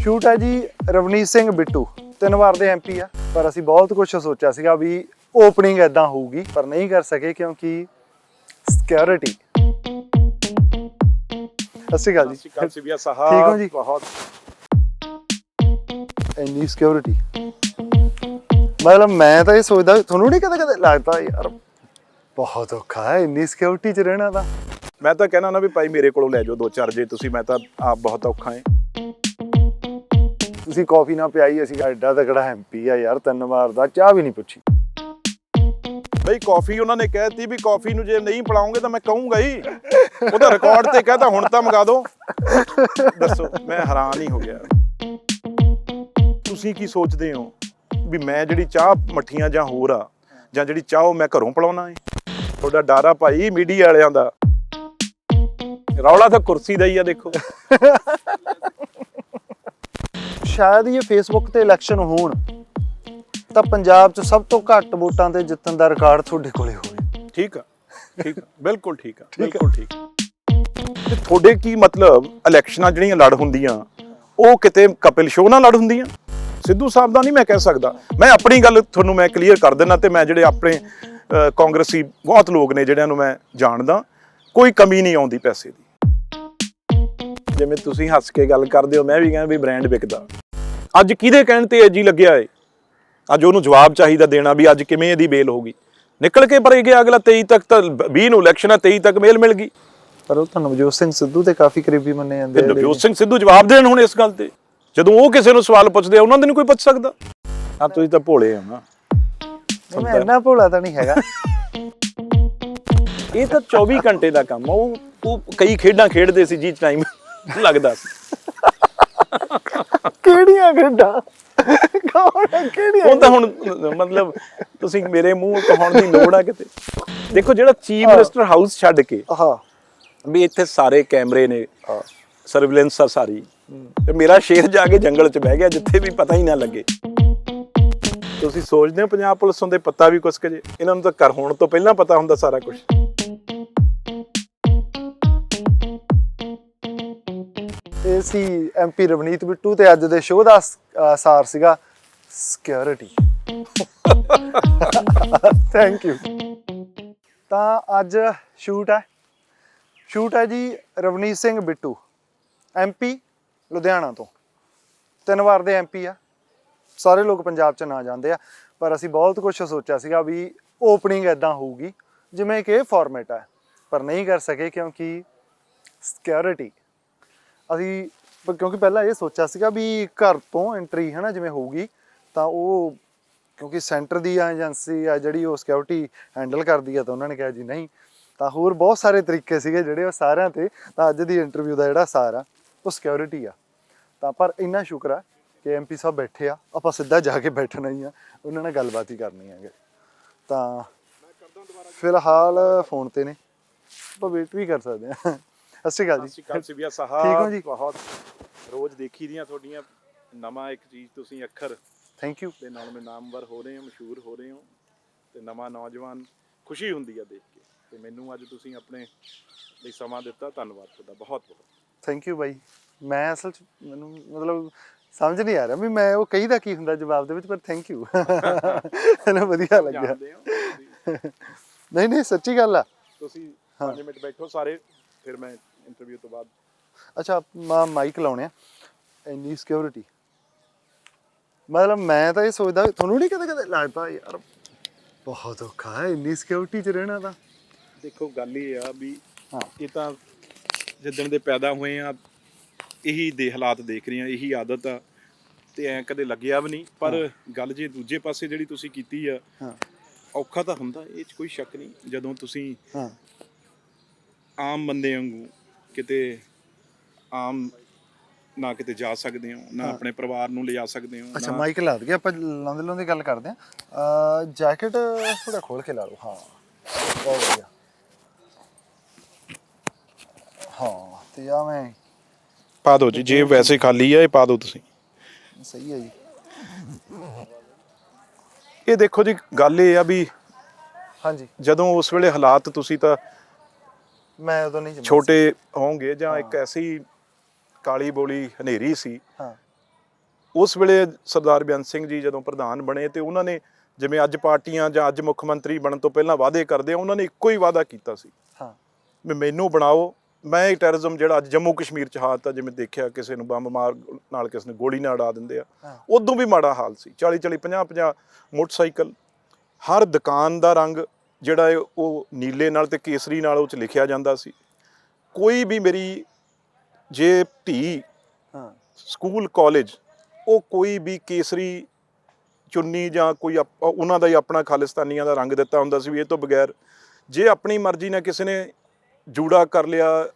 Shoot ਹੈ ਜੀ ਰਵਨੀਤ ਸਿੰਘ ਬਿੱਟੂ 3 ਵਾਰ ਦੇ ਐਮਪੀ ਆ, ਪਰ ਅਸੀਂ ਬਹੁਤ ਕੁਝ ਸੋਚਿਆ ਸੀਗਾ ਵੀ ਓਪਨਿੰਗ ਇਦਾਂ ਹੋਊਗੀ, ਪਰ ਨਹੀਂ ਕਰ ਸਕੇ ਕਿਉਂਕਿ ਸਿਕਿਉਰਿਟੀ। ਅਸੀਂ ਗੱਲ ਜੀ ਸਿਵਿਆ ਸਾਹਿਬ ਠੀਕ ਹੋ ਜੀ? ਬਹੁਤ ਇੰਨੀ ਸਿਕਿਉਰਿਟੀ, ਮਤਲਬ ਮੈਂ ਤਾਂ ਇਹ ਸੋਚਦਾ, ਤੁਹਾਨੂੰ ਨਹੀਂ ਕਦੇ ਲੱਗਦਾ ਯਾਰ ਬਹੁਤ ਔਖਾ ਹੈ ਇੰਨੀ ਸਿਕਿਉਰਿਟੀ 'ਚ ਰਹਿਣਾ ਤਾਂ। ਮੈਂ ਤਾਂ ਕਹਿਣਾ ਨਾ ਵੀ ਭਾਈ ਮੇਰੇ ਕੋਲੋਂ ਲੈ ਜਾਓ 2-4 ਜੇ ਤੁਸੀਂ, ਮੈਂ ਤਾਂ ਆਪ ਬਹੁਤ ਔਖਾ ਹੈ। ਤੁਸੀਂ ਕਾਫੀ ਨਾ ਪਿਆਈ, ਅਸੀਂ ਐਡਾ ਤਕੜਾ ਐਮਪੀ ਆ ਯਾਰ, 3 ਵਾਰ ਦਾ, ਚਾਹ ਵੀ ਨਹੀਂ ਪੁੱਛੀ। ਬਈ ਕਾਫੀ ਉਹਨਾਂ ਨੇ ਕਹਿਤੀ ਵੀ ਕਾਫੀ ਨੂੰ ਜੇ ਨਹੀਂ ਪਿਲਾਉਂਗੇ ਤਾਂ ਮੈਂ ਕਹੂੰਗਾ ਹੀ, ਉਹਦਾ ਰਿਕਾਰਡ ਤੇ ਕਹਤਾ ਹੁਣ ਤਾਂ ਮੰਗਾ ਦਿਓ। ਦੱਸੋ, ਮੈਂ ਹੈਰਾਨ ਹੀ ਹੋ ਗਿਆ। ਤੁਸੀਂ ਕੀ ਸੋਚਦੇ ਹੋ ਵੀ ਮੈਂ ਜਿਹੜੀ ਚਾਹ ਮੱਠੀਆਂ ਜਾਂ ਹੋਰ ਆ, ਜਾਂ ਜਿਹੜੀ ਚਾਹ ਉਹ ਮੈਂ ਘਰੋਂ ਪਿਲਾਉਣਾ ਹੈ? ਤੁਹਾਡਾ ਡਰ ਆ ਭਾਈ ਮੀਡੀਆ ਵਾਲਿਆਂ ਦਾ, ਰੌਲਾ ਤਾਂ ਕੁਰਸੀ ਦਾ ਹੀ ਆ। ਦੇਖੋ ਸ਼ਾਇਦ ਇਹ ਫੇਸਬੁੱਕ ਤੇ ਇਲੈਕਸ਼ਨ ਹੋਣ ਤਾਂ ਪੰਜਾਬ 'ਚ ਸਭ ਤੋਂ ਘੱਟ ਵੋਟਾਂ ਤੇ ਜਿੱਤਣ ਦਾ ਰਿਕਾਰਡ ਤੁਹਾਡੇ ਕੋਲੇ ਹੋਵੇ। ਠੀਕ ਆ, ਠੀਕ ਆ, ਬਿਲਕੁਲ ਠੀਕ ਆ, ਬਿਲਕੁਲ ਠੀਕ। ਤੇ ਤੁਹਾਡੇ ਕੀ ਮਤਲਬ ਇਲੈਕਸ਼ਨਾਂ ਜਿਹੜੀਆਂ ਲੜ ਹੁੰਦੀਆਂ ਉਹ ਕਿਤੇ ਕਪਿਲ ਸ਼ੋਅ ਨਾਲ ਲੜ ਹੁੰਦੀਆਂ? ਸਿੱਧੂ ਸਾਹਿਬ ਦਾ ਨਹੀਂ ਮੈਂ ਕਹਿ ਸਕਦਾ, ਮੈਂ ਆਪਣੀ ਗੱਲ ਤੁਹਾਨੂੰ ਮੈਂ ਕਲੀਅਰ ਕਰ ਦਿੰਦਾ। ਤੇ ਮੈਂ ਜਿਹੜੇ ਆਪਣੇ ਕਾਂਗਰਸੀ ਬਹੁਤ ਲੋਕ ਨੇ ਜਿਹੜਿਆਂ ਨੂੰ ਮੈਂ ਜਾਣਦਾ, ਕੋਈ ਕਮੀ ਨਹੀਂ ਆਉਂਦੀ ਪੈਸੇ ਦੀ। ਜਿਵੇਂ ਤੁਸੀਂ ਹੱਸ ਕੇ ਗੱਲ ਕਰਦੇ ਹੋ, ਮੈਂ ਵੀ ਕਹਿੰਦਾ ਵੀ ਬ੍ਰਾਂਡ ਵਿਕਦਾ। ਅੱਜ ਕਿਹਦੇ ਕਹਿਣ ਤੇ ਜੀ ਲੱਗਿਆ ਏ? ਅੱਜ ਉਹਨੂੰ ਜਵਾਬ ਚਾਹੀਦਾ ਦੇਣਾ ਵੀ ਅੱਜ ਕਿਵੇਂ ਇਹਦੀ ਬੇਲ ਹੋ ਗਈ। ਨਿਕਲ ਕੇ ਪਰੇ ਗਿਆ ਅਗਲਾ 23 ਤੱਕ, ਤਾਂ 20 ਨੂੰ ਇਲੈਕਸ਼ਨ ਆ, 23 ਤੱਕ ਮੇਲ ਮਿਲ ਗਈ। ਪਰ ਉਹ ਤਾਂ ਨਵਜੋਤ ਸਿੰਘ ਸਿੱਧੂ ਤੇ ਕਾਫੀ ਕਰੀਬੀ ਮੰਨੇ ਜਾਂਦੇ। ਨਵਜੋਤ ਸਿੰਘ ਸਿੱਧੂ ਜਵਾਬ ਦੇਣ ਹੁਣ ਇਸ ਗੱਲ ਤੇ, ਜਦੋਂ ਉਹ ਕਿਸੇ ਨੂੰ ਸਵਾਲ ਪੁੱਛਦੇ ਆ ਉਹਨਾਂ ਦੇ ਨਹੀਂ ਕੋਈ ਪੁੱਛ ਸਕਦਾ। ਆ ਤੁਸੀਂ ਤਾਂ ਭੋਲੇ ਹੋ ਨਾ। ਮੈਂ ਇੰਨਾ ਭੋਲਾ ਤਾਂ ਨਹੀਂ ਹੈਗਾ। ਇਹ ਤਾਂ 24 ਘੰਟੇ ਦਾ ਕੰਮ ਆ। ਉਹ ਕਈ ਖੇਡਾਂ ਖੇਡਦੇ ਸੀ ਜੀ ਟਾਈਮ ਲੱਗਦਾ ਸੀ। ਕਿਹੜੀਆਂ ਖੇਡਾਂ? ਉਹ ਤਾਂ ਹੁਣ ਮਤਲਬ ਤੁਸੀਂ ਮੇਰੇ ਮੂੰਹ ਕਹਾਉਣ ਦੀ ਲੋੜ ਆ ਕਿਤੇ। ਦੇਖੋ ਜਿਹੜਾ ਚੀਫ ਮਿਨਿਸਟਰ ਹਾਊਸ ਛੱਡ ਕੇ ਵੀ ਇੱਥੇ ਸਾਰੇ ਕੈਮਰੇ ਨੇ, ਸਰਵੇਲੈਂਸ ਆ ਸਾਰੀ, ਤੇ ਮੇਰਾ ਸ਼ੇਰ ਜਾ ਕੇ ਜੰਗਲ 'ਚ ਬਹਿ ਗਿਆ ਜਿੱਥੇ ਵੀ ਪਤਾ ਹੀ ਨਾ ਲੱਗੇ। ਤੁਸੀਂ ਸੋਚਦੇ ਹੋ ਪੰਜਾਬ ਪੁਲਿਸ ਹੁੰਦੇ ਪਤਾ ਵੀ ਕੁਛ ਕੁ ਜੇ? ਇਹਨਾਂ ਨੂੰ ਤਾਂ ਘਰ ਹੋਣ ਤੋਂ ਪਹਿਲਾਂ ਪਤਾ ਹੁੰਦਾ ਸਾਰਾ ਕੁਝ। ਇਹ ਸੀ ਐਮਪੀ ਰਵਨੀਤ ਬਿੱਟੂ ਤੇ ਅੱਜ ਦੇ ਸ਼ੋਅ ਦਾ ਸਾਰ ਸੀਗਾ ਸਿਕਿਉਰਿਟੀ। Thank you. ਤਾਂ ਅੱਜ ਸ਼ੂਟ ਹੈ ਜੀ ਰਵਨੀਤ ਸਿੰਘ ਬਿੱਟੂ, ਐਮਪੀ ਲੁਧਿਆਣਾ ਤੋਂ। 3 ਵਾਰ ਦੇ ਐਮਪੀ ਆ, ਸਾਰੇ ਲੋਕ ਪੰਜਾਬ 'ਚ ਨਾ ਜਾਂਦੇ ਆ, ਪਰ ਅਸੀਂ ਬਹੁਤ ਕੁਝ ਸੋਚਿਆ ਸੀਗਾ ਵੀ ਓਪਨਿੰਗ ਇਦਾਂ ਹੋਊਗੀ ਜਿਵੇਂ ਕਿ ਫਾਰਮੈਟ ਹੈ, ਪਰ ਨਹੀਂ ਕਰ ਸਕੇ ਕਿਉਂਕਿ ਸਿਕਿਉਰਿਟੀ। ਅਸੀਂ ਕਿਉਂਕਿ ਪਹਿਲਾਂ ਇਹ ਸੋਚਿਆ ਸੀਗਾ ਵੀ ਘਰ ਤੋਂ ਐਂਟਰੀ ਹੈ ਨਾ ਜਿਵੇਂ ਹੋਊਗੀ, ਤਾਂ ਉਹ ਕਿਉਂਕਿ ਸੈਂਟਰ ਦੀ ਏਜੰਸੀ ਆ ਜਿਹੜੀ ਉਹ ਸਿਕਿਉਰਿਟੀ ਹੈਂਡਲ ਕਰਦੀ ਆ, ਤਾਂ ਉਹਨਾਂ ਨੇ ਕਿਹਾ ਜੀ ਨਹੀਂ। ਤਾਂ ਹੋਰ ਬਹੁਤ ਸਾਰੇ ਤਰੀਕੇ ਸੀਗੇ ਜਿਹੜੇ ਉਹ ਸਾਰਿਆਂ ਤੇ। ਤਾਂ ਅੱਜ ਦੀ ਇੰਟਰਵਿਊ ਦਾ ਜਿਹੜਾ ਸਾਰ ਆ ਉਹ ਸਿਕਿਉਰਿਟੀ ਆ। ਤਾਂ ਪਰ ਇੰਨਾ ਸ਼ੁਕਰ ਆ ਕਿ ਐਮਪੀ ਸਾਹਿਬ ਬੈਠੇ ਆ, ਆਪਾਂ ਸਿੱਧਾ ਜਾ ਕੇ ਬੈਠਣਾ ਹੀ ਆ, ਉਹਨਾਂ ਨਾਲ ਗੱਲਬਾਤ ਹੀ ਕਰਨੀ ਹੈਗੇ। ਤਾਂ ਫਿਲਹਾਲ ਫੋਨ ਤੇ ਨੇ, ਆਪਾਂ ਵੇਟ ਵੀ ਕਰ ਸਕਦੇ ਹਾਂ। ਸਤਿ ਸ਼੍ਰੀ ਅਕਾਲ ਜੀ। ਸਿਵਿਆ ਸਾਹਿਬ ਠੀਕ ਹੋ ਜੀ? ਬਹੁਤ ਰੋਜ਼ ਦੇਖੀ ਦੀਆਂ ਤੁਹਾਡੀਆਂ, ਨਵਾਂ ਇੱਕ ਚੀਜ਼ ਤੁਸੀਂ ਅੱਖਰ ਥੈਂਕ ਯੂ ਦੇ ਨਾਲ ਮੈਂ ਨਾਮਵਰ ਹੋ ਰਹੇ ਹੋ, ਮਸ਼ਹੂਰ ਹੋ ਰਹੇ ਹੋ, ਤੇ ਨਵਾਂ ਨੌਜਵਾਨ ਖੁਸ਼ੀ ਹੁੰਦੀ ਆ ਦੇਖ ਕੇ। ਤੇ ਮੈਨੂੰ ਅੱਜ ਤੁਸੀਂ ਆਪਣੇ ਲਈ ਸਮਾਂ ਦਿੱਤਾ, ਧੰਨਵਾਦ ਤੁਹਾਡਾ ਬਹੁਤ ਬਹੁਤ। ਥੈਂਕ ਯੂ ਬਾਈ। ਮੈਂ ਅਸਲ 'ਚ ਮੈਨੂੰ ਮਤਲਬ ਸਮਝ ਨਹੀਂ ਆ ਰਿਹਾ ਵੀ ਮੈਂ ਉਹ ਕਹੀਦਾ ਕੀ ਹੁੰਦਾ ਜਵਾਬ ਦੇ ਵਿੱਚ, ਪਰ ਥੈਂਕ ਯੂ। ਮੈਨੂੰ ਵਧੀਆ ਲੱਗਿਆ। ਨਹੀਂ ਸੱਚੀ ਗੱਲ ਆ। ਤੁਸੀਂ 5 ਮਿੰਟ ਬੈਠੋ ਸਾਰੇ, ਫਿਰ ਮੈਂ ਇੰਟਰਵਿਊ ਤੋਂ ਬਾਅਦ। ਅੱਛਾ, ਮਾਈਕ ਲਾਉਣੇ ਆ। ਇੰਨੀ ਸਿਕਿਉਰਿਟੀ, ਮਤਲਬ ਮੈਂ ਤਾਂ ਇਹ ਸੋਚਦਾ, ਤੁਹਾਨੂੰ ਨਹੀਂ ਕਦੇ ਲੱਗਦਾ ਯਾਰ ਬਹੁਤ ਔਖਾ ਹੈ ਇੰਨੀ ਸਿਕਿਉਰਿਟੀ 'ਚ ਰਹਿਣਾ ਤਾਂ। ਦੇਖੋ ਗੱਲ ਇਹ ਆ ਵੀ ਇਹ ਤਾਂ ਜਿੱਦਣ ਦੇ ਪੈਦਾ ਹੋਏ ਆ ਇਹੀ ਦੇ ਹਾਲਾਤ ਦੇਖ ਰਹੇ ਆ, ਇਹੀ ਆਦਤ ਆ, ਤੇ ਐਂ ਕਦੇ ਲੱਗਿਆ ਵੀ ਨਹੀਂ। ਪਰ ਗੱਲ ਜੇ ਦੂਜੇ ਪਾਸੇ ਜਿਹੜੀ ਤੁਸੀਂ ਕੀਤੀ ਆ, ਔਖਾ ਤਾਂ ਹੁੰਦਾ, ਇਹ 'ਚ ਕੋਈ ਸ਼ੱਕ ਨਹੀਂ। ਜਦੋਂ ਤੁਸੀਂ ਆਮ ਬੰਦੇ ਵਾਂਗੂ ਕਿਤੇ ਆਮ ਨਾ ਕਿਤੇ ਜਾ ਸਕਦੇ ਹੋ, ਨਾ ਆਪਣੇ ਪਰਿਵਾਰ ਨੂੰ ਲਿਜਾ ਸਕਦੇ ਹੋ। ਅੱਛਾ, ਮਾਈਕ ਲਾ ਦਈਏ ਆਪਾਂ, ਲਾਉਂਦੇ ਗੱਲ ਕਰਦੇ ਹਾਂ। ਜੈਕਟ ਥੋੜਾ ਖੋਲ ਕੇ ਲਾ ਲਓ। ਹਾਂ ਬਹੁਤ ਵਧੀਆ। ਹਾਂ ਤੇ ਆ ਮੈਂ ਪਾ ਦਿਓ ਜੀ, ਜੇਬ ਵੈਸੇ ਖਾਲੀ ਆ, ਇਹ ਪਾ ਦਿਓ ਤੁਸੀਂ। ਸਹੀ ਹੈ ਜੀ। ਇਹ ਦੇਖੋ ਜੀ, ਗੱਲ ਇਹ ਆ ਵੀ ਹਾਂਜੀ, ਜਦੋਂ ਉਸ ਵੇਲੇ ਹਾਲਾਤ, ਤੁਸੀਂ ਤਾਂ ਮੈਂ ਉਦੋਂ ਨਹੀਂ ਛੋਟੇ ਹੋਵੋਗੇ, ਜਾਂ ਇੱਕ ਐਸੀ ਕਾਲੀ ਬੋਲੀ ਹਨੇਰੀ ਸੀ ਉਸ ਵੇਲੇ ਸਰਦਾਰ ਬੇਅੰਤ ਸਿੰਘ ਜੀ ਜਦੋਂ ਪ੍ਰਧਾਨ ਬਣੇ ਤੇ ਉਹਨਾਂ ਨੇ ਜਿਵੇਂ ਅੱਜ ਪਾਰਟੀਆਂ ਜਾਂ ਅੱਜ ਮੁੱਖ ਮੰਤਰੀ ਬਣਨ ਤੋਂ ਪਹਿਲਾਂ ਵਾਅਦੇ ਕਰਦੇ ਆ, ਉਹਨਾਂ ਨੇ ਇੱਕੋ ਹੀ ਵਾਅਦਾ ਕੀਤਾ ਸੀ ਹਾਂ ਵੀ ਮੈਨੂੰ ਬਣਾਓ, ਮੈਂ ਟੈਰਰਿਜ਼ਮ ਜਿਹੜਾ ਅੱਜ ਜੰਮੂ ਕਸ਼ਮੀਰ 'ਚ ਹਾਲਤ ਆ, ਜਿਵੇਂ ਦੇਖਿਆ ਕਿਸੇ ਨੂੰ ਬੰਬ ਮਾਰ ਨਾਲ ਕਿਸੇ ਨੇ ਗੋਲੀ ਨਾਲ ਉਡਾ ਦਿੰਦੇ ਆ, ਉਦੋਂ ਵੀ ਮਾੜਾ ਹਾਲ ਸੀ। 40-40 50-50 ਮੋਟਰਸਾਈਕਲ, ਹਰ ਦੁਕਾਨ ਦਾ ਰੰਗ ਜਿਹੜਾ ਹੈ ਉਹ ਨੀਲੇ ਨਾਲ ਤੇ ਕੇਸਰੀ ਨਾਲ ਉਹ 'ਚ ਲਿਖਿਆ ਜਾਂਦਾ ਸੀ। ਕੋਈ ਵੀ ਮੇਰੀ ਜੇ ਧੀ ਹਾਂ ਸਕੂਲ ਕਾਲਜ ਉਹ ਕੋਈ ਵੀ ਕੇਸਰੀ ਚੁੰਨੀ ਜਾਂ ਕੋਈ ਉਹਨਾਂ ਦਾ ਹੀ ਆਪਣਾ ਖਾਲਿਸਤਾਨੀਆਂ ਦਾ ਰੰਗ ਦਿੱਤਾ ਹੁੰਦਾ ਸੀ ਵੀ ਇਹ ਤੋਂ ਬਗੈਰ, ਜੇ ਆਪਣੀ ਮਰਜ਼ੀ ਨਾਲ ਕਿਸੇ ਨੇ ਜੂੜਾ ਕਰ ਲਿਆ,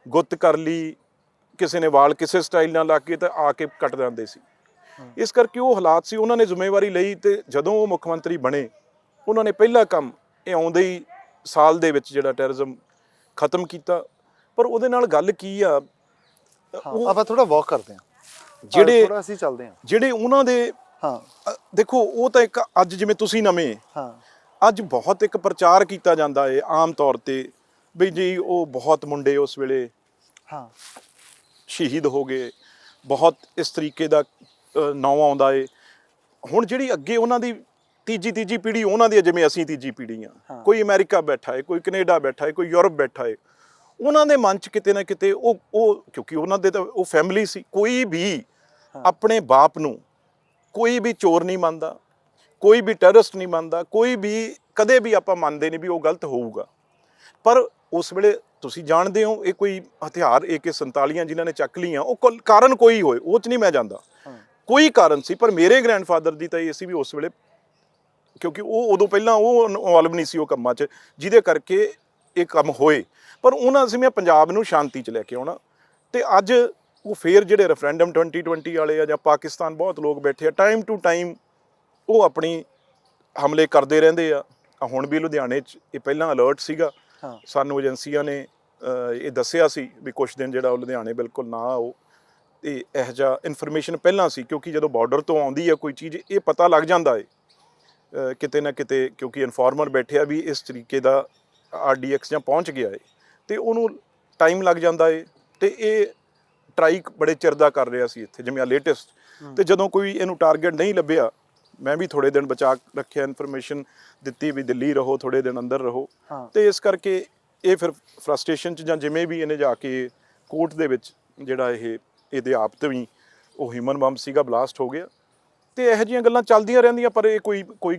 ਗੁੱਤ ਕਰ ਲਈ, ਕਿਸੇ ਨੇ ਵਾਲ ਕਿਸੇ ਸਟਾਈਲ ਨਾਲ ਲਾ ਕੇ ਤਾਂ ਆ ਕੇ ਕੱਟ ਦਿੰਦੇ ਸੀ। ਇਸ ਕਰਕੇ ਉਹ ਹਾਲਾਤ ਸੀ, ਉਹਨਾਂ ਨੇ ਜ਼ਿੰਮੇਵਾਰੀ ਲਈ ਤੇ ਜਦੋਂ ਉਹ ਮੁੱਖ ਮੰਤਰੀ ਬਣੇ ਉਹਨਾਂ ਨੇ ਪਹਿਲਾ ਕੰਮ ਇਹ ਆਉਂਦੇ ਹੀ ਸਾਲ ਦੇ ਵਿੱਚ ਜਿਹੜਾ ਟੈਰਰਿਜ਼ਮ ਖਤਮ ਕੀਤਾ। ਪਰ ਉਹਦੇ ਨਾਲ ਗੱਲ ਕੀ ਆ, ਆਪਾਂ ਥੋੜਾ ਵਾਕ ਕਰਦੇ ਹਾਂ, ਜਿਹੜੇ ਥੋੜਾ ਅਸੀਂ ਚੱਲਦੇ ਹਾਂ, ਜਿਹੜੇ ਉਹਨਾਂ ਦੇ ਦੇਖੋ ਉਹ ਤਾਂ ਇੱਕ ਅੱਜ ਜਿਵੇਂ ਤੁਸੀਂ ਨਵੇਂ ਅੱਜ ਬਹੁਤ ਇੱਕ ਪ੍ਰਚਾਰ ਕੀਤਾ ਜਾਂਦਾ ਹੈ ਆਮ ਤੌਰ ਤੇ ਵੀ ਜੀ ਉਹ ਬਹੁਤ ਮੁੰਡੇ ਉਸ ਵੇਲੇ ਸ਼ਹੀਦ ਹੋ ਗਏ, ਬਹੁਤ ਇਸ ਤਰੀਕੇ ਦਾ ਨਾਂ ਆਉਂਦਾ ਏ। ਹੁਣ ਜਿਹੜੀ ਅੱਗੇ ਉਹਨਾਂ ਦੀ ਤੀਜੀ ਪੀੜ੍ਹੀ ਉਹਨਾਂ ਦੀ, ਜਿਵੇਂ ਅਸੀਂ ਤੀਜੀ ਪੀੜ੍ਹੀ ਆ, ਕੋਈ ਅਮਰੀਕਾ ਬੈਠਾ ਹੈ, ਕੋਈ ਕੈਨੇਡਾ ਬੈਠਾ ਹੈ, ਕੋਈ ਯੂਰਪ ਬੈਠਾ ਹੈ, ਉਹਨਾਂ ਦੇ ਮਨ 'ਚ ਕਿਤੇ ਨਾ ਕਿਤੇ ਉਹ ਕਿਉਂਕਿ ਉਹਨਾਂ ਦੇ ਤਾਂ ਉਹ ਫੈਮਿਲੀ ਸੀ, ਕੋਈ ਵੀ ਆਪਣੇ ਬਾਪ ਨੂੰ ਕੋਈ ਵੀ ਚੋਰ ਨਹੀਂ ਮੰਨਦਾ, ਕੋਈ ਵੀ ਟੈਰਰਿਸਟ ਨਹੀਂ ਮੰਨਦਾ, ਕੋਈ ਵੀ ਕਦੇ ਵੀ ਆਪਾਂ ਮੰਨਦੇ ਨਹੀਂ ਵੀ ਉਹ ਗਲਤ ਹੋਊਗਾ। ਪਰ ਉਸ ਵੇਲੇ ਤੁਸੀਂ ਜਾਣਦੇ ਹੋ ਇਹ ਕੋਈ ਹਥਿਆਰ AK-47 ਜਿਨ੍ਹਾਂ ਨੇ ਚੱਕ ਲਈਆਂ, ਉਹ ਕਾਰਨ ਕੋਈ ਹੋਏ ਉਹ 'ਚ ਨਹੀਂ ਮੈਂ ਜਾਂਦਾ, ਕੋਈ ਕਾਰਨ ਸੀ। ਪਰ ਮੇਰੇ ਗ੍ਰੈਂਡਫਾਦਰ ਦੀ ਤਾਂ ਇਹ ਸੀ ਵੀ ਉਸ ਵੇਲੇ ਕਿਉਂਕਿ ਉਹ ਉਦੋਂ ਪਹਿਲਾਂ ਉਹ ਇਨਵੋਲਵ ਨਹੀਂ ਸੀ ਉਹ ਕੰਮਾਂ 'ਚ ਜਿਹਦੇ ਕਰਕੇ ਇਹ ਕੰਮ ਹੋਏ। ਪਰ ਉਹਨਾਂ ਸੀ ਮੈਂ ਪੰਜਾਬ ਨੂੰ ਸ਼ਾਂਤੀ 'ਚ ਲੈ ਕੇ ਆਉਣਾ। ਤੇ ਅੱਜ ਉਹ ਫੇਰ ਜਿਹੜੇ ਰੈਫਰੈਂਡਮ 2020 ਵਾਲੇ ਆ ਜਾਂ ਪਾਕਿਸਤਾਨ ਬਹੁਤ ਲੋਕ ਬੈਠੇ ਆ, ਟਾਈਮ ਟੂ ਟਾਈਮ ਉਹ ਆਪਣੀ ਹਮਲੇ ਕਰਦੇ ਰਹਿੰਦੇ ਆ। ਹੁਣ ਵੀ ਲੁਧਿਆਣੇ 'ਚ ਇਹ ਪਹਿਲਾਂ ਅਲਰਟ ਸੀਗਾ, ਸਾਨੂੰ ਏਜੰਸੀਆਂ ਨੇ ਇਹ ਦੱਸਿਆ ਸੀ ਵੀ ਕੁਛ ਦਿਨ ਜਿਹੜਾ ਉਹ ਲੁਧਿਆਣੇ ਬਿਲਕੁਲ ਨਾ ਆਓ। ਤੇ ਇਹੋ ਜਿਹਾ ਇਨਫੋਰਮੇਸ਼ਨ ਪਹਿਲਾਂ ਸੀ, ਕਿਉਂਕਿ ਜਦੋਂ ਬਾਰਡਰ ਤੋਂ ਆਉਂਦੀ ਹੈ ਕੋਈ ਚੀਜ਼ ਇਹ ਪਤਾ ਲੱਗ ਜਾਂਦਾ ਹੈ ਕਿਤੇ ਨਾ ਕਿਤੇ, ਕਿਉਂਕਿ ਇਨਫੋਰਮਰ ਬੈਠਿਆ ਵੀ ਇਸ ਤਰੀਕੇ ਦਾ RDX ਜਾਂ ਪਹੁੰਚ ਗਿਆ ਹੈ ਤੇ ਉਹਨੂੰ ਟਾਈਮ ਲੱਗ ਜਾਂਦਾ ਹੈ। ਤੇ ਇਹ ਟਰਾਈ ਬੜੇ ਚਿਰ ਦਾ ਕਰ ਰਿਹਾ ਸੀ ਇੱਥੇ, ਜਿਵੇਂ ਆ ਲੇਟੈਸਟ। ਤੇ ਜਦੋਂ ਕੋਈ ਇਹਨੂੰ ਟਾਰਗੇਟ ਨਹੀਂ ਲੱਭਿਆ, ਮੈਂ ਵੀ ਥੋੜੇ ਦਿਨ ਬਚਾ ਰੱਖਿਆ, ਇਨਫੋਰਮੇਸ਼ਨ ਦਿੱਤੀ ਵੀ ਦਿੱਲੀ ਰਹੋ, ਥੋੜੇ ਦਿਨ ਅੰਦਰ ਰਹੋ। ਤੇ ਇਸ ਕਰਕੇ ਇਹ ਫਿਰ ਫਰਸਟ੍ਰੇਸ਼ਨ 'ਚ ਜਾਂ ਜਿਵੇਂ ਵੀ ਇਹਨੇ ਜਾ ਕੇ ਕੋਰਟ ਦੇ ਵਿੱਚ ਜਿਹੜਾ ਇਹਦੇ ਆਪ ਤੇ ਵੀ ਉਹ ਹਿਊਮਨ ਬੰਬ ਸੀਗਾ, ਬਲਾਸਟ ਹੋ ਗਿਆ। ਤੇ ਇਹੋ ਜਿਹੀਆਂ ਗੱਲਾਂ ਚੱਲਦੀਆਂ ਰਹਿੰਦੀਆਂ, ਪਰ ਇਹ ਕੋਈ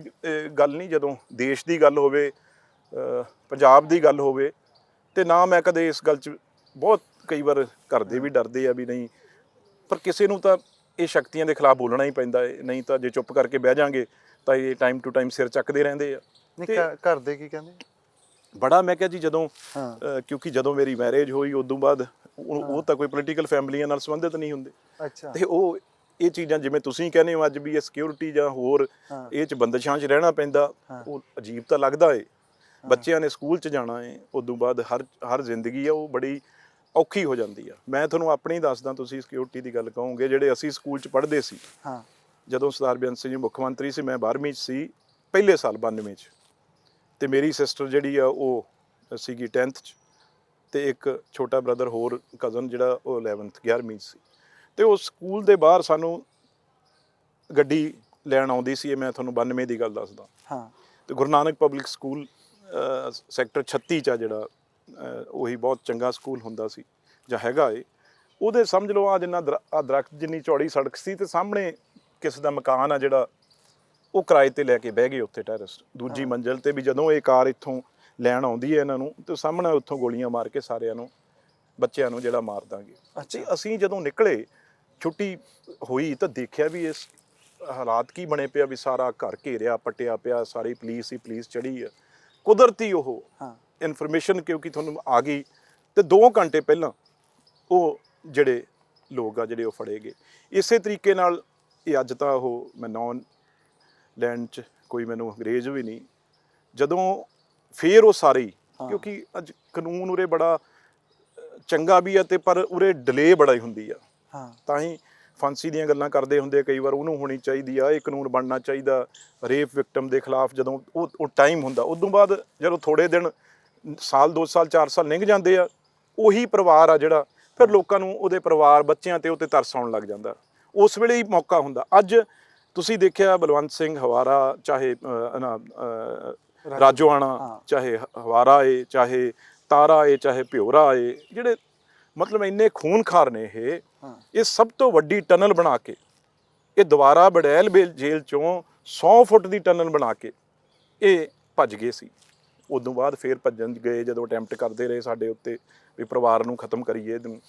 ਗੱਲ ਨਹੀਂ ਜਦੋਂ ਦੇਸ਼ ਦੀ ਗੱਲ ਹੋਵੇ, ਪੰਜਾਬ ਦੀ ਗੱਲ ਹੋਵੇ। ਤੇ ਨਾ ਮੈਂ ਕਦੇ ਇਸ ਗੱਲ 'ਚ ਬਹੁਤ ਕਈ ਵਾਰ ਘਰ ਦੇ ਵੀ ਡਰਦੇ ਆ ਵੀ ਨਹੀਂ, ਪਰ ਕਿਸੇ ਨੂੰ ਤਾਂ ਇਹ ਸ਼ਕਤੀਆਂ ਦੇ ਖਿਲਾਫ ਬੋਲਣਾ ਹੀ ਪੈਂਦਾ ਹੈ, ਨਹੀਂ ਤਾਂ ਜੇ ਚੁੱਪ ਕਰਕੇ ਬਹਿ ਜਾਾਂਗੇ ਤਾਂ ਇਹ ਟਾਈਮ ਟੂ ਟਾਈਮ ਸਿਰ ਚੱਕਦੇ ਰਹਿੰਦੇ ਆ। ਘਰ ਦੇ ਕੀ ਕਹਿੰਦੇ? ਬੜਾ ਮੈਂ ਕਿਹਾ ਜੀ ਜਦੋਂ ਕਿਉਂਕਿ ਜਦੋਂ ਮੇਰੀ ਮੈਰਿਜ ਹੋਈ ਉਦੋਂ ਬਾਅਦ ਉਹ ਤਾਂ ਕੋਈ ਪੋਲੀਟੀਕਲ ਫੈਮਲੀਆਂ ਨਾਲ ਸੰਬੰਧਿਤ ਨਹੀਂ ਹੁੰਦੇ। ਤੇ ਉਹ ਇਹ ਚੀਜ਼ਾਂ ਜਿਵੇਂ ਤੁਸੀਂ ਕਹਿੰਦੇ ਹੋ ਅੱਜ ਵੀ ਇਹ ਸਿਕਿਉਰਿਟੀ ਜਾਂ ਹੋਰ ਇਹ 'ਚ ਬੰਦਿਸ਼ਾਂ 'ਚ ਰਹਿਣਾ ਪੈਂਦਾ, ਉਹ ਅਜੀਬ ਤਾਂ ਲੱਗਦਾ ਏ। ਬੱਚਿਆਂ ਨੇ ਸਕੂਲ 'ਚ ਜਾਣਾ ਏ, ਉਦੋਂ ਬਾਅਦ ਹਰ ਜ਼ਿੰਦਗੀ ਆ ਉਹ ਬੜੀ ਔਖੀ ਹੋ ਜਾਂਦੀ ਆ। ਮੈਂ ਤੁਹਾਨੂੰ ਆਪਣੀ ਦੱਸਦਾ, ਤੁਸੀਂ ਸਿਕਿਉਰਿਟੀ ਦੀ ਗੱਲ ਕਹੋਗੇ, ਜਿਹੜੇ ਅਸੀਂ ਸਕੂਲ 'ਚ ਪੜ੍ਹਦੇ ਸੀ ਜਦੋਂ ਸਰਦਾਰ ਬੇਅੰਤ ਸਿੰਘ ਜੀ ਮੁੱਖ ਮੰਤਰੀ ਸੀ, ਮੈਂ 12ਵੀਂ 'ਚ ਸੀ ਪਹਿਲੇ ਸਾਲ 92 'ਚ, ਤੇ ਮੇਰੀ ਸਿਸਟਰ ਜਿਹੜੀ ਆ ਉਹ ਸੀਗੀ 10th 'ਚ, ਤੇ ਇੱਕ ਛੋਟਾ ਬ੍ਰਦਰ ਹੋਰ ਕਜ਼ਨ ਜਿਹੜਾ ਉਹ 11ਵੀਂ 'ਚ ਸੀ। ਤੇ ਉਹ ਸਕੂਲ ਦੇ ਬਾਹਰ ਸਾਨੂੰ ਗੱਡੀ ਲੈਣ ਆਉਂਦੀ ਸੀ, ਇਹ ਮੈਂ ਤੁਹਾਨੂੰ 92 ਦੀ ਗੱਲ ਦੱਸਦਾ। ਤੇ Guru Nanak public school sector 36 'ਚ ਆ ਜਿਹੜਾ, ਉਹੀ ਬਹੁਤ ਚੰਗਾ ਸਕੂਲ ਹੁੰਦਾ ਸੀ ਜਾਂ ਹੈਗਾ ਏ। ਉਹਦੇ ਸਮਝ ਲਓ ਆ ਜਿੰਨਾ ਦਰਖਤ ਜਿੰਨੀ ਚੌੜੀ ਸੜਕ ਸੀ, ਤੇ ਸਾਹਮਣੇ ਕਿਸੇ ਦਾ ਮਕਾਨ ਆ ਜਿਹੜਾ ਉਹ ਕਿਰਾਏ ਤੇ ਲੈ ਕੇ ਬਹਿ ਗਏ ਉੱਥੇ ਟੈਰਰਿਸਟ ਦੂਜੀ ਮੰਜ਼ਿਲ ਤੇ। ਵੀ ਜਦੋਂ ਇਹ ਕਾਰ ਇੱਥੋਂ ਲੈਣ ਆਉਂਦੀ ਹੈ ਇਹਨਾਂ ਨੂੰ, ਤੇ ਸਾਹਮਣੇ ਉੱਥੋਂ ਗੋਲੀਆਂ ਮਾਰ ਕੇ ਸਾਰਿਆਂ ਨੂੰ, ਬੱਚਿਆਂ ਨੂੰ ਜਿਹੜਾ ਮਾਰ ਦਾਂਗੇ। ਤੇ ਅਸੀਂ ਜਦੋਂ ਨਿਕਲੇ, ਛੁੱਟੀ ਹੋਈ, ਤਾਂ ਦੇਖਿਆ ਵੀ ਇਸ ਹਾਲਾਤ ਕੀ ਬਣੇ ਪਿਆ, ਵੀ ਸਾਰਾ ਘਰ ਘੇਰਿਆ ਪੱਟਿਆ ਪਿਆ, ਸਾਰੀ ਪੁਲਿਸ ਹੀ ਪੁਲਿਸ ਚੜੀ ਆ। ਕੁਦਰਤੀ ਉਹ ਇਨਫੋਰਮੇਸ਼ਨ ਕਿਉਂਕਿ ਤੁਹਾਨੂੰ ਆ ਗਈ, ਤੇ 2 ਘੰਟੇ ਪਹਿਲਾਂ ਉਹ ਜਿਹੜੇ ਲੋਕ ਆ ਜਿਹੜੇ ਉਹ ਫੜੇ ਗਏ। ਇਸੇ ਤਰੀਕੇ ਨਾਲ ਇਹ ਅੱਜ ਤਾਂ ਉਹ ਮੈਂ ਨੌਨ ਲੈਂਡ 'ਚ ਕੋਈ ਮੈਨੂੰ ਅੰਗਰੇਜ਼ ਵੀ ਨਹੀਂ, ਜਦੋਂ ਫੇਰ ਉਹ ਸਾਰੇ ਕਿਉਂਕਿ ਅੱਜ ਕਾਨੂੰਨ ਉਰੇ ਬੜਾ ਚੰਗਾ ਵੀ ਆ, ਤੇ ਪਰ ਉਰੇ ਡਿਲੇ ਬੜਾ ਹੀ ਹੁੰਦੀ ਆ। ਤਾਂ ਹੀ ਫਾਂਸੀ ਦੀਆਂ ਗੱਲਾਂ ਕਰਦੇ ਹੁੰਦੇ ਕਈ ਵਾਰ, ਉਹਨੂੰ ਹੋਣੀ ਚਾਹੀਦੀ ਆ, ਇਹ ਕਾਨੂੰਨ ਬਣਨਾ ਚਾਹੀਦਾ ਰੇਪ ਵਿਕਟਮ ਦੇ ਖਿਲਾਫ। ਜਦੋਂ ਉਹ ਟਾਈਮ ਹੁੰਦਾ, ਉਦੋਂ ਬਾਅਦ ਜਦੋਂ ਥੋੜ੍ਹੇ ਦਿਨ, ਸਾਲ 2 ਸਾਲ 4 ਸਾਲ ਲੰਘ ਜਾਂਦੇ ਆ, ਉਹੀ ਪਰਿਵਾਰ ਆ ਜਿਹੜਾ ਫਿਰ ਲੋਕਾਂ ਨੂੰ ਉਹਦੇ ਪਰਿਵਾਰ ਬੱਚਿਆਂ ਤੇ ਉਹ 'ਤੇ ਤਰਸ ਆਉਣ ਲੱਗ ਜਾਂਦਾ। ਉਸ ਵੇਲੇ ਹੀ ਮੌਕਾ ਹੁੰਦਾ। ਅੱਜ ਤੁਸੀਂ ਦੇਖਿਆ ਬਲਵੰਤ ਸਿੰਘ ਹਵਾਰਾ, ਚਾਹੇ ਰਾਜੋਆਣਾ, ਚਾਹੇ ਹਵਾਰਾ ਏ, ਚਾਹੇ ਤਾਰਾ ਏ, ਚਾਹੇ ਭਿਓਰਾ ਏ, ਜਿਹੜੇ ਮਤਲਬ ਇੰਨੇ ਖੂਨਖਾਰ ਨੇ ਇਹ ਸਭ ਤੋਂ ਵੱਡੀ ਟਨਲ ਬਣਾ ਕੇ, ਇਹ ਦੁਬਾਰਾ ਬੜੈਲ ਜੇਲ੍ਹ ਚੋਂ 100 ਫੁੱਟ ਦੀ ਟਨਲ ਬਣਾ ਕੇ ਇਹ ਭੱਜ ਗਏ ਸੀ। ਉਦੋਂ ਬਾਅਦ ਫੇਰ ਭੱਜਣ ਗਏ ਜਦੋਂ ਅਟੈਂਪਟ ਕਰਦੇ ਰਹੇ ਸਾਡੇ ਉੱਤੇ ਵੀ ਪਰਿਵਾਰ ਨੂੰ ਖਤਮ ਕਰੀਏ, ਇਹਨੂੰ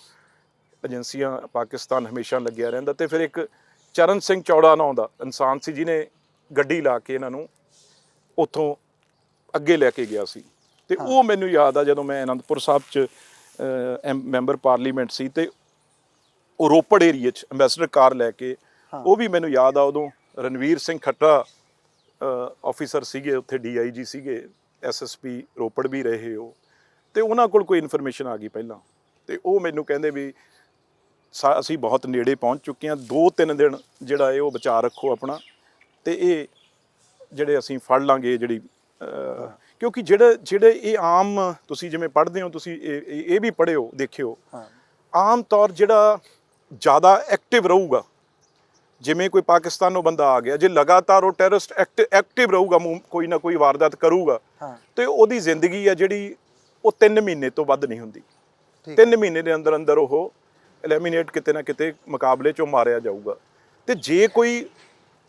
ਏਜੰਸੀਆਂ ਪਾਕਿਸਤਾਨ ਹਮੇਸ਼ਾ ਲੱਗਿਆ ਰਹਿੰਦਾ। ਤੇ ਫਿਰ ਇੱਕ ਚਰਨ ਸਿੰਘ ਚੌੜਾ ਨਾਂ ਦਾ ਇਨਸਾਨ ਸੀ ਜਿਹਨੇ ਗੱਡੀ ਲਾ ਕੇ ਇਹਨਾਂ ਨੂੰ ਉੱਥੋਂ ਅੱਗੇ ਲੈ ਕੇ ਗਿਆ ਸੀ। ਤੇ ਉਹ ਮੈਨੂੰ ਯਾਦ ਆ ਜਦੋਂ ਮੈਂ ਅਨੰਦਪੁਰ ਸਾਹਿਬ 'ਚ ਮੈਂਬਰ ਪਾਰਲੀਮੈਂਟ ਸੀ ਤੇ ਉਹ ਰੋਪੜ ਏਰੀਏ 'ਚ ਅੰਬੈਸਡਰ ਕਾਰ ਲੈ ਕੇ, ਉਹ ਵੀ ਮੈਨੂੰ ਯਾਦ ਆ ਉਦੋਂ ਰਣਵੀਰ ਸਿੰਘ ਖੱਟਾ ਆਫੀਸਰ ਸੀਗੇ ਉੱਥੇ, DIG ਸੀਗੇ, SSP ਰੋਪੜ ਵੀ ਰਹੇ ਉਹ, ਤੇ ਉਹਨਾਂ ਕੋਲ ਕੋਈ ਇਨਫੋਰਮੇਸ਼ਨ ਆ ਗਈ ਪਹਿਲਾਂ, ਤੇ ਉਹ ਮੈਨੂੰ ਕਹਿੰਦੇ ਵੀ ਅਸੀਂ ਬਹੁਤ ਨੇੜੇ ਪਹੁੰਚ ਚੁੱਕੇ ਹਾਂ, 2-3 ਦਿਨ ਜਿਹੜਾ ਇਹ ਉਹ ਬਚਾ ਰੱਖੋ ਆਪਣਾ, ਤੇ ਇਹ ਜਿਹੜੇ ਅਸੀਂ ਫੜ ਲਾਂਗੇ ਜਿਹੜੀ ਕਿਉਂਕਿ ਜਿਹੜੇ ਇਹ ਆਮ ਤੁਸੀਂ ਜਿਵੇਂ ਪੜ੍ਹਦੇ ਹੋ, ਤੁਸੀਂ ਇਹ ਵੀ ਪੜ੍ਹਿਓ ਦੇਖਿਓ, ਆਮ ਤੌਰ ਜਿਹੜਾ ਜ਼ਿਆਦਾ ਐਕਟਿਵ ਰਹੂਗਾ, ਜਿਵੇਂ ਕੋਈ ਪਾਕਿਸਤਾਨੋਂ ਬੰਦਾ ਆ ਗਿਆ, ਜੇ ਲਗਾਤਾਰ ਉਹ ਟੈਰਰਿਸਟ ਐਕਟਿਵ ਰਹੂਗਾ, ਕੋਈ ਨਾ ਕੋਈ ਵਾਰਦਾਤ ਕਰੂਗਾ, ਤੇ ਉਹਦੀ ਜ਼ਿੰਦਗੀ ਆ ਜਿਹੜੀ ਉਹ 3 ਮਹੀਨੇ ਤੋਂ ਵੱਧ ਨਹੀਂ ਹੁੰਦੀ। 3 ਮਹੀਨੇ ਦੇ ਅੰਦਰ ਅੰਦਰ ਉਹ ਐਲੀਮੀਨੇਟ ਕਿਤੇ ਨਾ ਕਿਤੇ ਮੁਕਾਬਲੇ 'ਚੋਂ ਮਾਰਿਆ ਜਾਊਗਾ। ਤੇ ਜੇ ਕੋਈ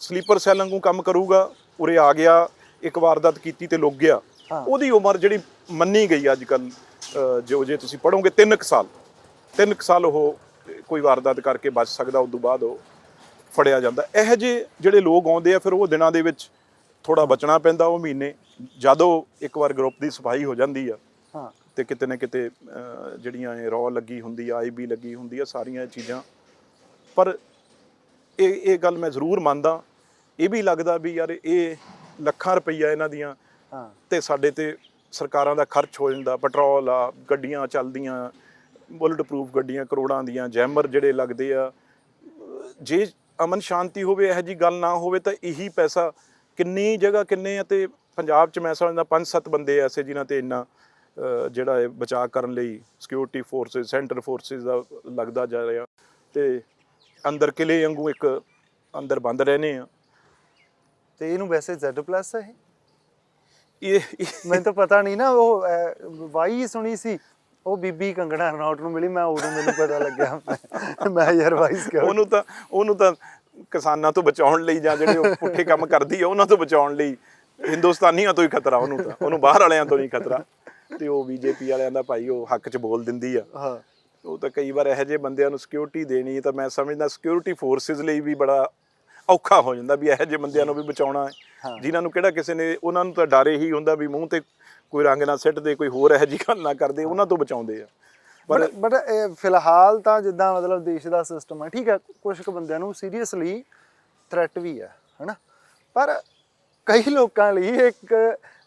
ਸਲੀਪਰ ਸੈੱਲ ਵਾਂਗੂ ਕੰਮ ਕਰੂਗਾ, ਉਰੇ ਆ ਗਿਆ, ਇੱਕ ਵਾਰਦਾਤ ਕੀਤੀ ਤੇ ਲੁੱਕ ਗਿਆ, ਉਹਦੀ ਉਮਰ ਜਿਹੜੀ ਮੰਨੀ ਗਈ ਅੱਜ ਕੱਲ੍ਹ, ਜੇ ਤੁਸੀਂ ਪੜ੍ਹੋਗੇ 3 ਕੁ ਸਾਲ ਉਹ ਕੋਈ ਵਾਰਦਾਤ ਕਰਕੇ ਬਚ ਸਕਦਾ, ਉਸ ਤੋਂ ਬਾਅਦ ਉਹ ਫੜਿਆ ਜਾਂਦਾ। ਇਹੋ ਜਿਹੇ ਜਿਹੜੇ ਲੋਕ ਆਉਂਦੇ ਆ, ਫਿਰ ਉਹ ਦਿਨਾਂ ਦੇ ਵਿੱਚ ਥੋੜ੍ਹਾ ਬਚਣਾ ਪੈਂਦਾ। ਉਹ ਮਹੀਨੇ ਜਦੋਂ ਇੱਕ ਵਾਰ ਗਰੁੱਪ ਦੀ ਸਫਾਈ ਹੋ ਜਾਂਦੀ ਆ, ਤੇ ਕਿਤੇ ਨਾ ਕਿਤੇ ਜਿਹੜੀਆਂ ਇਹ ਰੌ ਲੱਗੀ ਹੁੰਦੀ ਆ, IB ਲੱਗੀ ਹੁੰਦੀ ਆ, ਸਾਰੀਆਂ ਚੀਜ਼ਾਂ। ਪਰ ਇਹ ਗੱਲ ਮੈਂ ਜ਼ਰੂਰ ਮੰਨਦਾ, ਇਹ ਵੀ ਲੱਗਦਾ ਵੀ ਯਾਰ ਇਹ ਲੱਖਾਂ ਰੁਪਈਆ ਇਹਨਾਂ ਦੀਆਂ ਤੇ ਸਾਡੇ ਤੇ ਸਰਕਾਰਾਂ ਦਾ ਖਰਚ ਹੋ ਜਾਂਦਾ। ਪੈਟਰੋਲ ਆ, ਗੱਡੀਆਂ ਚੱਲਦੀਆਂ, ਬੁਲਟ ਪ੍ਰੂਫ ਗੱਡੀਆਂ ਕਰੋੜਾਂ ਦੀਆਂ, ਜੈਮਰ ਜਿਹੜੇ ਲੱਗਦੇ ਆ। ਜੇ ਅਮਨ ਸ਼ਾਂਤੀ ਹੋਵੇ, ਇਹੋ ਜਿਹੀ ਗੱਲ ਨਾ ਹੋਵੇ, ਤਾਂ ਇਹੀ ਪੈਸਾ ਕਿੰਨੀ ਜਗ੍ਹਾ ਕਿੰਨੇ ਆ। ਤੇ ਪੰਜਾਬ 'ਚ ਮੈਂ ਸਮਝਦਾ 5-7 ਬੰਦੇ ਐਸੇ ਜਿਨ੍ਹਾਂ ਤੇ ਇੰਨਾ ਜਿਹੜਾ ਇਹ ਬਚਾਅ ਕਰਨ ਲਈ ਸਿਕਿਉਰਿਟੀ ਫੋਰਸਿਸ, ਸੈਂਟਰ ਫੋਰਸਿਸ ਦਾ ਲੱਗਦਾ ਜਾ ਰਿਹਾ, ਤੇ ਅੰਦਰ ਕਿਲੇ ਵਾਂਗੂ ਇੱਕ ਅੰਦਰ ਬੰਦ ਰਹਿੰਦੇ ਆ। ਤੇ ਇਹਨੂੰ ਵੈਸੇ Z+ ਹੈ ਇਹ ਮੈਨੂੰ ਤਾਂ ਪਤਾ ਨਹੀਂ ਨਾ। ਉਹ ਵਾਈ ਸੁਣੀ ਸੀ, ਉਹ ਬੀਬੀ ਕੰਗਣਾ ਰਣੌਤ ਨੂੰ ਮਿਲੀ, ਮੈਂ ਉਦੋਂ ਮੈਨੂੰ ਪਤਾ ਲੱਗਿਆ, ਮੈਂ ਯਾਰ ਵਾਈਸ ਕਿਹਾ ਉਹਨੂੰ ਤਾਂ ਕਿਸਾਨਾਂ ਤੋਂ ਬਚਾਉਣ ਲਈ, ਜਾਂ ਜਿਹੜੇ ਉਹ ਪੁੱਠੇ ਕੰਮ ਕਰਦੀ ਆ ਉਹਨਾਂ ਤੋਂ ਬਚਾਉਣ ਲਈ ਹਿੰਦੁਸਤਾਨੀਆਂ ਤੋਂ ਹੀ ਖਤਰਾ, ਉਹਨੂੰ ਬਾਹਰ ਵਾਲਿਆਂ ਤੋਂ ਨਹੀਂ ਖਤਰਾ। ਤੇ ਉਹ BJP ਵਾਲਿਆਂ ਦਾ ਭਾਈ ਉਹ ਹੱਕ 'ਚ ਬੋਲ ਦਿੰਦੀ ਆ। ਉਹ ਤਾਂ ਕਈ ਵਾਰ ਇਹੋ ਜਿਹੇ ਬੰਦਿਆਂ ਨੂੰ ਸਿਕਿਉਰਿਟੀ ਦੇਣੀ, ਤਾਂ ਮੈਂ ਸਮਝਦਾ ਸਿਕਿਉਰਿਟੀ ਫੋਰਸਿਸ ਲਈ ਵੀ ਬੜਾ ਔਖਾ ਹੋ ਜਾਂਦਾ ਵੀ ਇਹੋ ਜਿਹੇ ਬੰਦਿਆਂ ਨੂੰ ਵੀ ਬਚਾਉਣਾ ਹੈ, ਜਿਨ੍ਹਾਂ ਨੂੰ ਕਿਹੜਾ ਕਿਸੇ ਨੇ, ਉਹਨਾਂ ਨੂੰ ਤਾਂ ਡਰ ਇਹੀ ਹੁੰਦਾ ਵੀ ਮੂੰਹ ਤੇ ਕੋਈ ਰੰਗ ਨਾ ਸਿੱਟ ਦੇ, ਕੋਈ ਹੋਰ ਇਹੋ ਜਿਹੀ ਗੱਲ ਨਾ ਕਰਦੇ, ਉਹਨਾਂ ਤੋਂ ਬਚਾਉਂਦੇ ਆ। ਬਟ ਫਿਲਹਾਲ ਤਾਂ ਜਿੱਦਾਂ ਮਤਲਬ ਦੇਸ਼ ਦਾ ਸਿਸਟਮ ਹੈ, ਠੀਕ ਹੈ, ਕੁਛ ਕੁ ਬੰਦਿਆਂ ਨੂੰ ਸੀਰੀਅਸਲੀ ਥ੍ਰੈਟ ਵੀ ਹੈ ਹਨਾ, ਪਰ ਕਈ ਲੋਕਾਂ ਲਈ ਇੱਕ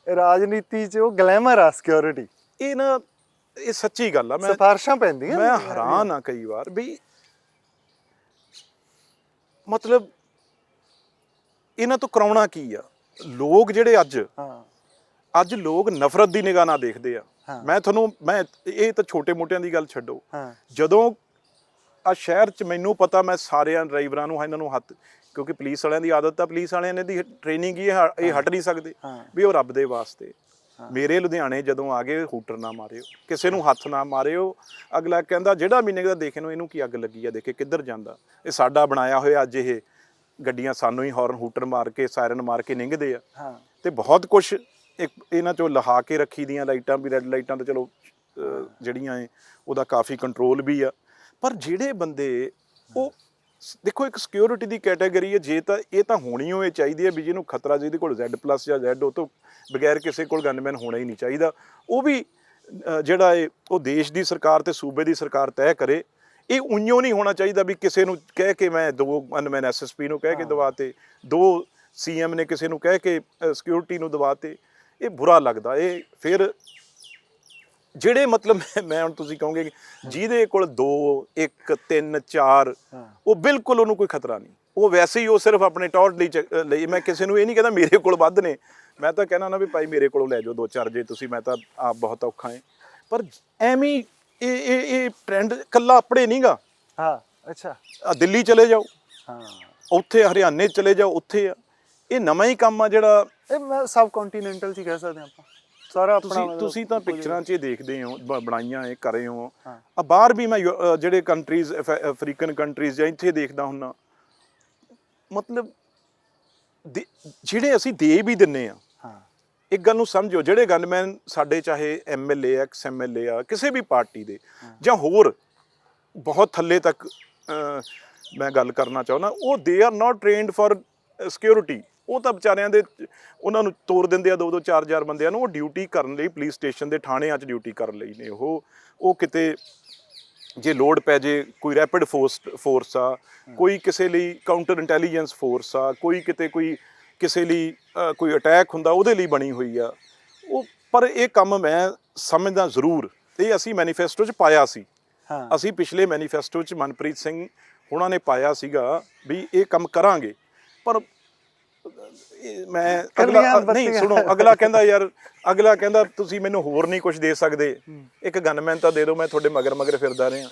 ਰਾਜਨੀਤੀ 'ਚ ਉਹ ਗਲੈਮਰ ਆ ਸਿਕਿਉਰਿਟੀ। ਇਹ ਸੱਚੀ ਗੱਲ ਆ। ਸਿਫਾਰਸ਼ਾਂ ਪੈਂਦੀਆਂ, ਮੈਂ ਹੈਰਾਨ ਆ ਕਈ ਵਾਰ ਵੀ ਮਤਲਬ ਇਹਨਾਂ ਤੋਂ ਕਰਾਉਣਾ ਕੀ ਆ। ਲੋਕ ਜਿਹੜੇ ਅੱਜ ਲੋਕ ਨਫ਼ਰਤ ਦੀ ਨਿਗਾਹ ਨਾਲ ਦੇਖਦੇ ਆ। ਮੈਂ ਇਹ ਤਾਂ ਛੋਟੇ ਮੋਟਿਆਂ ਦੀ ਗੱਲ ਛੱਡੋ, ਜਦੋਂ ਆ ਸ਼ਹਿਰ 'ਚ ਮੈਨੂੰ ਪਤਾ, ਮੈਂ ਸਾਰਿਆਂ ਡਰਾਈਵਰਾਂ ਨੂੰ ਇਹਨਾਂ ਨੂੰ ਹੱਥ, ਕਿਉਂਕਿ ਪੁਲਿਸ ਵਾਲਿਆਂ ਦੀ ਆਦਤ ਆ, ਪੁਲਿਸ ਵਾਲਿਆਂ ਨੇ ਦੀ ਟ੍ਰੇਨਿੰਗ ਹੀ ਇਹ ਹਟ ਨਹੀਂ ਸਕਦੇ ਵੀ ਉਹ ਰੱਬ ਦੇ ਵਾਸਤੇ। ਮੇਰੇ ਲੁਧਿਆਣੇ ਜਦੋਂ ਆ ਗਏ, ਹੂਟਰ ਨਾ ਮਾਰਿਓ, ਕਿਸੇ ਨੂੰ ਹੱਥ ਨਾ ਮਾਰਿਓ। ਅਗਲਾ ਕਹਿੰਦਾ ਜਿਹੜਾ ਮਹੀਨੇ ਦਾ ਦੇਖੇ ਨੂੰ ਇਹਨੂੰ ਕੀ ਅੱਗ ਲੱਗੀ ਆ, ਦੇਖੇ ਕਿੱਧਰ ਜਾਂਦਾ, ਇਹ ਸਾਡਾ ਬਣਾਇਆ ਹੋਇਆ। ਅੱਜ ਇਹ ਗੱਡੀਆਂ ਸਾਨੂੰ ਹੀ ਹੌਰਨ ਹੂਟਰ ਮਾਰ ਕੇ, ਸਾਇਰਨ ਮਾਰ ਕੇ ਲੰਘਦੇ ਆ। ਤੇ ਬਹੁਤ ਕੁਛ ਇਹਨਾਂ 'ਚੋਂ ਲਹਾ ਕੇ ਰੱਖੀ ਦੀਆਂ ਲਾਈਟਾਂ ਵੀ, ਰੈੱਡ ਲਾਈਟਾਂ ਤਾਂ ਚਲੋ ਜਿਹੜੀਆਂ ਉਹਦਾ ਕਾਫੀ ਕੰਟਰੋਲ ਵੀ ਆ। ਪਰ ਜਿਹੜੇ ਬੰਦੇ ਉਹ ਦੇਖੋ, ਇੱਕ ਸਿਕਿਉਰਿਟੀ ਦੀ ਕੈਟਾਗਰੀ ਹੈ, ਜੇ ਤਾਂ ਇਹ ਤਾਂ ਹੋਣੀ ਹੋਏ ਚਾਹੀਦੀ ਹੈ ਵੀ ਜਿਹਨੂੰ ਖਤਰਾ, ਜਿਹਦੇ ਕੋਲ Z+ ਜਾਂ Z, ਉਹ ਤੋਂ ਬਗੈਰ ਕਿਸੇ ਕੋਲ ਗਨਮੈਨ ਹੋਣਾ ਹੀ ਨਹੀਂ ਚਾਹੀਦਾ। ਉਹ ਵੀ ਜਿਹੜਾ ਉਹ ਦੇਸ਼ ਦੀ ਸਰਕਾਰ ਤੇ ਸੂਬੇ ਦੀ ਸਰਕਾਰ ਤੈਅ ਕਰੇ। ਇਹ ਉਈਓ ਨਹੀਂ ਹੋਣਾ ਚਾਹੀਦਾ ਵੀ ਕਿਸੇ ਨੂੰ ਕਹਿ ਕੇ ਮੈਂ 2 ਗਨਮੈਨ SSP ਨੂੰ ਕਹਿ ਕੇ ਦਵਾਤੇ, 2 CM ਨੇ ਕਿਸੇ ਨੂੰ ਕਹਿ ਕੇ ਸਿਕਿਉਰਿਟੀ ਨੂੰ ਦਵਾਤੇ। ਇਹ ਬੁਰਾ ਲੱਗਦਾ। ਇਹ ਫਿਰ ਜਿਹੜੇ ਮਤਲਬ ਮੈਂ ਹੁਣ ਤੁਸੀਂ ਕਹੋਗੇ ਜਿਹਦੇ ਕੋਲ 2, 1, 3, 4, ਉਹ ਬਿਲਕੁਲ ਉਹਨੂੰ ਕੋਈ ਖਤਰਾ ਨਹੀਂ, ਉਹ ਵੈਸੇ ਹੀ ਉਹ ਸਿਰਫ ਆਪਣੇ ਟੌਰ ਲਈ। ਮੈਂ ਕਿਸੇ ਨੂੰ ਇਹ ਨਹੀਂ ਕਹਿੰਦਾ ਮੇਰੇ ਕੋਲ ਵੱਧ ਨੇ, ਮੈਂ ਤਾਂ ਕਹਿਣਾ ਨਾ ਵੀ ਭਾਈ ਮੇਰੇ ਕੋਲੋਂ ਲੈ ਜਾਓ 2-4 ਜੇ ਤੁਸੀਂ, ਮੈਂ ਤਾਂ ਆਪ ਬਹੁਤ ਔਖਾ ਹੈ। ਪਰ ਐਵੇਂ ਇਹ ਟ੍ਰੈਂਡ ਇਕੱਲਾ ਆਪਣੇ ਨਹੀਂ ਗਾ। ਅੱਛਾ, ਦਿੱਲੀ ਚਲੇ ਜਾਓ, ਹਾਂ ਉੱਥੇ ਹਰਿਆਣੇ ਚਲੇ ਜਾਓ ਉੱਥੇ ਆ। ਇਹ ਨਵਾਂ ਹੀ ਕੰਮ ਆ ਜਿਹੜਾ ਇਹ ਮੈਂ ਸਬ ਕੰਟੀਨੈਂਟਲ ਚ ਕਹਿ ਸਕਦੇ ਆਪਾਂ ਸਾਰਾ ਆਪਣਾ ਤੁਸੀਂ ਤਾਂ ਪਿਕਚਰਾਂ 'ਚ ਦੇਖਦੇ ਹੋ ਬਣਾਈਆਂ ਇਹ ਕਰੇ ਹੋ। ਹਾਂ। ਆ ਬਾਹਰ ਵੀ ਮੈਂ ਜਿਹੜੇ ਕੰਟਰੀਜ਼ ਅਫਰੀਕਨ ਕੰਟਰੀਜ਼ ਜਾਂ ਇੱਥੇ ਦੇਖਦਾ ਹੁੰਨਾ, ਮਤਲਬ ਜਿਹੜੇ ਅਸੀਂ ਦੇ ਵੀ ਦਿੰਨੇ ਆ। ਹਾਂ ਇੱਕ ਗੱਲ ਨੂੰ ਸਮਝੋ, ਜਿਹੜੇ ਗਨਮੈਨ ਸਾਡੇ ਚਾਹੇ MLA ਐਕਸ MLA ਆ ਕਿਸੇ ਵੀ ਪਾਰਟੀ ਦੇ ਜਾਂ ਹੋਰ ਬਹੁਤ ਥੱਲੇ ਤੱਕ ਮੈਂ ਗੱਲ ਕਰਨਾ ਚਾਹੁੰਦਾ, ਉਹ they are not trained for security. ਉਹ ਤਾਂ ਵਿਚਾਰਿਆਂ ਦੇ ਉਹਨਾਂ ਨੂੰ ਤੋਰ ਦਿੰਦੇ ਆ 2-2 4-4 ਬੰਦਿਆਂ ਨੂੰ, ਉਹ ਡਿਊਟੀ ਕਰਨ ਲਈ ਪੁਲਿਸ ਸਟੇਸ਼ਨ ਦੇ ਥਾਣਿਆਂ 'ਚ ਡਿਊਟੀ ਕਰਨ ਲਈ ਨੇ। ਉਹ ਕਿਤੇ ਜੇ ਲੋੜ ਪੈ ਜੇ ਕੋਈ ਰੈਪਿਡ ਫੋਰਸ ਆ, ਕੋਈ ਕਿਸੇ ਲਈ ਕਾਊਂਟਰ ਇੰਟੈਲੀਜੈਂਸ ਫੋਰਸ ਆ, ਕੋਈ ਕਿਤੇ ਕੋਈ ਕਿਸੇ ਲਈ ਕੋਈ ਅਟੈਕ ਹੁੰਦਾ ਉਹਦੇ ਲਈ ਬਣੀ ਹੋਈ ਆ ਉਹ। ਪਰ ਇਹ ਕੰਮ ਮੈਂ ਸਮਝਦਾ ਜ਼ਰੂਰ, ਇਹ ਅਸੀਂ ਮੈਨੀਫੈਸਟੋ 'ਚ ਪਾਇਆ ਸੀ। ਅਸੀਂ ਪਿਛਲੇ ਮੈਨੀਫੈਸਟੋ 'ਚ ਮਨਪ੍ਰੀਤ ਸਿੰਘ ਉਹਨਾਂ ਨੇ ਪਾਇਆ ਸੀਗਾ ਵੀ ਇਹ ਕੰਮ ਕਰਾਂਗੇ। ਪਰ ਮੈਂ ਅਗਲਾ ਨਹੀਂ ਸੁਣੋ, ਅਗਲਾ ਕਹਿੰਦਾ ਤੁਸੀਂ ਮੈਨੂੰ ਹੋਰ ਨਹੀਂ ਕੁਝ ਦੇ ਸਕਦੇ, ਇੱਕ ਗਨਮੈਨ ਤਾਂ ਦੇ ਦਿਓ, ਮੈਂ ਤੁਹਾਡੇ ਮਗਰ ਫਿਰਦਾ ਰਿਹਾ।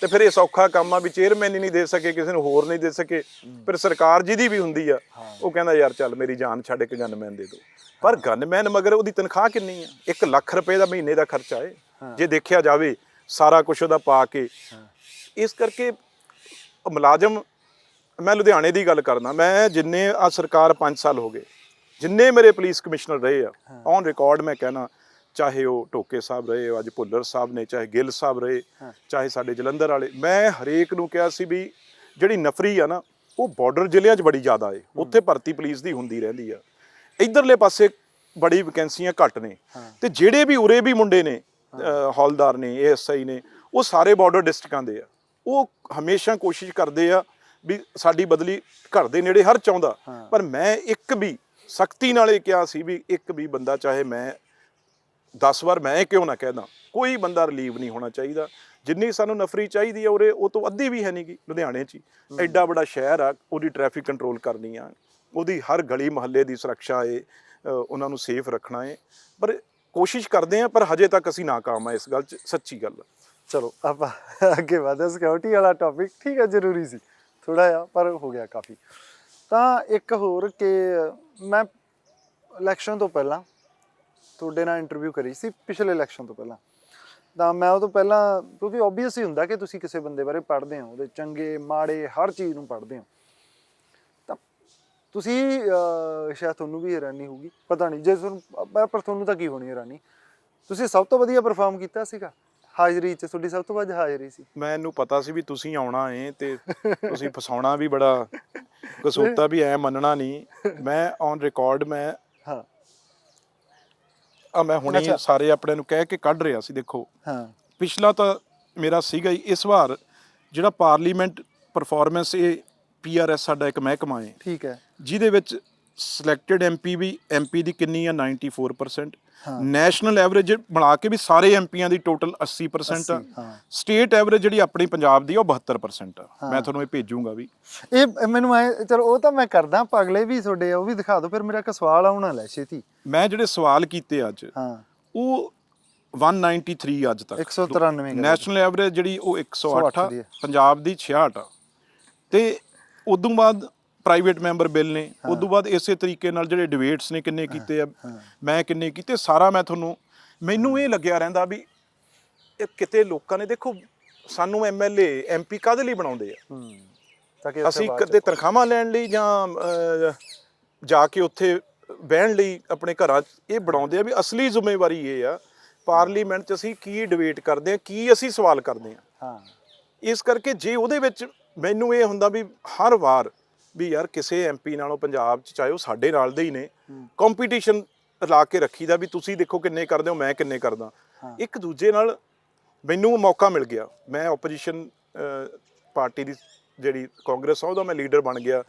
ਤੇ ਫਿਰ ਇਹ ਸੌਖਾ ਕੰਮ ਆ ਵੀ ਚੇਅਰਮੈਨ ਹੀ ਨਹੀਂ ਦੇ ਸਕੇ, ਕਿਸੇ ਨੂੰ ਹੋਰ ਨਹੀਂ ਦੇ ਸਕੇ, ਫਿਰ ਸਰਕਾਰ ਜਿਹਦੀ ਵੀ ਹੁੰਦੀ ਆ ਉਹ ਕਹਿੰਦਾ ਯਾਰ ਚੱਲ ਮੇਰੀ ਜਾਨ ਛੱਡ ਕੇ ਗਨਮੈਨ ਦੇ ਦਿਓ। ਪਰ ਗਨਮੈਨ ਮਗਰ ਉਹਦੀ ਤਨਖਾਹ ਕਿੰਨੀ ਆ? 1 ਲੱਖ ਰੁਪਏ ਦਾ ਮਹੀਨੇ ਦਾ ਖਰਚਾ ਹੈ ਜੇ ਦੇਖਿਆ ਜਾਵੇ ਸਾਰਾ ਕੁਛ ਉਹਦਾ ਪਾ ਕੇ। ਇਸ ਕਰਕੇ ਮੁਲਾਜ਼ਮ, ਮੈਂ ਲੁਧਿਆਣੇ ਦੀ ਗੱਲ ਕਰਦਾ, ਮੈਂ ਜਿੰਨੇ ਆ ਸਰਕਾਰ 5 ਸਾਲ ਹੋ ਗਏ, ਜਿੰਨੇ ਮੇਰੇ ਪੁਲਿਸ ਕਮਿਸ਼ਨਰ ਰਹੇ ਆ ਔਨ ਰਿਕਾਰਡ ਮੈਂ ਕਹਿਣਾ, ਚਾਹੇ ਉਹ ਢੋਕੇ ਸਾਹਿਬ ਰਹੇ, ਅੱਜ ਭੁੱਲਰ ਸਾਹਿਬ ਨੇ, ਚਾਹੇ ਗਿੱਲ ਸਾਹਿਬ ਰਹੇ, ਚਾਹੇ ਸਾਡੇ ਜਲੰਧਰ ਵਾਲੇ, ਮੈਂ ਹਰੇਕ ਨੂੰ ਕਿਹਾ ਸੀ ਵੀ ਜਿਹੜੀ ਨਫਰੀ ਆ ਨਾ ਉਹ ਬਾਰਡਰ ਜ਼ਿਲ੍ਹਿਆਂ 'ਚ ਬੜੀ ਜ਼ਿਆਦਾ ਏ, ਉੱਥੇ ਭਰਤੀ ਪੁਲਿਸ ਦੀ ਹੁੰਦੀ ਰਹਿੰਦੀ ਆ, ਇੱਧਰਲੇ ਪਾਸੇ ਬੜੀ ਵੈਕੈਂਸੀਆਂ ਘੱਟ ਨੇ। ਤੇ ਜਿਹੜੇ ਵੀ ਉਰੇ ਵੀ ਮੁੰਡੇ ਨੇ ਹੌਲਦਾਰ ਨੇ, ASI ਨੇ, ਉਹ ਸਾਰੇ ਬਾਰਡਰ ਡਿਸਟ੍ਰਿਕਾਂ ਦੇ ਆ। ਉਹ ਹਮੇਸ਼ਾ ਕੋਸ਼ਿਸ਼ ਕਰਦੇ ਆ ਵੀ ਸਾਡੀ ਬਦਲੀ ਘਰ ਦੇ ਨੇੜੇ ਹਰ ਚਾਹੁੰਦਾ। ਪਰ ਮੈਂ ਇੱਕ ਵੀ ਸਖਤੀ ਨਾਲ ਇਹ ਕਿਹਾ ਸੀ ਵੀ ਇੱਕ ਵੀ ਬੰਦਾ, ਚਾਹੇ ਮੈਂ 10 ਵਾਰ ਮੈਂ ਕਿਉਂ ਨਾ ਕਹਿਦਾ, ਕੋਈ ਬੰਦਾ ਰਿਲੀਵ ਨਹੀਂ ਹੋਣਾ ਚਾਹੀਦਾ। ਜਿੰਨੀ ਸਾਨੂੰ ਨਫਰੀ ਚਾਹੀਦੀ ਆ ਉਰੇ ਉਹ ਤੋਂ ਅੱਧੀ ਵੀ ਹੈ ਨਹੀਂ ਗੀ। ਲੁਧਿਆਣੇ 'ਚ ਐਡਾ ਬੜਾ ਸ਼ਹਿਰ ਆ, ਉਹਦੀ ਟ੍ਰੈਫਿਕ ਕੰਟਰੋਲ ਕਰਨੀ ਆ, ਉਹਦੀ ਹਰ ਗਲੀ ਮੁਹੱਲੇ ਦੀ ਸੁਰੱਖਿਆ ਏ, ਉਹਨਾਂ ਨੂੰ ਸੇਫ ਰੱਖਣਾ ਏ। ਪਰ ਕੋਸ਼ਿਸ਼ ਕਰਦੇ ਆ, ਪਰ ਹਜੇ ਤੱਕ ਅਸੀਂ ਨਾਕਾਮ ਆ ਇਸ ਗੱਲ 'ਚ, ਸੱਚੀ ਗੱਲ। ਚਲੋ ਆਪਾਂ ਅੱਗੇ ਵਧਦੇ। ਸਿਕਿਉਰਿਟੀ ਵਾਲਾ ਟੌਪਿਕ ਠੀਕ ਹੈ, ਜ਼ਰੂਰੀ ਸੀ ਥੋੜਾ ਜਿਹਾ, ਪਰ ਹੋ ਗਿਆ ਕਾਫੀ। ਤਾਂ ਇੱਕ ਹੋਰ ਕਿ ਮੈਂ ਇਲੈਕਸ਼ਨ ਤੋਂ ਪਹਿਲਾਂ ਤੁਹਾਡੇ ਨਾਲ ਇੰਟਰਵਿਊ ਕਰੀ ਸੀ, ਪਿਛਲੇ ਇਲੈਕਸ਼ਨ ਤੋਂ ਪਹਿਲਾਂ। ਤਾਂ ਮੈਂ ਉਹ ਤੋਂ ਪਹਿਲਾਂ, ਕਿਉਂਕਿ ਓਬਵੀਅਸ ਹੀ ਹੁੰਦਾ ਕਿ ਤੁਸੀਂ ਕਿਸੇ ਬੰਦੇ ਬਾਰੇ ਪੜ੍ਹਦੇ ਹੋ, ਉਹਦੇ ਚੰਗੇ ਮਾੜੇ ਹਰ ਚੀਜ਼ ਨੂੰ ਪੜ੍ਹਦੇ ਹੋ। ਤਾਂ ਤੁਸੀਂ ਸ਼ਾਇਦ ਤੁਹਾਨੂੰ ਵੀ ਹੈਰਾਨੀ ਹੋਊਗੀ, ਪਤਾ ਨਹੀਂ ਜੇ ਤੁਹਾਨੂੰ, ਪਰ ਤੁਹਾਨੂੰ ਤਾਂ ਕੀ ਹੋਣੀ ਹੈਰਾਨੀ, ਤੁਸੀਂ ਸਭ ਤੋਂ ਵਧੀਆ ਪਰਫਾਰਮ ਕੀਤਾ ਸੀਗਾ ਹਾਜ਼ਰੀ 'ਚ, ਤੁਹਾਡੀ ਸਭ ਤੋਂ ਵੱਧ ਹਾਜ਼ਰੀ ਸੀ। ਮੈਨੂੰ ਪਤਾ ਸੀ ਵੀ ਤੁਸੀਂ ਆਉਣਾ ਏ ਤੇ ਤੁਸੀਂ ਫਸਾਉਣਾ ਵੀ ਬੜਾ, ਕਸੂਤਾ ਵੀ ਐ ਮੰਨਣਾ ਨਹੀਂ। ਮੈਂ ਔਨ ਰਿਕਾਰਡ ਮੈਂ ਮੈਂ ਹੁਣੇ ਸਾਰੇ ਆਪਣੇ ਨੂੰ ਕਹਿ ਕੇ ਕੱਢ ਰਿਹਾ ਸੀ। ਦੇਖੋ ਪਿਛਲਾ ਤਾਂ ਮੇਰਾ ਸੀਗਾ ਹੀ, ਇਸ ਵਾਰ ਜਿਹੜਾ ਪਾਰਲੀਮੈਂਟ ਪਰਫਾਰਮੈਂਸ, ਇਹ PRS ਸਾਡਾ ਇੱਕ ਮਹਿਕਮਾ ਹੈ, ਠੀਕ ਹੈ, ਜਿਹਦੇ ਵਿੱਚ ਸਿਲੈਕਟਡ MP ਦੀ ਕਿੰਨੀ ਆ 94%, ਨੈਸ਼ਨਲ ਐਵਰੇਜ ਬਣਾ ਕੇ ਵੀ ਸਾਰੇ MPਆਂ ਦੀ ਟੋਟਲ 80% ਆ, ਸਟੇਟ ਐਵਰੇਜ ਜਿਹੜੀ ਆਪਣੀ ਪੰਜਾਬ ਦੀ ਉਹ 72% ਆ। ਮੈਂ ਤੁਹਾਨੂੰ ਇਹ ਭੇਜੂਗਾ ਵੀ, ਇਹ ਮੈਨੂੰ ਚਲੋ ਉਹ ਤਾਂ ਮੈਂ ਕਰਦਾ, ਅਗਲੇ ਵੀ ਤੁਹਾਡੇ ਉਹ ਵੀ ਦਿਖਾ ਦਿਓ। ਫਿਰ ਮੇਰਾ ਇੱਕ ਸਵਾਲ ਆਉਣਾ ਲੈ ਛੇਤੀ। ਮੈਂ ਜਿਹੜੇ ਸਵਾਲ ਕੀਤੇ ਅੱਜ ਉਹ 193 ਅੱਜ ਤੱਕ, 193 ਨੈਸ਼ਨਲ ਐਵਰੇਜ ਜਿਹੜੀ ਉਹ 108 ਆ, ਪੰਜਾਬ ਦੀ 66 ਆ। ਤੇ ਉਦੋਂ ਬਾਅਦ ਪ੍ਰਾਈਵੇਟ ਮੈਂਬਰ ਬਿੱਲ ਨੇ, ਉਦੋਂ ਬਾਅਦ ਇਸੇ ਤਰੀਕੇ ਨਾਲ ਜਿਹੜੇ ਡਿਬੇਟਸ ਨੇ ਕਿੰਨੇ ਕੀਤੇ ਆ, ਮੈਂ ਕਿੰਨੇ ਕੀਤੇ, ਸਾਰਾ ਮੈਂ ਤੁਹਾਨੂੰ, ਮੈਨੂੰ ਇਹ ਲੱਗਿਆ ਰਹਿੰਦਾ ਵੀ ਇਹ ਕਿਤੇ ਲੋਕਾਂ ਨੇ, ਦੇਖੋ ਸਾਨੂੰ MLA MP ਕਾਹਦੇ ਲਈ ਬਣਾਉਂਦੇ ਆ? ਅਸੀਂ ਕਦੇ ਤਨਖਾਹਾਂ ਲੈਣ ਲਈ ਜਾਂ ਜਾ ਕੇ ਉੱਥੇ ਬਹਿਣ ਲਈ ਆਪਣੇ ਘਰਾਂ 'ਚ ਇਹ ਬਣਾਉਂਦੇ ਆ। ਵੀ ਅਸਲੀ ਜ਼ਿੰਮੇਵਾਰੀ ਇਹ ਆ, ਪਾਰਲੀਮੈਂਟ 'ਚ ਅਸੀਂ ਕੀ ਡਿਬੇਟ ਕਰਦੇ ਆ, ਕੀ ਅਸੀਂ ਸਵਾਲ ਕਰਦੇ ਆ। ਇਸ ਕਰਕੇ ਜੇ ਉਹਦੇ ਵਿੱਚ ਮੈਨੂੰ ਇਹ ਹੁੰਦਾ ਵੀ ਹਰ ਵਾਰ ਵੀ ਯਾਰ ਕਿਸੇ MP ਨਾਲੋਂ ਪੰਜਾਬ 'ਚ, ਚਾਹੇ ਉਹ ਸਾਡੇ ਨਾਲ ਦੇ ਹੀ ਨੇ, ਕੰਪੀਟੀਸ਼ਨ ਲਾ ਕੇ ਰੱਖੀਦਾ ਵੀ ਤੁਸੀਂ ਦੇਖੋ ਕਿੰਨੇ ਕਰਦੇ ਹੋ, ਮੈਂ ਕਿੰਨੇ ਕਰਦਾ। ਇੱਕ ਦੂਜੇ ਨਾਲ ਮੈਨੂੰ ਮੌਕਾ ਮਿਲ ਗਿਆ, ਮੈਂ ਆਪੋਜੀਸ਼ਨ ਪਾਰਟੀ ਦੀ ਜਿਹੜੀ ਕਾਂਗਰਸ ਆ ਉਹਦਾ ਮੈਂ ਲੀਡਰ ਬਣ ਗਿਆ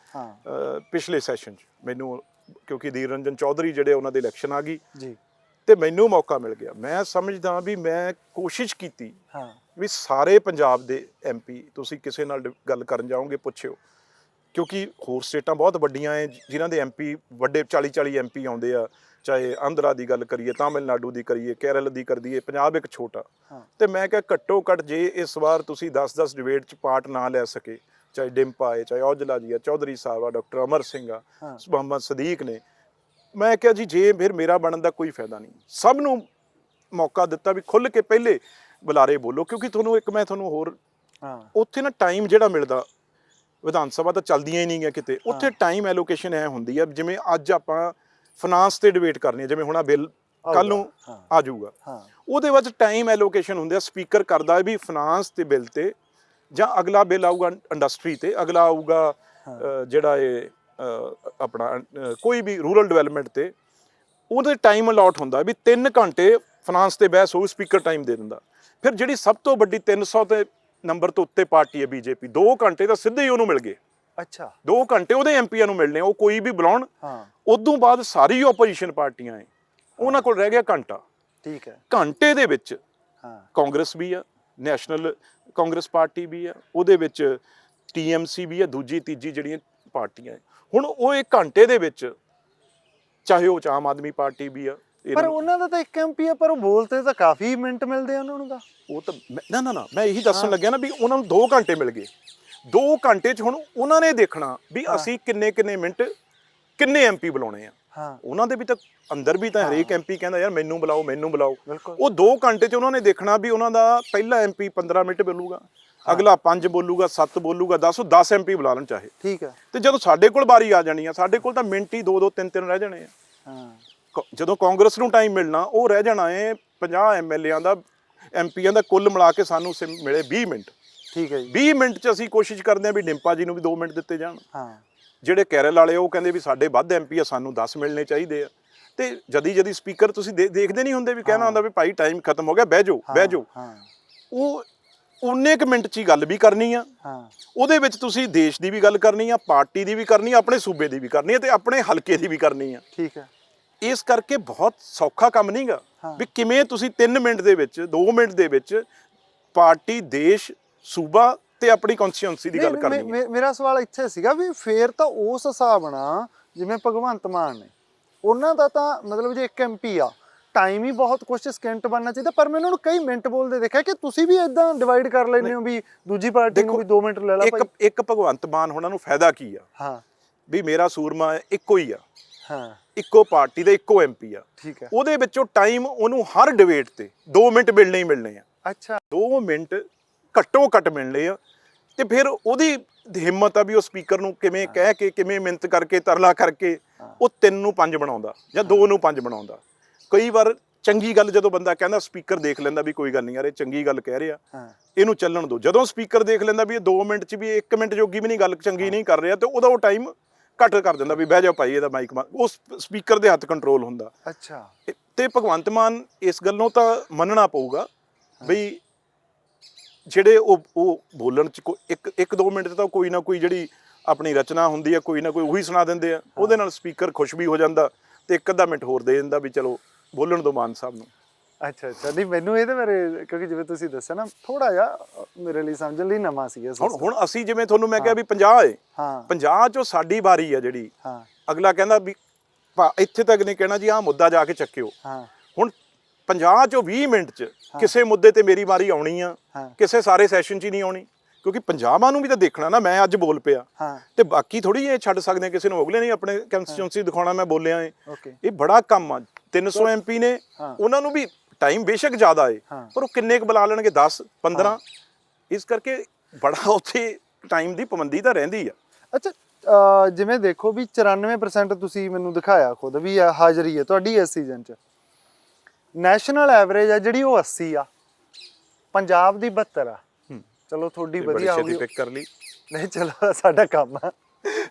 ਪਿਛਲੇ ਸੈਸ਼ਨ 'ਚ। ਮੈਨੂੰ ਕਿਉਂਕਿ ਅਧੀਰ ਰੰਜਨ ਚੌਧਰੀ ਜਿਹੜੇ ਉਹਨਾਂ ਦੀ ਇਲੈਕਸ਼ਨ ਆ ਗਈ ਤੇ ਮੈਨੂੰ ਮੌਕਾ ਮਿਲ ਗਿਆ। ਮੈਂ ਸਮਝਦਾ ਵੀ ਮੈਂ ਕੋਸ਼ਿਸ਼ ਕੀਤੀ ਵੀ ਸਾਰੇ ਪੰਜਾਬ ਦੇ MP, ਤੁਸੀਂ ਕਿਸੇ ਨਾਲ ਗੱਲ ਕਰਨ ਜਾਓਗੇ ਪੁੱਛਿਓ, ਕਿਉਂਕਿ ਹੋਰ ਸਟੇਟਾਂ ਬਹੁਤ ਵੱਡੀਆਂ ਹੈ ਜਿਨ੍ਹਾਂ ਦੇ MP ਵੱਡੇ 40-40 MP ਆਉਂਦੇ ਆ, ਚਾਹੇ ਆਂਧਰਾ ਦੀ ਗੱਲ ਕਰੀਏ, ਤਾਮਿਲਨਾਡੂ ਦੀ ਕਰੀਏ, ਕੇਰਲ ਦੀ ਕਰੀਏ, ਪੰਜਾਬ ਇੱਕ ਛੋਟਾ। ਤੇ ਮੈਂ ਕਿਹਾ ਘੱਟੋ ਘੱਟ ਜੇ ਇਸ ਵਾਰ ਤੁਸੀਂ 10-10 ਡਿਬੇਟ 'ਚ ਪਾਰਟ ਨਾ ਲੈ ਸਕੇ ਚਾਹੇ ਡਿੰਪਾ ਹੈ, ਚਾਹੇ ਔਜਲਾ ਜੀ ਆ, ਚੌਧਰੀ ਸਾਹਿਬ ਆ, ਡਾਕਟਰ ਅਮਰ ਸਿੰਘ ਆ, ਮੁਹੰਮਦ ਸਦੀਕ ਨੇ। ਮੈਂ ਕਿਹਾ ਜੀ ਜੇ ਫਿਰ ਮੇਰਾ ਬਣਨ ਦਾ ਕੋਈ ਫਾਇਦਾ ਨਹੀਂ, ਸਭ ਨੂੰ ਮੌਕਾ ਦਿੱਤਾ ਵੀ ਖੁੱਲ੍ਹ ਕੇ ਪਹਿਲੇ ਬੁਲਾਰੇ ਬੋਲੋ, ਕਿਉਂਕਿ ਮੈਂ ਤੁਹਾਨੂੰ ਹੋਰ ਉੱਥੇ ਨਾ ਟਾਈਮ ਜਿਹੜਾ ਮਿਲਦਾ, ਵਿਧਾਨ ਸਭਾ ਤਾਂ ਚੱਲਦੀਆਂ ਹੀ ਨਹੀਂ ਗਿਆ ਕਿਤੇ, ਉੱਥੇ ਟਾਈਮ ਐਲੋਕੇਸ਼ਨ ਐ ਹੁੰਦੀ ਆ, ਜਿਵੇਂ ਅੱਜ ਆਪਾਂ ਫਾਈਨਾਂਸ ਤੇ ਡਿਬੇਟ ਕਰਨੀ ਹੈ, ਜਿਵੇਂ ਹੁਣ ਆ ਬਿੱਲ ਕੱਲ ਨੂੰ ਆ ਜਾਊਗਾ, ਉਹਦੇ ਵਿੱਚ ਟਾਈਮ ਐਲੋਕੇਸ਼ਨ ਹੁੰਦੇ ਆ, ਸਪੀਕਰ ਕਰਦਾ ਵੀ ਫਾਈਨਾਂਸ ਤੇ ਬਿੱਲ ਤੇ, ਜਾਂ ਅਗਲਾ ਬਿੱਲ ਆਊਗਾ ਇੰਡਸਟਰੀ ਤੇ, ਅਗਲਾ ਆਊਗਾ ਜਿਹੜਾ ਇਹ ਆਪਣਾ ਕੋਈ ਵੀ ਰੂਰਲ ਡਿਵੈਲਪਮੈਂਟ ਤੇ, ਉਹਦੇ ਟਾਈਮ ਅਲਾਟ ਹੁੰਦਾ ਵੀ 3 ਘੰਟੇ ਫਾਈਨਾਂਸ ਤੇ ਬਹਿਸ ਹੋਊ, ਸਪੀਕਰ ਟਾਈਮ ਦੇ ਦਿੰਦਾ। ਫਿਰ ਜਿਹੜੀ ਸਭ ਤੋਂ ਵੱਡੀ 300 ਤੇ ਨੰਬਰ ਤੋਂ ਉੱਤੇ ਪਾਰਟੀ ਹੈ ਬੀਜੇਪੀ, 2 ਘੰਟੇ ਤਾਂ ਸਿੱਧੇ ਹੀ ਉਹਨੂੰ ਮਿਲ ਗਏ। ਅੱਛਾ, 2 ਘੰਟੇ ਉਹਦੇ ਐਮਪੀਆਂ ਨੂੰ ਮਿਲਣੇ, ਉਹ ਕੋਈ ਵੀ ਬੁਲਾਉਣ। ਉਦੋਂ ਬਾਅਦ ਸਾਰੀ ਓਪੋਜੀਸ਼ਨ ਪਾਰਟੀਆਂ ਹੈ, ਉਹਨਾਂ ਕੋਲ ਰਹਿ ਗਿਆ ਘੰਟਾ। ਠੀਕ ਹੈ, ਘੰਟੇ ਦੇ ਵਿੱਚ ਕਾਂਗਰਸ ਵੀ ਆ, ਨੈਸ਼ਨਲ ਕਾਂਗਰਸ ਪਾਰਟੀ ਵੀ ਆ, ਉਹਦੇ ਵਿੱਚ TMC ਵੀ ਆ, ਦੂਜੀ ਤੀਜੀ ਜਿਹੜੀਆਂ ਪਾਰਟੀਆਂ। ਹੁਣ ਉਹ 1 ਘੰਟੇ ਦੇ ਵਿੱਚ, ਚਾਹੇ ਉਹ ਆਮ ਆਦਮੀ ਪਾਰਟੀ ਵੀ ਆ, ਪਰ ਉਹਨਾਂ ਦਾ ਤਾਂ 1 MP ਆ, ਪਰ ਉਹ ਬੋਲਤੇ ਤਾਂ ਕਾਫੀ ਮਿੰਟ ਮਿਲਦੇ ਆ ਉਹਨਾਂ ਨੂੰ। ਤਾਂ ਉਹ ਤਾਂ ਨਾ ਮੈਂ ਇਹੀ ਦੱਸਣ ਲੱਗਿਆ ਨਾ ਵੀ ਉਹਨਾਂ ਨੂੰ 2 ਘੰਟੇ ਮਿਲ ਗਏ। 2 ਘੰਟੇ 'ਚ ਹੁਣ ਉਹਨਾਂ ਨੇ ਦੇਖਣਾ ਵੀ ਅਸੀਂ ਕਿੰਨੇ ਮਿੰਟ ਕਿੰਨੇ MP ਬੁਲਾਉਣੇ ਆ। ਉਹਨਾਂ ਦੇ ਵੀ ਤਾਂ ਅੰਦਰ ਵੀ ਤਾਂ ਹਰੇਕ MP ਕਹਿੰਦਾ ਯਾਰ ਮੈਨੂੰ ਬੁਲਾਓ ਮੈਨੂੰ ਬੁਲਾਓ। ਉਹ 2 ਘੰਟੇ 'ਚ ਉਹਨਾਂ ਨੇ ਦੇਖਣਾ ਵੀ ਉਹਨਾਂ ਦਾ ਪਹਿਲਾ MP 15 ਮਿੰਟ ਬੋਲੂਗਾ, ਅਗਲਾ 5 ਬੋਲੂਗਾ, 7 ਬੋਲੂਗਾ, 10 MP ਬੁਲਾ ਲੈਣ ਚਾਹੇ। ਠੀਕ ਹੈ, ਤੇ ਜਦੋਂ ਸਾਡੇ ਕੋਲ ਵਾਰੀ ਆ ਜਾਣੀ ਆ, ਸਾਡੇ ਕੋਲ ਤਾਂ ਮਿੰਟ ਹੀ 2-2 3-3 ਰਹਿ ਜਾਣੇ ਆ। ਜਦੋਂ ਕਾਂਗਰਸ ਨੂੰ ਟਾਈਮ ਮਿਲਣਾ, ਉਹ ਰਹਿ ਜਾਣਾ ਹੈ 50 MLAਆਂ ਦਾ, MPਆਂ ਦਾ ਕੁੱਲ ਮਿਲਾ ਕੇ ਸਾਨੂੰ ਮਿਲੇ 20 ਮਿੰਟ। ਠੀਕ ਹੈ ਜੀ, 20 ਮਿੰਟ 'ਚ ਅਸੀਂ ਕੋਸ਼ਿਸ਼ ਕਰਦੇ ਹਾਂ ਵੀ ਡਿੰਪਾ ਜੀ ਨੂੰ ਵੀ 2 ਮਿੰਟ ਦਿੱਤੇ ਜਾਣ। ਜਿਹੜੇ ਕੇਰਲ ਵਾਲੇ ਉਹ ਕਹਿੰਦੇ ਵੀ ਸਾਡੇ ਵੱਧ MP ਆ, ਸਾਨੂੰ 10 ਮਿਲਣੇ ਚਾਹੀਦੇ ਆ। ਤੇ ਜਦੀ ਸਪੀਕਰ ਤੁਸੀਂ ਦੇਖਦੇ ਨਹੀਂ ਹੁੰਦੇ ਵੀ ਕਹਿਣਾ ਹੁੰਦਾ ਵੀ ਭਾਈ ਟਾਈਮ ਖਤਮ ਹੋ ਗਿਆ, ਬਹਿ ਜਾਓ। ਉਹ ਉਨੇ ਕੁ ਮਿੰਟ 'ਚ ਹੀ ਗੱਲ ਵੀ ਕਰਨੀ ਆ, ਉਹਦੇ ਵਿੱਚ ਤੁਸੀਂ ਦੇਸ਼ ਦੀ ਵੀ ਗੱਲ ਕਰਨੀ ਆ, ਪਾਰਟੀ ਦੀ ਵੀ ਕਰਨੀ ਆ, ਆਪਣੇ ਸੂਬੇ ਦੀ ਵੀ ਕਰਨੀ ਆ, ਤੇ ਆਪਣੇ ਹਲਕੇ ਦੀ ਵੀ ਕਰਨੀ ਆ। ਠੀਕ ਹੈ, ਇਸ ਕਰਕੇ ਬਹੁਤ ਸੌਖਾ ਕੰਮ ਨਹੀਂ ਗਾ ਵੀ ਕਿਵੇਂ ਤੁਸੀਂ 3 ਮਿੰਟ ਦੇ ਵਿੱਚ, 2 ਮਿੰਟ ਦੇ ਵਿੱਚ ਪਾਰਟੀ, ਦੇਸ਼, ਸੂਬਾ ਤੇ ਆਪਣੀ ਕੌਂਸਟੀਟਿਊਂਸੀ ਦੀ ਗੱਲ ਕਰਨੀ ਹੈ। ਮੇਰਾ ਸਵਾਲ ਇੱਥੇ ਸੀਗਾ ਵੀ ਫੇਰ ਤਾਂ ਉਸ ਹਿਸਾਬ ਨਾਲ ਜਿਵੇਂ ਭਗਵੰਤ ਮਾਨ ਨੇ, ਉਹਨਾਂ ਦਾ ਤਾਂ ਮਤਲਬ ਜੇ 1 MP ਆ, ਟਾਈਮ ਹੀ ਬਹੁਤ ਕੁਛ ਸਕਿੰਟ ਬਣਨਾ ਚਾਹੀਦਾ, ਪਰ ਮੈਂ ਉਹਨਾਂ ਨੂੰ ਕਈ ਮਿੰਟ ਬੋਲਦੇ ਦੇਖਿਆ ਕਿ ਤੁਸੀਂ ਵੀ ਇਦਾਂ ਡਿਵਾਈਡ ਕਰ ਲੈਂਦੇ ਹੋ ਵੀ ਦੂਜੀ ਪਾਰਟੀ ਨੂੰ ਵੀ 2 ਮਿੰਟ ਲੈ ਲਾ ਭਾਈ। ਇੱਕ ਭਗਵੰਤ ਮਾਨ ਉਹਨਾਂ ਨੂੰ ਫਾਇਦਾ ਕੀ ਆ ਵੀ ਮੇਰਾ ਸੂਰਮਾ ਇੱਕੋ ਹੀ ਆ, ਇੱਕੋ ਪਾਰਟੀ ਦੇ ਇੱਕੋ MP ਆ। ਠੀਕ ਹੈ, ਉਹਦੇ ਵਿੱਚੋਂ ਟਾਈਮ ਉਹਨੂੰ ਹਰ ਡਿਬੇਟ ਤੇ 2 ਮਿੰਟ ਮਿਲਣੇ ਹੀ ਮਿਲਣੇ ਆ। ਅੱਛਾ, 2 ਮਿੰਟ ਘੱਟੋ ਘੱਟ ਮਿਲਣੇ ਆ। ਤੇ ਫਿਰ ਉਹਦੀ ਹਿੰਮਤ ਆ ਵੀ ਉਹ ਸਪੀਕਰ ਨੂੰ ਕਿਵੇਂ ਕਹਿ ਕੇ, ਕਿਵੇਂ ਮਿਹਨਤ ਕਰਕੇ, ਤਰਲਾ ਕਰਕੇ ਉਹ 3 ਨੂੰ 5 ਬਣਾਉਂਦਾ ਜਾਂ 2 ਨੂੰ 5 ਬਣਾਉਂਦਾ। ਕਈ ਵਾਰ ਚੰਗੀ ਗੱਲ ਜਦੋਂ ਬੰਦਾ ਕਹਿੰਦਾ, ਸਪੀਕਰ ਦੇਖ ਲੈਂਦਾ ਵੀ ਕੋਈ ਗੱਲ ਨਹੀਂ ਯਾਰ ਇਹ ਚੰਗੀ ਗੱਲ ਕਹਿ ਰਿਹਾ, ਇਹਨੂੰ ਚੱਲਣ ਦਿਓ। ਜਦੋਂ ਸਪੀਕਰ ਦੇਖ ਲੈਂਦਾ ਵੀ ਇਹ 2 ਮਿੰਟ 'ਚ ਵੀ 1 ਮਿੰਟ ਜੋਗੀ ਵੀ ਨਹੀਂ ਗੱਲ ਚੰਗੀ ਨਹੀਂ ਕਰ ਰਿਹਾ, ਤੇ ਉਹਦਾ ਉਹ ਟਾਈਮ ਘੱਟ ਕਰ ਦਿੰਦਾ ਵੀ ਬਹਿ ਜਾਓ ਭਾਈ, ਇਹਦਾ ਮਾਈਕ ਉਸ ਸਪੀਕਰ ਦੇ ਹੱਥ ਕੰਟਰੋਲ ਹੁੰਦਾ। ਅੱਛਾ, ਤੇ ਭਗਵੰਤ ਮਾਨ ਇਸ ਗੱਲੋਂ ਤਾਂ ਮੰਨਣਾ ਪਊਗਾ ਬਈ ਜਿਹੜੇ ਉਹ ਬੋਲਣ 'ਚ 1-2 ਮਿੰਟ ਤਾਂ ਕੋਈ ਨਾ ਕੋਈ ਜਿਹੜੀ ਆਪਣੀ ਰਚਨਾ ਹੁੰਦੀ ਹੈ, ਕੋਈ ਨਾ ਕੋਈ ਉਹੀ ਸੁਣਾ ਦਿੰਦੇ ਆ, ਉਹਦੇ ਨਾਲ ਸਪੀਕਰ ਖੁਸ਼ ਵੀ ਹੋ ਜਾਂਦਾ ਤੇ 1 ਅੱਧਾ ਮਿੰਟ ਹੋਰ ਦੇ ਦਿੰਦਾ ਵੀ ਚਲੋ ਬੋਲਣ ਦੋ ਮਾਨ ਸਾਹਿਬ ਨੂੰ। ਅੱਛਾ, ਨਹੀਂ ਮੈਨੂੰ ਇਹਦੇ ਬਾਰੇ, ਕਿਉਂਕਿ ਜਿਵੇਂ ਤੁਸੀਂ ਦੱਸਿਆ ਨਾ, ਥੋੜਾ ਜਿਹਾ ਮੇਰੇ ਲਈ ਸਮਝਣ ਲਈ ਨਵਾਂ ਸੀ। ਹੁਣ ਅਸੀਂ ਜਿਵੇਂ ਤੁਹਾਨੂੰ ਮੈਂ ਕਿਹਾ ਵੀ 50 ਏ, 50 'ਚੋਂ ਸਾਡੀ ਵਾਰੀ ਆ ਜਿਹੜੀ, ਅਗਲਾ ਕਹਿੰਦਾ ਵੀ ਇੱਥੇ ਤੱਕ ਨਹੀਂ ਕਹਿਣਾ ਜੀ ਆਹ ਮੁੱਦਾ ਜਾ ਕੇ ਚੱਕਿਓ। ਹੁਣ 50 'ਚੋਂ 20 ਮਿੰਟ 'ਚ ਕਿਸੇ ਮੁੱਦੇ ਤੇ ਮੇਰੀ ਵਾਰੀ ਆਉਣੀ ਆ, ਕਿਸੇ ਸਾਰੇ ਸੈਸ਼ਨ 'ਚ ਹੀ ਨਹੀਂ ਆਉਣੀ, ਕਿਉਂਕਿ 50 ਨੂੰ ਵੀ ਤਾਂ ਦੇਖਣਾ ਨਾ। ਮੈਂ ਅੱਜ ਬੋਲ ਪਿਆ ਤੇ ਬਾਕੀ ਥੋੜੀ ਇਹ ਛੱਡ ਸਕਦੇ ਆ ਕਿਸੇ ਨੂੰ, ਅਗਲੇ ਨਹੀਂ ਆਪਣੇ ਕੰਸਟੀਟਿਊਂਸੀ ਦਿਖਾਉਣਾ ਮੈਂ ਬੋਲਿਆ ਏ। ਇਹ ਬੜਾ ਕੰਮ ਆ। 300 MP ਨੇ, ਉਹਨਾਂ ਨੂੰ ਵੀ ਟਾਈਮ ਬੇਸ਼ੱਕ ਜ਼ਿਆਦਾ ਏ, ਪਰ ਉਹ ਕਿੰਨੇ ਕੁ ਬੁਲਾ ਲੈਣਗੇ? 10-15। ਇਸ ਕਰਕੇ ਬੜਾ ਉੱਥੇ ਟਾਈਮ ਦੀ ਪਾਬੰਦੀ ਤਾਂ ਰਹਿੰਦੀ ਆ। ਅੱਛਾ, ਜਿਵੇਂ ਦੇਖੋ ਵੀ 94% ਤੁਸੀਂ ਮੈਨੂੰ ਦਿਖਾਇਆ ਖੁਦ ਵੀ ਹਾਜ਼ਰੀ ਹੈ ਤੁਹਾਡੀ ਇਸ ਸੀਜ਼ਨ 'ਚ। ਨੈਸ਼ਨਲ ਐਵਰੇਜ ਆ ਜਿਹੜੀ ਉਹ 80 ਆ, ਪੰਜਾਬ ਦੀ 72 ਆ। ਚਲੋ ਤੁਹਾਡੀ ਵਧੀਆ ਹੋ ਗਈ, ਪਿਕ ਕਰ ਲਈ। ਨਹੀਂ ਚਲੋ ਸਾਡਾ ਕੰਮ ਆ।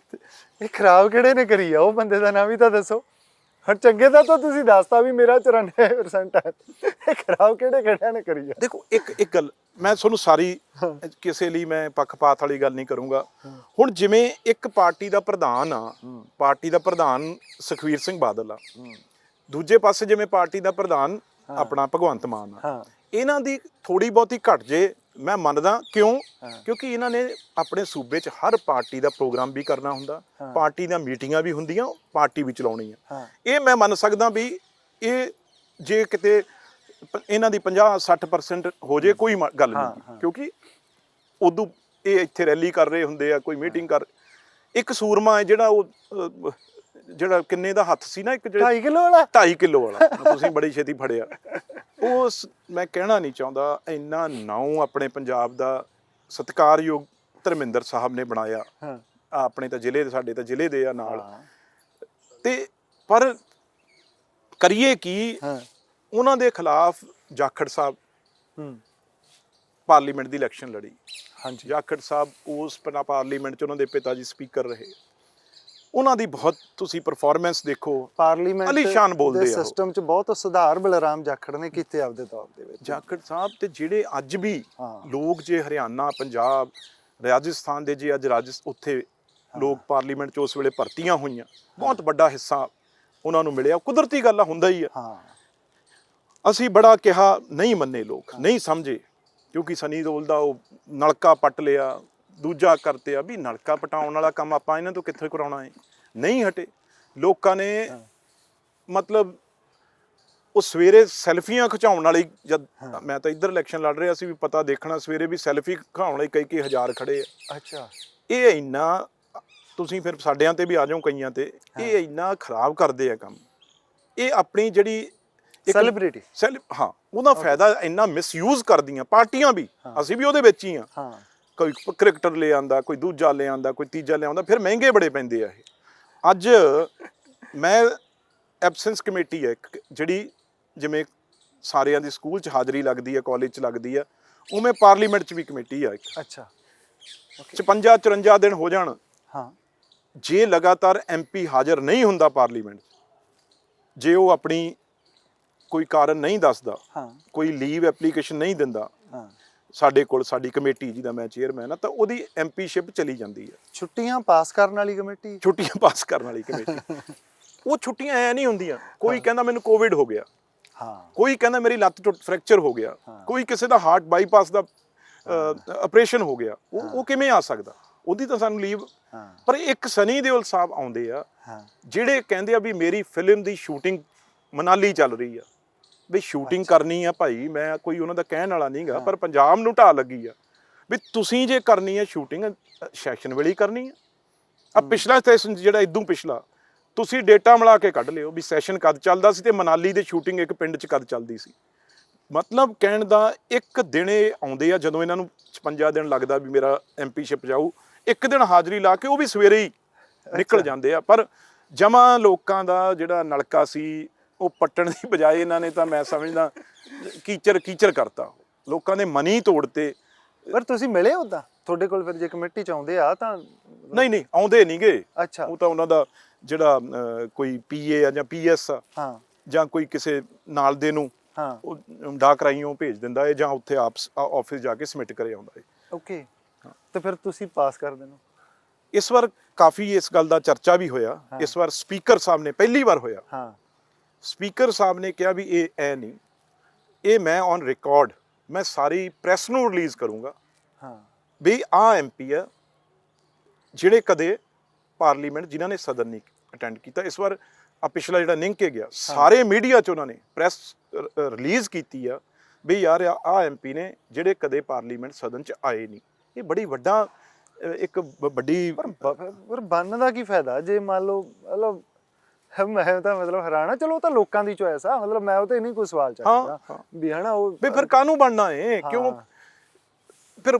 ਇਹ ਖਰਾਬ ਕਿਹੜੇ ਨੇ ਕਰੀ ਆ? ਉਹ ਬੰਦੇ ਦਾ ਨਾਮ ਵੀ ਤਾਂ ਦੱਸੋ। ਹੁਣ ਚੰਗੇ ਦਾ ਤਾਂ ਤੁਸੀਂ ਦੱਸਤਾ ਵੀ ਮੇਰਾ 94% ਹੈ, ਇਹ ਖਰਾਬ ਕਿਹੜਿਆਂ ਨੇ ਕਰੀ ਆ? ਦੇਖੋ ਇੱਕ ਗੱਲ ਮੈਂ ਤੁਹਾਨੂੰ ਸਾਰੀ, ਕਿਸੇ ਲਈ ਮੈਂ ਪੱਖਪਾਤ ਵਾਲੀ ਗੱਲ ਨਹੀਂ ਕਰੂੰਗਾ। ਹੁਣ ਜਿਵੇਂ ਇੱਕ ਪਾਰਟੀ ਦਾ ਪ੍ਰਧਾਨ ਆ, ਪਾਰਟੀ ਦਾ ਪ੍ਰਧਾਨ ਸੁਖਬੀਰ ਸਿੰਘ ਬਾਦਲ ਆ, ਦੂਜੇ ਪਾਸੇ ਜਿਵੇਂ ਪਾਰਟੀ ਦਾ ਪ੍ਰਧਾਨ ਆਪਣਾ ਭਗਵੰਤ ਮਾਨ ਆ, ਇਹਨਾਂ ਦੀ ਥੋੜੀ ਬਹੁਤੀ ਘਟ ਜੇ ਮੈਂ ਮੰਨਦਾ। ਕਿਉਂ? ਕਿਉਂਕਿ ਇਹਨਾਂ ਨੇ ਆਪਣੇ ਸੂਬੇ 'ਚ ਹਰ ਪਾਰਟੀ ਦਾ ਪ੍ਰੋਗਰਾਮ ਵੀ ਕਰਨਾ ਹੁੰਦਾ, ਪਾਰਟੀ ਦੀਆਂ ਮੀਟਿੰਗਾਂ ਵੀ ਹੁੰਦੀਆਂ, ਪਾਰਟੀ ਵੀ ਚਲਾਉਣੀ ਆ। ਇਹ ਮੈਂ ਮੰਨ ਸਕਦਾ ਵੀ ਇਹ ਜੇ ਕਿਤੇ ਇਹਨਾਂ ਦੀ 50-60% ਹੋ ਜੇ ਕੋਈ ਗੱਲ ਨਹੀਂ, ਕਿਉਂਕਿ ਉਦੋਂ ਇਹ ਇੱਥੇ ਰੈਲੀ ਕਰ ਰਹੇ ਹੁੰਦੇ ਆ, ਕੋਈ ਮੀਟਿੰਗ ਕਰ, ਇੱਕ ਸੂਰਮਾ ਹੈ ਜਿਹੜਾ ਉਹ ਜਿਹੜਾ ਕਿੰਨੇ ਦਾ ਹੱਥ ਸੀ ਨਾ, ਇੱਕ ਜਿਹੜਾ 2.5 ਕਿਲੋ ਵਾਲਾ 2.5 ਕਿਲੋ ਵਾਲਾ, ਤੁਸੀਂ ਬੜੀ ਛੇਤੀ ਫੜਿਆ। ਮੈਂ ਕਹਿਣਾ ਨਹੀਂ ਚਾਹੁੰਦਾ, ਇੰਨਾ ਨਾਉ ਆਪਣੇ ਪੰਜਾਬ ਦਾ ਸਤਿਕਾਰਯੋਗ ਧਰਮਿੰਦਰ ਸਾਹਿਬ ਨੇ ਬਣਾਇਆ। ਹਾਂ, ਆਪਣੇ ਤਾਂ ਜ਼ਿਲ੍ਹੇ ਦੇ, ਸਾਡੇ ਤਾਂ ਜ਼ਿਲ੍ਹੇ ਦੇ ਆ ਨਾਲ, ਤੇ ਪਰ ਕਰੀਏ ਕੀ? ਉਹਨਾਂ ਦੇ ਖਿਲਾਫ ਜਾਖੜ ਸਾਹਿਬ ਪਾਰਲੀਮੈਂਟ ਦੀ ਇਲੈਕਸ਼ਨ ਲੜੀ। ਹਾਂਜੀ, ਜਾਖੜ ਸਾਹਿਬ ਉਸ ਪਾਰਲੀਮੈਂਟ 'ਚ ਉਹਨਾਂ ਦੇ ਪਿਤਾ ਜੀ ਸਪੀਕਰ ਰਹੇ। ਉਹਨਾਂ ਦੀ ਬਹੁਤ ਤੁਸੀਂ ਪਰਫਾਰਮੈਂਸ ਦੇਖੋ, ਪਾਰਲੀਮੈਂਟ ਅਲੀਸ਼ਾਨ ਬੋਲਦੇ ਆ। ਸਿਸਟਮ 'ਚ ਬਹੁਤ ਸੁਧਾਰ ਬਲਰਾਮ ਜਾਖੜ ਨੇ ਕੀਤੇ ਆਪਦੇ ਤੌਰ ਦੇ ਵਿੱਚ। ਜਾਖੜ ਸਾਹਿਬ ਤੇ ਜਿਹੜੇ ਅੱਜ ਵੀ ਲੋਕ, ਜੇ ਹਰਿਆਣਾ, ਪੰਜਾਬ, ਰਾਜਸਥਾਨ ਦੇ, ਜੇ ਅੱਜ ਉੱਥੇ ਲੋਕ ਪਾਰਲੀਮੈਂਟ 'ਚ ਉਸ ਵੇਲੇ ਭਰਤੀਆਂ ਹੋਈਆਂ, ਬਹੁਤ ਵੱਡਾ ਹਿੱਸਾ ਉਹਨਾਂ ਨੂੰ ਮਿਲਿਆ। ਕੁਦਰਤੀ ਗੱਲ ਹੁੰਦਾ ਹੀ ਆ। ਅਸੀਂ ਬੜਾ ਕਿਹਾ, ਨਹੀਂ ਮੰਨੇ ਲੋਕ, ਨਹੀਂ ਸਮਝੇ, ਕਿਉਂਕਿ ਸਨੀ ਦਿਓਲ ਦਾ ਉਹ ਨਲਕਾ ਪੱਟ ਲਿਆ, ਦੂਜਾ ਕਰਤੇ ਆ ਵੀ ਨਲਕਾ ਪਟਾਉਣ ਵਾਲਾ ਕੰਮ ਆਪਾਂ ਇਹਨਾਂ ਤੋਂ ਕਿੱਥੇ ਕਰਾਉਣਾ ਹੈ। ਨਹੀਂ ਹਟੇ ਲੋਕਾਂ ਨੇ। ਮਤਲਬ ਉਹ ਸਵੇਰੇ ਸੈਲਫੀਆਂ ਖਿਚਾਉਣ ਵਾਲੀ, ਜਦ ਮੈਂ ਤਾਂ ਇੱਧਰ ਇਲੈਕਸ਼ਨ ਲੜ ਰਿਹਾ ਸੀ, ਵੀ ਪਤਾ ਦੇਖਣਾ, ਸਵੇਰੇ ਵੀ ਸੈਲਫੀ ਖਿਚਾਉਣ ਵਾਲੇ ਕਈ ਹਜ਼ਾਰ ਖੜੇ ਆ। ਅੱਛਾ, ਇਹ ਇੰਨਾ, ਤੁਸੀਂ ਫਿਰ ਸਾਡਿਆਂ ਤੇ ਵੀ ਆ ਜਾਓ ਕਈਆਂ ਤੇ, ਇਹ ਇੰਨਾ ਖਰਾਬ ਕਰਦੇ ਆ ਕੰਮ। ਇਹ ਆਪਣੀ ਜਿਹੜੀ ਸੈਲੀਬ੍ਰਿਟੀ, ਹਾਂ, ਉਹਦਾ ਫਾਇਦਾ ਇੰਨਾ ਮਿਸਯੂਜ਼ ਕਰਦੀਆਂ ਪਾਰਟੀਆਂ ਵੀ, ਅਸੀਂ ਵੀ ਉਹਦੇ ਵਿੱਚ ਹੀ ਆ। ਕੋਈ ਕ੍ਰਿਕਟਰ ਲੈ ਆਂਦਾ, ਕੋਈ ਦੂਜਾ ਲੈ ਆਂਦਾ, ਕੋਈ ਤੀਜਾ ਲੈ ਆਉਂਦਾ, ਫਿਰ ਮਹਿੰਗੇ ਬੜੇ ਪੈਂਦੇ ਆ ਇਹ। ਅੱਜ ਮੈਂ ਐਬਸੈਂਸ ਕਮੇਟੀ ਹੈ ਜਿਹੜੀ, ਜਿਵੇਂ ਸਾਰਿਆਂ ਦੀ ਸਕੂਲ 'ਚ ਹਾਜ਼ਰੀ ਲੱਗਦੀ ਹੈ, ਕਾਲਜ 'ਚ ਲੱਗਦੀ ਆ, ਉਵੇਂ ਪਾਰਲੀਮੈਂਟ 'ਚ ਵੀ ਕਮੇਟੀ ਆ ਇੱਕ। ਅੱਛਾ, 56-54 ਦਿਨ ਹੋ ਜਾਣ, ਜੇ ਲਗਾਤਾਰ MP ਹਾਜ਼ਰ ਨਹੀਂ ਹੁੰਦਾ ਪਾਰਲੀਮੈਂਟ, ਜੇ ਉਹ ਆਪਣੀ ਕੋਈ ਕਾਰਨ ਨਹੀਂ ਦੱਸਦਾ, ਕੋਈ ਲੀਵ ਐਪਲੀਕੇਸ਼ਨ ਨਹੀਂ ਦਿੰਦਾ ਸਾਡੇ ਕੋਲ, ਸਾਡੀ ਕਮੇਟੀ ਜਿਹਦਾ ਮੈਂ ਚੇਅਰਮੈਨ ਆ, ਤਾਂ ਉਹਦੀ MPਸ਼ਿਪ ਚਲੀ ਜਾਂਦੀ ਹੈ। ਛੁੱਟੀਆਂ ਪਾਸ ਕਰਨ ਵਾਲੀ ਕਮੇਟੀ, ਛੁੱਟੀਆਂ ਪਾਸ ਕਰਨ ਵਾਲੀ ਕਮੇਟੀ। ਉਹ ਛੁੱਟੀਆਂ ਐ ਨਹੀਂ ਹੁੰਦੀਆਂ। ਕੋਈ ਕਹਿੰਦਾ ਮੈਨੂੰ ਕੋਵਿਡ ਹੋ ਗਿਆ, ਕੋਈ ਕਹਿੰਦਾ ਮੇਰੀ ਲੱਤ ਟੁੱਟ, ਫ੍ਰੈਕਚਰ ਹੋ ਗਿਆ, ਕੋਈ ਕਿਸੇ ਦਾ ਹਾਰਟ ਬਾਈਪਾਸ ਦਾ ਆਪਰੇਸ਼ਨ ਹੋ ਗਿਆ, ਉਹ ਕਿਵੇਂ ਆ ਸਕਦਾ? ਉਹਦੀ ਤਾਂ ਸਾਨੂੰ ਲੀਵ। ਪਰ ਇੱਕ ਸਨੀ ਦਿਓਲ ਸਾਹਿਬ ਆਉਂਦੇ ਆ, ਜਿਹੜੇ ਕਹਿੰਦੇ ਆ ਵੀ ਮੇਰੀ ਫਿਲਮ ਦੀ ਸ਼ੂਟਿੰਗ ਮਨਾਲੀ ਚੱਲ ਰਹੀ ਆ, ਵੀ ਸ਼ੂਟਿੰਗ ਕਰਨੀ ਆ ਭਾਈ, ਮੈਂ ਕੋਈ ਉਹਨਾਂ ਦਾ ਕਹਿਣ ਵਾਲਾ ਨਹੀਂਗਾ, ਪਰ ਪੰਜਾਬ ਨੂੰ ਢਾਹ ਲੱਗੀ ਆ ਵੀ ਤੁਸੀਂ ਜੇ ਕਰਨੀ ਆ ਸ਼ੂਟਿੰਗ, ਸੈਸ਼ਨ ਵੇਲੇ ਹੀ ਕਰਨੀ ਆ। ਆ ਪਿਛਲਾ ਸੈਸ਼ਨ ਜਿਹੜਾ ਇਦੋਂ ਪਿਛਲਾ, ਤੁਸੀਂ ਡੇਟਾ ਮਿਲਾ ਕੇ ਕੱਢ ਲਿਓ ਵੀ ਸੈਸ਼ਨ ਕਦ ਚੱਲਦਾ ਸੀ ਤੇ ਮਨਾਲੀ ਦੇ ਸ਼ੂਟਿੰਗ ਇੱਕ ਪਿੰਡ 'ਚ ਕਦ ਚੱਲਦੀ ਸੀ। ਮਤਲਬ ਕਹਿਣ ਦਾ, ਇੱਕ ਦਿਨ ਇਹ ਆਉਂਦੇ ਆ ਜਦੋਂ ਇਹਨਾਂ ਨੂੰ 56 ਦਿਨ ਲੱਗਦਾ ਵੀ ਮੇਰਾ MPਸ਼ਿਪ ਜਾਊ, ਇੱਕ ਦਿਨ ਹਾਜ਼ਰੀ ਲਾ ਕੇ ਉਹ ਵੀ ਸਵੇਰੇ ਹੀ ਨਿਕਲ ਜਾਂਦੇ ਆ। ਪਰ ਜਮਾਂ ਲੋਕਾਂ ਦਾ ਜਿਹੜਾ ਨਲਕਾ ਸੀ ਉਹ ਪੱਟਣ ਦੀ ਬਜਾਏ ਇਹਨਾਂ ਨੇ ਤਾਂ, ਮੈਂ ਸਮਝਦਾ, ਕੀਚਰ ਕਰਤਾ, ਲੋਕਾਂ ਦੇ ਮਨੀ ਤੋੜਤੇ। ਪਰ ਤੁਸੀਂ ਮਿਲੇ ਉੱਦਾਂ ਤੁਹਾਡੇ ਕੋਲ ਫਿਰ, ਜੇ ਕਮੇਟੀ 'ਚ ਆਉਂਦੇ ਆ ਤਾਂ? ਨਹੀਂ ਆਉਂਦੇ ਨਹੀਂਗੇ। ਅੱਛਾ, ਉਹ ਤਾਂ ਉਹਨਾਂ ਦਾ ਜਿਹੜਾ ਕੋਈ PA ਆ ਜਾਂ PS ਆ, ਜਾਂ ਕੋਈ ਕਿਸੇ ਨਾਲ ਦੇ ਨੂੰ ਉਹ ਡਾਕ ਰਾਈਓਂ ਭੇਜ ਦਿੰਦਾ ਹੈ, ਜਾਂ ਉੱਥੇ ਆਫਿਸ ਜਾ ਕੇ ਸਬਮਿਟ ਕਰੇ ਆਉਂਦਾ ਹੈ। ਓਕੇ, ਤੇ ਫਿਰ ਤੁਸੀਂ ਪਾਸ ਕਰ ਦੇਣਾ। ਇਸ ਵਾਰ ਕਾਫੀ ਇਸ ਗੱਲ ਦਾ ਚਰਚਾ ਵੀ ਹੋਇਆ। ਇਸ ਵਾਰ ਸਪੀਕਰ ਸਾਹਿਬ ਨੇ, ਪਹਿਲੀ ਵਾਰ ਹੋਇਆ, ਸਪੀਕਰ ਸਾਹਿਬ ਨੇ ਕਿਹਾ ਵੀ ਇਹ ਐ ਨਹੀਂ, ਇਹ ਮੈਂ ਔਨ ਰਿਕਾਰਡ, ਮੈਂ ਸਾਰੀ ਪ੍ਰੈਸ ਨੂੰ ਰਿਲੀਜ਼ ਕਰੂੰਗਾ ਵੀ ਆਹ MP ਆ ਜਿਹੜੇ ਕਦੇ ਪਾਰਲੀਮੈਂਟ, ਜਿਨ੍ਹਾਂ ਨੇ ਸਦਨ ਨਹੀਂ ਅਟੈਂਡ ਕੀਤਾ। ਇਸ ਵਾਰ ਆ ਪਿਛਲਾ ਜਿਹੜਾ ਨਿੰਗ ਕੇ ਗਿਆ, ਸਾਰੇ ਮੀਡੀਆ 'ਚ ਉਹਨਾਂ ਨੇ ਪ੍ਰੈਸ ਰਿਲੀਜ਼ ਕੀਤੀ ਆ ਵੀ ਯਾਰ ਆਹ MP ਨੇ ਜਿਹੜੇ ਕਦੇ ਪਾਰਲੀਮੈਂਟ ਸਦਨ 'ਚ ਆਏ ਨਹੀਂ। ਇਹ ਬੜੀ ਵੱਡਾ, ਇੱਕ ਵੱਡੀ, ਪਰ ਬਣਨ ਦਾ ਕੀ ਫਾਇਦਾ ਜੇ ਮੰਨ ਲਓ, ਮਤਲਬ ਮੈਂ ਤਾਂ ਮਤਲਬ ਹੈਰਾਨ ਆ। ਚਲੋ ਉਹ ਤਾਂ ਲੋਕਾਂ ਦੀ ਚੋਇਸ ਆ, ਮਤਲਬ ਮੈਂ ਉਹ ਤੇ ਨਹੀਂ ਕੋਈ ਸਵਾਲ ਚੱਕਦਾ ਵੀ ਹਨਾ, ਉਹ ਵੀ ਫਿਰ ਕਾਹਨੂੰ ਬਣਨਾ ਏ? ਕਿਉਂ ਫਿਰ?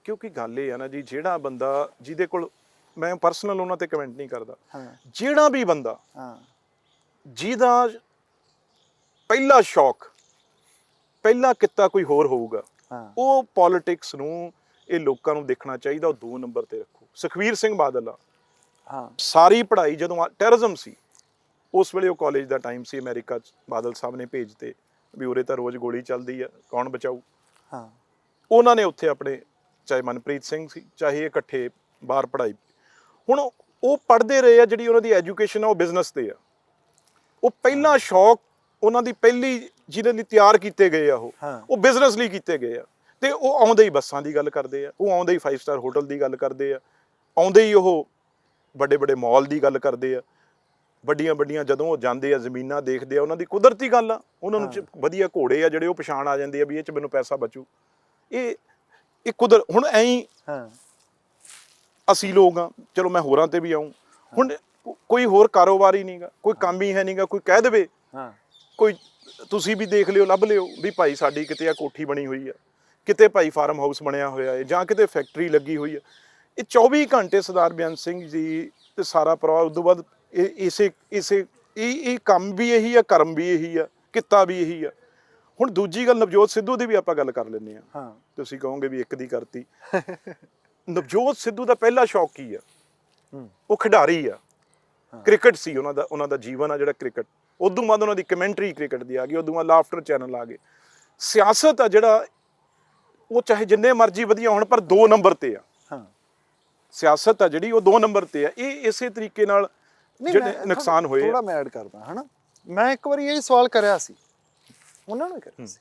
ਕਿਉਂਕਿ ਗੱਲ ਇਹ ਆ ਨਾ ਜੀ, ਜਿਹੜਾ ਬੰਦਾ, ਜਿਹਦੇ ਕੋਲ, ਮੈਂ ਪਰਸਨਲ ਉਹਨਾਂ ਤੇ ਕਮੈਂਟ ਨਹੀਂ ਕਰਦਾ, ਜਿਹੜਾ ਵੀ ਬੰਦਾ ਜਿਹਦਾ ਪਹਿਲਾ ਸ਼ੌਕ, ਪਹਿਲਾ ਕਿੱਤਾ ਕੋਈ ਹੋਰ ਹੋਊਗਾ, ਉਹ ਪੋਲਿਟਿਕਸ ਨੂੰ, ਇਹ ਲੋਕਾਂ ਨੂੰ ਦੇਖਣਾ ਚਾਹੀਦਾ, ਉਹ 2 ਨੰਬਰ ਤੇ ਰੱਖੋ। ਸੁਖਬੀਰ ਸਿੰਘ ਬਾਦਲ ਆ, ਸਾਰੀ ਪੜ੍ਹਾਈ ਜਦੋਂ ਟੈਰਰਿਜ਼ਮ ਸੀ, ਉਸ ਵੇਲੇ ਉਹ ਕਾਲਜ ਦਾ ਟਾਈਮ ਸੀ, ਅਮਰੀਕਾ 'ਚ ਬਾਦਲ ਸਾਹਿਬ ਨੇ ਭੇਜਤੇ ਵੀ ਉਰੇ ਤਾਂ ਰੋਜ਼ ਗੋਲੀ ਚੱਲਦੀ ਆ, ਕੌਣ ਬਚਾਊ? ਉਹਨਾਂ ਨੇ ਉੱਥੇ ਆਪਣੇ, ਚਾਹੇ ਮਨਪ੍ਰੀਤ ਸਿੰਘ ਸੀ, ਚਾਹੇ ਇਕੱਠੇ ਬਾਹਰ ਪੜ੍ਹਾਈ। ਹੁਣ ਉਹ ਪੜ੍ਹਦੇ ਰਹੇ ਆ, ਜਿਹੜੀ ਉਹਨਾਂ ਦੀ ਐਜੂਕੇਸ਼ਨ ਆ ਉਹ ਬਿਜ਼ਨਸ ਤੇ ਆ। ਉਹ ਪਹਿਲਾ ਸ਼ੌਕ ਉਹਨਾਂ ਦੀ, ਪਹਿਲੀ ਜਿਹਦੇ ਲਈ ਤਿਆਰ ਕੀਤੇ ਗਏ ਆ, ਉਹ ਬਿਜ਼ਨਸ ਲਈ ਕੀਤੇ ਗਏ ਆ। ਤੇ ਉਹ ਆਉਂਦੇ ਹੀ ਬੱਸਾਂ ਦੀ ਗੱਲ ਕਰਦੇ ਆ, ਉਹ ਆਉਂਦੇ ਹੀ 5 ਸਟਾਰ ਹੋਟਲ ਦੀ ਗੱਲ ਕਰਦੇ ਆ, ਆਉਂਦੇ ਹੀ ਉਹ ਵੱਡੇ ਵੱਡੇ ਮਾਲ ਦੀ ਗੱਲ ਕਰਦੇ ਆ, ਵੱਡੀਆਂ ਜਦੋਂ ਉਹ ਜਾਂਦੇ ਆ ਜ਼ਮੀਨਾਂ ਦੇਖਦੇ ਆ, ਉਹਨਾਂ ਦੀ ਕੁਦਰਤੀ ਗੱਲ ਆ, ਉਹਨਾਂ ਨੂੰ ਵਧੀਆ ਘੋੜੇ ਆ ਜਿਹੜੇ ਉਹ ਪਛਾਣ ਆ ਜਾਂਦੇ ਆ ਵੀ ਇਹ 'ਚ ਮੈਨੂੰ ਪੈਸਾ ਬਚੂ। ਇਹ ਕੁਦਰ ਹੁਣ ਐਂ ਹੀ ਹਾਂ ਅਸੀਂ ਲੋਕ ਆ, ਚਲੋ ਮੈਂ ਹੋਰਾਂ ਤੇ ਵੀ ਆਉਂ, ਹੁਣ ਕੋਈ ਹੋਰ ਕਾਰੋਬਾਰ ਹੀ ਨਹੀਂਗਾ, ਕੋਈ ਕੰਮ ਹੀ ਹੈ ਨਹੀਂਗਾ, ਕੋਈ ਕਹਿ ਦੇਵੇ ਹਾਂ ਕੋਈ, ਤੁਸੀਂ ਵੀ ਦੇਖ ਲਿਓ, ਲੱਭ ਲਿਓ ਵੀ ਭਾਈ ਸਾਡੀ ਕਿਤੇ ਆ ਕੋਠੀ ਬਣੀ ਹੋਈ ਆ, ਕਿਤੇ ਭਾਈ ਫਾਰਮ ਹਾਊਸ ਬਣਿਆ ਹੋਇਆ ਹੈ, ਜਾਂ ਕਿਤੇ ਫੈਕਟਰੀ ਲੱਗੀ ਹੋਈ ਆ। ਇਹ 24 ਘੰਟੇ ਸਰਦਾਰ ਬੇਅੰਤ ਸਿੰਘ ਜੀ ਤੇ ਸਾਰਾ ਪਰਿਵਾਰ, ਉਸ ਤੋਂ ਬਾਅਦ ਇਹ ਕੰਮ ਵੀ ਇਹੀ ਆ, ਕਰਮ ਵੀ ਇਹੀ ਆ, ਕਿੱਤਾ ਵੀ ਇਹੀ ਆ। ਹੁਣ ਦੂਜੀ ਗੱਲ, ਨਵਜੋਤ ਸਿੱਧੂ ਦੀ ਵੀ ਆਪਾਂ ਗੱਲ ਕਰ ਲੈਂਦੇ ਹਾਂ। ਹਾਂ ਤੁਸੀਂ ਕਹੋਗੇ ਵੀ ਇੱਕ ਦੀ ਕਰਤੀ। ਨਵਜੋਤ ਸਿੱਧੂ ਦਾ ਪਹਿਲਾ ਸ਼ੌਕ ਕੀ ਆ? ਉਹ ਖਿਡਾਰੀ ਆ, ਕ੍ਰਿਕਟ ਸੀ ਉਹਨਾਂ ਦਾ ਜੀਵਨ ਆ ਜਿਹੜਾ ਕ੍ਰਿਕਟ। ਉਦੋਂ ਬਾਅਦ ਉਹਨਾਂ ਦੀ ਕਮੈਂਟਰੀ ਕ੍ਰਿਕਟ ਦੀ ਆ ਗਈ, ਉਦੋਂ ਬਾਅਦ ਲਾਫਟਰ ਚੈਨਲ ਆ ਗਏ। ਸਿਆਸਤ ਆ ਜਿਹੜਾ, ਉਹ ਚਾਹੇ ਜਿੰਨੇ ਮਰਜ਼ੀ ਵਧੀਆ ਹੋਣ ਪਰ 2 ਨੰਬਰ ਤੇ ਆ। ਹਾਂ ਸਿਆਸਤ ਆ ਜਿਹੜੀ ਉਹ 2 ਨੰਬਰ ਤੇ ਆ। ਇਹ ਇਸੇ ਤਰੀਕੇ ਨਾਲ ਜਿਹੜੇ ਨੁਕਸਾਨ ਹੋਏ, ਥੋੜਾ ਮੈਂ ਐਡ ਕਰਦਾ ਹਨਾ। ਮੈਂ ਇੱਕ ਵਾਰੀ ਇਹ ਸਵਾਲ ਕਰਿਆ ਸੀ ਉਹਨਾਂ ਨੂੰ, ਕਰਿਆ ਸੀ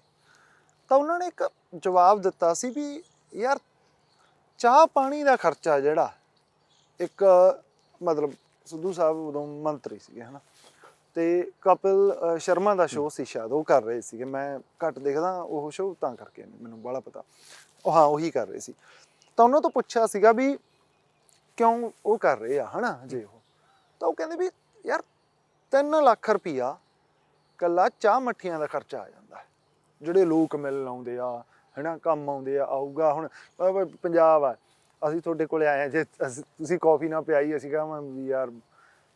ਤਾਂ ਉਹਨਾਂ ਨੇ ਇੱਕ ਜਵਾਬ ਦਿੱਤਾ ਸੀ ਵੀ ਯਾਰ ਚਾਹ ਪਾਣੀ ਦਾ ਖਰਚਾ ਜਿਹੜਾ, ਇੱਕ ਮਤਲਬ ਸਿੱਧੂ ਸਾਹਿਬ ਉਦੋਂ ਮੰਤਰੀ ਸੀਗੇ ਹਨਾ, ਤੇ ਕਪਿਲ ਸ਼ਰਮਾ ਦਾ ਸ਼ੋਅ ਸੀ ਸ਼ਾਇਦ, ਉਹ ਕਰ ਰਹੇ ਸੀਗੇ। ਮੈਂ ਘੱਟ ਦੇਖਦਾ ਉਹ ਸ਼ੋਅ ਤਾਂ ਕਰਕੇ ਮੈਨੂੰ ਬਾਹਲਾ ਪਤਾ। ਉਹ ਹਾਂ ਉਹੀ ਕਰ ਰਹੇ ਸੀ। ਤਾਂ ਉਹਨਾਂ ਤੋਂ ਪੁੱਛਿਆ ਸੀਗਾ ਵੀ ਕਿਉਂ ਉਹ ਕਰ ਰਹੇ ਆ ਹਨਾ ਜੇ ਉਹ, ਤਾਂ ਉਹ ਕਹਿੰਦੇ ਵੀ ਯਾਰ 3 ਲੱਖ ਰੁਪਈਆ ਕੱਲਾ ਚਾਹ ਮੱਠੀਆਂ ਦਾ ਖਰਚਾ ਆ ਜਾਂਦਾ ਹੈ, ਜਿਹੜੇ ਲੋਕ ਮਿਲਣ ਆਉਂਦੇ ਆ ਹਨਾ, ਕੰਮ ਆਉਂਦੇ ਆ। ਆਊਗਾ ਹੁਣ ਪੰਜਾਬ ਆ, ਅਸੀਂ ਤੁਹਾਡੇ ਕੋਲੇ ਆਏ ਆ, ਜੇ ਤੁਸੀਂ ਕੌਫੀ ਨਾ ਪਿਆਈ ਅਸੀਂ ਕਹਾਂ ਵੀ ਯਾਰ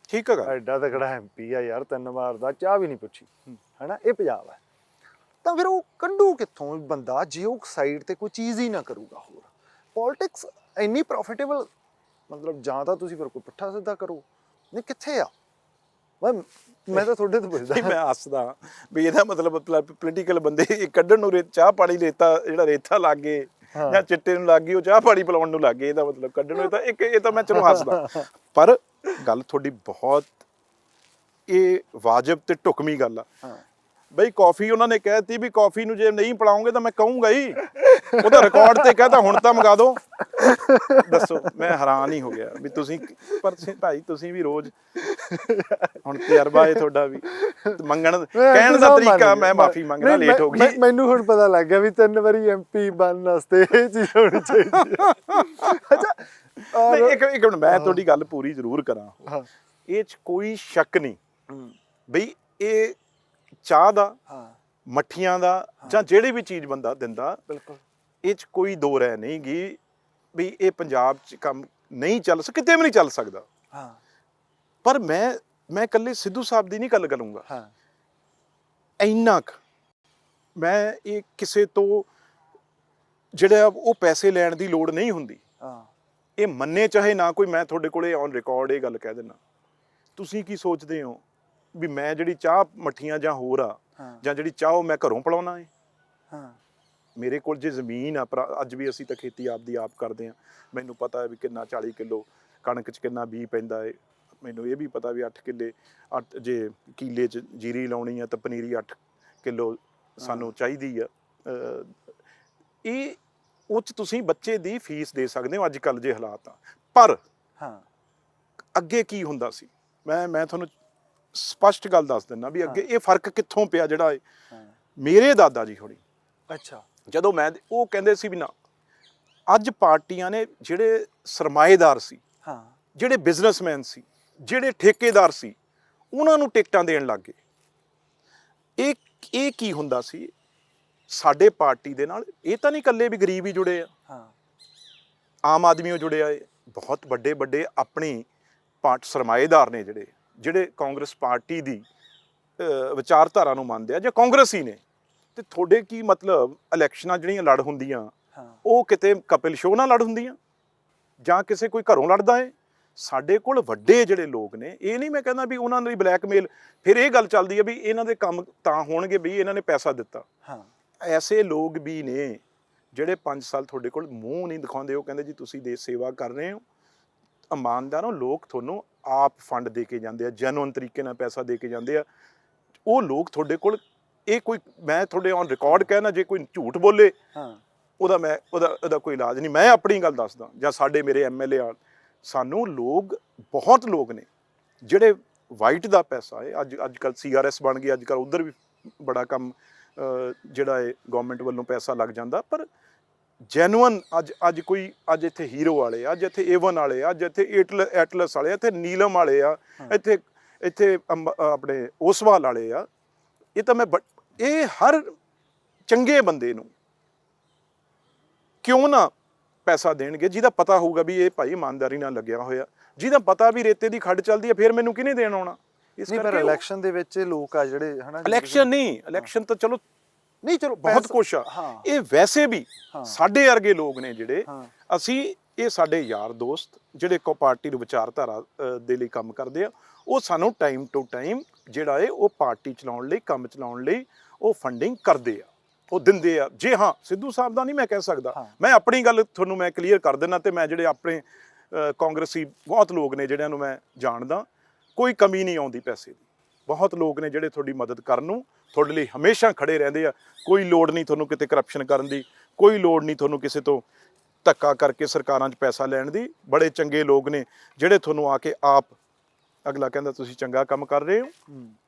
ਠੀਕ ਹੈਗਾ, ਐਡਾ ਤਕੜਾ ਐਮਪੀ ਆ ਯਾਰ, 3 ਵਾਰ ਦਾ, ਚਾਹ ਵੀ ਨਹੀਂ ਪੁੱਛੀ ਹਨਾ, ਇਹ ਪੰਜਾਬ ਹੈ। ਤਾਂ ਫਿਰ ਉਹ ਕੱਢੂ ਕਿੱਥੋਂ ਬੰਦਾ ਜੇ ਉਹ ਸਾਈਡ ਤੇ ਕੋਈ ਚੀਜ਼ ਹੀ ਨਾ ਕਰੂਗਾ ਹੋਰ। ਪੋਲਿਟਿਕਸ ਇੰਨੀ ਪ੍ਰੋਫਿਟੇਬਲ, ਮਤਲਬ ਜਾਂ ਤਾਂ ਤੁਸੀਂ ਫਿਰ ਕੋਈ ਪੁੱਠਾ ਸਿੱਧਾ ਕਰੋ, ਨਹੀਂ ਕਿੱਥੇ ਆ। ਮੈਂ ਤਾਂ ਤੁਹਾਡੇ ਤੋਂ ਪੁੱਛਦਾ, ਮੈਂ ਹੱਸਦਾ ਵੀ ਇਹਦਾ ਮਤਲਬ ਪੋਲੀਟੀਕਲ ਬੰਦੇ ਕੱਢਣ ਨੂੰ ਚਾਹ ਪਾਣੀ ਰੇਤਾ, ਜਿਹੜਾ ਰੇਤਾ ਲੱਗ ਗਏ ਜਾਂ ਚਿੱਟੇ ਨੂੰ ਲੱਗ ਗਈ, ਉਹ ਚਾਹ ਪਾਣੀ ਪਿਲਾਉਣ ਨੂੰ ਲੱਗ ਗਏ, ਇਹਦਾ ਮਤਲਬ ਕੱਢਣ ਨੂੰ। ਤਾਂ ਇਹ ਤਾਂ ਮੈਂ ਚਲੋ ਹੱਸਦਾ, ਪਰ ਗੱਲ ਤੁਹਾਡੀ ਬਹੁਤ ਇਹ ਵਾਜਬ ਤੇ ਢੁਕਵੀਂ ਗੱਲ ਆ। ਬਈ ਕੌਫੀ ਉਹਨਾਂ ਨੇ ਕਹਿਤੀ ਵੀ ਕੌਫੀ ਨੂੰ ਜੇ ਨਹੀਂ ਪਿਲਾਉਂਗੇ ਤਾਂ ਮੈਂ ਕਹੂੰਗਾ ਹੀ, ਉਹਦਾ ਰਿਕਾਰਡ ਤੇ ਕਹਤਾ ਹੁਣ ਤਾਂ ਮੰਗਾ ਦੋ। ਦੱਸੋ, ਮੈਂ ਹੈਰਾਨ ਹੀ ਹੋ ਗਿਆ ਵੀ ਤੁਸੀਂ, ਪਰ ਭਾਈ ਤੁਸੀਂ ਵੀ ਰੋਜ਼, ਹੁਣ ਤਜਰਬਾ ਇਹ ਤੁਹਾਡਾ ਵੀ ਮੰਗਣ ਕਹਿਣ ਦਾ ਤਰੀਕਾ, ਮੈਂ ਮਾਫੀ ਮੰਗਣਾ ਲੇਟ ਹੋ ਗਈ। ਮੈਨੂੰ ਹੁਣ ਪਤਾ ਲੱਗ ਗਿਆ ਵੀ 3 ਵਾਰੀ ਐਮਪੀ ਬਣਨ ਵਾਸਤੇ ਇਹ ਚੀਜ਼ ਹੋਣੀ ਚਾਹੀਦੀ ਹੈ। ਅੱਛਾ ਇੱਕ ਮਿੰਟ, ਮੈਂ ਤੁਹਾਡੀ ਗੱਲ ਪੂਰੀ ਜ਼ਰੂਰ ਕਰਾਂ। ਇਹ 'ਚ ਕੋਈ ਸ਼ੱਕ ਨਹੀਂ ਬਈ ਇਹ ਚਾਹ ਦਾ, ਮੱਠੀਆਂ ਦਾ, ਜਾਂ ਜਿਹੜੀ ਵੀ ਚੀਜ਼ ਬੰਦਾ ਦਿੰਦਾ, ਬਿਲਕੁਲ ਇਹ 'ਚ ਕੋਈ ਦੋ ਰਾਏ ਨਹੀਂ ਗੀ ਵੀ ਇਹ ਪੰਜਾਬ 'ਚ ਕੰਮ ਨਹੀਂ ਚੱਲ ਕਿਤੇ ਵੀ ਨਹੀਂ ਚੱਲ ਸਕਦਾ। ਪਰ ਮੈਂ ਇਕੱਲੇ ਸਿੱਧੂ ਸਾਹਿਬ ਦੀ ਨਹੀਂ ਗੱਲ ਕਰੂੰਗਾ। ਇੰਨਾ ਕੁ ਮੈਂ ਇਹ ਕਿਸੇ ਤੋਂ ਜਿਹੜਾ ਉਹ ਪੈਸੇ ਲੈਣ ਦੀ ਲੋੜ ਨਹੀਂ ਹੁੰਦੀ। ਇਹ ਮੰਨੇ ਚਾਹੇ ਨਾ ਕੋਈ, ਮੈਂ ਤੁਹਾਡੇ ਕੋਲੇ ਔਨ ਰਿਕਾਰਡ ਇਹ ਗੱਲ ਕਹਿ ਦਿੰਦਾ। ਤੁਸੀਂ ਕੀ ਸੋਚਦੇ ਹੋ ਵੀ ਮੈਂ ਜਿਹੜੀ ਚਾਹ ਮੱਠੀਆਂ ਜਾਂ ਹੋਰ ਆ, ਜਾਂ ਜਿਹੜੀ ਚਾਹ ਉਹ ਮੈਂ ਘਰੋਂ ਪਿਲਾਉਣਾ ਹੈ? ਮੇਰੇ ਕੋਲ ਜੇ ਜ਼ਮੀਨ ਆ, ਪਰ ਅੱਜ ਵੀ ਅਸੀਂ ਤਾਂ ਖੇਤੀ ਆਪਦੀ ਆਪ ਕਰਦੇ ਹਾਂ। ਮੈਨੂੰ ਪਤਾ ਹੈ ਵੀ ਕਿੰਨਾ 40 ਕਿੱਲੋ ਕਣਕ 'ਚ ਕਿੰਨਾ ਬੀਜ ਪੈਂਦਾ ਹੈ। ਮੈਨੂੰ ਇਹ ਵੀ ਪਤਾ ਵੀ 8 ਕਿੱਲੇ, ਜੇ ਕਿੱਲੇ 'ਚ ਜੀਰੀ ਲਾਉਣੀ ਆ ਤਾਂ ਪਨੀਰੀ 8 ਕਿੱਲੋ ਸਾਨੂੰ ਚਾਹੀਦੀ ਆ। ਇਹ ਉਹ 'ਚ ਤੁਸੀਂ ਬੱਚੇ ਦੀ ਫੀਸ ਦੇ ਸਕਦੇ ਹੋ ਅੱਜ ਕੱਲ੍ਹ ਜੇ ਹਾਲਾਤ ਆ। ਪਰ ਅੱਗੇ ਕੀ ਹੁੰਦਾ ਸੀ, ਮੈਂ ਤੁਹਾਨੂੰ ਸਪਸ਼ਟ ਗੱਲ ਦੱਸ ਦਿੰਦਾ ਵੀ ਅੱਗੇ ਇਹ ਫਰਕ ਕਿੱਥੋਂ ਪਿਆ। ਜਿਹੜਾ ਮੇਰੇ ਦਾਦਾ ਜੀ ਹੋਣੀ, ਅੱਛਾ, ਜਦੋਂ ਮੈਂ, ਉਹ ਕਹਿੰਦੇ ਸੀ ਵੀ ਨਾ, ਅੱਜ ਪਾਰਟੀਆਂ ਨੇ ਜਿਹੜੇ ਸਰਮਾਏਦਾਰ ਸੀ, ਜਿਹੜੇ ਬਿਜ਼ਨਸਮੈਨ ਸੀ, ਜਿਹੜੇ ਠੇਕੇਦਾਰ ਸੀ, ਉਹਨਾਂ ਨੂੰ ਟਿਕਟਾਂ ਦੇਣ ਲੱਗ ਗਏ। ਇਹ ਕੀ ਹੁੰਦਾ ਸੀ ਸਾਡੇ ਪਾਰਟੀ ਦੇ ਨਾਲ? ਇਹ ਤਾਂ ਨਹੀਂ ਇਕੱਲੇ ਵੀ ਗਰੀਬ ਹੀ ਜੁੜੇ ਆ, ਆਮ ਆਦਮੀ ਜੁੜਿਆ ਏ, ਬਹੁਤ ਵੱਡੇ ਵੱਡੇ ਆਪਣੀ ਸਰਮਾਏਦਾਰ ਨੇ ਜਿਹੜੇ ਕਾਂਗਰਸ ਪਾਰਟੀ ਦੀ ਵਿਚਾਰਧਾਰਾ ਨੂੰ ਮੰਨਦੇ ਆ ਜਾਂ ਕਾਂਗਰਸੀ ਨੇ। ਤੇ ਤੁਹਾਡੇ ਕੀ ਮਤਲਬ ਇਲੈਕਸ਼ਨਾਂ ਜਿਹੜੀਆਂ ਲੜ ਹੁੰਦੀਆਂ, ਉਹ ਕਿਤੇ ਕਪਿਲ ਸ਼ੋਅ ਨਾਲ ਲੜ ਹੁੰਦੀਆਂ ਜਾਂ ਕਿਸੇ ਕੋਈ ਘਰੋਂ ਲੜਦਾ ਏ? ਸਾਡੇ ਕੋਲ ਵੱਡੇ ਜਿਹੜੇ ਲੋਕ ਨੇ, ਇਹ ਨਹੀਂ ਮੈਂ ਕਹਿੰਦਾ ਵੀ ਉਹਨਾਂ ਦੀ ਬਲੈਕਮੇਲ, ਫਿਰ ਇਹ ਗੱਲ ਚੱਲਦੀ ਹੈ ਵੀ ਇਹਨਾਂ ਦੇ ਕੰਮ ਤਾਂ ਹੋਣਗੇ ਵੀ ਇਹਨਾਂ ਨੇ ਪੈਸਾ ਦਿੱਤਾ। ਐਸੇ ਲੋਕ ਵੀ ਨੇ ਜਿਹੜੇ 5 ਸਾਲ ਤੁਹਾਡੇ ਕੋਲ ਮੂੰਹ ਨਹੀਂ ਦਿਖਾਉਂਦੇ। ਉਹ ਕਹਿੰਦੇ ਜੀ ਤੁਸੀਂ ਦੇਸ਼ ਸੇਵਾ ਕਰ ਰਹੇ ਹੋ, ਇਮਾਨਦਾਰੋਂ ਲੋਕ ਤੁਹਾਨੂੰ ਆਪ ਫੰਡ ਦੇ ਕੇ ਜਾਂਦੇ ਆ, ਜੈਨੂਅਨ ਤਰੀਕੇ ਨਾਲ ਪੈਸਾ ਦੇ ਕੇ ਜਾਂਦੇ ਆ। ਉਹ ਲੋਕ ਤੁਹਾਡੇ ਕੋਲ, ਇਹ ਕੋਈ, ਮੈਂ ਤੁਹਾਡੇ ਔਨ ਰਿਕਾਰਡ ਕਹਿਣਾ, ਜੇ ਕੋਈ ਝੂਠ ਬੋਲੇ ਉਹਦਾ ਕੋਈ ਇਲਾਜ ਨਹੀਂ। ਮੈਂ ਆਪਣੀ ਗੱਲ ਦੱਸਦਾ, ਜਾਂ ਸਾਡੇ ਮੇਰੇ ਐਮਐਲਏ ਆ, ਸਾਨੂੰ ਲੋਕ, ਬਹੁਤ ਲੋਕ ਨੇ ਜਿਹੜੇ ਵਾਈਟ ਦਾ ਪੈਸਾ ਹੈ, ਅੱਜ ਕੱਲ੍ਹ CRS ਬਣ ਗਈ, ਅੱਜ ਕੱਲ੍ਹ ਉੱਧਰ ਵੀ ਬੜਾ ਕੰਮ ਜਿਹੜਾ ਹੈ ਗੌਰਮੈਂਟ ਵੱਲੋਂ ਪੈਸਾ ਲੱਗ ਜਾਂਦਾ। ਪਰ ਜੈਨੂਅਨ ਅੱਜ ਕੋਈ ਅੱਜ ਇੱਥੇ ਹੀਰੋ ਵਾਲੇ, ਅੱਜ ਇੱਥੇ ਏਵਨ ਵਾਲੇ, ਅੱਜ ਇੱਥੇ ਐਟਲਸ ਵਾਲੇ, ਇੱਥੇ ਨੀਲਮ ਵਾਲੇ ਆ, ਇੱਥੇ ਆਪਣੇ ਓਸਵਾਲ ਵਾਲੇ ਆ। ਇਹ ਤਾਂ ਇਹ ਹਰ ਚੰਗੇ ਬੰਦੇ ਨੂੰ ਕਿਉਂ ਨਾ ਪੈਸਾ ਦੇਣਗੇ ਜਿਹਦਾ ਪਤਾ ਹੋਊਗਾ ਵੀ ਇਹ ਭਾਈ ਇਮਾਨਦਾਰੀ ਨਾਲ ਲੱਗਿਆ ਹੋਇਆ, ਜਿਹਦਾ ਪਤਾ ਵੀ ਰੇਤੇ ਦੀ ਖੱਡ ਚੱਲਦੀ ਹੈ, ਫਿਰ ਮੈਨੂੰ ਕਿਹਨੇ ਦੇਣ ਆਉਣਾ। ਇਸ ਨਹੀਂ, ਪਰ ਇਲੈਕਸ਼ਨ ਦੇ ਵਿੱਚ ਲੋਕ ਆ ਜਿਹੜੇ ਹਨਾ, ਇਲੈਕਸ਼ਨ ਨਹੀਂ, ਇਲੈਕਸ਼ਨ ਤਾਂ ਚਲੋ ਨਹੀਂ, ਚਲੋ ਬਹੁਤ ਕੁਛ ਆ। ਇਹ ਵੈਸੇ ਵੀ ਸਾਡੇ ਵਰਗੇ ਲੋਕ ਨੇ ਜਿਹੜੇ ਅਸੀਂ, ਇਹ ਸਾਡੇ ਯਾਰ ਦੋਸਤ ਜਿਹੜੇ ਕੋ ਪਾਰਟੀ ਨੂੰ ਵਿਚਾਰਧਾਰਾ ਦੇ ਲਈ ਕੰਮ ਕਰਦੇ ਆ, ਉਹ ਸਾਨੂੰ ਟਾਈਮ ਟੂ ਟਾਈਮ ਜਿਹੜਾ ਹੈ ਉਹ ਪਾਰਟੀ ਚਲਾਉਣ ਲਈ, ਕੰਮ ਚਲਾਉਣ ਲਈ ਉਹ ਫੰਡਿੰਗ ਕਰਦੇ ਆ, ਉਹ ਦਿੰਦੇ ਆ। ਜੇ ਹਾਂ ਸਿੱਧੂ ਸਾਹਿਬ ਦਾ ਨਹੀਂ ਮੈਂ ਕਹਿ ਸਕਦਾ, ਮੈਂ ਆਪਣੀ ਗੱਲ ਤੁਹਾਨੂੰ ਮੈਂ ਕਲੀਅਰ ਕਰ ਦਿੰਦਾ, ਤੇ ਮੈਂ ਜਿਹੜੇ ਆਪਣੇ ਕਾਂਗਰਸੀ ਬਹੁਤ ਲੋਕ ਨੇ ਜਿਹੜਿਆਂ ਨੂੰ ਮੈਂ ਜਾਣਦਾ, ਕੋਈ ਕਮੀ ਨਹੀਂ ਆਉਂਦੀ ਪੈਸੇ ਦੀ। ਬਹੁਤ ਲੋਕ ਨੇ ਜਿਹੜੇ ਤੁਹਾਡੀ ਮਦਦ ਕਰਨ ਨੂੰ ਤੁਹਾਡੇ ਲਈ ਹਮੇਸ਼ਾ ਖੜੇ ਰਹਿੰਦੇ ਆ। ਕੋਈ ਲੋੜ ਨਹੀਂ ਤੁਹਾਨੂੰ ਕਿਤੇ ਕਰਪਸ਼ਨ ਕਰਨ ਦੀ, ਕੋਈ ਲੋੜ ਨਹੀਂ ਤੁਹਾਨੂੰ ਕਿਸੇ ਤੋਂ ਧੱਕਾ ਕਰਕੇ ਸਰਕਾਰਾਂ 'ਚ ਪੈਸਾ ਲੈਣ ਦੀ। ਬੜੇ ਚੰਗੇ ਲੋਕ ਨੇ ਜਿਹੜੇ ਤੁਹਾਨੂੰ ਆ ਕੇ ਆਪ, ਅਗਲਾ ਕਹਿੰਦਾ ਤੁਸੀਂ ਚੰਗਾ ਕੰਮ ਕਰ ਰਹੇ ਹੋ,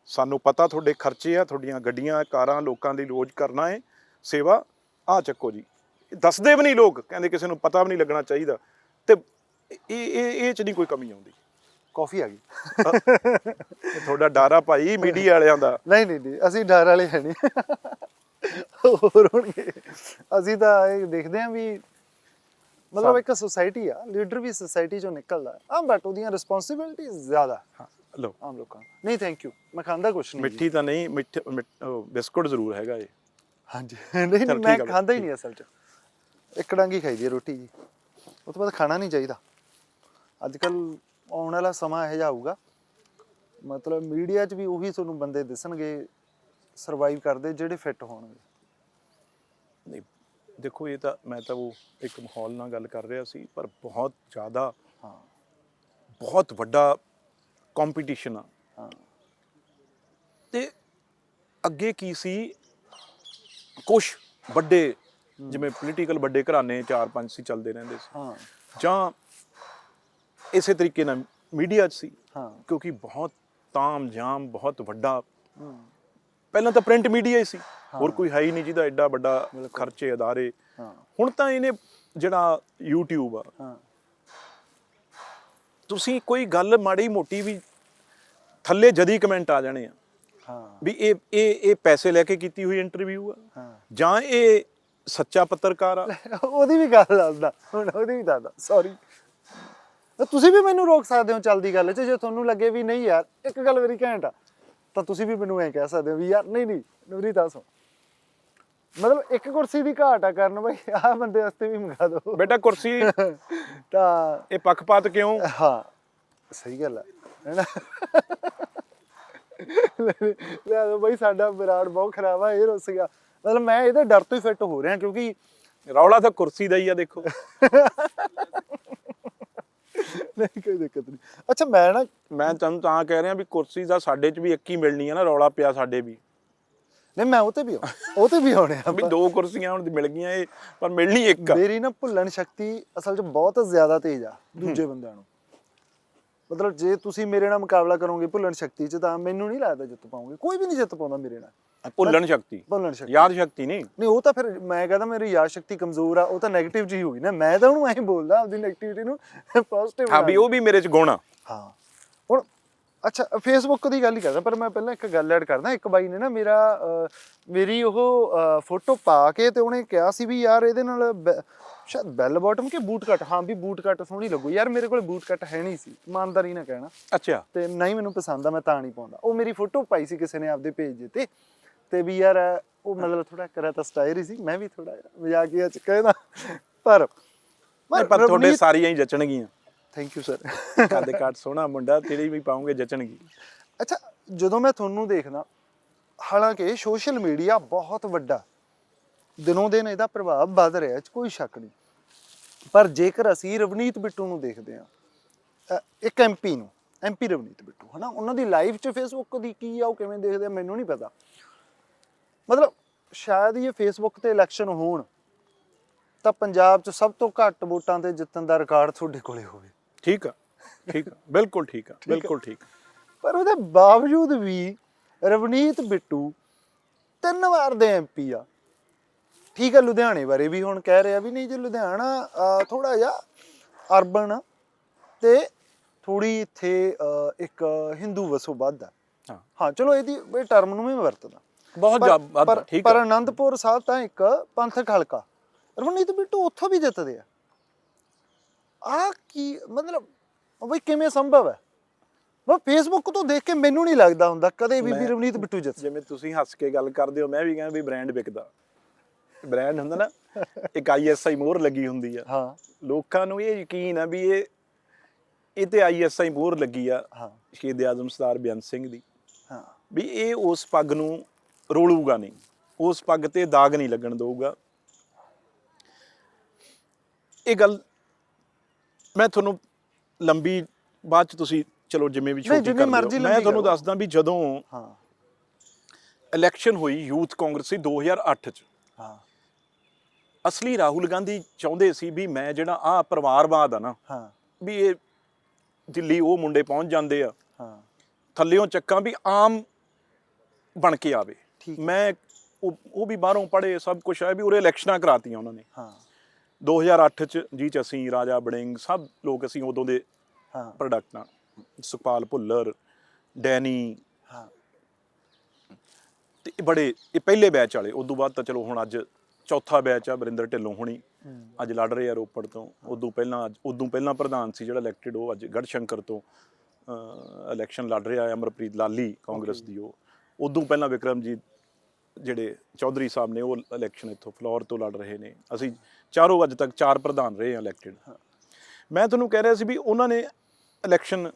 ਸਾਨੂੰ ਪਤਾ ਤੁਹਾਡੇ ਖਰਚੇ ਆ, ਤੁਹਾਡੀਆਂ ਗੱਡੀਆਂ ਕਾਰਾਂ, ਲੋਕਾਂ ਦੀ ਰੋਜ਼ ਕਰਨਾ ਹੈ ਸੇਵਾ, ਆ ਚੱਕੋ ਜੀ। ਦੱਸਦੇ ਵੀ ਨਹੀਂ ਲੋਕ, ਕਹਿੰਦੇ ਕਿਸੇ ਨੂੰ ਪਤਾ ਵੀ ਨਹੀਂ ਲੱਗਣਾ ਚਾਹੀਦਾ। ਤੇ ਇਹ 'ਚ ਨਹੀਂ ਕੋਈ ਕਮੀ ਆਉਂਦੀ। ਕਾਫੀ ਆ ਗਈ। ਤੁਹਾਡਾ ਡਰ ਆ ਭਾਈ ਮੀਡੀਆ ਵਾਲਿਆਂ ਦਾ। ਨਹੀਂ, ਅਸੀਂ ਡਰ ਵਾਲੇ ਹੈ ਨਹੀਂ। ਹੋਰ ਹੋਣਗੇ, ਅਸੀਂ ਤਾਂ ਇਹ ਦੇਖਦੇ ਹਾਂ ਵੀ ਮਤਲਬ ਇੱਕ ਸੁਸਾਇਟੀ ਆ, ਲੀਡਰ ਵੀ ਸੁਸਾਇਟੀ ਚੋਂ ਨਿਕਲਦਾ ਆ, ਬਟ ਉਹਦੀਆਂ ਰਿਸਪੌਂਸਿਬਿਲਿਟੀ ਜ਼ਿਆਦਾ ਲੋ ਆਮ ਲੋਕਾਂ ਨੂੰ। ਨਹੀਂ ਥੈਂਕ ਯੂ, ਮੈਂ ਖਾਂਦਾ ਕੁਛ ਨਹੀਂ। ਮਿੱਠੀ ਤਾਂ ਨਹੀਂ, ਬਿਸਕੁਟ ਜ਼ਰੂਰ ਹੈਗਾ ਇਹ। ਹਾਂਜੀ, ਨਹੀਂ ਮੈਂ ਖਾਂਦਾ ਹੀ ਨਹੀਂ ਅਸਲ 'ਚ। ਇੱਕ ਡਾਂਗੀ ਖਾਈ ਦੀ ਰੋਟੀ ਜੀ, ਉਹ ਤੋਂ ਬਾਅਦ ਖਾਣਾ ਨਹੀਂ ਚਾਹੀਦਾ। ਅੱਜ ਕੱਲ੍ਹ ਆਉਣ ਵਾਲਾ ਸਮਾਂ ਇਹੋ ਜਿਹਾ ਆਊਗਾ, ਮਤਲਬ ਮੀਡੀਆ 'ਚ ਵੀ ਉਹੀ ਤੁਹਾਨੂੰ ਬੰਦੇ ਦਿਸਣਗੇ ਸਰਵਾਈਵ ਕਰਦੇ ਜਿਹੜੇ ਫਿੱਟ ਹੋਣਗੇ। ਨਹੀਂ ਦੇਖੋ, ਇਹ ਤਾਂ ਮੈਂ ਤਾਂ ਉਹ ਇੱਕ ਮਾਹੌਲ ਨਾਲ ਗੱਲ ਕਰ ਰਿਹਾ ਸੀ, ਪਰ ਬਹੁਤ ਜ਼ਿਆਦਾ ਬਹੁਤ ਵੱਡਾ ਕੰਪੀਟੀਸ਼ਨ ਆ। ਤੇ ਅੱਗੇ ਕੀ ਸੀ, ਕੁਛ ਵੱਡੇ ਜਿਵੇਂ ਪੋਲੀਟੀਕਲ ਵੱਡੇ ਘਰਾਣੇ 4-5 ਸੀ ਚੱਲਦੇ ਰਹਿੰਦੇ ਸੀ, ਜਾਂ ਇਸੇ ਤਰੀਕੇ ਨਾਲ ਮੀਡੀਆ 'ਚ ਸੀ, ਕਿਉਂਕਿ ਬਹੁਤ ਤਾਮ ਜਾਮ ਬਹੁਤ ਵੱਡਾ। ਪਹਿਲਾਂ ਤਾਂ ਪ੍ਰਿੰਟ ਮੀਡੀਆ ਹੀ ਸੀ, ਹੋਰ ਕੋਈ ਹੈ ਹੀ ਨਹੀਂ ਜਿਹਦਾ ਐਡਾ ਵੱਡਾ ਖਰਚੇ ਅਦਾਰੇ। ਹੁਣ ਤਾਂ ਇਹਨੇ ਜਿਹੜਾ YouTube ਆ, ਤੁਸੀਂ ਕੋਈ ਗੱਲ ਮਾੜੀ ਮੋਟੀ ਵੀ ਥੱਲੇ ਜਦੀ ਕਮੈਂਟ ਆ ਜਾਣੇ ਆ ਵੀ ਇਹ ਪੈਸੇ ਲੈ ਕੇ ਕੀਤੀ ਹੋਈ ਇੰਟਰਵਿਊ ਆ, ਜਾਂ ਇਹ ਸੱਚਾ ਪੱਤਰਕਾਰ ਆ। ਉਹਦੀ ਵੀ ਗੱਲ ਦੱਸਦਾ ਹੁਣ, ਉਹਦੀ ਵੀ ਦੱਸਦਾ। ਸੌਰੀ, ਤੁਸੀਂ ਵੀ ਮੈਨੂੰ ਰੋਕ ਸਕਦੇ ਹੋ ਚੱਲਦੀ ਗੱਲ 'ਚ, ਜੇ ਤੁਹਾਨੂੰ ਲੱਗੇ ਵੀ ਨਹੀਂ ਯਾਰ ਇੱਕ ਗੱਲ ਮੇਰੀ ਘੈਂਟ ਆ, ਤਾਂ ਤੁਸੀਂ ਵੀ ਮੈਨੂੰ ਐਂ ਕਹਿ ਸਕਦੇ ਹੋ ਵੀ ਯਾਰ ਨਹੀਂ ਨਵਰੀ ਦੱਸੋ। ਮਤਲਬ ਇੱਕ ਕੁਰਸੀ ਦੀ ਘਾਟ ਆ ਕਰਨ ਬਈ, ਆਹ ਬੰਦੇ ਵਾਸਤੇ ਵੀ ਮੰਗਾ ਦਿਓ ਬੇਟਾ ਕੁਰਸੀ। ਤਾਂ ਇਹ ਪੱਖਪਾਤ ਕਿਉਂ? ਹਾਂ ਸਹੀ ਗੱਲ ਹੈ ਨਾ। ਲੈ ਦੋ ਬਈ, ਸਾਡਾ ਵਿਰਾਟ ਬਹੁਤ ਖਰਾਬ ਆ, ਇਹ ਰੁੱਸ ਗਿਆ। ਮਤਲਬ ਮੈਂ ਇਹਦੇ ਡਰ ਤੋਂ ਹੀ ਫਿੱਟ ਹੋ ਰਿਹਾ, ਕਿਉਂਕਿ ਰੌਲਾ ਤਾਂ ਕੁਰਸੀ ਦਾ ਹੀ ਆ। ਦੇਖੋ ਨਹੀਂ ਕੋਈ ਦਿੱਕਤ ਨਹੀਂ। ਅੱਛਾ ਮੈਂ ਤੁਹਾਨੂੰ ਤਾਂ ਕਹਿ ਰਿਹਾ ਵੀ ਕੁਰਸੀ ਦਾ ਸਾਡੇ 'ਚ ਵੀ ਇੱਕ ਹੀ ਮਿਲਣੀ ਆ ਨਾ, ਰੌਲਾ ਪਿਆ ਸਾਡੇ ਵੀ। ਨਹੀਂ ਮੈਂ ਉਹ ਤੇ ਵੀ ਆਉਣੇ ਆ ਵੀ 2 ਕੁਰਸੀਆਂ ਹੁਣ ਮਿਲ ਗਈਆਂ, ਇਹ ਪਰ ਮਿਲਣੀ ਇੱਕ ਆ। ਮੇਰੀ ਨਾ ਭੁੱਲਣ ਸ਼ਕਤੀ ਅਸਲ 'ਚ ਬਹੁਤ ਜ਼ਿਆਦਾ ਤੇਜ਼ ਆ ਦੂਜੇ ਬੰਦਿਆਂ ਨੂੰ। ਮਤਲਬ ਜੇ ਤੁਸੀਂ ਮੇਰੇ ਨਾਲ ਮੁਕਾਬਲਾ ਕਰੋਗੇ ਭੁੱਲਣ ਸ਼ਕਤੀ 'ਚ, ਤਾਂ ਮੈਨੂੰ ਨਹੀਂ ਲੱਗਦਾ ਜਿੱਤ ਪਾਓਗੇ। ਕੋਈ ਵੀ ਨਹੀਂ ਜਿੱਤ ਪਾਉਂਦਾ ਮੇਰੇ ਨਾਲ। ਭੁੱਲਣ ਸ਼ਕਤੀ, ਯਾਦ ਸ਼ਕਤੀ ਨਹੀਂ। ਉਹ ਤਾਂ ਫਿਰ ਮੈਂ ਕਹਿੰਦਾ ਮੇਰੀ ਯਾਦ ਸ਼ਕਤੀ ਕਮਜ਼ੋਰ ਆ, ਉਹ ਤਾਂ ਨੈਗੇਟਿਵ ਜੀ ਹੋ ਗਈ ਨਾ। ਮੈਂ ਤਾਂ ਉਹਨੂੰ ਐਂ ਬੋਲਦਾ ਆਪਦੀ ਨੈਗੇਟਿਵਿਟੀ ਨੂੰ ਪੋਜ਼ਿਟਿਵ। ਹਾਂ ਵੀ ਉਹ ਵੀ ਮੇਰੇ 'ਚ ਗੁਣ ਆ। ਹਾਂ ਹੁਣ ਅੱਛਾ ਫੇਸਬੁੱਕ ਦੀ ਗੱਲ ਹੀ ਕਰਦਾ, ਪਰ ਮੈਂ ਪਹਿਲਾਂ ਇੱਕ ਗੱਲ ਐਡ ਕਰਦਾ। ਇੱਕ ਬਾਈ ਨੇ ਨਾ ਮੇਰੀ ਉਹ ਫੋਟੋ ਪਾ ਕੇ ਤੇ ਉਹਨੇ ਕਿਹਾ ਸੀ ਵੀ ਯਾਰ ਇਹਦੇ ਨਾਲ ਸ਼ਾਇਦ ਬੈਲ ਬਾਟਮ ਕਿ ਬੂਟ ਕੱਟ, ਹਾਂ ਵੀ ਬੂਟ ਕੱਟ ਸੋਹਣੀ ਲੱਗੂ। ਯਾਰ ਮੇਰੇ ਕੋਲ ਬੂਟ ਕੱਟ ਹੈ ਨਹੀਂ ਸੀ, ਇਮਾਨਦਾਰੀ ਨਾਲ ਕਹਿਣਾ। ਅੱਛਾ। ਤੇ ਨਹੀਂ ਮੈਨੂੰ ਪਸੰਦ ਆ, ਮੈਂ ਤਾਂ ਨਹੀਂ ਪਾਉਂਦਾ। ਉਹ ਮੇਰੀ ਫੋਟੋ ਪਾਈ ਸੀ ਕਿਸੇ ਨੇ ਆਪਦੇ ਪੇਜ ਦੇ ਤੇ ਵੀ ਯਾਰ ਉਹ ਮਤਲਬ ਥੋੜਾ ਕਰਾ ਤਾਂ ਸਟਾਈਲ ਹੀ ਸੀ, ਮੈਂ ਵੀ ਥੋੜਾ ਮਜ਼ਾਕੀਆ ਚ ਕਹਿਣਾ। ਪਰ ਤੁਹਾਡੇ ਸਾਰੀਆਂ ਹੀ ਜਚਣਗੀਆਂ। Thank you sir. ਕੱਦ ਕਾਟ ਸੋਹਣਾ ਮੁੰਡਾ, ਤੇਰੀ ਵੀ ਪਾਉਂਗੇ ਜਚਣਗੀ। ਅੱਛਾ ਜਦੋਂ ਮੈਂ ਤੁਹਾਨੂੰ ਦੇਖਦਾ, ਹਾਲਾਂਕਿ ਸੋਸ਼ਲ ਮੀਡੀਆ ਬਹੁਤ ਵੱਡਾ ਦਿਨੋਂ ਦਿਨ ਇਹਦਾ ਪ੍ਰਭਾਵ ਵੱਧ ਰਿਹਾ, ਇਹ 'ਚ ਕੋਈ ਸ਼ੱਕ ਨਹੀਂ। ਪਰ ਜੇਕਰ ਅਸੀਂ ਰਵਨੀਤ ਬਿੱਟੂ ਨੂੰ ਦੇਖਦੇ ਹਾਂ, ਇੱਕ ਐਮਪੀ ਰਵਨੀਤ ਬਿੱਟੂ ਹੈ ਨਾ, ਉਹਨਾਂ ਦੀ ਲਾਈਫ 'ਚ ਫੇਸਬੁੱਕ ਦੀ ਕੀ ਆ, ਉਹ ਕਿਵੇਂ ਦੇਖਦੇ ਆ ਮੈਨੂੰ ਨਹੀਂ ਪਤਾ। ਮਤਲਬ ਸ਼ਾਇਦ ਇਹ ਫੇਸਬੁੱਕ ਤੇ ਇਲੈਕਸ਼ਨ ਹੋਣ ਤਾਂ ਪੰਜਾਬ 'ਚ ਸਭ ਤੋਂ ਘੱਟ ਵੋਟਾਂ ਤੇ ਜਿੱਤਣ ਦਾ ਰਿਕਾਰਡ ਤੁਹਾਡੇ ਕੋਲੇ ਹੋਵੇ। ਠੀਕ ਆ, ਬਿਲਕੁਲ ਠੀਕ ਆ, ਬਿਲਕੁਲ ਠੀਕ। ਪਰ ਉਹਦੇ ਬਾਵਜੂਦ ਵੀ ਰਵਨੀਤ ਬਿੱਟੂ 3 ਵਾਰ ਦੇ ਐਮਪੀ ਆ। ਠੀਕ ਹੈ, ਲੁਧਿਆਣੇ ਬਾਰੇ ਵੀ ਹੁਣ ਕਹਿ ਰਿਹਾ ਵੀ ਨਹੀਂ ਜੇ ਲੁਧਿਆਣਾ ਥੋੜਾ ਜਿਹਾ ਅਰਬਨ ਆ ਤੇ ਥੋੜੀ ਇੱਥੇ ਇੱਕ ਹਿੰਦੂ ਵਸੋਂ ਵੱਧ ਆ। ਹਾਂ ਚਲੋ ਇਹ ਟਰਮ ਨੂੰ ਮੈਂ ਵਰਤਦਾ ਬਹੁਤ ਜ਼ਿਆਦਾ ਠੀਕ ਪਰ ਆਨੰਦਪੁਰ ਸਾਹਿਬ ਤਾਂ ਇੱਕ ਪੰਥਕ ਹਲਕਾ, ਰਵਨੀਤ ਬਿੱਟੂ ਉੱਥੋਂ ਵੀ ਜਿੱਤਦੇ ਆ ਕੀ ਮਤਲਬ ਬਈ ਕਿਵੇਂ ਸੰਭਵ ਹੈ? ਮੈਂ ਫੇਸਬੁੱਕ ਤੋਂ ਦੇਖ ਕੇ ਮੈਨੂੰ ਨਹੀਂ ਲੱਗਦਾ ਹੁੰਦਾ ਕਦੇ ਵੀ ਰਵਨੀਤ ਬਿੱਟੂ ਜਿੱਤ। ਜਿਵੇਂ ਤੁਸੀਂ ਹੱਸ ਕੇ ਗੱਲ ਕਰਦੇ ਹੋ, ਮੈਂ ਵੀ ਕਹਿੰਦਾ ਵੀ ਬ੍ਰਾਂਡ ਵਿਕਦਾ, ਬ੍ਰਾਂਡ ਹੁੰਦਾ ਨਾ, ਇੱਕ ISI ਮੋਹਰ ਲੱਗੀ ਹੁੰਦੀ ਆ। ਹਾਂ ਲੋਕਾਂ ਨੂੰ ਇਹ ਯਕੀਨ ਆ ਵੀ ਇਹ ਤੇ ISI ਮੋਹਰ ਲੱਗੀ ਆ ਸ਼ਹੀਦ ਆਜ਼ਮ ਸਰਦਾਰ ਬੇਅੰਤ ਸਿੰਘ ਦੀ, ਵੀ ਇਹ ਉਸ ਪੱਗ ਨੂੰ ਰੋਲੂਗਾ ਨਹੀਂ, ਉਸ ਪੱਗ ਤੇ ਦਾਗ ਨਹੀਂ ਲੱਗਣ ਦਊਗਾ। ਇਹ ਗੱਲ ਮੈਂ ਤੁਹਾਨੂੰ ਲੰਬੀ ਬਾਅਦ ਚ ਤੁਸੀਂ ਚਲੋ ਜਿਵੇਂ ਵੀ ਛੋਟੀ ਕਰ ਲਓ, ਮੈਂ ਤੁਹਾਨੂੰ ਦੱਸਦਾ ਵੀ ਜਦੋਂ ਇਲੈਕਸ਼ਨ ਹੋਈ ਯੂਥ ਕਾਂਗਰਸ ਦੀ 2008 ਚ, ਅਸਲੀ ਰਾਹੁਲ ਗਾਂਧੀ ਚਾਹੁੰਦੇ ਸੀ ਵੀ ਮੈਂ ਜਿਹੜਾ ਆਹ ਪਰਿਵਾਰਵਾਦ ਆ ਨਾ, ਵੀ ਇਹ ਦਿੱਲੀ ਉਹ ਮੁੰਡੇ ਪਹੁੰਚ ਜਾਂਦੇ ਆ, ਥੱਲਿਓਂ ਚੱਕਾਂ ਵੀ ਆਮ ਬਣ ਕੇ ਆਵੇ। ਮੈਂ ਉਹ ਵੀ ਬਾਹਰੋਂ ਪੜ੍ਹੇ, ਸਭ ਕੁਛ ਹੈ, ਵੀ ਉਰੇ ਇਲੈਕਸ਼ਨਾਂ ਕਰਾਤੀਆਂ ਉਹਨਾਂ ਨੇ 2008 ਚ, ਜਿਹ ਚ ਅਸੀਂ ਰਾਜਾ ਬੜਿੰਗ ਸਭ ਲੋਕ ਅਸੀਂ ਉਦੋਂ ਦੇ ਪ੍ਰੋਡਕਟ ਆ, ਸੁਖਪਾਲ ਭੁੱਲਰ, ਡੈਨੀ ਤੇ ਬੜੇ ਇਹ ਪਹਿਲੇ ਬੈਚ ਵਾਲੇ। ਉਦੋਂ ਬਾਅਦ ਤਾਂ ਚਲੋ ਹੁਣ ਅੱਜ ਚੌਥਾ ਬੈਚ ਆ, ਵਰਿੰਦਰ ਢਿੱਲੋਂ ਹੋਣੀ ਅੱਜ ਲੜ ਰਹੇ ਆ ਰੋਪੜ ਤੋਂ। ਉਦੋਂ ਪਹਿਲਾਂ ਪ੍ਰਧਾਨ ਸੀ ਜਿਹੜਾ ਇਲੈਕਟਿਡ, ਉਹ ਅੱਜ ਗੜਸ਼ੰਕਰ ਤੋਂ ਇਲੈਕਸ਼ਨ ਲੜ ਰਿਹਾ, ਅਮਰਪ੍ਰੀਤ ਲਾਲੀ ਕਾਂਗਰਸ ਦੀ। ਉਹ ਉਦੋਂ ਪਹਿਲਾਂ ਵਿਕਰਮਜੀਤ ਜਿਹੜੇ ਚੌਧਰੀ ਸਾਹਿਬ ਨੇ, ਉਹ ਇਲੈਕਸ਼ਨ ਇੱਥੋਂ ਫਲੋਰ ਤੋਂ ਲੜ ਰਹੇ ਨੇ। ਅਸੀਂ ਚਾਰੋਂ ਅੱਜ ਤੱਕ 4 ਪ੍ਰਧਾਨ ਰਹੇ ਆ ਇਲੈਕਟਿਡ। ਮੈਂ ਤੁਹਾਨੂੰ ਕਹਿ ਰਿਹਾ ਸੀ ਵੀ ਉਹਨਾਂ ਨੇ ਇਲੈਕਸ਼ਨ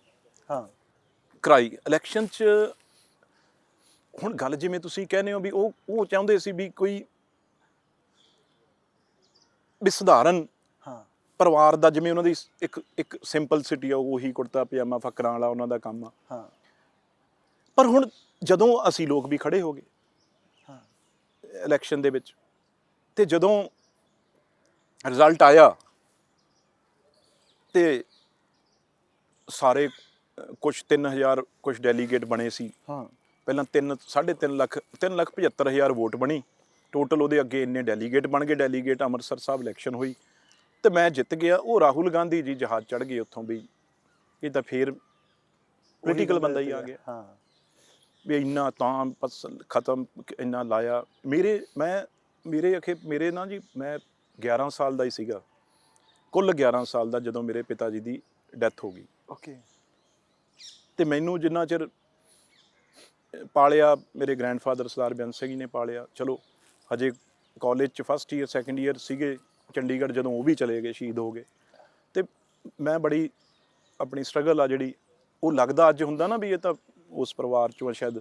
ਕਰਾਈ। ਇਲੈਕਸ਼ਨ 'ਚ ਹੁਣ ਗੱਲ ਜਿਵੇਂ ਤੁਸੀਂ ਕਹਿੰਦੇ ਹੋ ਵੀ ਉਹ ਚਾਹੁੰਦੇ ਸੀ ਵੀ ਕੋਈ ਵੀ ਸਧਾਰਨ ਪਰਿਵਾਰ ਦਾ, ਜਿਵੇਂ ਉਹਨਾਂ ਦੀ ਇੱਕ ਸਿੰਪਲ ਸਿਟੀ ਆ, ਉਹੀ ਕੁੜਤਾ ਪਜਾਮਾ ਫਕਰਾਂ ਵਾਲਾ ਉਹਨਾਂ ਦਾ ਕੰਮ ਆ। ਪਰ ਹੁਣ ਜਦੋਂ ਅਸੀਂ ਲੋਕ ਵੀ ਖੜੇ ਹੋ ਗਏ ਇਲੈਕਸ਼ਨ ਦੇ ਵਿੱਚ, ਤੇ ਜਦੋਂ ਰਿਜ਼ਲਟ ਆਇਆ ਤੇ ਸਾਰੇ ਕੁਛ 3000 ਕੁਛ ਡੈਲੀਗੇਟ ਬਣੇ ਸੀ। ਪਹਿਲਾਂ 3,75,000 ਵੋਟ ਬਣੀ ਟੋਟਲ, ਉਹਦੇ ਅੱਗੇ ਇੰਨੇ ਡੈਲੀਗੇਟ ਬਣ ਗਏ। ਡੈਲੀਗੇਟ ਅੰਮ੍ਰਿਤਸਰ ਸਾਹਿਬ ਇਲੈਕਸ਼ਨ ਹੋਈ ਤੇ ਮੈਂ ਜਿੱਤ ਗਿਆ। ਉਹ ਰਾਹੁਲ ਗਾਂਧੀ ਜੀ ਜਹਾਜ਼ ਚੜ੍ਹ ਗਏ ਉੱਥੋਂ, ਵੀ ਇਹ ਤਾਂ ਫੇਰ ਪੋਲੀਟੀਕਲ ਬੰਦਾ ਹੀ ਆ ਗਿਆ, ਵੀ ਇੰਨਾ ਤਾਂ ਖਤਮ, ਇੰਨਾ ਲਾਇਆ। ਮੇਰੇ ਨਾ ਜੀ, ਮੈਂ 11 ਸਾਲ ਦਾ ਹੀ ਸੀਗਾ, ਕੁੱਲ 11 ਸਾਲ ਦਾ, ਜਦੋਂ ਮੇਰੇ ਪਿਤਾ ਜੀ ਦੀ ਡੈਥ ਹੋ ਗਈ। ਤੇ ਮੈਨੂੰ ਜਿੰਨਾ ਚਿਰ ਪਾਲਿਆ ਮੇਰੇ ਗ੍ਰੈਂਡਫਾਦਰ ਸਰਦਾਰ ਬੇਅੰਤ ਸਿੰਘ ਜੀ ਨੇ ਪਾਲਿਆ। ਚਲੋ ਹਜੇ ਕਾਲਜ 'ਚ ਫਸਟ ਈਅਰ ਸੈਕੰਡ ਈਅਰ ਸੀਗੇ ਚੰਡੀਗੜ੍ਹ, ਜਦੋਂ ਉਹ ਵੀ ਚਲੇ ਗਏ, ਸ਼ਹੀਦ ਹੋ ਗਏ। ਤੇ ਮੈਂ ਬੜੀ ਆਪਣੀ ਸਟਰਗਲ ਆ ਜਿਹੜੀ, ਉਹ ਲੱਗਦਾ ਅੱਜ ਹੁੰਦਾ ਨਾ ਵੀ ਇਹ ਤਾਂ ਉਸ ਪਰਿਵਾਰ 'ਚੋਂ ਸ਼ਾਇਦ।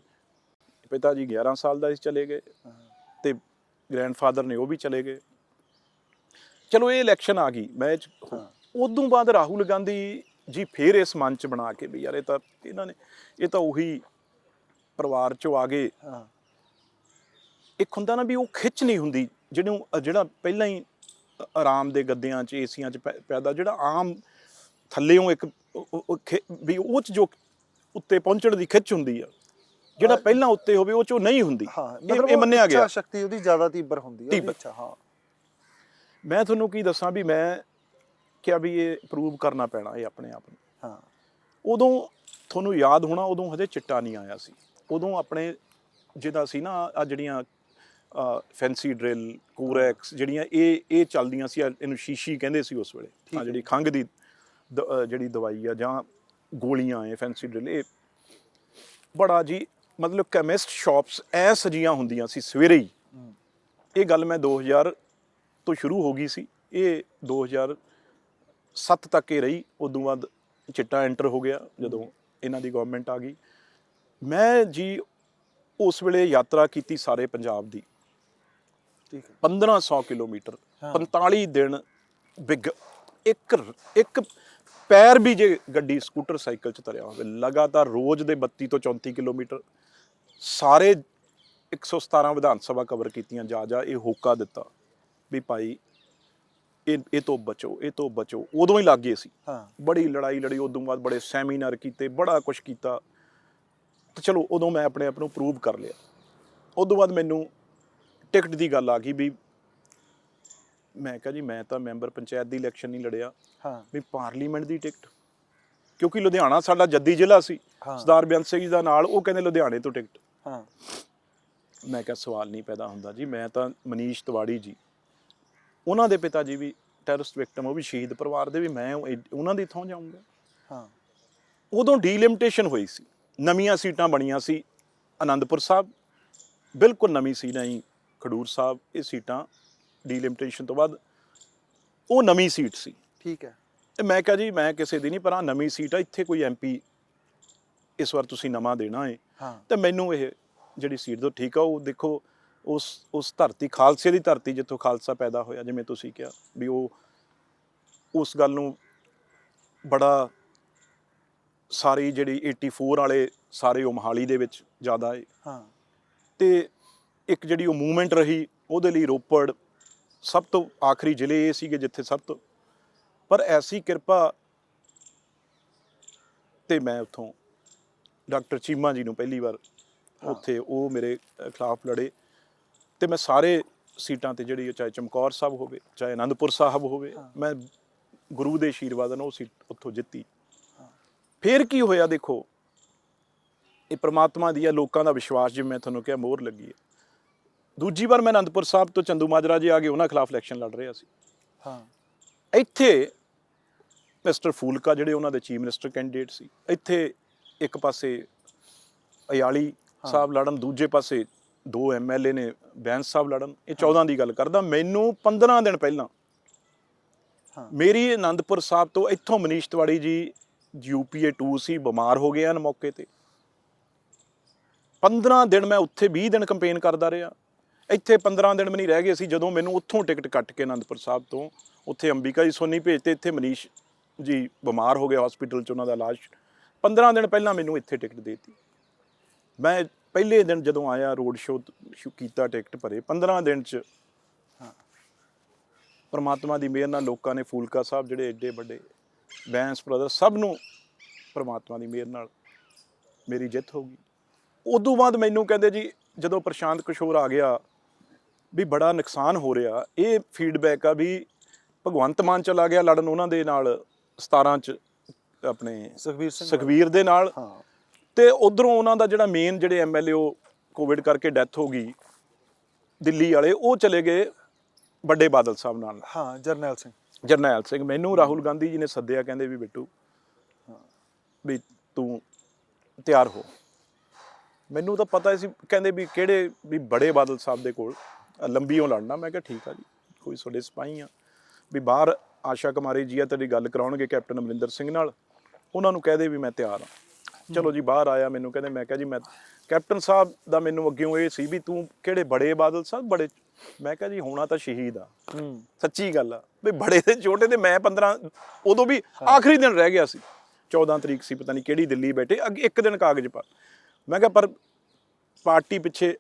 ਪਿਤਾ ਜੀ 11 ਸਾਲ ਦਾ ਚਲੇ ਗਏ ਤੇ ਗ੍ਰੈਂਡਫਾਦਰ ਨੇ ਉਹ ਵੀ ਚਲੇ ਗਏ। ਚਲੋ ਇਹ ਇਲੈਕਸ਼ਨ ਆ ਗਈ ਮੈਚ। ਉਦੋਂ ਬਾਅਦ ਰਾਹੁਲ ਗਾਂਧੀ ਜੀ ਫੇਰ ਇਸ ਮਨ 'ਚ ਬਣਾ ਕੇ ਵੀ ਯਾਰ ਇਹ ਤਾਂ ਉਹੀ ਪਰਿਵਾਰ 'ਚੋਂ ਆ ਗਏ। ਇੱਕ ਹੁੰਦਾ ਨਾ ਵੀ ਉਹ ਖਿੱਚ ਨਹੀਂ ਹੁੰਦੀ ਜਿਹੜਾ ਪਹਿਲਾਂ ਹੀ ਆਰਾਮ ਦੇ ਗੱਦਿਆਂ 'ਚ, ਏਸੀਆਂ 'ਚ ਪੈਦਾ, ਜਿਹੜਾ ਆਮ ਥੱਲਿਓਂ ਇੱਕ ਵੀ ਉਹ 'ਚ ਜੋ ਉੱਤੇ ਪਹੁੰਚਣ ਦੀ ਖਿੱਚ ਹੁੰਦੀ ਆ, ਜਿਹੜਾ ਪਹਿਲਾਂ ਉੱਤੇ ਹੋਵੇ ਉਹ 'ਚੋਂ ਨਹੀਂ ਹੁੰਦੀ। ਇਹ ਮੰਨਿਆ ਗਿਆ, ਸ਼ਕਤੀ ਉਹਦੀ ਜ਼ਿਆਦਾ ਤੀਬਰ ਹੁੰਦੀ ਹੈ। ਮੈਂ ਤੁਹਾਨੂੰ ਕੀ ਦੱਸਾਂ ਵੀ ਮੈਂ ਕਿਹਾ ਵੀ ਇਹ ਪ੍ਰੂਵ ਕਰਨਾ ਪੈਣਾ ਇਹ ਆਪਣੇ ਆਪ ਨੂੰ। ਉਦੋਂ ਤੁਹਾਨੂੰ ਯਾਦ ਹੋਣਾ, ਉਦੋਂ ਹਜੇ ਚਿੱਟਾ ਨਹੀਂ ਆਇਆ ਸੀ। ਉਦੋਂ ਆਪਣੇ ਜਿਹਦਾ ਸੀ ਨਾ ਆ ਜਿਹੜੀਆਂ ਫੈਂਸੀ ਡਰਿਲ, ਕੋਰੈਕਸ, ਜਿਹੜੀਆਂ ਇਹ ਚੱਲਦੀਆਂ ਸੀ, ਇਹਨੂੰ ਸ਼ੀਸ਼ੀ ਕਹਿੰਦੇ ਸੀ ਉਸ ਵੇਲੇ। ਜਿਹੜੀ ਖੰਘ ਦੀ ਜਿਹੜੀ ਦਵਾਈ ਆ ਜਾਂ ਗੋਲੀਆਂ ਇਹ ਫੈਂਸੀ ਡਰਿਲ, ਇਹ ਬੜਾ ਜੀ ਮਤਲਬ ਕੈਮਿਸਟ ਸ਼ਾਪਸ ਐ ਸਜੀਆਂ ਹੁੰਦੀਆਂ ਸੀ ਸਵੇਰੇ ਹੀ। ਇਹ ਗੱਲ ਮੈਂ 2000 ਤੋਂ ਸ਼ੁਰੂ ਹੋ ਗਈ ਸੀ, ਇਹ 2007 ਤੱਕ ਇਹ ਰਹੀ। ਉਦੋਂ ਬਾਅਦ ਚਿੱਟਾ ਐਂਟਰ ਹੋ ਗਿਆ ਜਦੋਂ ਇਹਨਾਂ ਦੀ ਗਵਰਨਮੈਂਟ ਆ ਗਈ। ਮੈਂ ਜੀ ਉਸ ਵੇਲੇ ਯਾਤਰਾ ਕੀਤੀ ਸਾਰੇ ਪੰਜਾਬ ਦੀ, 1500 ਕਿਲੋਮੀਟਰ, 45 ਦਿਨ ਇੱਕ ਪੈਰ ਵੀ ਜੇ ਗੱਡੀ ਸਕੂਟਰ ਸਾਈਕਲ 'ਚ ਤਰਿਆ ਹੋਵੇ, ਲਗਾਤਾਰ ਰੋਜ਼ ਦੇ 32 ਤੋਂ 34 ਕਿਲੋਮੀਟਰ, ਸਾਰੇ 117 ਵਿਧਾਨ ਸਭਾ ਕਵਰ ਕੀਤੀਆਂ। ਜਾ ਇਹ ਹੋਕਾ ਦਿੱਤਾ ਵੀ ਭਾਈ ਇਹ ਤੋਂ ਬਚੋ, ਇਹ ਤੋਂ ਬਚੋ। ਉਦੋਂ ਹੀ ਲੱਗ ਗਏ ਸੀ, ਬੜੀ ਲੜਾਈ ਲੜੀ। ਉਦੋਂ ਬਾਅਦ ਬੜੇ ਸੈਮੀਨਾਰ ਕੀਤੇ, ਬੜਾ ਕੁਛ ਕੀਤਾ। ਤੇ ਚਲੋ ਉਦੋਂ ਮੈਂ ਆਪਣੇ ਆਪ ਨੂੰ ਪ੍ਰੂਵ ਕਰ ਲਿਆ। ਉਦੋਂ ਬਾਅਦ ਮੈਨੂੰ ਟਿਕਟ ਦੀ ਗੱਲ ਆ ਗਈ ਵੀ ਮੈਂ ਕਿਹਾ ਜੀ ਮੈਂ ਤਾਂ ਮੈਂਬਰ ਪੰਚਾਇਤ ਦੀ ਇਲੈਕਸ਼ਨ ਨਹੀਂ ਲੜਿਆ, ਹਾਂ ਵੀ ਪਾਰਲੀਮੈਂਟ ਦੀ ਟਿਕਟ, ਕਿਉਂਕਿ ਲੁਧਿਆਣਾ ਸਾਡਾ ਜੱਦੀ ਜ਼ਿਲ੍ਹਾ ਸੀ ਸਰਦਾਰ ਬੇਅੰਤ ਸਿੰਘ ਜੀ ਦਾ ਨਾਲ, ਉਹ ਕਹਿੰਦੇ ਲੁਧਿਆਣੇ ਤੋਂ ਟਿਕਟ। ਹਾਂ ਮੈਂ ਕਿਹਾ ਸਵਾਲ ਨਹੀਂ ਪੈਦਾ ਹੁੰਦਾ ਜੀ, ਮੈਂ ਤਾਂ ਮਨੀਸ਼ ਤਿਵਾੜੀ ਜੀ, ਉਹਨਾਂ ਦੇ ਪਿਤਾ ਜੀ ਵੀ ਟੈਰਰਿਸਟ ਵਿਕਟਮ, ਉਹ ਵੀ ਸ਼ਹੀਦ ਪਰਿਵਾਰ ਦੇ, ਵੀ ਮੈਂ ਉਹਨਾਂ ਦੀ ਥਾਂ ਜਾਊਂਗਾ। ਹਾਂ ਉਦੋਂ ਡੀਲਿਮਿਟੇਸ਼ਨ ਹੋਈ ਸੀ, ਨਵੀਆਂ ਸੀਟਾਂ ਬਣੀਆਂ ਸੀ, ਆਨੰਦਪੁਰ ਸਾਹਿਬ ਬਿਲਕੁਲ ਨਵੀਂ ਸੀ, ਨਹੀਂ ਖਡੂਰ ਸਾਹਿਬ, ਇਹ ਸੀਟਾਂ ਡੀਲਿਮਿਟੇਸ਼ਨ ਤੋਂ ਬਾਅਦ ਉਹ ਨਵੀਂ ਸੀਟ ਸੀ। ਠੀਕ ਹੈ। ਤੇ ਮੈਂ ਕਿਹਾ ਜੀ ਮੈਂ ਕਿਸੇ ਦੀ ਨਹੀਂ, ਪਰ ਆਹ ਨਵੀਂ ਸੀਟ ਆ, ਇੱਥੇ ਕੋਈ ਐਮਪੀ ਇਸ ਵਾਰ ਤੁਸੀਂ ਨਵਾਂ ਦੇਣਾ ਹੈ, ਹਾਂ ਤੇ ਮੈਨੂੰ ਇਹ ਜਿਹੜੀ ਸੀਟ ਤੋਂ ਠੀਕ ਆ, ਉਹ ਦੇਖੋ ਉਸ ਧਰਤੀ, ਖਾਲਸੇ ਦੀ ਧਰਤੀ ਜਿੱਥੋਂ ਖਾਲਸਾ ਪੈਦਾ ਹੋਇਆ, ਜਿਵੇਂ ਤੁਸੀਂ ਕਿਹਾ ਵੀ ਉਹ ਉਸ ਗੱਲ ਨੂੰ ਬੜਾ, ਸਾਰੀ ਜਿਹੜੀ 84 ਵਾਲੇ ਸਾਰੇ ਉਹ ਮੋਹਾਲੀ ਦੇ ਵਿੱਚ ਜ਼ਿਆਦਾ ਹੈ। ਹਾਂ ਤੇ ਇੱਕ ਜਿਹੜੀ ਉਹ ਮੂਵਮੈਂਟ ਰਹੀ, ਉਹਦੇ ਲਈ ਰੋਪੜ ਸਭ ਤੋਂ ਆਖਰੀ ਜ਼ਿਲ੍ਹੇ ਇਹ ਸੀਗੇ ਜਿੱਥੇ ਸਭ ਤੋਂ, ਪਰ ਐਸੀ ਕਿਰਪਾ, ਤੇ ਮੈਂ ਉੱਥੋਂ ਡਾਕਟਰ ਚੀਮਾ ਜੀ ਨੂੰ ਪਹਿਲੀ ਵਾਰ ਉੱਥੇ ਉਹ ਮੇਰੇ ਖਿਲਾਫ ਲੜੇ, ਤੇ ਮੈਂ ਸਾਰੇ ਸੀਟਾਂ ਤੇ ਜਿਹੜੀ ਚਾਹੇ ਚਮਕੌਰ ਸਾਹਿਬ ਹੋਵੇ ਚਾਹੇ ਆਨੰਦਪੁਰ ਸਾਹਿਬ ਹੋਵੇ, ਮੈਂ ਗੁਰੂ ਦੇ ਆਸ਼ੀਰਵਾਦ ਨਾਲ ਉਹ ਸੀਟ ਉੱਥੋਂ ਜਿੱਤੀ। ਫਿਰ ਕੀ ਹੋਇਆ ਦੇਖੋ, ਇਹ ਪ੍ਰਮਾਤਮਾ ਦੀ ਆ, ਲੋਕਾਂ ਦਾ ਵਿਸ਼ਵਾਸ, ਜਿਵੇਂ ਮੈਂ ਤੁਹਾਨੂੰ ਕਿਹਾ ਮੋਹਰ ਲੱਗੀ ਹੈ। ਦੂਜੀ ਵਾਰ ਮੈਂ ਆਨੰਦਪੁਰ ਸਾਹਿਬ ਤੋਂ ਚੰਦੂ ਮਾਜਰਾ ਜੀ ਆ ਕੇ ਉਹਨਾਂ ਖਿਲਾਫ ਇਲੈਕਸ਼ਨ ਲੜ ਰਿਹਾ ਸੀ। ਹਾਂ ਇੱਥੇ ਮਿਸਟਰ ਫੂਲਕਾ ਜਿਹੜੇ ਉਹਨਾਂ ਦੇ ਚੀਫ ਮਿਨਿਸਟਰ ਕੈਂਡੀਡੇਟ ਸੀ, ਇੱਥੇ ਇੱਕ ਪਾਸੇ ਅਯਾਲੀ ਸਾਹਿਬ ਲੜਨ, ਦੂਜੇ ਪਾਸੇ 2 MLA ਨੇ ਬੈਂਸ ਸਾਹਿਬ ਲੜਨ। ਇਹ 14 ਦੀ ਗੱਲ ਕਰਦਾ, ਮੈਨੂੰ 15 ਦਿਨ ਪਹਿਲਾਂ ਮੇਰੀ ਆਨੰਦਪੁਰ ਸਾਹਿਬ ਤੋਂ, ਇੱਥੋਂ ਮਨੀਸ਼ ਤਿਵਾੜੀ ਜੀ UPA 2 ਸੀ, ਬਿਮਾਰ ਹੋ ਗਏ ਹਨ ਮੌਕੇ ਤੇ, 15 ਦਿਨ ਮੈਂ ਉੱਥੇ 20 ਦਿਨ ਕੰਪੇਨ ਕਰਦਾ ਰਿਹਾ, ਇੱਥੇ 15 ਦਿਨ ਵੀ ਨਹੀਂ ਰਹਿ ਗਏ ਸੀ ਜਦੋਂ ਮੈਨੂੰ ਉੱਥੋਂ ਟਿਕਟ ਕੱਟ ਕੇ ਆਨੰਦਪੁਰ ਸਾਹਿਬ ਤੋਂ ਉੱਥੇ ਅੰਬਿਕਾ ਜੀ ਸੋਨੀ ਭੇਜਤੇ, ਇੱਥੇ ਮਨੀਸ਼ ਜੀ ਬਿਮਾਰ ਹੋ ਗਏ ਹਸਪੀਟਲ 'ਚ, ਉਹਨਾਂ ਦਾ ਇਲਾਜ, 15 ਦਿਨ ਪਹਿਲਾਂ ਮੈਨੂੰ ਇੱਥੇ ਟਿਕਟ ਦੇ ਦਿੱਤੀ। ਮੈਂ ਪਹਿਲੇ ਦਿਨ ਜਦੋਂ ਆਇਆ ਰੋਡ ਸ਼ੋਅ ਕੀਤਾ, ਟਿਕਟ ਭਰੇ, 15 ਦਿਨ 'ਚ ਪਰਮਾਤਮਾ ਦੀ ਮਿਹਰ ਨਾਲ ਲੋਕਾਂ ਨੇ, ਫੂਲਕਾ ਸਾਹਿਬ ਜਿਹੜੇ ਐਡੇ ਵੱਡੇ, ਬੈਂਸ ਬ੍ਰਦਰ, ਸਭ ਨੂੰ ਪਰਮਾਤਮਾ ਦੀ ਮਿਹਰ ਨਾਲ ਮੇਰੀ ਜਿੱਤ ਹੋ ਗਈ। ਉਦੋਂ ਬਾਅਦ ਮੈਨੂੰ ਕਹਿੰਦੇ ਜੀ ਜਦੋਂ ਪ੍ਰਸ਼ਾਂਤ ਕਿਸ਼ੋਰ ਆ ਗਿਆ ਵੀ ਬੜਾ ਨੁਕਸਾਨ ਹੋ ਰਿਹਾ, ਇਹ ਫੀਡਬੈਕ ਆ ਵੀ ਭਗਵੰਤ ਮਾਨ ਚਲਾ ਗਿਆ ਲੜਨ ਉਹਨਾਂ ਦੇ ਨਾਲ 17 'ਚ ਆਪਣੇ ਸੁਖਬੀਰ ਦੇ ਨਾਲ, ਤੇ ਉਧਰੋਂ ਉਹਨਾਂ ਦਾ ਜਿਹੜਾ ਮੇਨ ਜਿਹੜੇ MLA ਉਹ ਕੋਵਿਡ ਕਰਕੇ ਡੈਥ ਹੋ ਗਈ ਦਿੱਲੀ ਵਾਲੇ, ਉਹ ਚਲੇ ਗਏ ਵੱਡੇ ਬਾਦਲ ਸਾਹਿਬ ਨਾਲ। ਹਾਂ ਜਰਨੈਲ ਸਿੰਘ। ਮੈਨੂੰ ਰਾਹੁਲ ਗਾਂਧੀ ਜੀ ਨੇ ਸੱਦਿਆ, ਕਹਿੰਦੇ ਵੀ ਬਿੱਟੂ ਵੀ ਤੂੰ ਤਿਆਰ ਹੋ। ਮੈਨੂੰ ਤਾਂ ਪਤਾ ਸੀ, ਕਹਿੰਦੇ ਵੀ ਕਿਹੜੇ, ਵੀ ਬੜੇ ਬਾਦਲ ਸਾਹਿਬ ਦੇ ਕੋਲ ਲੰਬੀਓਂ ਲੜਨਾ। ਮੈਂ ਕਿਹਾ ਠੀਕ ਆ ਜੀ, ਕੋਈ ਤੁਹਾਡੇ ਸਿਪਾਹੀ ਆ, ਵੀ ਬਾਹਰ ਆਸ਼ਾ ਕੁਮਾਰੀ ਜੀ ਆ ਤੁਹਾਡੀ ਗੱਲ ਕਰਾਉਣਗੇ ਕੈਪਟਨ ਅਮਰਿੰਦਰ ਸਿੰਘ ਨਾਲ, ਉਹਨਾਂ ਨੂੰ ਕਹਿ ਦੇ ਵੀ ਮੈਂ ਤਿਆਰ ਹਾਂ। ਚਲੋ ਜੀ, ਬਾਹਰ ਆਇਆ, ਮੈਨੂੰ ਕਹਿੰਦੇ, ਮੈਂ ਕਿਹਾ ਜੀ ਮੈਂ ਕੈਪਟਨ ਸਾਹਿਬ ਦਾ ਮੈਨੂੰ ਅੱਗਿਓਂ ਇਹ ਸੀ ਵੀ ਤੂੰ ਕਿਹੜੇ ਬੜੇ ਬਾਦਲ ਸਾਹਿਬ, ਬੜੇ, ਮੈਂ ਕਿਹਾ ਜੀ ਹੋਣਾ ਤਾਂ ਸ਼ਹੀਦ ਆ, ਸੱਚੀ ਗੱਲ ਆ, ਵੀ ਬੜੇ ਤੇ ਛੋਟੇ ਤੇ ਮੈਂ 15, ਉਦੋਂ ਵੀ ਆਖਰੀ ਦਿਨ ਰਹਿ ਗਿਆ ਸੀ, 14 ਤਰੀਕ ਸੀ, ਪਤਾ ਨਹੀਂ ਕਿਹੜੀ ਦਿੱਲੀ ਬੈਠੇ, ਇੱਕ ਦਿਨ ਕਾਗਜ਼ ਪਾ, ਮੈਂ ਕਿਹਾ ਪਰ ਪਾਰਟੀ ਪਿੱਛੇ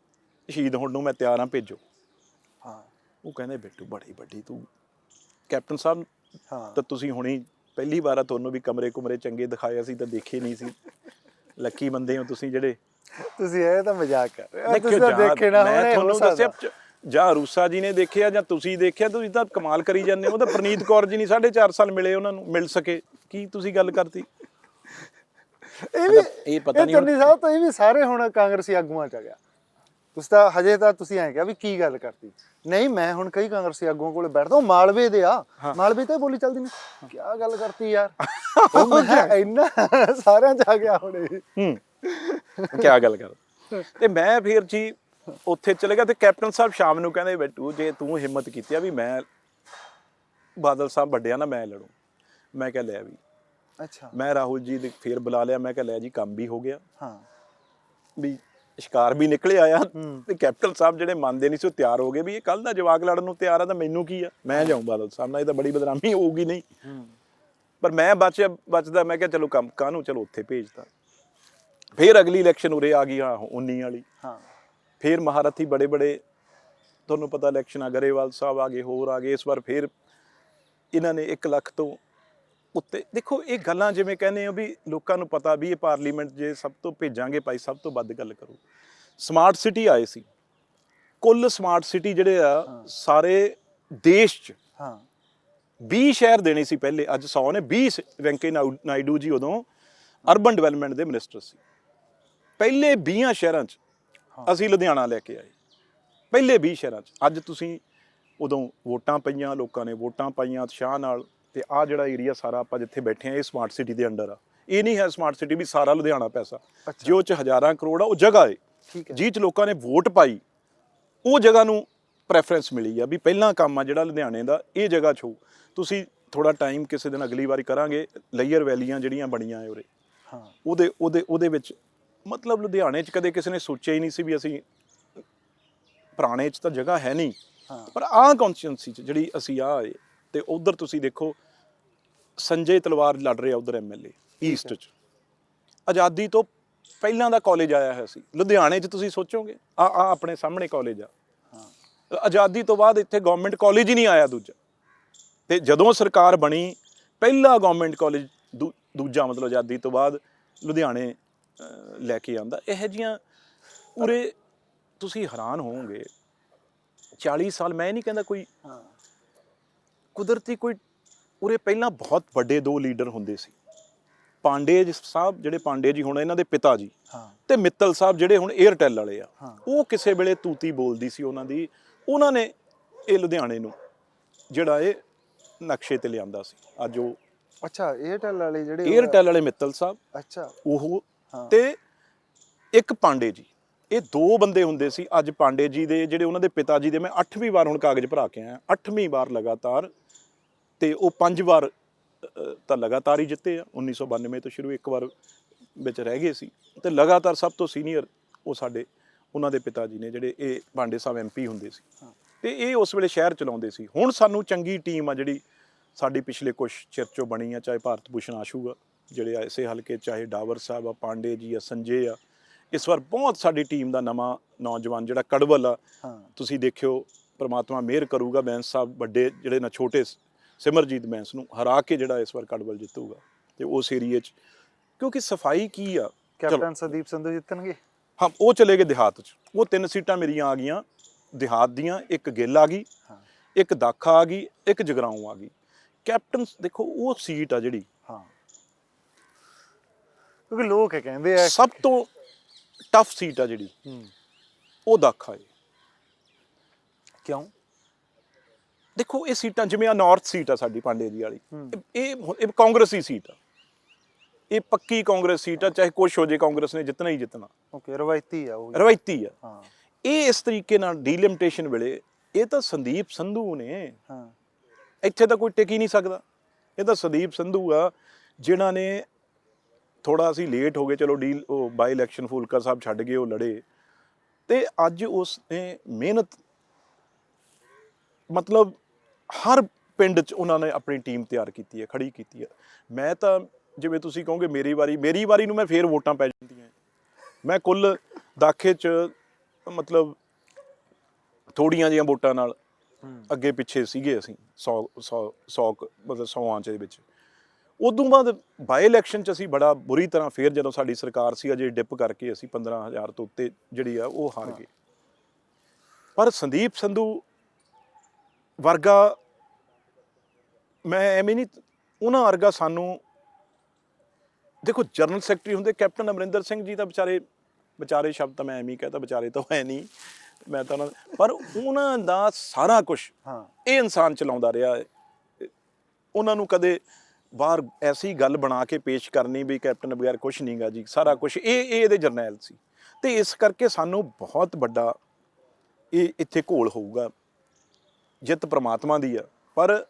ਸ਼ਹੀਦ ਹੋਣ ਨੂੰ ਮੈਂ ਤਿਆਰ ਹਾਂ, ਭੇਜੋ। ਉਹ ਕਹਿੰਦੇ ਬਿੱਟੂ ਬੜੀ ਵੱਡੀ ਤੂੰ ਕੈਪਟਨ ਸਾਹਿਬ, ਤਾਂ ਤੁਸੀਂ ਹੁਣੀ ਪਹਿਲੀ ਵਾਰ ਆ, ਤੁਹਾਨੂੰ ਵੀ ਕਮਰੇ ਕੁਮਰੇ ਚੰਗੇ ਦਿਖਾਏ, ਅਸੀਂ ਤਾਂ ਦੇਖੇ ਨਹੀਂ ਸੀ, ਲੱਕੀ ਬੰਦੇ ਹੋ ਤੁਸੀਂ ਜਿਹੜੇ, ਤੁਸੀਂ ਇਹ ਤਾਂ ਮਜ਼ਾਕ ਕਰ ਰਹੇ ਹੋ, ਤੁਸੀਂ ਤਾਂ ਦੇਖੇ ਨਾ, ਮੈਂ ਤੁਹਾਨੂੰ ਦੱਸਿਆ ਜਾਂ ਰੂਸਾ ਜੀ ਨੇ ਦੇਖਿਆ ਜਾਂ ਤੁਸੀਂ ਦੇਖਿਆ, ਤੁਸੀਂ ਤਾਂ ਕਮਾਲ ਕਰੀ ਜਾਂਦੇ ਹੋ। ਉਹ ਤਾਂ ਪ੍ਰਨੀਤ ਕੌਰ ਜੀ ਨਹੀਂ 4.5 ਸਾਲ ਮਿਲੇ, ਉਹਨਾਂ ਨੂੰ ਮਿਲ ਸਕੇ, ਕੀ ਤੁਸੀਂ ਗੱਲ ਕਰਤੀ। ਇਹ ਪਤਾ ਨਹੀਂ ਚੰਨੀ ਸਾਹਿਬ ਤਾਂ ਇਹ ਵੀ ਸਾਰੇ ਹੁਣ ਕਾਂਗਰਸੀ ਆਗੂਆਂ ਚ ਆ ਗਿਆ। ਤੁਸੀਂ ਤਾਂ ਹਜੇ ਤਾਂ ਤੁਸੀਂ ਐਂ ਕਿਹਾ ਵੀ ਕੀ ਗੱਲ ਕਰਤੀ, ਨਹੀਂ ਮੈਂ ਹੁਣ ਕਈ ਕਾਂਗਰਸੀ ਆਗੂਆਂ ਕੋਲੇ ਬੈਠਦਾ, ਉਹ ਮਾਲਵੇ ਦੇ ਆ, ਮਾਲਵੇ ਤੇ ਬੋਲੀ ਚੱਲਦੀ ਨਹੀਂ, ਕੀ ਗੱਲ ਕਰਤੀ ਯਾਰ, ਇੰਨਾ ਸਾਰਿਆਂ ਚ ਆ ਗਿਆ ਹੁਣ, ਕੀ ਗੱਲ ਕਰ। ਤੇ ਮੈਂ ਫਿਰ ਜੀ ਉੱਥੇ ਚਲੇ ਗਿਆ, ਤੇ ਕੈਪਟਨ ਸਾਹਿਬ ਸ਼ਾਮ ਨੂੰ ਕਹਿੰਦੇ ਬਿੱਟੂ ਜੇ ਤੂੰ ਹਿੰਮਤ ਕੀਤੀ ਆ ਵੀ ਮੈਂ ਬਾਦਲ ਸਾਹਿਬ ਵੱਡਿਆ ਨਾ ਮੈਂ ਲੜੂ, ਮੈਂ ਕਿਹਾ ਲੈ ਵੀ, ਅੱਛਾ, ਮੈਂ ਰਾਹੁਲ ਜੀ ਦੇ ਫੇਰ ਬੁਲਾ ਲਿਆ, ਮੈਂ ਕਿਹਾ ਲੈ ਜੀ ਕੰਮ ਵੀ ਹੋ ਗਿਆ, ਹਾਂ ਵੀ ਸ਼ਿਕਾਰ ਵੀ ਨਿਕਲੇ ਆਇਆ, ਤੇ ਕੈਪਟਨ ਸਾਹਿਬ ਜਿਹੜੇ ਮੰਨਦੇ ਨਹੀਂ ਸੀ ਉਹ ਤਿਆਰ ਹੋ ਗਏ ਵੀ ਇਹ ਕੱਲ ਦਾ ਜਵਾਕ ਲੜਨ ਨੂੰ ਤਿਆਰ ਆ, ਤਾਂ ਮੈਨੂੰ ਕੀ ਆ, ਮੈਂ ਜਾਊਂ ਬਾਦਲ ਸਾਹਿਬ ਨਾਲ, ਇਹ ਤਾਂ ਬੜੀ ਬਦਨਾਮੀ ਹੋਊਗੀ ਨਹੀਂ। ਪਰ ਮੈਂ ਬਚਦਾ, ਮੈਂ ਕਿਹਾ ਚਲੋ ਕੰਮ ਕਾਹਨੂੰ, ਚਲੋ ਉੱਥੇ ਭੇਜਤਾ। ਫਿਰ ਅਗਲੀ ਇਲੈਕਸ਼ਨ ਉਰੇ ਆ ਗਈ 19 ਵਾਲੀ, ਫਿਰ ਮਹਾਰਥੀ ਬੜੇ ਬੜੇ, ਤੁਹਾਨੂੰ ਪਤਾ ਇਲੈਕਸ਼ਨਾਂ ਗਰੇਵਾਲ ਸਾਹਿਬ ਆ ਗਏ, ਹੋਰ ਆ ਗਏ, ਇਸ ਵਾਰ ਫਿਰ ਇਹਨਾਂ ਨੇ 1 ਲੱਖ ਤੋਂ ਉੱਤੇ। ਦੇਖੋ ਇਹ ਗੱਲਾਂ ਜਿਵੇਂ ਕਹਿੰਦੇ ਹੋ ਵੀ ਲੋਕਾਂ ਨੂੰ ਪਤਾ ਵੀ ਇਹ ਪਾਰਲੀਮੈਂਟ ਜੇ ਸਭ ਤੋਂ ਭੇਜਾਂਗੇ ਭਾਈ ਸਭ ਤੋਂ ਵੱਧ ਗੱਲ ਕਰੂ। ਸਮਾਰਟ ਸਿਟੀ ਆਏ ਸੀ, ਕੁੱਲ ਸਮਾਰਟ ਸਿਟੀ ਜਿਹੜੇ ਆ ਸਾਰੇ ਦੇਸ਼ 'ਚ ਹਾਂ 20 ਸ਼ਹਿਰ ਦੇਣੇ ਸੀ ਪਹਿਲੇ, ਅੱਜ 100 ਨੇ। 20 ਵੈਂਕਈਆ ਨਾਇਡੂ ਜੀ ਉਦੋਂ ਅਰਬਨ ਡਿਵੈਲਪਮੈਂਟ ਦੇ ਮਿਨਿਸਟਰ ਸੀ। ਪਹਿਲੇ 20 ਸ਼ਹਿਰਾਂ 'ਚ ਅਸੀਂ ਲੁਧਿਆਣਾ ਲੈ ਕੇ ਆਏ, ਪਹਿਲੇ 20 ਸ਼ਹਿਰਾਂ 'ਚ। ਅੱਜ ਤੁਸੀਂ ਉਦੋਂ ਵੋਟਾਂ ਪਈਆਂ, ਲੋਕਾਂ ਨੇ ਵੋਟਾਂ ਪਾਈਆਂ ਉਤਸ਼ਾਹ ਨਾਲ, ਤੇ ਆਹ ਜਿਹੜਾ ਏਰੀਆ ਸਾਰਾ ਆਪਾਂ ਜਿੱਥੇ ਬੈਠੇ ਆ ਇਹ ਸਮਾਰਟ ਸਿਟੀ ਦੇ ਅੰਡਰ ਆ। ਇਹ ਨਹੀਂ ਹੈ ਸਮਾਰਟ ਸਿਟੀ ਵੀ ਸਾਰਾ ਲੁਧਿਆਣਾ ਪੈਸਾ, ਜੋ 'ਚ ਹਜ਼ਾਰਾਂ ਕਰੋੜ ਆ ਉਹ ਜਗ੍ਹਾ ਏ ਜਿਹ 'ਚ ਲੋਕਾਂ ਨੇ ਵੋਟ ਪਾਈ, ਉਹ ਜਗ੍ਹਾ ਨੂੰ ਪ੍ਰੈਫਰੈਂਸ ਮਿਲੀ ਆ ਵੀ ਪਹਿਲਾਂ ਕੰਮ ਆ ਜਿਹੜਾ ਲੁਧਿਆਣੇ ਦਾ ਇਹ ਜਗ੍ਹਾ 'ਚ ਹੋ। ਤੁਸੀਂ ਥੋੜਾ ਟਾਈਮ ਕਿਸੇ ਦਿਨ ਅਗਲੀ ਵਾਰੀ ਕਰਾਂਗੇ, ਲੇਅਰ ਵੈਲੀਆਂ ਜਿਹੜੀਆਂ ਬਣੀਆਂ ਉਰੇ, ਹਾਂ ਉਹਦੇ ਵਿੱਚ ਮਤਲਬ ਲੁਧਿਆਣੇ 'ਚ ਕਦੇ ਕਿਸੇ ਨੇ ਸੋਚਿਆ ਹੀ ਨਹੀਂ ਸੀ ਵੀ ਅਸੀਂ, ਪੁਰਾਣੇ 'ਚ ਤਾਂ ਜਗ੍ਹਾ ਹੈ ਨਹੀਂ, ਪਰ ਆਹ ਕੌਨਸਟੀਟਿਊਂਸੀ 'ਚ ਜਿਹੜੀ ਅਸੀਂ ਆਏ, ਤੇ ਉਧਰ ਤੁਸੀਂ ਦੇਖੋ ਸੰਜੇ ਤਲਵਾਰ ਲੜ ਰਿਹਾ ਉਧਰ ਐਮਐਲਏ ਈਸਟ 'ਚ। ਆਜ਼ਾਦੀ ਤੋਂ ਪਹਿਲਾਂ ਦਾ ਕਾਲਜ ਆਇਆ ਹੋਇਆ ਸੀ ਲੁਧਿਆਣੇ 'ਚ। ਤੁਸੀਂ ਸੋਚੋਗੇ ਆ ਆਪਣੇ ਸਾਹਮਣੇ ਕਾਲਜ ਆ। ਆਜ਼ਾਦੀ ਤੋਂ ਬਾਅਦ ਇੱਥੇ ਗਵਰਨਮੈਂਟ ਕਾਲਜ ਹੀ ਨਹੀਂ ਆਇਆ ਦੂਜਾ, ਤੇ ਜਦੋਂ ਸਰਕਾਰ ਬਣੀ ਪਹਿਲਾ ਗਵਰਨਮੈਂਟ ਕਾਲਜ ਦੂਜਾ ਮਤਲਬ ਆਜ਼ਾਦੀ ਤੋਂ ਬਾਅਦ ਲੁਧਿਆਣੇ ਲੈ ਕੇ ਆਉਂਦਾ। ਇਹੋ ਜਿਹੀਆਂ ਉਰੇ ਤੁਸੀਂ ਹੈਰਾਨ ਹੋਵੋਗੇ 40 ਸਾਲ, ਮੈਂ ਨਹੀਂ ਕਹਿੰਦਾ ਕੋਈ ਕੁਦਰਤੀ ਕੋਈ, ਉਰੇ ਪਹਿਲਾਂ ਬਹੁਤ ਵੱਡੇ 2 ਲੀਡਰ ਹੁੰਦੇ ਸੀ। ਪਾਂਡੇ ਸਾਹਿਬ ਜਿਹੜੇ ਪਾਂਡੇ ਜੀ ਹੁਣ ਇਹਨਾਂ ਦੇ ਪਿਤਾ ਜੀ, ਤੇ ਮਿੱਤਲ ਸਾਹਿਬ ਜਿਹੜੇ ਹੁਣ ਏਅਰਟੈਲ ਵਾਲੇ ਆ, ਉਹ ਕਿਸੇ ਵੇਲੇ ਤੂਤੀ ਬੋਲਦੀ ਸੀ ਉਹਨਾਂ ਦੀ। ਉਹਨਾਂ ਨੇ ਇਹ ਲੁਧਿਆਣੇ ਨੂੰ ਜਿਹੜਾ ਇਹ ਨਕਸ਼ੇ ਤੇ ਲਿਆਂਦਾ ਸੀ। ਅੱਜ ਉਹ ਏਅਰਟੈਲ ਵਾਲੇ ਜਿਹੜੇ ਏਅਰਟੈਲ ਵਾਲੇ ਮਿੱਤਲ ਸਾਹਿਬ, ਉਹ ਤੇ ਇੱਕ ਪਾਂਡੇ ਜੀ, ਇਹ 2 ਬੰਦੇ ਹੁੰਦੇ ਸੀ। ਅੱਜ ਪਾਂਡੇ ਜੀ ਦੇ ਜਿਹੜੇ ਉਹਨਾਂ ਦੇ ਪਿਤਾ ਜੀ ਦੇ, ਮੈਂ 8ਵੀਂ ਵਾਰ ਹੁਣ ਕਾਗਜ਼ ਭਰਾ ਕੇ ਆਇਆ, 8ਵੀਂ ਵਾਰ ਲਗਾਤਾਰ, ਤੇ ਉਹ 5 ਵਾਰ ਤਾਂ ਲਗਾਤਾਰ ਹੀ ਜਿੱਤੇ ਆ। 1992 ਤੋਂ ਸ਼ੁਰੂ, 1 ਵਾਰ ਵਿੱਚ ਰਹਿ ਗਏ ਸੀ, ਤੇ ਲਗਾਤਾਰ ਸਭ ਤੋਂ ਸੀਨੀਅਰ ਉਹ ਸਾਡੇ ਉਹਨਾਂ ਦੇ ਪਿਤਾ ਜੀ ਨੇ, ਜਿਹੜੇ ਇਹ ਪਾਂਡੇ ਸਾਹਿਬ MP ਹੁੰਦੇ ਸੀ, ਤੇ ਇਹ ਉਸ ਵੇਲੇ ਸ਼ਹਿਰ ਚਲਾਉਂਦੇ ਸੀ। ਹੁਣ ਸਾਨੂੰ ਚੰਗੀ ਟੀਮ ਆ ਜਿਹੜੀ ਸਾਡੀ ਪਿਛਲੇ ਕੁਛ ਚਿਰ 'ਚੋਂ ਬਣੀ ਆ, ਚਾਹੇ ਭਾਰਤ ਭੂਸ਼ਣ ਆਸ਼ੂ ਆ ਜਿਹੜੇ ਆ ਇਸੇ ਹਲਕੇ, ਚਾਹੇ ਡਾਵਰ ਸਾਹਿਬ ਆ, ਪਾਂਡੇ ਜੀ ਆ, ਸੰਜੇ ਆ। ਇਸ ਵਾਰ ਬਹੁਤ ਸਾਡੀ ਟੀਮ ਦਾ ਨਵਾਂ ਨੌਜਵਾਨ ਜਿਹੜਾ ਕੜਵਲ ਆ, ਤੁਸੀਂ ਦੇਖਿਓ ਪ੍ਰਮਾਤਮਾ ਮਿਹਰ ਕਰੂਗਾ, ਬੈਂਸ ਸਾਹਿਬ ਵੱਡੇ ਜਿਹੜੇ ਨਾ ਛੋਟੇ ਸਿਮਰਜੀਤ ਬੈਂਸ ਨੂੰ ਹਰਾ ਕੇ ਜਿਹੜਾ ਇਸ ਵਾਰ ਕੜਵਲ ਜਿੱਤੂਗਾ। ਤੇ ਉਸ ਏਰੀਏ 'ਚ ਕਿਉਂਕਿ ਸਫਾਈ ਕੀ ਆ, ਕੈਪਟਨ ਸੰਦੀਪ ਸੰਧੂ ਜਿੱਤਣਗੇ। ਹਾਂ, ਉਹ ਚਲੇ ਗਏ ਦਿਹਾਤ 'ਚ। ਉਹ 3 ਸੀਟਾਂ ਮੇਰੀਆਂ ਆ ਗਈਆਂ ਦਿਹਾਤ ਦੀਆਂ, ਇੱਕ ਗਿੱਲ ਆ ਗਈ, ਇੱਕ ਦਾਖਾ ਆ ਗਈ, ਇੱਕ ਜਗਰਾਉਂ ਆ ਗਈ। ਕੈਪਟਨ ਦੇਖੋ ਉਹ ਸੀਟ ਆ ਜਿਹੜੀ, ਕਿਉਂਕਿ ਲੋਕ ਕਹਿੰਦੇ ਆ ਸਭ ਤੋਂ ਟਫ ਸੀਟ ਆ ਜਿਹੜੀ, ਉਹ ਦਾਖਾ ਹੈ। ਕਿਉਂ? ਦੇਖੋ ਇਹ ਸੀਟਾਂ ਜਿਵੇਂ ਆ ਨਾਰਥ ਸੀਟ ਆ ਸਾਡੀ ਪਾਂਡੇ ਜੀ ਵਾਲੀ, ਇਹ ਕਾਂਗਰਸੀ ਸੀਟ ਆ, ਇਹ ਪੱਕੀ ਕਾਂਗਰਸ ਸੀਟ ਆ, ਚਾਹੇ ਕੁਛ ਹੋ ਜੇ ਕਾਂਗਰਸ ਨੇ ਜਿੱਤਣਾ ਹੀ ਜਿੱਤਣਾ। ਰਵਾਇਤੀ ਆ, ਉਹ ਰਵਾਇਤੀ ਆ। ਇਹ ਇਸ ਤਰੀਕੇ ਨਾਲ ਡੀਲਿਮਿਟੇਸ਼ਨ ਵੇਲੇ ਇਹ ਤਾਂ ਸੰਦੀਪ ਸੰਧੂ ਨੇ, ਇੱਥੇ ਤਾਂ ਕੋਈ ਟਿਕ ਹੀ ਨਹੀਂ ਸਕਦਾ। ਇਹ ਤਾਂ ਸੰਦੀਪ ਸੰਧੂ ਆ ਜਿਨ੍ਹਾਂ ਨੇ, ਥੋੜਾ ਅਸੀਂ ਲੇਟ ਹੋ ਗਏ ਚਲੋ ਡੀਲ, ਉਹ ਬਾਈ ਇਲੈਕਸ਼ਨ ਫੂਲਕਰ ਸਾਹਿਬ ਛੱਡ ਗਏ, ਉਹ ਲੜੇ, ਤੇ ਅੱਜ ਉਸ ਨੇ ਮਿਹਨਤ, ਮਤਲਬ ਹਰ ਪਿੰਡ 'ਚ ਉਹਨਾਂ ਨੇ ਆਪਣੀ ਟੀਮ ਤਿਆਰ ਕੀਤੀ ਹੈ, ਖੜੀ ਕੀਤੀ ਹੈ। ਮੈਂ ਤਾਂ ਜਿਵੇਂ ਤੁਸੀਂ ਕਹੋਗੇ ਮੇਰੀ ਵਾਰੀ ਨੂੰ ਮੈਂ ਫੇਰ ਵੋਟਾਂ ਪੈ ਜਾਂਦੀਆਂ। ਮੈਂ ਕੁੱਲ ਦਾਖੇ 'ਚ ਮਤਲਬ ਥੋੜੀਆਂ ਜਿਹੀਆਂ ਵੋਟਾਂ ਨਾਲ ਅੱਗੇ ਪਿੱਛੇ ਸੀਗੇ ਅਸੀਂ, 100 ਮਤਲਬ 100 ਦੇ ਵਿੱਚ। ਉਦੋਂ ਬਾਅਦ ਬਾਈ ਇਲੈਕਸ਼ਨ 'ਚ ਅਸੀਂ ਬੜਾ ਬੁਰੀ ਤਰ੍ਹਾਂ ਫੇਰ, ਜਦੋਂ ਸਾਡੀ ਸਰਕਾਰ ਸੀ ਅਜੇ ਡਿਪ ਕਰਕੇ, ਅਸੀਂ 15,000 ਤੋਂ ਉੱਤੇ ਜਿਹੜੀ ਆ ਉਹ ਹਾਰ ਗਏ। ਪਰ ਸੰਦੀਪ ਸੰਧੂ ਵਰਗਾ, ਮੈਂ ਐਵੇਂ ਨਹੀਂ, ਉਹਨਾਂ ਵਰਗਾ ਸਾਨੂੰ, ਦੇਖੋ ਜਨਰਲ ਸੈਕਟਰੀ ਹੁੰਦੇ ਕੈਪਟਨ ਅਮਰਿੰਦਰ ਸਿੰਘ ਜੀ ਤਾਂ ਵਿਚਾਰੇ ਸ਼ਬਦ ਤਾਂ ਮੈਂ ਐਵੇਂ ਹੀ ਕਹਤਾ, ਵਿਚਾਰੇ ਤਾਂ ਹੈ ਨਹੀਂ, ਮੈਂ ਤਾਂ ਪਰ ਉਹਨਾਂ ਦਾ ਸਾਰਾ ਕੁਛ ਇਹ ਇਨਸਾਨ ਚਲਾਉਂਦਾ ਰਿਹਾ ਹੈ। ਉਹਨਾਂ ਨੂੰ ਕਦੇ ਬਾਹਰ ਐਸੀ ਗੱਲ ਬਣਾ ਕੇ ਪੇਸ਼ ਕਰਨੀ ਵੀ ਕੈਪਟਨ ਬਗੈਰ ਕੁਛ ਨਹੀਂ ਗਾ ਜੀ, ਸਾਰਾ ਕੁਛ ਇਹ ਇਹਦੇ ਜਰਨੈਲ ਸੀ। ਤੇ ਇਸ ਕਰਕੇ ਸਾਨੂੰ ਬਹੁਤ ਵੱਡਾ ਇਹ ਇੱਥੇ ਘੋਲ ਹੋਊਗਾ। ਜਿੱਤ ਪ੍ਰਮਾਤਮਾ ਦੀ ਆ, ਪਰ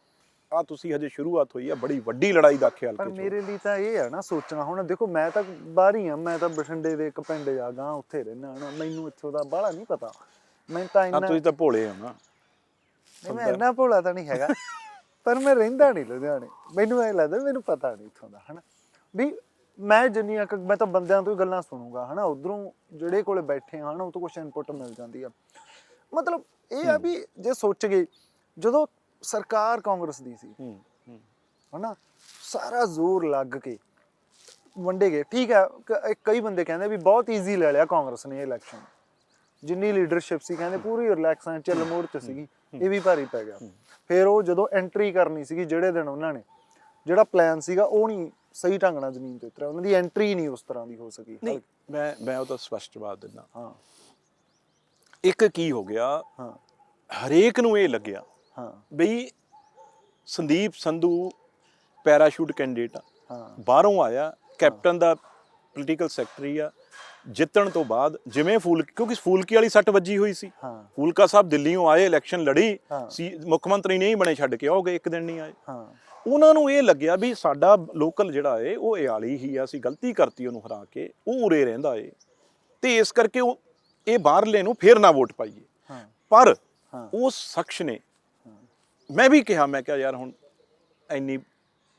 ਆ ਤੁਸੀਂ ਹਜੇ ਸ਼ੁਰੂਆਤ ਹੋਈ ਆ, ਬੜੀ ਵੱਡੀ ਲੜਾਈ ਦਾ ਖਿਆਲ। ਪਰ ਮੇਰੇ ਲਈ ਤਾਂ ਇਹ ਆ ਨਾ ਸੋਚਣਾ, ਹੁਣ ਦੇਖੋ ਮੈਂ ਤਾਂ ਬਾਹਰ ਹੀ ਆ, ਮੈਂ ਤਾਂ ਬਠਿੰਡੇ ਦੇ ਇੱਕ ਪਿੰਡ ਜਾ ਗਾ, ਉੱਥੇ ਰਹਿਣਾ ਨਾ, ਮੈਨੂੰ ਇੱਥੋਂ ਦਾ ਬਾਹਲਾ ਨਹੀਂ ਪਤਾ। ਮੈਂ ਤਾਂ ਇੰਨਾ, ਤੁਸੀਂ ਤਾਂ ਭੋਲੇ ਹੋ ਨਾ। ਮੈਂ ਇੰਨਾ ਭੋਲਾ ਤਾਂ ਨਹੀਂ ਹੈਗਾ, ਪਰ ਮੈਂ ਰਹਿੰਦਾ ਨਹੀਂ ਲੁਧਿਆਣੇ, ਮੈਨੂੰ ਐਂ ਲੱਗਦਾ ਮੈਨੂੰ ਪਤਾ ਨਹੀਂ ਇੱਥੋਂ ਦਾ, ਹਨਾ ਵੀ ਮੈਂ ਜਿੰਨੀਆਂ ਕੁ, ਮੈਂ ਤਾਂ ਬੰਦਿਆਂ ਤੋਂ ਹੀ ਗੱਲਾਂ ਸੁਣੂਗਾ, ਹਨਾ ਉਧਰੋਂ ਜਿਹੜੇ ਕੋਲੇ ਬੈਠੇ ਆ, ਹਨਾ ਉਹ ਤੋਂ ਕੁਛ ਇਨਪੁਟ ਮਿਲ ਜਾਂਦੀ ਆ। ਮਤਲਬ ਇਹ ਆ ਵੀ ਜੇ ਸੋਚ ਗਏ, ਜਦੋਂ ਸਰਕਾਰ ਕਾਂਗਰਸ ਦੀ ਸੀ, ਹਨਾ ਸਾਰਾ ਜ਼ੋਰ ਲੱਗ ਕੇ ਵੰਡੇ ਗਏ। ਠੀਕ ਹੈ, ਕਈ ਬੰਦੇ ਕਹਿੰਦੇ ਵੀ ਬਹੁਤ ਈਜ਼ੀ ਲੈ ਲਿਆ ਕਾਂਗਰਸ ਨੇ ਇਲੈਕਸ਼ਨ, ਜਿੰਨੀ ਲੀਡਰਸ਼ਿਪ ਸੀ ਕਹਿੰਦੇ ਪੂਰੀ ਰਿਲੈਕਸ ਐ ਚਿੱਲ ਮੋਡ 'ਚ ਸੀਗੀ, ਇਹ ਵੀ ਭਾਰੀ ਪੈ ਗਿਆ। ਫਿਰ ਉਹ ਜਦੋਂ ਐਂਟਰੀ ਕਰਨੀ ਸੀਗੀ ਜਿਹੜੇ ਦਿਨ ਉਹਨਾਂ ਨੇ, ਜਿਹੜਾ ਪਲਾਨ ਸੀਗਾ ਉਹ ਨਹੀਂ ਸਹੀ ਢੰਗ ਨਾਲ ਜ਼ਮੀਨ ਤੇ ਉਤਰਿਆ, ਉਹਨਾਂ ਦੀ ਐਂਟਰੀ ਨਹੀਂ ਉਸ ਤਰ੍ਹਾਂ ਦੀ ਹੋ ਸਕੀ। ਨਹੀਂ ਮੈਂ ਉਹ ਤਾਂ ਸਪਸ਼ਟ ਜਵਾਬ ਦਿੰਦਾ। ਹਾਂ ਇੱਕ ਕੀ ਹੋ ਗਿਆ, ਹਾਂ ਹਰੇਕ ਨੂੰ ਇਹ ਲੱਗਿਆ ਹਾਂ ਬਈ ਸੰਦੀਪ ਸੰਧੂ ਪੈਰਾਸ਼ੂਟ ਕੈਂਡੀਡੇਟ ਆ, ਹਾਂ ਬਾਹਰੋਂ ਆਇਆ, ਕੈਪਟਨ ਦਾ ਪੋਲੀਟੀਕਲ ਸੈਕਟਰੀ ਆ, ਜਿੱਤਣ ਤੋਂ ਬਾਅਦ ਜਿਵੇਂ ਕਿਉਂਕਿ ਫੂਲਕੀ ਵਾਲੀ ਸੱਟ ਵੱਜੀ ਹੋਈ ਸੀ, ਹਾਂ ਫੂਲਕਾ ਸਾਹਿਬ ਦਿੱਲੀੋਂ ਆਏ, ਇਲੈਕਸ਼ਨ ਲੜੀ ਹਾਂ। ਸੀ, ਮੁੱਖ ਮੰਤਰੀ ਨਹੀਂ ਬਣੇ, ਛੱਡ ਕੇ ਆਓਗੇ, ਇੱਕ ਦਿਨ ਨਹੀਂ ਆਏ। ਹਾਂ ਉਹਨਾਂ ਨੂੰ ਇਹ ਲੱਗਿਆ ਵੀ ਸਾਡਾ ਲੋਕਲ ਜਿਹੜਾ ਏ ਉਹ ਇਆਲੀ ਹੀ ਆ, ਅਸੀਂ ਗਲਤੀ ਕਰਤੀ ਉਹਨੂੰ ਹਰਾ ਕੇ, ਉਹ ਉਰੇ ਰਹਿੰਦਾ ਏ, ਤੇ ਇਸ ਕਰਕੇ ਉਹ ਇਹ ਬਾਹਰਲੇ ਨੂੰ ਫੇਰ ਨਾ ਵੋਟ ਪਾਈਏ। ਹਾਂ ਪਰ ਹਾਂ ਉਸ ਸ਼ਖਸ ਨੇ, ਮੈਂ ਵੀ ਕਿਹਾ, ਮੈਂ ਕਿਹਾ ਯਾਰ ਹੁਣ ਇੰਨੀ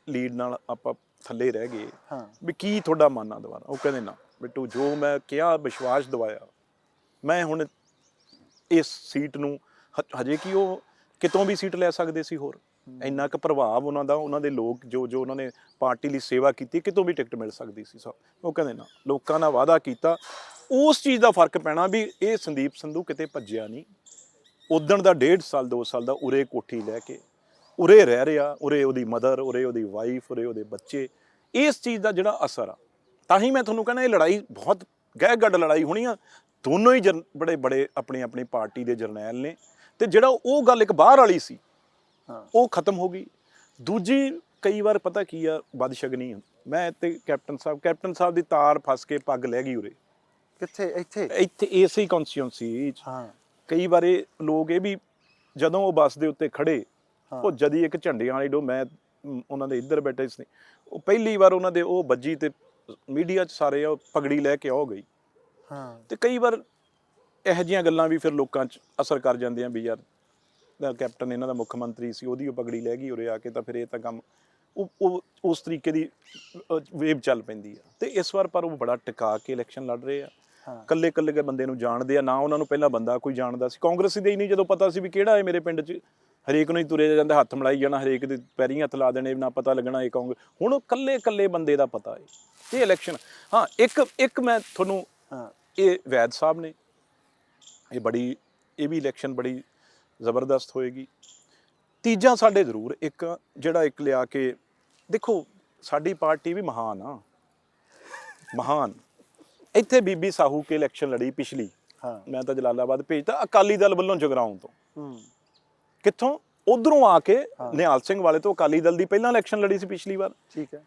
ਲੀਡ ਨਾਲ ਆਪਾਂ ਥੱਲੇ ਰਹਿ ਗਏ, ਹਾਂ ਵੀ ਕੀ ਤੁਹਾਡਾ ਮਾਨਾ ਦੁਬਾਰਾ? ਉਹ ਕਹਿੰਦੇ ਨਾ ਬਿੱਟੂ, ਜੋ ਮੈਂ ਕਿਹਾ ਵਿਸ਼ਵਾਸ ਦਿਵਾਇਆ, ਮੈਂ ਹੁਣ ਇਸ ਸੀਟ ਨੂੰ ਹਜੇ ਕੀ ਉਹ ਕਿਤੋਂ ਵੀ ਸੀਟ ਲੈ ਸਕਦੇ ਸੀ ਹੋਰ, ਇੰਨਾ ਕੁ ਪ੍ਰਭਾਵ ਉਹਨਾਂ ਦਾ, ਉਹਨਾਂ ਦੇ ਲੋਕ ਜੋ ਉਹਨਾਂ ਨੇ ਪਾਰਟੀ ਲਈ ਸੇਵਾ ਕੀਤੀ, ਕਿਤੋਂ ਵੀ ਟਿਕਟ ਮਿਲ ਸਕਦੀ ਸੀ ਸਭ। ਉਹ ਕਹਿੰਦੇ ਨਾ, ਲੋਕਾਂ ਨਾਲ ਵਾਅਦਾ ਕੀਤਾ, ਉਸ ਚੀਜ਼ ਦਾ ਫਰਕ ਪੈਣਾ ਵੀ ਇਹ ਸੰਦੀਪ ਸੰਧੂ ਕਿਤੇ ਭੱਜਿਆ ਨਹੀਂ, ਉਦਣ ਦਾ 1.5 ਸਾਲ 2 ਸਾਲ ਦਾ ਉਰੇ ਕੋਠੀ ਲੈ ਕੇ ਉਰੇ ਰਹਿ ਰਿਹਾ, ਉਰੇ ਉਹਦੀ ਮਦਰ, ਉਰੇ ਉਹਦੀ ਵਾਈਫ, ਉਰੇ ਉਹਦੇ ਬੱਚੇ, ਇਸ ਚੀਜ਼ ਦਾ ਜਿਹੜਾ ਅਸਰ ਆ। ਤਾਂ ਹੀ ਮੈਂ ਤੁਹਾਨੂੰ ਕਹਿੰਦਾ ਇਹ ਲੜਾਈ ਬਹੁਤ ਗਹਿ ਗੱਡ ਲੜਾਈ ਹੋਣੀ ਆ, ਦੋਨੋਂ ਹੀ ਬੜੇ ਬੜੇ ਆਪਣੀ ਆਪਣੀ ਪਾਰਟੀ ਦੇ ਜਰਨੈਲ ਨੇ, ਤੇ ਜਿਹੜਾ ਉਹ ਗੱਲ ਇੱਕ ਬਾਹਰ ਵਾਲੀ ਸੀ ਉਹ ਖਤਮ ਹੋ ਗਈ। ਦੂਜੀ ਕਈ ਵਾਰ ਪਤਾ ਕੀ ਆ, ਬਦਸ਼ਗਨੀ, ਮੈਂ ਤੇ ਕੈਪਟਨ ਸਾਹਿਬ ਦੀ ਤਾਰ ਫਸ ਕੇ ਪੱਗ ਲੈ ਗਈ ਉਰੇ। ਕਿੱਥੇ? ਇੱਥੇ ਇਸੇ ਕਨਸਟੀਟਿਊਂਸੀ ਚ ਹਾਂ ਕਈ ਵਾਰੇ ਲੋਕ ਇਹ ਵੀ, ਜਦੋਂ ਉਹ ਬੱਸ ਦੇ ਉੱਤੇ ਖੜੇ, ਉਹ ਜਦੀ ਇੱਕ ਝੰਡੀਆਂ ਵਾਲੀ ਡੋ, ਮੈਂ ਉਹਨਾਂ ਦੇ ਇੱਧਰ ਬੈਠੇ ਸੀ, ਉਹ ਪਹਿਲੀ ਵਾਰ ਉਹਨਾਂ ਦੇ ਉਹ ਵੱਜੀ ਤੇ ਮੀਡੀਆ 'ਚ ਸਾਰੇ ਉਹ ਪਗੜੀ ਲੈ ਕੇ ਆ ਗਈ। ਹਾਂ ਤੇ ਕਈ ਵਾਰ ਇਹੋ ਜਿਹੀਆਂ ਗੱਲਾਂ ਵੀ ਫਿਰ ਲੋਕਾਂ 'ਚ ਅਸਰ ਕਰ ਜਾਂਦੀਆਂ ਵੀ ਯਾਰ ਕੈਪਟਨ ਇਹਨਾਂ ਦਾ ਮੁੱਖ ਮੰਤਰੀ ਸੀ, ਉਹਦੀ ਉਹ ਪਗੜੀ ਲੈ ਗਈ ਉਰੇ ਆ ਕੇ, ਤਾਂ ਫਿਰ ਇਹ ਤਾਂ ਕੰਮ ਉਹ ਉਸ ਤਰੀਕੇ ਦੀ ਵੇਵ ਚੱਲ ਪੈਂਦੀ ਆ। ਤੇ ਇਸ ਵਾਰ ਪਰ ਉਹ ਬੜਾ ਟਿਕਾ ਕੇ ਇਲੈਕਸ਼ਨ ਲੜ ਰਹੇ ਆ, ਕੱਲੇ ਕੇ ਬੰਦੇ ਨੂੰ ਜਾਣਦੇ ਆ, ਨਾ ਉਹਨਾਂ ਨੂੰ ਪਹਿਲਾਂ ਬੰਦਾ ਕੋਈ ਜਾਣਦਾ ਸੀ, ਕਾਂਗਰਸੀ ਦੇ ਹੀ ਨਹੀਂ, ਜਦੋਂ ਪਤਾ ਸੀ ਵੀ ਕਿਹੜਾ ਹੈ ਮੇਰੇ ਪਿੰਡ 'ਚ, ਹਰੇਕ ਨੂੰ ਹੀ ਤੁਰੇ ਜਾਂਦੇ, ਹੱਥ ਮਿਲਾਈ ਜਾਣਾ, ਹਰੇਕ ਦੇ ਪੈਰੀਂ ਹੱਥ ਲਾ ਦੇਣੇ, ਨਾ ਪਤਾ ਲੱਗਣਾ ਇਹ ਕਾਂਗਰਸ। ਹੁਣ ਉਹ ਕੱਲੇ ਬੰਦੇ ਦਾ ਪਤਾ ਹੈ ਇਹ ਇਲੈਕਸ਼ਨ। ਹਾਂ ਇੱਕ ਮੈਂ ਤੁਹਾਨੂੰ, ਇਹ ਵੈਦ ਸਾਹਿਬ ਨੇ, ਇਹ ਵੀ ਇਲੈਕਸ਼ਨ ਬੜੀ ਜ਼ਬਰਦਸਤ ਹੋਏਗੀ। ਤੀਜਾ ਸਾਡੇ ਜ਼ਰੂਰ ਇੱਕ ਲਿਆ ਕੇ ਦੇਖੋ, ਸਾਡੀ ਪਾਰਟੀ ਵੀ ਮਹਾਨ ਆ, ਮਹਾਨ। ਇੱਥੇ ਬੀਬੀ ਸਾਹੂ ਕੇ ਇਲੈਕਸ਼ਨ ਲੜੀ ਪਿਛਲੀ, ਮੈਂ ਤਾਂ ਜਲਾਲਾਬਾਦ ਭੇਜਤਾ ਅਕਾਲੀ ਦਲ ਵੱਲੋਂ, ਜਗਰਾਉਂ ਤੋਂ। ਕਿੱਥੋਂ? ਉਧਰੋਂ ਆ ਕੇ ਨਿਹਾਲ ਸਿੰਘ ਵਾਲੇ ਤੋਂ ਅਕਾਲੀ ਦਲ ਦੀ ਪਹਿਲਾਂ ਇਲੈਕਸ਼ਨ ਲੜੀ ਸੀ ਪਿਛਲੀ ਵਾਰ, ਠੀਕ ਹੈ।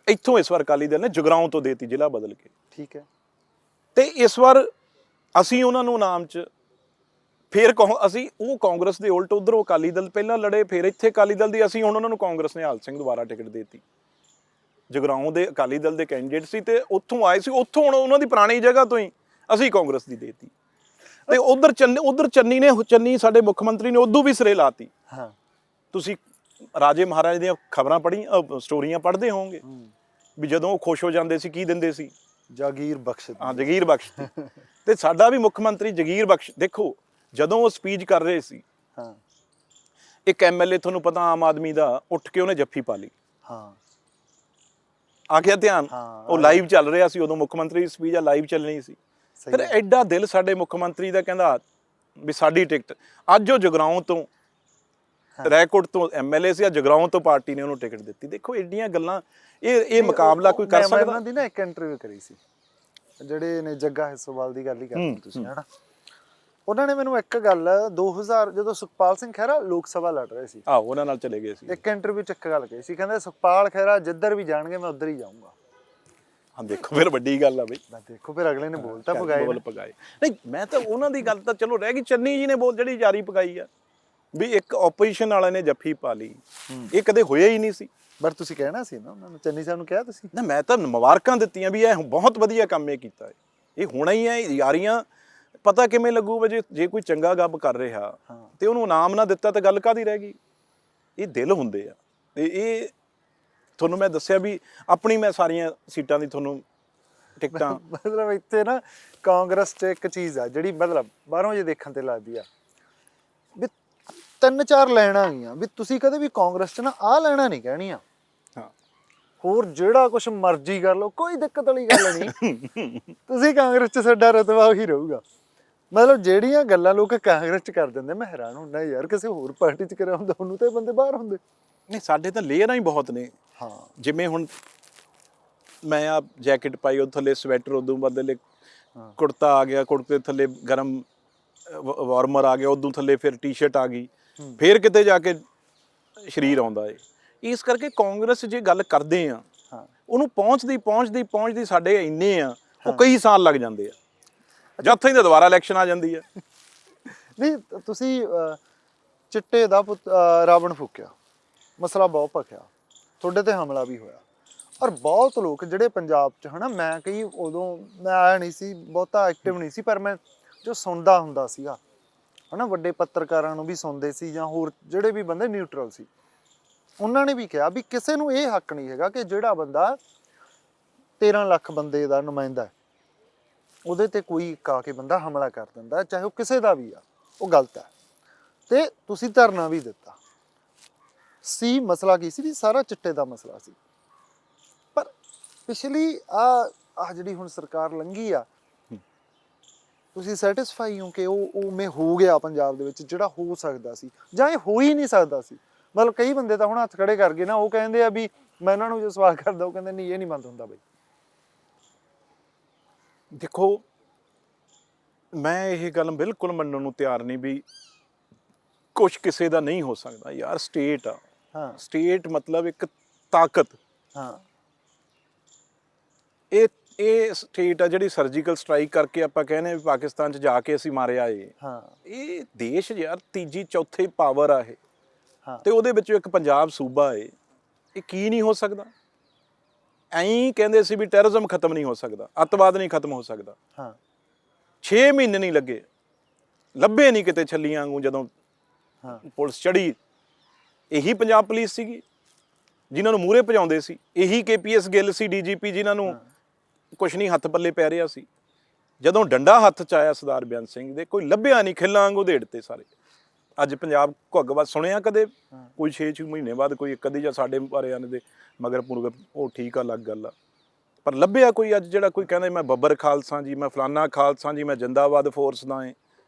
ਇੱਥੋਂ ਇਸ ਵਾਰ ਅਕਾਲੀ ਦਲ ਨੇ ਜਗਰਾਉਂ ਤੋਂ ਦੇਤੀ, ਜ਼ਿਲ੍ਹਾ ਬਦਲ ਕੇ, ਠੀਕ ਹੈ। ਤੇ ਇਸ ਵਾਰ ਅਸੀਂ ਉਹਨਾਂ ਨੂੰ ਇਨਾਮ 'ਚ ਫਿਰ ਅਸੀਂ ਉਹ ਕਾਂਗਰਸ ਦੇ ਉਲਟ ਉਧਰੋਂ ਅਕਾਲੀ ਦਲ ਪਹਿਲਾਂ ਲੜੇ, ਫਿਰ ਇੱਥੇ ਅਕਾਲੀ ਦਲ ਦੀ, ਅਸੀਂ ਹੁਣ ਉਹਨਾਂ ਨੂੰ ਕਾਂਗਰਸ ਨਿਹਾਲ ਸਿੰਘ ਦੁਬਾਰਾ ਟਿਕਟ ਦੇਤੀ। ਜਗਰਾਉਂ ਦੇ ਅਕਾਲੀ ਦਲ ਦੇ ਕੈਂਡੀਡੇਟ ਸੀ ਤੇ ਉੱਥੋਂ ਆਏ ਸੀ, ਉੱਥੋਂ ਹੁਣ ਉਹਨਾਂ ਦੀ ਪੁਰਾਣੀ ਜਗ੍ਹਾ ਤੋਂ ਹੀ ਅਸੀਂ ਕਾਂਗਰਸ ਦੀ ਦੇਤੀ। ਤੇ ਉਧਰ ਚੰਨੀ ਸਾਡੇ ਮੁੱਖ ਮੰਤਰੀ ਨੇ ਉਦੋਂ ਵੀ ਸਿਰੇ ਲਾਤੀ। ਤੁਸੀਂ ਰਾਜੇ ਮਹਾਰਾਜੇ ਦੀਆਂ ਖਬਰਾਂ ਸਟੋਰੀਆਂ ਪੜ੍ਹਦੇ ਹੋਵੋਗੇ ਵੀ ਜਦੋਂ ਉਹ ਖੁਸ਼ ਹੋ ਜਾਂਦੇ ਸੀ ਕੀ ਦਿੰਦੇ ਸੀ? ਜਾਗੀਰ ਬਖਸ਼। ਹਾਂ, ਜਾਗੀਰ ਬਖਸ਼। ਤੇ ਸਾਡਾ ਵੀ ਮੁੱਖ ਮੰਤਰੀ ਜਾਗੀਰ ਬਖਸ਼। ਦੇਖੋ ਜਦੋਂ ਉਹ ਸਪੀਚ ਕਰ ਰਹੇ ਸੀ, ਇੱਕ ਐਮਐਲਏ ਤੁਹਾਨੂੰ ਪਤਾ ਆਮ ਆਦਮੀ ਦਾ ਉੱਠ ਕੇ ਉਹਨੇ ਜੱਫੀ ਪਾ ਲਈ। ਆ ਗਿਆ ਧਿਆਨ? ਉਹ ਲਾਈਵ ਚੱਲ ਰਿਹਾ ਸੀ ਉਦੋਂ, ਮੁੱਖ ਮੰਤਰੀ ਦੀ ਸਪੀਚ ਆ, ਲਾਈਵ ਚੱਲਣੀ ਸੀ। ਫਿਰ ਐਡਾ ਦਿਲ ਸਾਡੇ ਮੁੱਖ ਮੰਤਰੀ ਦਾ, ਕਹਿੰਦਾ ਵੀ ਸਾਡੀ ਟਿਕਟ। ਅੱਜ ਉਹ ਜਗਰਾਉਂ ਤੋਂ, ਰੈਕੋਰਡ ਤੋਂ ਐਮਐਲਏ ਸੀ, ਜਗਰਾਉਂ ਤੋਂ ਪਾਰਟੀ ਨੇ ਉਹਨੂੰ ਟਿਕਟ ਦਿੱਤੀ। ਦੇਖੋ ਐਡੀਆਂ ਗੱਲਾਂ, ਇਹ ਮੁਕਾਬਲਾ ਕੋਈ ਕਰ ਸਕਦਾ? ਉਹਨਾਂ ਦੀ ਨਾ ਇੱਕ ਇੰਟਰਵਿਊ ਕਰੀ ਸੀ, ਜਿਹੜੇ ਨੇ ਜੱਗਾ ਹਿੱਸੋਵਾਲ ਦੀ ਗੱਲ ਹੀ ਕਰਦੇ ਤੁਸੀਂ, ਹਨਾ। ਉਹਨਾਂ ਨੇ ਮੈਨੂੰ ਇੱਕ ਗੱਲ 2000 ਜਦੋਂ ਸੁਖਪਾਲ ਸਿੰਘ ਖਹਿਰਾ ਲੋਕ ਸਭਾ ਲੜ ਰਹੇ ਸੀ, ਉਹਨਾਂ ਨਾਲ ਚਲੇ ਗਏ ਸੀ, ਇੱਕ ਇੰਟਰਵਿਊ 'ਚ ਇੱਕ ਗੱਲ ਕਹੀ ਸੀ, ਕਹਿੰਦੇ ਸੁਖਪਾਲ ਖਹਿਰਾ ਜਿੱਧਰ ਵੀ ਜਾਣਗੇ ਮੈਂ ਉੱਧਰ ਹੀ ਜਾਊਂਗਾ। ਹਾਂ ਦੇਖੋ, ਫਿਰ ਵੱਡੀ ਗੱਲ ਆ ਬਈ। ਦੇਖੋ ਫਿਰ ਅਗਲੇ ਨੇ ਬੋਲਤਾ ਪਗਾਏ। ਨਹੀਂ, ਮੈਂ ਤਾਂ ਉਹਨਾਂ ਦੀ ਗੱਲ ਤਾਂ ਚਲੋ ਰਹਿ ਗਈ, ਚੰਨੀ ਜੀ ਨੇ ਜਿਹੜੀ ਜਾਰੀ ਪਗਾਈ ਆ ਵੀ ਇੱਕ ਆਪੋਜੀਸ਼ਨ ਵਾਲੇ ਨੇ ਜੱਫੀ ਪਾ ਲਈ, ਇਹ ਕਦੇ ਹੋਇਆ ਹੀ ਨਹੀਂ ਸੀ। ਪਰ ਤੁਸੀਂ ਕਹਿਣਾ ਸੀ ਨਾ ਉਹਨਾਂ ਨੂੰ, ਚੰਨੀ ਸਾਹਿਬ ਨੂੰ ਕਿਹਾ ਤੁਸੀਂ? ਨਾ, ਮੈਂ ਤਾਂ ਮੁਬਾਰਕਾਂ ਦਿੱਤੀਆਂ ਵੀ ਇਹ ਬਹੁਤ ਵਧੀਆ ਕੰਮ ਇਹ ਕੀਤਾ ਹੈ, ਇਹ ਹੋਣਾ ਹੀ ਹੈ। ਯਾਰੀਆਂ ਪਤਾ ਕਿਵੇਂ ਲੱਗੂ ਵੀ ਜੇ ਕੋਈ ਚੰਗਾ ਗੱਬ ਕਰ ਰਿਹਾ ਤੇ ਉਹਨੂੰ ਇਨਾਮ ਨਾ ਦਿੱਤਾ ਤਾਂ ਗੱਲ ਕਾਹਦੀ ਰਹਿ ਗਈ? ਇਹ ਦਿਲ ਹੁੰਦੇ ਆ। ਤੇ ਇਹ ਤੁਹਾਨੂੰ ਮੈਂ ਦੱਸਿਆ ਵੀ ਆਪਣੀ ਮੈਂ ਸਾਰੀਆਂ ਸੀਟਾਂ ਦੀ ਤੁਹਾਨੂੰ ਟਿਕਟਾਂ, ਮਤਲਬ ਇੱਥੇ ਨਾ ਕਾਂਗਰਸ 'ਚ ਇੱਕ ਚੀਜ਼ ਆ ਜਿਹੜੀ ਮਤਲਬ ਬਾਹਰੋਂ ਜੇ ਦੇਖਣ ਤੇ ਲੱਗਦੀ ਆ ਵੀ 3-4 ਲੈਣਾ ਗਈਆਂ ਵੀ ਤੁਸੀਂ ਕਦੇ ਵੀ ਕਾਂਗਰਸ 'ਚ ਨਾ ਆਹ ਲੈਣਾ ਨਹੀਂ ਕਹਿਣੀਆਂ, ਹੋਰ ਜਿਹੜਾ ਕੁਛ ਮਰਜ਼ੀ ਕਰ ਲਓ, ਕੋਈ ਦਿੱਕਤ ਵਾਲੀ ਗੱਲ ਨਹੀਂ। ਤੁਸੀਂ ਕਾਂਗਰਸ 'ਚ ਸਾਡਾ ਰਤਬਾ ਉਹੀ ਰਹੂਗਾ। ਮਤਲਬ ਜਿਹੜੀਆਂ ਗੱਲਾਂ ਲੋਕ ਕਾਂਗਰਸ 'ਚ ਕਰ ਦਿੰਦੇ, ਮੈਂ ਹੈਰਾਨ ਹੁੰਦਾ ਯਾਰ, ਕਿਸੇ ਹੋਰ ਪਾਰਟੀ 'ਚ ਕਰਿਆ ਹੁੰਦਾ ਉਹਨੂੰ ਤਾਂ ਇਹ ਬੰਦੇ ਬਾਹਰ ਹੁੰਦੇ। ਨਹੀਂ, ਸਾਡੇ ਤਾਂ ਲੇਅਰਾਂ ਹੀ ਬਹੁਤ ਨੇ। ਹਾਂ, ਜਿਵੇਂ ਹੁਣ ਮੈਂ ਆ ਜੈਕਟ ਪਾਈ, ਉਹ ਥੱਲੇ ਸਵੈਟਰ, ਉਦੋਂ ਬਦਲੇ ਕੁੜਤਾ ਆ ਗਿਆ, ਕੁੜਤੇ ਥੱਲੇ ਗਰਮ ਵਾਰਮਰ ਆ ਗਿਆ, ਉਦੋਂ ਥੱਲੇ ਫਿਰ ਟੀ-ਸ਼ਰਟ ਆ ਗਈ, ਫਿਰ ਕਿਤੇ ਜਾ ਕੇ ਸਰੀਰ ਆਉਂਦਾ ਏ। ਇਸ ਕਰਕੇ ਕਾਂਗਰਸ ਜੇ ਗੱਲ ਕਰਦੇ ਆ, ਉਹਨੂੰ ਪਹੁੰਚਦੀ ਸਾਡੇ ਇੰਨੇ ਆ, ਉਹ ਕਈ ਸਾਲ ਲੱਗ ਜਾਂਦੇ ਆ, ਜਦ ਤੱਕ ਤਾਂ ਦੁਬਾਰਾ ਇਲੈਕਸ਼ਨ ਆ ਜਾਂਦੀ ਆ। ਨਹੀਂ ਤੁਸੀਂ ਚਿੱਟੇ ਦਾ ਰਾਵਣ ਫੂਕਿਆ, ਮਸਲਾ ਬਹੁਤ ਭਖਿਆ, ਤੁਹਾਡੇ ਤੇ ਹਮਲਾ ਵੀ ਹੋਇਆ, ਔਰ ਬਹੁਤ ਲੋਕ ਜਿਹੜੇ ਪੰਜਾਬ 'ਚ ਹਨਾ, ਮੈਂ ਕਈ ਉਦੋਂ ਮੈਂ ਆਇਆ ਨਹੀਂ ਸੀ, ਬਹੁਤਾ ਐਕਟਿਵ ਨਹੀਂ ਸੀ, ਪਰ ਮੈਂ ਜੋ ਸੁਣਦਾ ਹੁੰਦਾ ਸੀਗਾ ਹਨਾ, ਵੱਡੇ ਪੱਤਰਕਾਰਾਂ ਨੂੰ ਵੀ ਸੁਣਦੇ ਸੀ ਜਾਂ ਹੋਰ ਜਿਹੜੇ ਵੀ ਬੰਦੇ ਨਿਊਟਰਲ ਸੀ, ਉਹਨਾਂ ਨੇ ਵੀ ਕਿਹਾ ਵੀ ਕਿਸੇ ਨੂੰ ਇਹ ਹੱਕ ਨਹੀਂ ਹੈਗਾ ਕਿ ਜਿਹੜਾ ਬੰਦਾ 13 ਲੱਖ ਬੰਦੇ ਦਾ ਨੁਮਾਇੰਦਾ ਹੈ, ਉਹਦੇ ਤੇ ਕੋਈ ਕਾ ਕੇ ਬੰਦਾ ਹਮਲਾ ਕਰ ਦਿੰਦਾ, ਚਾਹੇ ਉਹ ਕਿਸੇ ਦਾ ਵੀ ਆ, ਉਹ ਗਲਤ ਹੈ। ਤੇ ਤੁਸੀਂ ਧਰਨਾ ਵੀ ਦਿੱਤਾ ਸੀ, ਮਸਲਾ ਕੀ ਸੀ ਵੀ ਸਾਰਾ ਚਿੱਟੇ ਦਾ ਮਸਲਾ ਸੀ। ਪਰ ਪਿਛਲੀ ਆ ਜਿਹੜੀ ਹੁਣ ਸਰਕਾਰ ਲੰਘੀ ਆ, ਤੁਸੀਂ ਸੈਟੀਸਫਾਈ ਹੋ ਕਿ ਉਹ ਉਵੇਂ ਹੋ ਗਿਆ ਪੰਜਾਬ ਦੇ ਵਿੱਚ ਜਿਹੜਾ ਹੋ ਸਕਦਾ ਸੀ, ਜਾਂ ਇਹ ਹੋ ਹੀ ਨਹੀਂ ਸਕਦਾ ਸੀ? ਮਤਲਬ ਕਈ ਬੰਦੇ ਤਾਂ ਹੁਣ ਹੱਥ ਖੜੇ ਕਰ ਗਏ ਨਾ, ਉਹ ਕਹਿੰਦੇ ਆ ਵੀ ਮੈਂ ਇਹਨਾਂ ਨੂੰ ਜੋ ਸਵਾਲ ਕਰਦਾ, ਉਹ ਕਹਿੰਦੇ ਨਹੀਂ, ਇਹ ਨਹੀਂ ਬੰਦ ਹੁੰਦਾ ਬਈ। ਦੇਖੋ, ਮੈਂ ਇਹ ਗੱਲ ਬਿਲਕੁਲ ਮੰਨਣ ਨੂੰ ਤਿਆਰ ਨਹੀਂ ਵੀ ਕੁਛ ਕਿਸੇ ਦਾ ਨਹੀਂ ਹੋ ਸਕਦਾ ਯਾਰ। ਸਟੇਟ ਆ, ਹਾਂ, ਸਟੇਟ ਮਤਲਬ ਇੱਕ ਤਾਕਤ। ਹਾਂ, ਇਹ ਸਟੇਟ ਆ ਜਿਹੜੀ ਸਰਜੀਕਲ ਸਟ੍ਰਾਈਕ ਕਰਕੇ ਆਪਾਂ ਕਹਿੰਦੇ ਵੀ ਪਾਕਿਸਤਾਨ 'ਚ ਜਾ ਕੇ ਅਸੀਂ ਮਾਰਿਆ ਏ। ਹਾਂ, ਇਹ ਦੇਸ਼ ਯਾਰ ਤੀਜੀ ਚੌਥੀ ਪਾਵਰ ਆ ਇਹ, ਹਾਂ, ਤੇ ਉਹਦੇ ਵਿੱਚੋਂ ਇੱਕ ਪੰਜਾਬ ਸੂਬਾ ਏ। ਇਹ ਕੀ ਨਹੀਂ ਹੋ ਸਕਦਾ? ਐਂ ਕਹਿੰਦੇ ਸੀ ਵੀ ਟੈਰਰਿਜ਼ਮ ਖਤਮ ਨਹੀਂ ਹੋ ਸਕਦਾ, ਅੱਤਵਾਦ ਨਹੀਂ ਖਤਮ ਹੋ ਸਕਦਾ। ਹਾਂ, 6 ਮਹੀਨੇ ਨਹੀਂ ਲੱਗੇ, ਲੱਭੇ ਨਹੀਂ ਕਿਤੇ ਛੱਲੀਆਂ ਵਾਂਗੂ ਜਦੋਂ ਹਾਂ, ਪੁਲਿਸ ਚੜੀ। ਇਹੀ ਪੰਜਾਬ ਪੁਲਿਸ ਸੀਗੀ ਜਿਨ੍ਹਾਂ ਨੂੰ ਮੂਹਰੇ ਭਜਾਉਂਦੇ ਸੀ, ਇਹੀ KPS ਗਿੱਲ ਸੀ DGP, ਜਿਨ੍ਹਾਂ ਨੂੰ ਕੁਛ ਨਹੀਂ ਹੱਥ ਪੱਲੇ ਪੈ ਰਿਹਾ ਸੀ। ਜਦੋਂ ਡੰਡਾ ਹੱਥ 'ਚ ਆਇਆ ਸਰਦਾਰ ਬੇਅੰਤ ਸਿੰਘ ਦੇ, ਕੋਈ ਲੱਭਿਆ ਨਹੀਂ, ਖਿੱਲਾਂ ਵਾਂਗੂ ਉਧੇੜਤੇ ਸਾਰੇ। ਅੱਜ ਪੰਜਾਬ ਘੁੱਗਵਾ ਸੁਣਿਆ ਕਦੇ? ਕੋਈ 6 ਮਹੀਨੇ ਬਾਅਦ ਕੋਈ ਇੱਕ ਅੱਧੀ, ਜਾਂ ਸਾਡੇ ਬਾਰੇ ਆਨੇ ਦੇ ਮਗਰ ਪੁਰਗ, ਉਹ ਠੀਕ ਆ, ਅਲੱਗ ਗੱਲ ਆ। ਪਰ ਲੱਭਿਆ ਕੋਈ ਅੱਜ ਜਿਹੜਾ ਕੋਈ ਕਹਿੰਦਾ ਮੈਂ ਬੱਬਰ ਖਾਲਸਾ ਜੀ, ਮੈਂ ਫਲਾਨਾ ਖਾਲਸਾ ਜੀ, ਮੈਂ ਜਿੰਦਾਬਾਦ ਫੋਰਸ ਦਾ ਏ?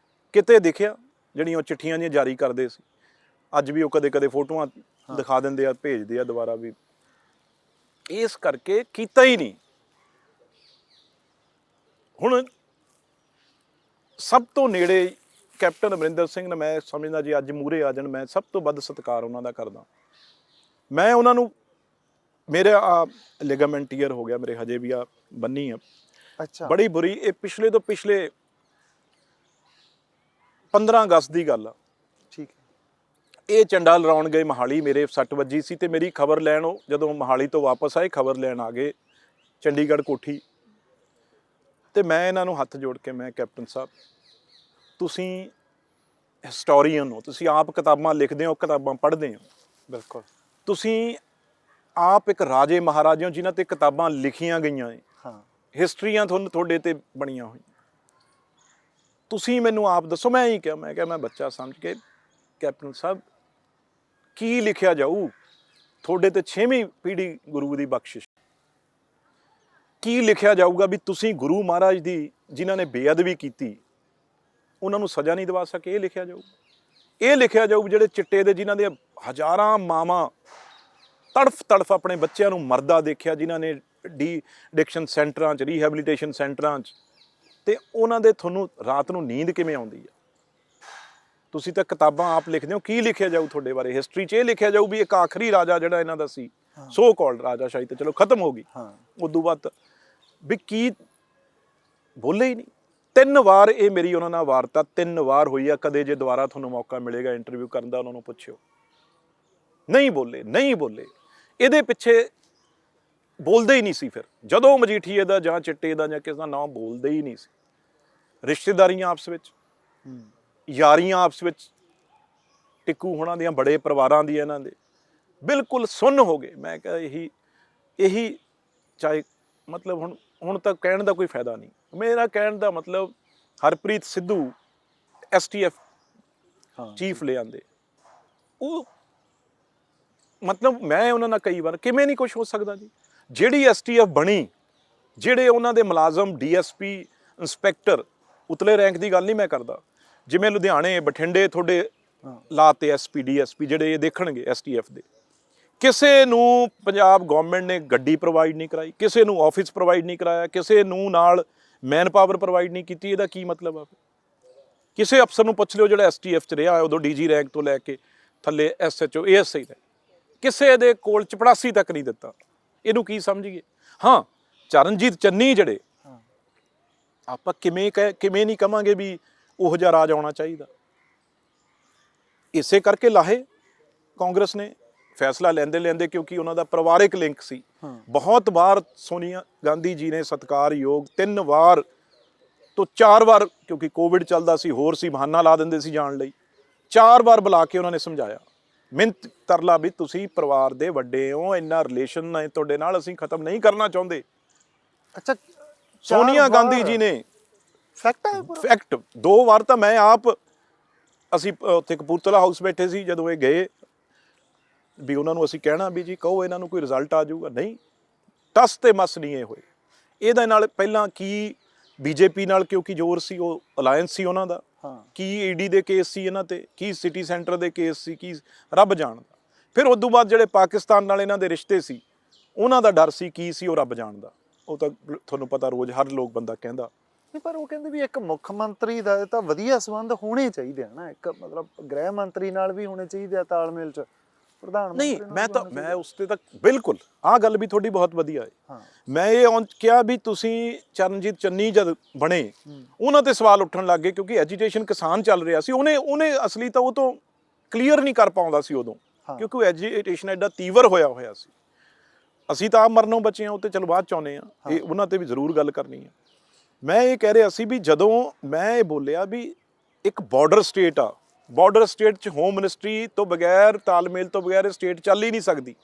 ਕਿਤੇ ਦਿਖਿਆ? ਜਿਹੜੀਆਂ ਉਹ ਚਿੱਠੀਆਂ ਜਿਹੀਆਂ ਜਾਰੀ ਕਰਦੇ ਸੀ, ਅੱਜ ਵੀ ਉਹ ਕਦੇ ਕਦੇ ਫੋਟੋਆਂ ਦਿਖਾ ਦਿੰਦੇ ਆ, ਭੇਜਦੇ ਆ ਦੁਬਾਰਾ ਵੀ। ਇਸ ਕਰਕੇ ਕੀਤਾ ਹੀ ਨਹੀਂ। ਹੁਣ ਸਭ ਤੋਂ ਨੇੜੇ ਕੈਪਟਨ ਅਮਰਿੰਦਰ ਸਿੰਘ ਨੇ, ਮੈਂ ਸਮਝਦਾ ਜੀ ਅੱਜ ਮੂਹਰੇ ਆ ਜਾਣ, ਮੈਂ ਸਭ ਤੋਂ ਵੱਧ ਸਤਿਕਾਰ ਉਹਨਾਂ ਦਾ ਕਰਦਾ। ਮੈਂ ਉਹਨਾਂ ਨੂੰ, ਮੇਰਾ ਲਿਗਾਮੈਂਟ ਟੀਅਰ ਹੋ ਗਿਆ ਮੇਰੇ, ਹਜੇ ਵੀ ਆ ਬੰਨੀ ਆ, ਅੱਛਾ, ਬੜੀ ਬੁਰੀ। ਇਹ ਪਿਛਲੇ ਤੋਂ ਪਿਛਲੇ 15 ਅਗਸਤ ਦੀ ਗੱਲ ਆ। ਠੀਕ ਹੈ। ਇਹ ਝੰਡਾ ਲਹਿਰਾਉਣ ਗਏ ਮੋਹਾਲੀ, ਮੇਰੇ 6 ਵੱਜੀ ਸੀ, ਤੇ ਮੇਰੀ ਖਬਰ ਲੈਣ ਉਹ ਜਦੋਂ ਮੋਹਾਲੀ ਤੋਂ ਵਾਪਸ ਆਏ, ਖਬਰ ਲੈਣ ਆ ਗਏ ਚੰਡੀਗੜ੍ਹ ਕੋਠੀ ਤੇ। ਮੈਂ ਇਹਨਾਂ ਨੂੰ ਹੱਥ ਜੋੜ ਕੇ, ਮੈਂ ਕੈਪਟਨ ਸਾਹਿਬ, ਤੁਸੀਂ ਹਿਸਟੋਰੀਅਨ ਹੋ, ਤੁਸੀਂ ਆਪ ਕਿਤਾਬਾਂ ਲਿਖਦੇ ਹੋ, ਕਿਤਾਬਾਂ ਪੜ੍ਹਦੇ ਹੋ, ਬਿਲਕੁਲ, ਤੁਸੀਂ ਆਪ ਇੱਕ ਰਾਜੇ ਮਹਾਰਾਜੇ ਹੋ ਜਿਨ੍ਹਾਂ ਤੇ ਕਿਤਾਬਾਂ ਲਿਖੀਆਂ ਗਈਆਂ ਏ, ਹਾਂ, ਹਿਸਟਰੀਆਂ ਤੁਹਾਡੇ ਤੇ ਬਣੀਆਂ ਹੋਈਆਂ। ਤੁਸੀਂ ਮੈਨੂੰ ਆਪ ਦੱਸੋ। ਮੈਂ ਹੀ ਕਿਹਾ, ਮੈਂ ਕਿਹਾ ਮੈਂ ਬੱਚਾ ਸਮਝ ਕੇ, ਕੈਪਟਨ ਸਾਹਿਬ ਕੀ ਲਿਖਿਆ ਜਾਊ ਤੁਹਾਡੇ ਤੇ 6ਵੀਂ ਪੀੜ੍ਹੀ ਗੁਰੂ ਦੀ ਬਖਸ਼ਿਸ਼, ਕੀ ਲਿਖਿਆ ਜਾਊਗਾ ਵੀ ਤੁਸੀਂ ਗੁਰੂ ਮਹਾਰਾਜ ਦੀ ਜਿਨ੍ਹਾਂ ਨੇ ਬੇਅਦਬੀ ਕੀਤੀ ਉਹਨਾਂ ਨੂੰ ਸਜ਼ਾ ਨਹੀਂ ਦਵਾ ਸਕੇ? ਇਹ ਲਿਖਿਆ ਜਾਊ। ਇਹ ਲਿਖਿਆ ਜਾਊ ਜਿਹੜੇ ਚਿੱਟੇ ਦੇ, ਜਿਨ੍ਹਾਂ ਦੇ ਹਜ਼ਾਰਾਂ ਮਾਵਾਂ ਤੜਫ ਆਪਣੇ ਬੱਚਿਆਂ ਨੂੰ ਮਰਦਾ ਦੇਖਿਆ, ਜਿਨ੍ਹਾਂ ਨੇ ਡੀ-ਐਡਿਕਸ਼ਨ ਸੈਂਟਰਾਂ 'ਚ, ਰੀਹੈਬਲੀਟੇਸ਼ਨ ਸੈਂਟਰਾਂ 'ਚ, ਤੇ ਉਹਨਾਂ ਦੇ ਤੁਹਾਨੂੰ ਰਾਤ ਨੂੰ ਨੀਂਦ ਕਿਵੇਂ ਆਉਂਦੀ ਆ? ਤੁਸੀਂ ਤਾਂ ਕਿਤਾਬਾਂ ਆਪ ਲਿਖਦੇ ਹੋ, ਕੀ ਲਿਖਿਆ ਜਾਊ ਤੁਹਾਡੇ ਬਾਰੇ? ਹਿਸਟਰੀ 'ਚ ਇਹ ਲਿਖਿਆ ਜਾਊ ਵੀ ਇੱਕ ਆਖਰੀ ਰਾਜਾ ਜਿਹੜਾ ਇਹਨਾਂ ਦਾ ਸੀ, ਸੋ ਕਾਲਡ ਰਾਜਾਸ਼ਾਹੀ ਤੇ ਚਲੋ ਖਤਮ ਹੋ ਗਈ, ਉਦੋਂ ਬਾਅਦ ਵੀ ਕੀ ਬੋਲੇ ਹੀ ਨਹੀਂ। 3 ਵਾਰ ਇਹ ਮੇਰੀ ਉਹਨਾਂ ਨਾਲ ਵਾਰਤਾ 3 ਵਾਰ ਹੋਈ ਆ। ਕਦੇ ਜੇ ਦੁਬਾਰਾ ਤੁਹਾਨੂੰ ਮੌਕਾ ਮਿਲੇਗਾ ਇੰਟਰਵਿਊ ਕਰਨ ਦਾ, ਉਹਨਾਂ ਨੂੰ ਪੁੱਛਿਓ। ਨਹੀਂ ਬੋਲੇ, ਨਹੀਂ ਬੋਲੇ। ਇਹਦੇ ਪਿੱਛੇ ਬੋਲਦੇ ਹੀ ਨਹੀਂ ਸੀ। ਫਿਰ ਜਦੋਂ ਮਜੀਠੀਏ ਦਾ ਜਾਂ ਚਿੱਟੇ ਦਾ ਜਾਂ ਕਿਸੇ ਦਾ ਨਾਮ ਬੋਲਦੇ ਹੀ ਨਹੀਂ ਸੀ। ਰਿਸ਼ਤੇਦਾਰੀਆਂ ਆਪਸ ਵਿੱਚ, ਯਾਰੀਆਂ ਆਪਸ ਵਿੱਚ, ਟਿੱਕੂ ਹੋਣਾ ਦੀਆਂ ਬੜੇ ਪਰਿਵਾਰਾਂ ਦੀਆਂ, ਇਹਨਾਂ ਦੇ ਬਿਲਕੁਲ ਸੁੰਨ ਹੋ ਗਏ। ਮੈਂ ਕਿਹਾ ਇਹੀ ਚਾਹੇ ਮਤਲਬ ਹੁਣ ਤਾਂ ਕਹਿਣ ਦਾ ਕੋਈ ਫਾਇਦਾ ਨਹੀਂ। ਮੇਰਾ ਕਹਿਣ ਦਾ ਮਤਲਬ ਹਰਪ੍ਰੀਤ ਸਿੱਧੂ STF ਚੀਫ ਲਿਆਂਦੇ, ਉਹ ਮਤਲਬ ਮੈਂ ਉਹਨਾਂ ਨਾਲ ਕਈ ਵਾਰ, ਕਿਵੇਂ ਨਹੀਂ ਕੁਛ ਹੋ ਸਕਦਾ ਜੀ? ਜਿਹੜੀ STF ਬਣੀ, ਜਿਹੜੇ ਉਹਨਾਂ ਦੇ ਮੁਲਾਜ਼ਮ DSP ਇੰਸਪੈਕਟਰ ਉਤਲੇ ਰੈਂਕ ਦੀ ਗੱਲ ਨਹੀਂ ਮੈਂ ਕਰਦਾ। ਜਿਵੇਂ ਲੁਧਿਆਣੇ ਬਠਿੰਡੇ ਤੁਹਾਡੇ ਲਾਤੇ ਐਸਪੀ ਡੀਐਸਪੀ ਜਿਹੜੇ ਇਹ ਦੇਖਣਗੇ ਐਸਟੀਐਫ ਦੇ, ਕਿਸੇ ਨੂੰ ਪੰਜਾਬ ਗਵਰਨਮੈਂਟ ਨੇ ਗੱਡੀ ਪ੍ਰੋਵਾਈਡ ਨਹੀਂ ਕਰਾਈ, ਕਿਸੇ ਨੂੰ ਆਫਿਸ ਪ੍ਰੋਵਾਈਡ ਨਹੀਂ ਕਰਾਇਆ, ਕਿਸੇ ਨੂੰ ਨਾਲ ਮੈਨ ਪਾਵਰ ਪ੍ਰੋਵਾਈਡ ਨਹੀਂ ਕੀਤੀ। ਇਹਦਾ ਕੀ ਮਤਲਬ ਆ? ਕਿਸੇ ਅਫਸਰ ਨੂੰ ਪੁੱਛ ਲਿਓ ਜਿਹੜਾ ਐਸਟੀਐਫ 'ਚ ਰਿਹਾ ਉਦੋਂ ਡੀਜੀ ਰੈਂਕ ਤੋਂ ਲੈ ਕੇ ਥੱਲੇ ਐਸਐਚਓ ਏਐਸਆਈ ਤੱਕ, ਕਿਸੇ ਦੇ ਕੋਲ ਚਪੜਾਸੀ ਤੱਕ ਨਹੀਂ ਦਿੱਤਾ। ਇਹਨੂੰ ਕੀ ਸਮਝੀਏ? ਹਾਂ, ਚਰਨਜੀਤ ਚੰਨੀ ਜਿਹੜੇ, ਆਪਾਂ ਕਿਵੇਂ ਨਹੀਂ ਕਵਾਂਗੇ ਵੀ ਉਹੋ ਜਿਹਾ ਰਾਜ ਆਉਣਾ ਚਾਹੀਦਾ। ਇਸੇ ਕਰਕੇ ਲਾਹੇ ਕਾਂਗਰਸ ਨੇ ਫੈਸਲਾ ਲੈਂਦੇ ਕਿਉਂਕਿ ਉਹਨਾਂ ਦਾ ਪਰਿਵਾਰਿਕ ਲਿੰਕ ਸੀ। ਬਹੁਤ ਵਾਰ ਸੋਨੀਆ ਗਾਂਧੀ ਜੀ ਨੇ ਸਤਿਕਾਰਯੋਗ 3 ਵਾਰ ਤੋਂ 4 ਵਾਰ, ਕਿਉਂਕਿ ਕੋਵਿਡ ਚੱਲਦਾ ਸੀ, ਹੋਰ ਸੀ, ਬਹਾਨਾ ਲਾ ਦਿੰਦੇ ਸੀ ਜਾਣ ਲਈ, 4 ਵਾਰ ਬੁਲਾ ਕੇ ਉਹਨਾਂ ਨੇ ਸਮਝਾਇਆ, ਮਿਹਨਤ ਤਰਲਾ ਵੀ ਤੁਸੀਂ ਪਰਿਵਾਰ ਦੇ ਵੱਡੇ ਹੋ, ਇੰਨਾ ਰਿਲੇਸ਼ਨ ਹੈ ਤੁਹਾਡੇ ਨਾਲ, ਅਸੀਂ ਖਤਮ ਨਹੀਂ ਕਰਨਾ ਚਾਹੁੰਦੇ। ਅੱਛਾ, ਸੋਨੀਆ ਗਾਂਧੀ ਜੀ ਨੇ ਫੈਕਟ 2 ਵਾਰ ਤਾਂ ਮੈਂ ਆਪ, ਅਸੀਂ ਉੱਥੇ ਕਪੂਰਥਲਾ ਹਾਊਸ ਬੈਠੇ ਸੀ ਜਦੋਂ ਇਹ ਗਏ, ਵੀ ਉਹਨਾਂ ਨੂੰ ਅਸੀਂ ਕਹਿਣਾ ਵੀ ਜੀ ਕਹੋ ਇਹਨਾਂ ਨੂੰ ਕੋਈ ਰਿਜ਼ਲਟ ਆ ਜਾਊਗਾ, ਨਹੀਂ, ਟਸ ਤੇ ਮਸ ਨਹੀਂ ਇਹ ਹੋਏ। ਇਹਦੇ ਨਾਲ ਪਹਿਲਾਂ ਕੀ ਬੀਜੇਪੀ ਨਾਲ ਕਿਉਂਕਿ ਜ਼ੋਰ ਸੀ, ਉਹ ਅਲਾਇੰਸ ਸੀ ਉਹਨਾਂ ਦਾ, ਕੀ ਈਡੀ ਦੇ ਕੇਸ ਸੀ ਇਹਨਾਂ ਤੇ, ਕੀ ਸਿਟੀ ਸੈਂਟਰ ਦੇ ਕੇਸ ਸੀ, ਕੀ ਰੱਬ ਜਾਣਦਾ। ਫਿਰ ਉਸ ਤੋਂ ਬਾਅਦ ਜਿਹੜੇ ਪਾਕਿਸਤਾਨ ਨਾਲ ਇਹਨਾਂ ਦੇ ਰਿਸ਼ਤੇ ਸੀ, ਉਹਨਾਂ ਦਾ ਡਰ ਸੀ, ਕੀ ਸੀ ਉਹ ਰੱਬ ਜਾਣਦਾ। ਉਹ ਤਾਂ ਤੁਹਾਨੂੰ ਪਤਾ ਰੋਜ਼ ਹਰ ਲੋਕ ਬੰਦਾ ਕਹਿੰਦਾ। ਪਰ ਉਹ ਕਹਿੰਦੇ ਵੀ ਇੱਕ ਮੁੱਖ ਮੰਤਰੀ ਦਾ ਤਾਂ ਵਧੀਆ ਸੰਬੰਧ ਹੋਣੇ ਚਾਹੀਦੇ ਆ ਨਾ, ਇੱਕ ਮਤਲਬ ਗ੍ਰਹਿ ਮੰਤਰੀ ਨਾਲ ਵੀ ਹੋਣੇ ਚਾਹੀਦੇ ਆ ਤਾਲਮੇਲ 'ਚ, ਪ੍ਰਧਾਨ ਨਹੀਂ, ਮੈਂ ਉਸ ਤੇ ਤੱਕ ਬਿਲਕੁਲ, ਆਹ ਗੱਲ ਵੀ ਤੁਹਾਡੀ ਬਹੁਤ ਵਧੀਆ ਹੈ। ਮੈਂ ਇਹ ਕਿਹਾ ਵੀ ਤੁਸੀਂ ਚਰਨਜੀਤ ਚੰਨੀ ਜਦ ਬਣੇ ਉਹਨਾਂ ਤੇ ਸਵਾਲ ਉੱਠਣ ਲੱਗ ਗਏ ਕਿਉਂਕਿ ਐਜੀਟੇਸ਼ਨ ਕਿਸਾਨ ਚੱਲ ਰਿਹਾ ਸੀ। ਉਹਨੇ ਅਸਲੀ ਤਾਂ ਉਹ ਤੋਂ ਕਲੀਅਰ ਨਹੀਂ ਕਰ ਪਾਉਂਦਾ ਸੀ ਉਦੋਂ, ਕਿਉਂਕਿ ਉਹ ਐਜੀਟੇਸ਼ਨ ਐਡਾ ਤੀਵਰ ਹੋਇਆ ਸੀ। ਅਸੀਂ ਤਾਂ ਆਪ ਮਰਨੋਂ ਬਚੇ ਹਾਂ, ਉਹ ਤੇ ਚਲੋ ਬਾਅਦ 'ਚ ਆਉਂਦੇ ਹਾਂ, ਇਹ ਉਹਨਾਂ ਤੇ ਵੀ ਜ਼ਰੂਰ ਗੱਲ ਕਰਨੀ ਹੈ। ਮੈਂ ਇਹ ਕਹਿ ਰਿਹਾ ਸੀ ਵੀ ਜਦੋਂ ਮੈਂ ਇਹ ਬੋਲਿਆ ਵੀ ਇੱਕ ਬਾਰਡਰ ਸਟੇਟ ਆ, ਬਾਰਡਰ ਸਟੇਟ 'ਚ ਹੋਮ ਮਿਨਿਸਟਰੀ ਤੋਂ ਬਗੈਰ, ਤਾਲਮੇਲ ਤੋਂ ਬਗੈਰ ਸਟੇਟ ਚੱਲ ਹੀ ਨਹੀਂ ਸਕਦੀ।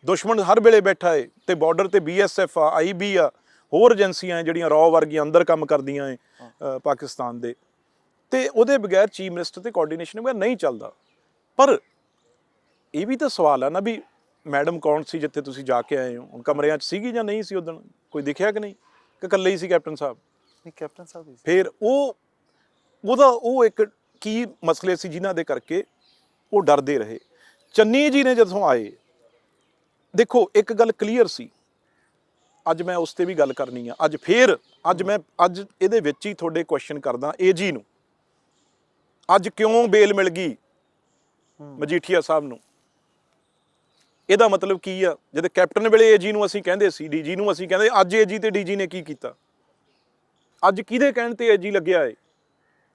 ਦੁਸ਼ਮਣ ਹਰ ਵੇਲੇ ਬੈਠਾ ਹੈ ਤੇ ਬਾਰਡਰ ਤੇ BSF ਆ, IB ਆ, ਹੋਰ ਏਜੰਸੀਆਂ ਜਿਹੜੀਆਂ ਰॉ ਵਰਗੀਆਂ ਅੰਦਰ ਕੰਮ ਕਰਦੀਆਂ ਹੈ ਪਾਕਿਸਤਾਨ ਦੇ, ਤੇ ਉਹਦੇ ਬਗੈਰ ਚੀਫ ਮਿਨਿਸਟਰ ਤੇ ਕੋਆਰਡੀਨੇਸ਼ਨ ਬਗੈਰ ਨਹੀਂ ਚੱਲਦਾ। ਪਰ ਇਹ ਵੀ ਤਾਂ ਸਵਾਲ ਆ ਨਾ ਵੀ ਮੈਡਮ ਕੌਣ ਸੀ ਜਿੱਥੇ ਤੁਸੀਂ ਜਾ ਕੇ ਆਏ ਹੋ? ਹੁਣ ਕਮਰਿਆਂ 'ਚ ਸੀਗੀ ਜਾਂ ਨਹੀਂ ਸੀ? ਉਦੋਂ ਕੋਈ ਦਿਖਿਆ ਕਿ ਨਹੀਂ, ਕਿ ਇਕੱਲੇ ਹੀ ਸੀ ਕੈਪਟਨ ਸਾਹਿਬ? ਨਹੀਂ, ਕੈਪਟਨ ਸਾਹਿਬ ਹੀ ਸੀ। ਫਿਰ ਉਹ ਇੱਕ ਕੀ ਮਸਲੇ ਸੀ ਜਿਨ੍ਹਾਂ ਦੇ ਕਰਕੇ ਉਹ ਡਰਦੇ ਰਹੇ। ਚੰਨੀ ਜੀ ਨੇ ਜਦੋਂ ਆਏ, ਦੇਖੋ ਇੱਕ ਗੱਲ ਕਲੀਅਰ ਸੀ, ਅੱਜ ਮੈਂ ਉਸ ਤੇ ਵੀ ਗੱਲ ਕਰਨੀ ਆ। ਅੱਜ ਇਹਦੇ ਵਿੱਚ ਹੀ ਤੁਹਾਡੇ ਕੁਐਸਚਨ ਕਰਦਾ AG ਨੂੰ, ਅੱਜ ਕਿਉਂ ਬੇਲ ਮਿਲ ਗਈ ਮਜੀਠੀਆ ਸਾਹਿਬ ਨੂੰ? ਇਹਦਾ ਮਤਲਬ ਕੀ ਆ? ਜਦ ਕੈਪਟਨ ਵੇਲੇ AG ਨੂੰ ਅਸੀਂ ਕਹਿੰਦੇ ਸੀ, DG ਨੂੰ ਅਸੀਂ ਕਹਿੰਦੇ, ਅੱਜ AG ਤੇ DG ਨੇ ਕੀ ਕੀਤਾ? ਅੱਜ ਕਿਹਦੇ ਕਹਿਣ ਤੇ AG ਲੱਗਿਆ ਏ?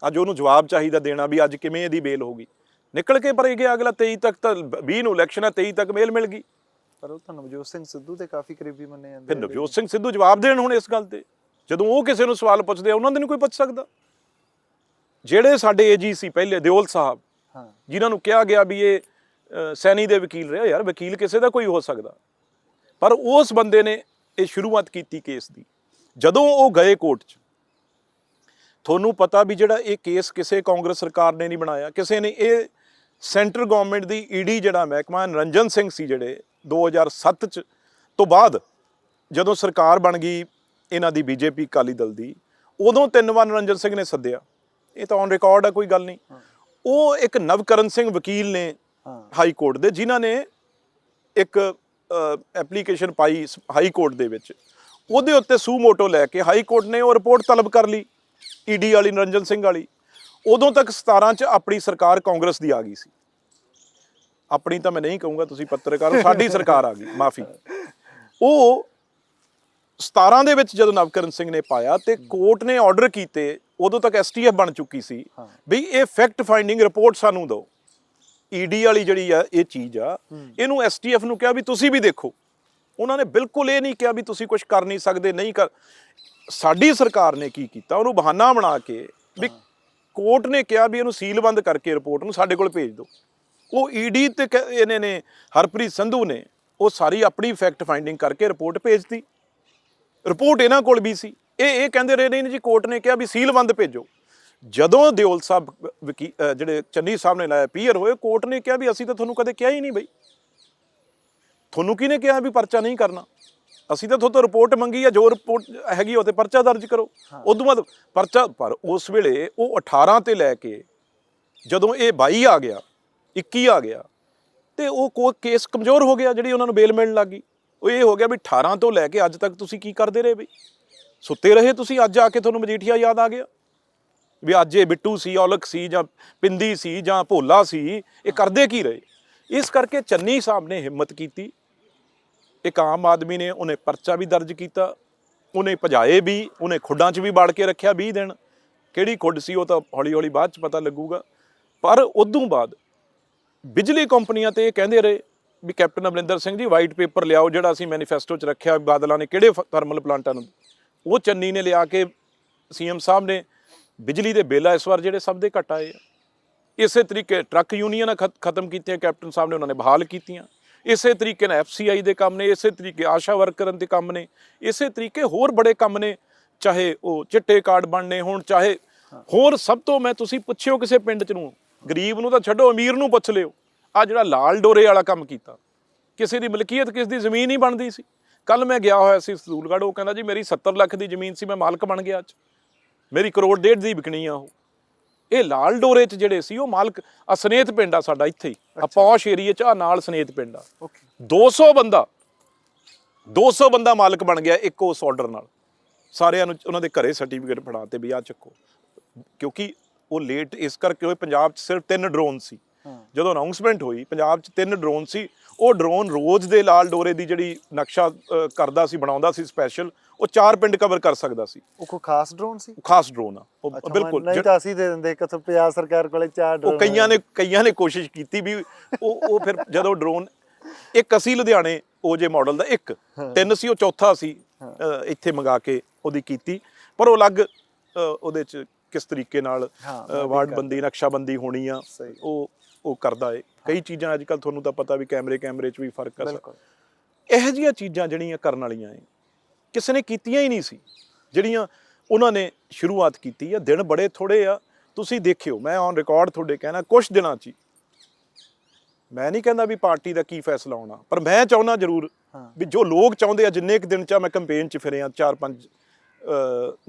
ਅੱਜ ਉਹਨੂੰ ਜਵਾਬ ਚਾਹੀਦਾ ਦੇਣਾ ਵੀ ਅੱਜ ਕਿਵੇਂ ਇਹਦੀ ਬੇਲ ਹੋ ਗਈ। ਨਿਕਲ ਕੇ ਪਰ ਗਿਆ ਅਗਲਾ 23 ਤੱਕ, ਤਾਂ 20 ਨੂੰ ਇਲੈਕਸ਼ਨ ਆ, 23 ਤੱਕ ਬੇਲ ਮਿਲ ਗਈ। ਪਰ ਉਹ ਤਾਂ ਨਵਜੋਤ ਸਿੰਘ ਸਿੱਧੂ ਦੇ ਕਾਫੀ ਕਰੀਬੀ ਮੰਨੇ ਜਾਂਦੇ। ਫਿਰ ਨਵਜੋਤ ਸਿੰਘ ਸਿੱਧੂ ਜਵਾਬ ਦੇਣ ਹੁਣ ਇਸ ਗੱਲ ਤੇ, ਜਦੋਂ ਉਹ ਕਿਸੇ ਨੂੰ ਸਵਾਲ ਪੁੱਛਦੇ ਆ ਉਹਨਾਂ ਦੇ ਨਹੀਂ ਕੋਈ ਪੁੱਛ ਸਕਦਾ। ਜਿਹੜੇ ਸਾਡੇ AG ਸੀ ਪਹਿਲੇ, ਦਿਓਲ ਸਾਹਿਬ, ਜਿਨ੍ਹਾਂ ਨੂੰ ਕਿਹਾ ਗਿਆ ਵੀ ਇਹ ਸੈਣੀ ਦੇ ਵਕੀਲ ਰਹੇ, ਯਾਰ ਵਕੀਲ ਕਿਸੇ ਦਾ ਕੋਈ ਹੋ ਸਕਦਾ, ਪਰ ਉਸ ਬੰਦੇ ਨੇ ਇਹ ਸ਼ੁਰੂਆਤ ਕੀਤੀ ਕੇਸ ਦੀ। ਜਦੋਂ ਉਹ ਗਏ ਕੋਰਟ 'ਚ, ਤੁਹਾਨੂੰ ਪਤਾ ਵੀ ਜਿਹੜਾ ਇਹ ਕੇਸ ਕਿਸੇ ਕਾਂਗਰਸ ਸਰਕਾਰ ਨੇ ਨਹੀਂ ਬਣਾਇਆ, ਕਿਸੇ ਨੇ, ਇਹ ਸੈਂਟਰ ਗਵਰਨਮੈਂਟ ਦੀ ED ਜਿਹੜਾ ਮਹਿਕਮਾ ਨਿਰੰਜਨ ਸਿੰਘ ਸੀ, ਜਿਹੜੇ 2007 'ਚ ਤੋਂ ਬਾਅਦ ਜਦੋਂ ਸਰਕਾਰ ਬਣ ਗਈ ਇਹਨਾਂ ਦੀ BJP ਅਕਾਲੀ ਦਲ ਦੀ, ਉਦੋਂ 3 ਵਾਰ ਨਿਰੰਜਨ ਸਿੰਘ ਨੇ ਸੱਦਿਆ। ਇਹ ਤਾਂ ਔਨ ਰਿਕਾਰਡ ਆ, ਕੋਈ ਗੱਲ ਨਹੀਂ। ਉਹ ਇੱਕ ਨਵਕਰਨ ਸਿੰਘ ਵਕੀਲ ਨੇ ਹਾਈ ਕੋਰਟ ਦੇ, ਜਿਨ੍ਹਾਂ ਨੇ ਇੱਕ ਐਪਲੀਕੇਸ਼ਨ ਪਾਈ ਹਾਈ ਕੋਰਟ ਦੇ ਵਿੱਚ, ਉਹਦੇ ਉੱਤੇ ਸੂ ਮੋਟੋ ਲੈ ਕੇ ਹਾਈ ਕੋਰਟ ਨੇ ਉਹ ਰਿਪੋਰਟ ਤਲਬ ਕਰ ਲਈ ED ਵਾਲੀ, ਨਿਰੰਜਨ ਸਿੰਘ ਵਾਲੀ। ਉਦੋਂ ਤੱਕ 17 'ਚ ਆਪਣੀ ਸਰਕਾਰ ਕਾਂਗਰਸ ਦੀ ਆ ਗਈ ਸੀ। ਆਪਣੀ ਤਾਂ ਮੈਂ ਨਹੀਂ ਕਹੂੰਗਾ, ਤੁਸੀਂ ਪੱਤਰਕਾਰ ਹੋ, ਸਾਡੀ ਸਰਕਾਰ ਆ ਗਈ, ਮਾਫੀ। ਉਹ 17 ਦੇ ਵਿੱਚ ਜਦੋਂ ਨਵਕਰਨ ਸਿੰਘ ਨੇ ਪਾਇਆ ਤੇ ਕੋਰਟ ਨੇ ਆਰਡਰ ਕੀਤੇ, ਉਦੋਂ ਤੱਕ STF ਬਣ ਚੁੱਕੀ ਸੀ, ਵੀ ਇਹ ਫੈਕਟ ਫਾਈਂਡਿੰਗ ਰਿਪੋਰਟ ਸਾਨੂੰ ਦਿਓ। ED ਵਾਲੀ ਜਿਹੜੀ ਆ ਇਹ ਚੀਜ਼ ਆ, ਇਹਨੂੰ STF ਨੂੰ ਕਿਹਾ ਵੀ ਤੁਸੀਂ ਵੀ ਦੇਖੋ। ਉਹਨਾਂ ਨੇ ਬਿਲਕੁਲ ਇਹ ਨਹੀਂ ਕਿਹਾ ਵੀ ਤੁਸੀਂ ਕੁਝ ਕਰ ਨਹੀਂ ਸਕਦੇ, ਨਹੀਂ ਕਰ। ਸਾਡੀ ਸਰਕਾਰ ਨੇ ਕੀ ਕੀਤਾ, ਉਹਨੂੰ ਬਹਾਨਾ ਬਣਾ ਕੇ ਵੀ ਕੋਰਟ ਨੇ ਕਿਹਾ ਵੀ ਇਹਨੂੰ ਸੀਲਬੰਦ ਕਰਕੇ ਰਿਪੋਰਟ ਨੂੰ ਸਾਡੇ ਕੋਲ ਭੇਜ ਦਿਓ। ਉਹ ED ਤੇ ਇਹਨੇ ਨੇ, ਹਰਪ੍ਰੀਤ ਸੰਧੂ ਨੇ, ਉਹ ਸਾਰੀ ਆਪਣੀ ਫੈਕਟ ਫਾਈਂਡਿੰਗ ਕਰਕੇ ਰਿਪੋਰਟ ਭੇਜਤੀ। ਰਿਪੋਰਟ ਇਹਨਾਂ ਕੋਲ ਵੀ ਸੀ। ਇਹ ਕਹਿੰਦੇ ਰਹੇ ਨਹੀਂ ਜੀ, ਕੋਰਟ ਨੇ ਕਿਹਾ ਵੀ ਸੀਲਬੰਦ ਭੇਜੋ। ਜਦੋਂ ਦਿਓਲ ਸਾਹਿਬ ਜਿਹੜੇ ਚੰਨੀ ਸਾਹਿਬ ਨੇ ਲਾਇਆ ਪੀਅਰ ਹੋਏ, ਕੋਰਟ ਨੇ ਕਿਹਾ ਵੀ ਅਸੀਂ ਤਾਂ ਤੁਹਾਨੂੰ ਕਦੇ ਕਿਹਾ ਹੀ ਨਹੀਂ ਬਈ, ਤੁਹਾਨੂੰ ਕਿਹਨੇ ਕਿਹਾ ਵੀ ਪਰਚਾ ਨਹੀਂ ਕਰਨਾ? ਅਸੀਂ ਤਾਂ ਤੁਹਾਤੋਂ ਰਿਪੋਰਟ ਮੰਗੀ ਆ, ਜੋ ਰਿਪੋਰਟ ਹੈਗੀ ਉਹ ਤੇ ਪਰਚਾ ਦਰਜ ਕਰੋ। ਉਦੋਂ ਬਾਅਦ ਪਰਚਾ, ਪਰ ਉਸ ਵੇਲੇ ਉਹ 18 ਤੇ ਲੈ ਕੇ ਜਦੋਂ ਇਹ 22 ਆ ਗਿਆ, 21 ਆ ਗਿਆ, ਤੇ ਉਹ ਕੋਈ ਕੇਸ ਕਮਜ਼ੋਰ ਹੋ ਗਿਆ, ਜਿਹੜੀ ਉਹਨਾਂ ਨੂੰ ਬੇਲ ਮਿਲਣ ਲੱਗ ਗਈ। ਉਹ ਇਹ ਹੋ ਗਿਆ ਵੀ 18 ਤੋਂ ਲੈ ਕੇ ਅੱਜ ਤੱਕ ਤੁਸੀਂ ਕੀ ਕਰਦੇ ਰਹੇ ਬਈ? ਸੁੱਤੇ ਰਹੇ ਤੁਸੀਂ, ਅੱਜ ਆ ਕੇ ਤੁਹਾਨੂੰ ਮਜੀਠੀਆ ਯਾਦ ਆ ਗਿਆ ਵੀ ਅੱਜ ਇਹ ਬਿੱਟੂ ਸੀ, ਔਲਖ ਸੀ, ਜਾਂ ਪਿੰਦੀ ਸੀ, ਜਾਂ ਭੋਲਾ ਸੀ, ਇਹ ਕਰਦੇ ਕੀ ਰਹੇ? ਇਸ ਕਰਕੇ ਚੰਨੀ ਸਾਹਿਬ ਨੇ ਹਿੰਮਤ ਕੀਤੀ, ਇੱਕ ਆਮ ਆਦਮੀ ਨੇ, ਉਹਨੇ ਪਰਚਾ ਵੀ ਦਰਜ ਕੀਤਾ, ਉਹਨੇ ਭਜਾਏ ਵੀ, ਉਹਨੇ ਖੁੱਡਾਂ 'ਚ ਵੀ ਬਾੜ ਕੇ ਰੱਖਿਆ 20 ਦਿਨ। ਕਿਹੜੀ ਖੁੱਡ ਸੀ ਉਹ ਤਾਂ ਹੌਲੀ ਹੌਲੀ ਬਾਅਦ 'ਚ ਪਤਾ ਲੱਗੂਗਾ। ਪਰ ਉਦੋਂ ਬਾਅਦ ਬਿਜਲੀ ਕੰਪਨੀਆਂ ਤੇ ਇਹ ਕਹਿੰਦੇ ਰਹੇ ਵੀ captain Amarinder Singh ji white paper ਲਿਆਓ, ਜਿਹੜਾ ਅਸੀਂ ਮੈਨੀਫੈਸਟੋ 'ਚ ਰੱਖਿਆ ਬਾਦਲਾਂ ਨੇ ਕਿਹੜੇ ਥਰਮਲ ਪਲਾਂਟਾਂ ਨੂੰ, ਉਹ ਚੰਨੀ ਨੇ ਲਿਆ ਕੇ CM ਸਾਹਿਬ ਨੇ ਬਿਜਲੀ ਦੇ ਬਿੱਲ ਆ ਇਸ ਵਾਰ ਜਿਹੜੇ ਸਭ ਦੇ ਘੱਟ ਆਏ ਆ। ਇਸੇ ਤਰੀਕੇ ਟਰੱਕ ਯੂਨੀਅਨਾਂ ਖਤਮ ਕੀਤੀਆਂ ਕੈਪਟਨ ਸਾਹਿਬ ਨੇ, ਉਹਨਾਂ ਨੇ ਬਹਾਲ ਕੀਤੀਆਂ। ਇਸੇ ਤਰੀਕੇ ਨਾਲ FCI ਦੇ ਕੰਮ ਨੇ, ਇਸੇ ਤਰੀਕੇ ਆਸ਼ਾ ਵਰਕਰਾਂ ਦੇ ਕੰਮ ਨੇ, ਇਸੇ ਤਰੀਕੇ ਹੋਰ ਬੜੇ ਕੰਮ ਨੇ, ਚਾਹੇ ਉਹ ਚਿੱਟੇ ਕਾਰਡ ਬਣਨੇ ਹੋਣ, ਚਾਹੇ ਹੋਰ। ਸਭ ਤੋਂ ਮੈਂ, ਤੁਸੀਂ ਪੁੱਛਿਓ ਕਿਸੇ ਪਿੰਡ 'ਚ ਨੂੰ, ਗਰੀਬ ਨੂੰ ਤਾਂ ਛੱਡੋ, ਅਮੀਰ ਨੂੰ ਪੁੱਛ ਲਿਓ, ਆ ਜਿਹੜਾ ਲਾਲ ਡੋਰੇ ਵਾਲਾ ਕੰਮ ਕੀਤਾ, ਕਿਸੇ ਦੀ ਮਲਕੀਅਤ, ਕਿਸੇ ਦੀ ਜ਼ਮੀਨ ਹੀ ਬਣਦੀ ਸੀ। ਕੱਲ ਮੈਂ ਗਿਆ ਹੋਇਆ ਸੀ ਸਤੂਲਗੜ੍ਹ, ਉਹ ਕਹਿੰਦਾ ਜੀ ਮੇਰੀ 70 ਲੱਖ ਦੀ ਜ਼ਮੀਨ ਸੀ, ਮੈਂ ਮਾਲਕ ਬਣ ਗਿਆ ਅੱਜ, ਮੇਰੀ 1.5 ਕਰੋੜ ਦੀ ਵਿਕਣੀ ਆ ਉਹ। ਇਹ ਲਾਲ ਡੋਰੇ 'ਚ ਜਿਹੜੇ ਸੀ ਉਹ ਮਾਲਕ, ਆ ਸਨੇਤ ਪਿੰਡ ਆ ਸਾਡਾ ਇੱਥੇ ਹੀ, ਆ ਪੌਸ਼ ਏਰੀਏ 'ਚ, ਆ ਨਾਲ ਸਨੇਤ ਪਿੰਡ ਆ, 200 ਬੰਦਾ ਮਾਲਕ ਬਣ ਗਿਆ ਇੱਕ ਉਸ ਆਰਡਰ ਨਾਲ। ਸਾਰਿਆਂ ਨੂੰ ਉਹਨਾਂ ਦੇ ਘਰੇ ਸਰਟੀਫਿਕੇਟ ਫੜਾ ਤੇ ਵੀ ਆ ਚੱਕੋ। ਕਿਉਂਕਿ ਉਹ ਲੇਟ ਇਸ ਕਰਕੇ ਹੋਏ, ਪੰਜਾਬ 'ਚ ਸਿਰਫ 3 ਡਰੋਨ ਸੀ ਜਦੋਂ ਅਨਾਉਂਸਮੈਂਟ ਹੋਈ, ਪੰਜਾਬ 'ਚ 3 ਡਰੋਨ ਸੀ। ਉਹ ਡਰੋਨ ਰੋਜ਼ ਦੇ ਲਾਲ ਡੋਰੇ ਦੀ ਜਿਹੜੀ ਨਕਸ਼ਾ ਕਰਦਾ ਸੀ, ਬਣਾਉਂਦਾ ਸੀ ਸਪੈਸ਼ਲ, ਉਹ 4 ਪਿੰਡ ਕਵਰ ਕਰ ਸਕਦਾ ਸੀ। ਉਹ ਕੋਈ ਖਾਸ ਡਰੋਨ ਸੀ? ਖਾਸ ਡਰੋਨ ਆ ਉਹ, ਬਿਲਕੁਲ। ਨਹੀਂ ਤਾਂ ਅਸੀਂ ਦੇ ਦਿੰਦੇ, ਕਿਥੋਂ ਪੰਜਾਬ ਸਰਕਾਰ ਕੋਲੇ 4 ਡਰੋਨ। ਉਹ ਕਈਆਂ ਨੇ ਕੋਸ਼ਿਸ਼ ਕੀਤੀ ਵੀ ਉਹ ਫਿਰ ਜਦੋਂ ਡਰੋਨ, ਇੱਕ ਅਸੀਂ ਲੁਧਿਆਣੇ ਉਹ ਜੇ ਮਾਡਲ ਦਾ, ਇੱਕ 3 ਸੀ, ਉਹ ਚੌਥਾ ਸੀ ਇੱਥੇ ਮੰਗਾ ਕੇ ਉਹਦੀ ਕੀਤੀ। ਪਰ ਉਹ ਅਲੱਗ ਉਹਦੇ 'ਚ ਕਿਸ ਤਰੀਕੇ ਨਾਲ ਵਾਰਡਬੰਦੀ, ਨਕਸ਼ਾਬੰਦੀ ਹੋਣੀ ਆ, ਉਹ ਕਰਦਾ ਏ। ਕਈ ਚੀਜ਼ਾਂ ਅੱਜ ਕੱਲ੍ਹ ਤੁਹਾਨੂੰ ਤਾਂ ਪਤਾ ਵੀ ਕੈਮਰੇ 'ਚ ਵੀ ਫਰਕ ਆ। ਇਹੋ ਜਿਹੀਆਂ ਚੀਜ਼ਾਂ ਜਿਹੜੀਆਂ ਕਰਨ ਵਾਲੀਆਂ ਏ, ਕਿਸੇ ਨੇ ਕੀਤੀਆਂ ਹੀ ਨਹੀਂ ਸੀ, ਜਿਹੜੀਆਂ ਉਹਨਾਂ ਨੇ ਸ਼ੁਰੂਆਤ ਕੀਤੀ ਆ। ਦਿਨ ਬੜੇ ਥੋੜ੍ਹੇ ਆ, ਤੁਸੀਂ ਦੇਖਿਓ, ਮੈਂ ਔਨ ਰਿਕਾਰਡ ਤੁਹਾਡੇ ਕਹਿਣਾ, ਕੁਛ ਦਿਨਾਂ 'ਚ ਹੀ, ਮੈਂ ਨਹੀਂ ਕਹਿੰਦਾ ਵੀ ਪਾਰਟੀ ਦਾ ਕੀ ਫੈਸਲਾ ਆਉਣਾ, ਪਰ ਮੈਂ ਚਾਹੁੰਦਾ ਜ਼ਰੂਰ ਵੀ ਜੋ ਲੋਕ ਚਾਹੁੰਦੇ ਆ, ਜਿੰਨੇ ਕੁ ਦਿਨ 'ਚ ਮੈਂ ਕੰਪੇਨ 'ਚ ਫਿਰਿਆ 4-5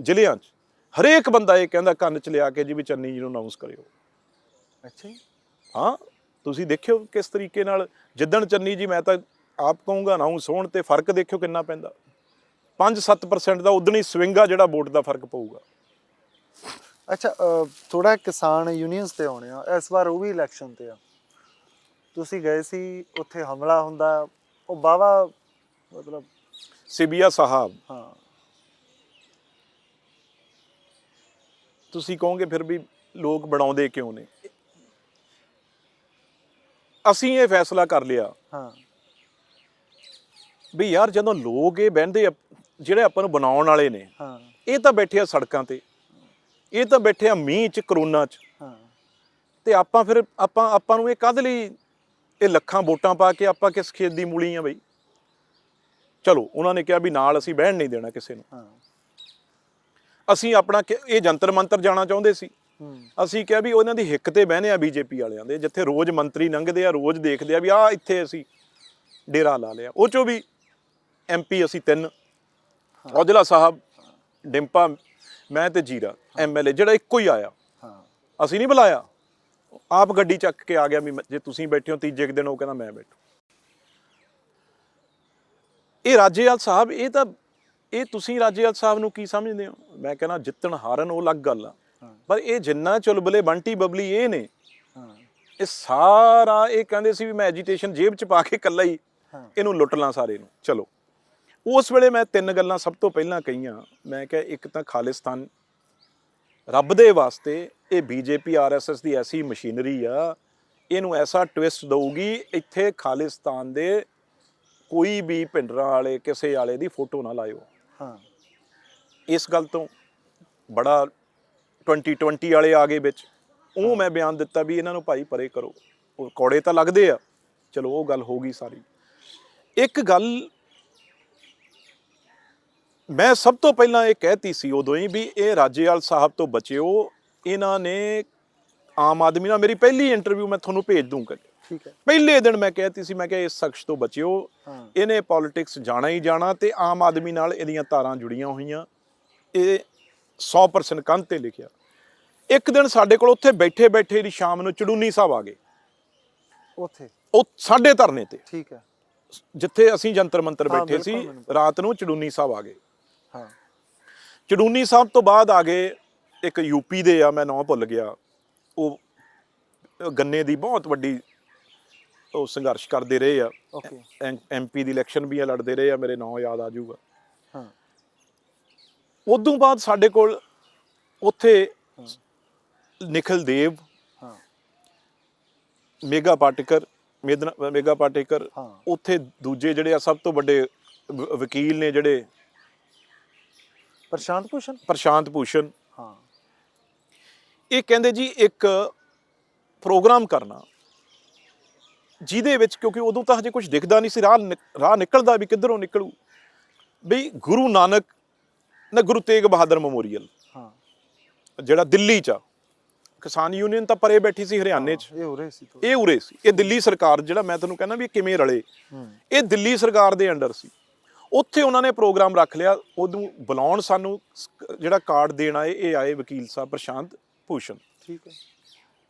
ਜ਼ਿਲ੍ਹਿਆਂ 'ਚ, ਹਰੇਕ ਬੰਦਾ ਇਹ ਕਹਿੰਦਾ ਕੰਨ 'ਚ ਲਿਆ ਕੇ ਜੀ ਵੀ ਚੰਨੀ ਜੀ ਨੂੰ ਅਨਾਊਂਸ ਕਰਿਓ। ਅੱਛਾ ਜੀ, ਹਾਂ, ਤੁਸੀਂ ਦੇਖਿਓ ਕਿਸ ਤਰੀਕੇ ਨਾਲ ਜਿੱਦਣ ਚੰਨੀ ਜੀ, ਮੈਂ ਤਾਂ ਆਪ ਕਹੂੰਗਾ ਅਨਾਊਂਸ ਹੋਣ ਤੇ ਫਰਕ ਦੇਖਿਓ ਕਿੰਨਾ ਪੈਂਦਾ। 5-7% ਦਾ ਉਦਣ ਹੀ ਸਵਿੰਗ ਆ ਜਿਹੜਾ ਵੋਟ ਦਾ ਫਰਕ ਪਊਗਾ। ਅੱਛਾ, ਥੋੜਾ ਕਿਸਾਨ ਯੂਨੀਅਨਸ ਤੇ ਆਉਣੇ ਆ, ਇਸ ਵਾਰ ਉਹ ਵੀ ਇਲੈਕਸ਼ਨ ਤੇ ਆ। ਤੁਸੀਂ ਗਏ ਸੀ, ਉੱਥੇ ਹਮਲਾ ਹੁੰਦਾ, ਉਹ ਬਾਵਾ ਮਤਲਬ ਸਿਬੀਆ ਸਾਹਿਬ, ਹਾਂ, ਤੁਸੀਂ ਕਹੋਗੇ ਫਿਰ ਵੀ ਲੋਕ ਬਣਾਉਂਦੇ ਕਿਉਂ ਨੇ? ਅਸੀਂ ਇਹ ਫੈਸਲਾ ਕਰ ਲਿਆ ਵੀ ਯਾਰ, ਜਦੋਂ ਲੋਕ ਇਹ ਬਹਿੰਦੇ ਆ, ਜਿਹੜੇ ਆਪਾਂ ਨੂੰ ਬਣਾਉਣ ਵਾਲੇ ਨੇ, ਇਹ ਤਾਂ ਬੈਠੇ ਆ ਸੜਕਾਂ ਤੇ, ਇਹ ਤਾਂ ਬੈਠੇ ਆ ਮੀਂਹ 'ਚ, ਕਰੋਨਾ 'ਚ, ਤੇ ਆਪਾਂ ਫਿਰ ਆਪਾਂ ਨੂੰ ਇਹ ਕਾਹਦੇ ਲਈ, ਇਹ ਲੱਖਾਂ ਵੋਟਾਂ ਪਾ ਕੇ ਆਪਾਂ ਕਿਸ ਖੇਤ ਦੀ ਮੂਲੀ ਆ ਬਈ? ਚਲੋ, ਉਹਨਾਂ ਨੇ ਕਿਹਾ ਵੀ ਨਾਲ ਅਸੀਂ ਬਹਿਣ ਨਹੀਂ ਦੇਣਾ ਕਿਸੇ ਨੂੰ। ਅਸੀਂ ਆਪਣਾ ਇਹ ਜੰਤਰ ਮੰਤਰ ਜਾਣਾ ਚਾਹੁੰਦੇ ਸੀ। ਅਸੀਂ ਕਿਹਾ ਵੀ ਉਹਨਾਂ ਦੀ ਹਿੱਕ ਤੇ ਬਹਿਨੇ ਆ BJP ਵਾਲਿਆਂ ਦੇ, ਜਿੱਥੇ ਰੋਜ਼ ਮੰਤਰੀ ਲੰਘਦੇ ਆ, ਰੋਜ਼ ਦੇਖਦੇ ਆ ਵੀ ਆਹ ਇੱਥੇ ਅਸੀਂ ਡੇਰਾ ਲਾ ਲਿਆ। ਉਹ 'ਚੋਂ ਵੀ MP ਅਸੀਂ 3, ਔਜਲਾ ਸਾਹਿਬ, ਡਿੰਪਾ, ਮੈਂ ਤੇ ਜੀਰਾ MLA, ਜਿਹੜਾ ਇੱਕੋ ਹੀ ਆਇਆ, ਅਸੀਂ ਨਹੀਂ ਬੁਲਾਇਆ, ਆਪ ਗੱਡੀ ਚੱਕ ਕੇ ਆ ਗਿਆ ਵੀ ਜੇ ਤੁਸੀਂ ਬੈਠੇ ਹੋ ਤੀਜੇ ਦਿਨ, ਉਹ ਕਹਿੰਦਾ ਮੈਂ ਬੈਠੂ। ਇਹ ਰਾਜੇਵਾਲ ਸਾਹਿਬ, ਇਹ ਤੁਸੀਂ ਰਾਜੇਵਾਲ ਸਾਹਿਬ ਨੂੰ ਕੀ ਸਮਝਦੇ ਹੋ? ਮੈਂ ਕਹਿੰਦਾ ਜਿੱਤਣ ਹਾਰਨ ਉਹ ਅਲੱਗ ਗੱਲ ਆ, ਪਰ ਇਹ ਜਿੰਨਾ ਚੁਲਬਲੇ ਬੰਟੀ ਬਬਲੀ ਇਹ ਨੇ, ਇਹ ਸਾਰਾ ਇਹ ਕਹਿੰਦੇ ਸੀ ਵੀ ਮੈਂ ਐਜੀਟੇਸ਼ਨ ਜੇਬ 'ਚ ਪਾ ਕੇ ਇਕੱਲਾ ਹੀ ਇਹਨੂੰ ਲੁੱਟ ਲਾਂ ਸਾਰੇ ਨੂੰ। ਚਲੋ, ਉਸ ਵੇਲੇ ਮੈਂ 3 ਗੱਲਾਂ ਸਭ ਤੋਂ ਪਹਿਲਾਂ ਕਹੀਆਂ। ਮੈਂ ਕਿਹਾ ਇੱਕ ਤਾਂ ਖਾਲਿਸਤਾਨ ਰੱਬ ਦੇ ਵਾਸਤੇ, ਇਹ BJP RSS ਦੀ ਐਸੀ ਮਸ਼ੀਨਰੀ ਆ, ਇਹਨੂੰ ਐਸਾ ਟਵਿਸਟ ਦਊਗੀ, ਇੱਥੇ ਖਾਲਿਸਤਾਨ ਦੇ ਕੋਈ ਵੀ ਭਿੰਡਰਾਂ ਵਾਲੇ ਕਿਸੇ ਵਾਲੇ ਦੀ ਫੋਟੋ ਨਾ ਲਾਇਓ। ਇਸ ਗੱਲ ਤੋਂ ਬੜਾ 2020 ਵਾਲੇ ਆ ਗਏ ਵਿੱਚ, ਉਹ ਮੈਂ ਬਿਆਨ ਦਿੱਤਾ ਵੀ ਇਹਨਾਂ ਨੂੰ ਭਾਈ ਪਰੇ ਕਰੋ, ਉਹ ਕੌੜੇ ਤਾਂ ਲੱਗਦੇ ਆ। ਚਲੋ, ਉਹ ਗੱਲ ਹੋ ਗਈ ਸਾਰੀ। ਇੱਕ ਗੱਲ ਮੈਂ ਸਭ ਤੋਂ ਪਹਿਲਾਂ ਇਹ ਕਹਿਤੀ ਸੀ ਉਦੋਂ ਹੀ ਵੀ ਇਹ ਰਾਜੇਵਾਲ ਸਾਹਿਬ ਤੋਂ ਬਚਿਓ। ਇਹਨਾਂ ਨੇ ਆਮ ਆਦਮੀ ਨਾਲ, ਮੇਰੀ ਪਹਿਲੀ ਇੰਟਰਵਿਊ ਮੈਂ ਤੁਹਾਨੂੰ ਭੇਜ ਦੂੰਗਾ, ਠੀਕ ਹੈ। ਪਹਿਲੇ ਦਿਨ ਮੈਂ ਕਹਿਤੀ ਸੀ, ਮੈਂ ਕਿਹਾ ਇਸ ਸ਼ਖਸ ਤੋਂ ਬਚਿਓ, ਹਾਂ ਇਹਨੇ ਪੋਲਿਟਿਕਸ ਜਾਣਾ ਹੀ ਜਾਣਾ ਤੇ ਆਮ ਆਦਮੀ ਨਾਲ ਇਹਦੀਆਂ ਤਾਰਾਂ ਜੁੜੀਆਂ ਹੋਈਆਂ। ਇਹ 100% ਕੰਧ ਤੇ ਲਿਖਿਆ। ਇੱਕ ਦਿਨ ਸਾਡੇ ਕੋਲ ਉੱਥੇ ਬੈਠੇ ਬੈਠੇ ਦੀ ਸ਼ਾਮ ਨੂੰ ਚੜੂਨੀ ਸਾਹਿਬ ਆ ਗਏ, ਉੱਥੇ ਉਹ ਸਾਡੇ ਧਰਨੇ ਤੇ, ਠੀਕ ਹੈ। ਜਿੱਥੇ ਅਸੀਂ ਜੰਤਰ ਮੰਤਰ ਹਾਂ, ਬੈਠੇ ਸੀ, ਬਿਲਕੁਲ ਮੈਨੂੰ ਰਾਤ ਨੂੰ ਚੜੂਨੀ ਸਾਹਿਬ ਆ ਗਏ। ਹਾਂ ਚੜੂਨੀ ਸਾਹਿਬ ਤੋਂ ਬਾਅਦ ਆ ਗਏ ਇੱਕ ਯੂਪੀ ਦੇ ਆ, ਮੈਂ ਨਾਂ ਭੁੱਲ ਗਿਆ, ਉਹ ਗੰਨੇ ਦੀ ਬਹੁਤ ਵੱਡੀ ਉਹ ਸੰਘਰਸ਼ ਕਰਦੇ ਰਹੇ ਆ, ਓਕੇ ਐਮਪੀ ਦੀ ਇਲੈਕਸ਼ਨ ਵੀ ਲੜਦੇ ਰਹੇ ਆ, ਮੇਰੇ ਨਾਂ ਯਾਦ ਆ ਜਾਊਗਾ। ਹਾਂ ਉਦੋਂ ਬਾਅਦ ਸਾਡੇ ਕੋਲ ਉੱਥੇ ਨਿਖਿਲ ਦੇਵ, ਹਾਂ ਮੇਗਾ ਪਾਟੇਕਰ, ਹਾਂ ਉੱਥੇ ਦੂਜੇ ਜਿਹੜੇ ਆ ਸਭ ਤੋਂ ਵੱਡੇ ਵਕੀਲ ਨੇ ਜਿਹੜੇ ਪ੍ਰਸ਼ਾਂਤ ਭੂਸ਼ਣ, ਹਾਂ ਇਹ ਕਹਿੰਦੇ ਜੀ ਇੱਕ ਪ੍ਰੋਗਰਾਮ ਕਰਨਾ ਜਿਹਦੇ ਵਿੱਚ, ਕਿਉਂਕਿ ਉਦੋਂ ਤਾਂ ਹਜੇ ਕੁਝ ਦਿਖਦਾ ਨਹੀਂ ਸੀ, ਰਾਹ ਨਿਕਲਦਾ ਵੀ ਕਿੱਧਰੋਂ ਨਿਕਲੂ, ਬਈ ਗੁਰੂ ਨਾਨਕ ਨਾ ਗੁਰੂ ਤੇਗ ਬਹਾਦਰ ਮੈਮੋਰੀਅਲ, ਹਾਂ ਜਿਹੜਾ ਦਿੱਲੀ 'ਚ ਆ, ਕਿਸਾਨ ਯੂਨੀਅਨ ਤਾਂ ਪਰੇ ਬੈਠੀ ਸੀ ਹਰਿਆਣੇ 'ਚ, ਇਹ ਉਰੇ ਸੀ, ਇਹ ਦਿੱਲੀ ਸਰਕਾਰ, ਜਿਹੜਾ ਮੈਂ ਤੁਹਾਨੂੰ ਕਹਿੰਦਾ ਵੀ ਕਿਵੇਂ ਰਲੇ, ਇਹ ਦਿੱਲੀ ਸਰਕਾਰ ਦੇ ਅੰਡਰ ਸੀ। ਉੱਥੇ ਉਹਨਾਂ ਨੇ ਪ੍ਰੋਗਰਾਮ ਰੱਖ ਲਿਆ, ਉਦੋਂ ਬੁਲਾਉਣ ਸਾਨੂੰ, ਜਿਹੜਾ ਕਾਰਡ ਦੇਣ ਆਏ ਇਹ ਆਏ ਵਕੀਲ ਸਾਹਿਬ ਪ੍ਰਸ਼ਾਂਤ ਭੂਸ਼ਣ, ਠੀਕ ਹੈ।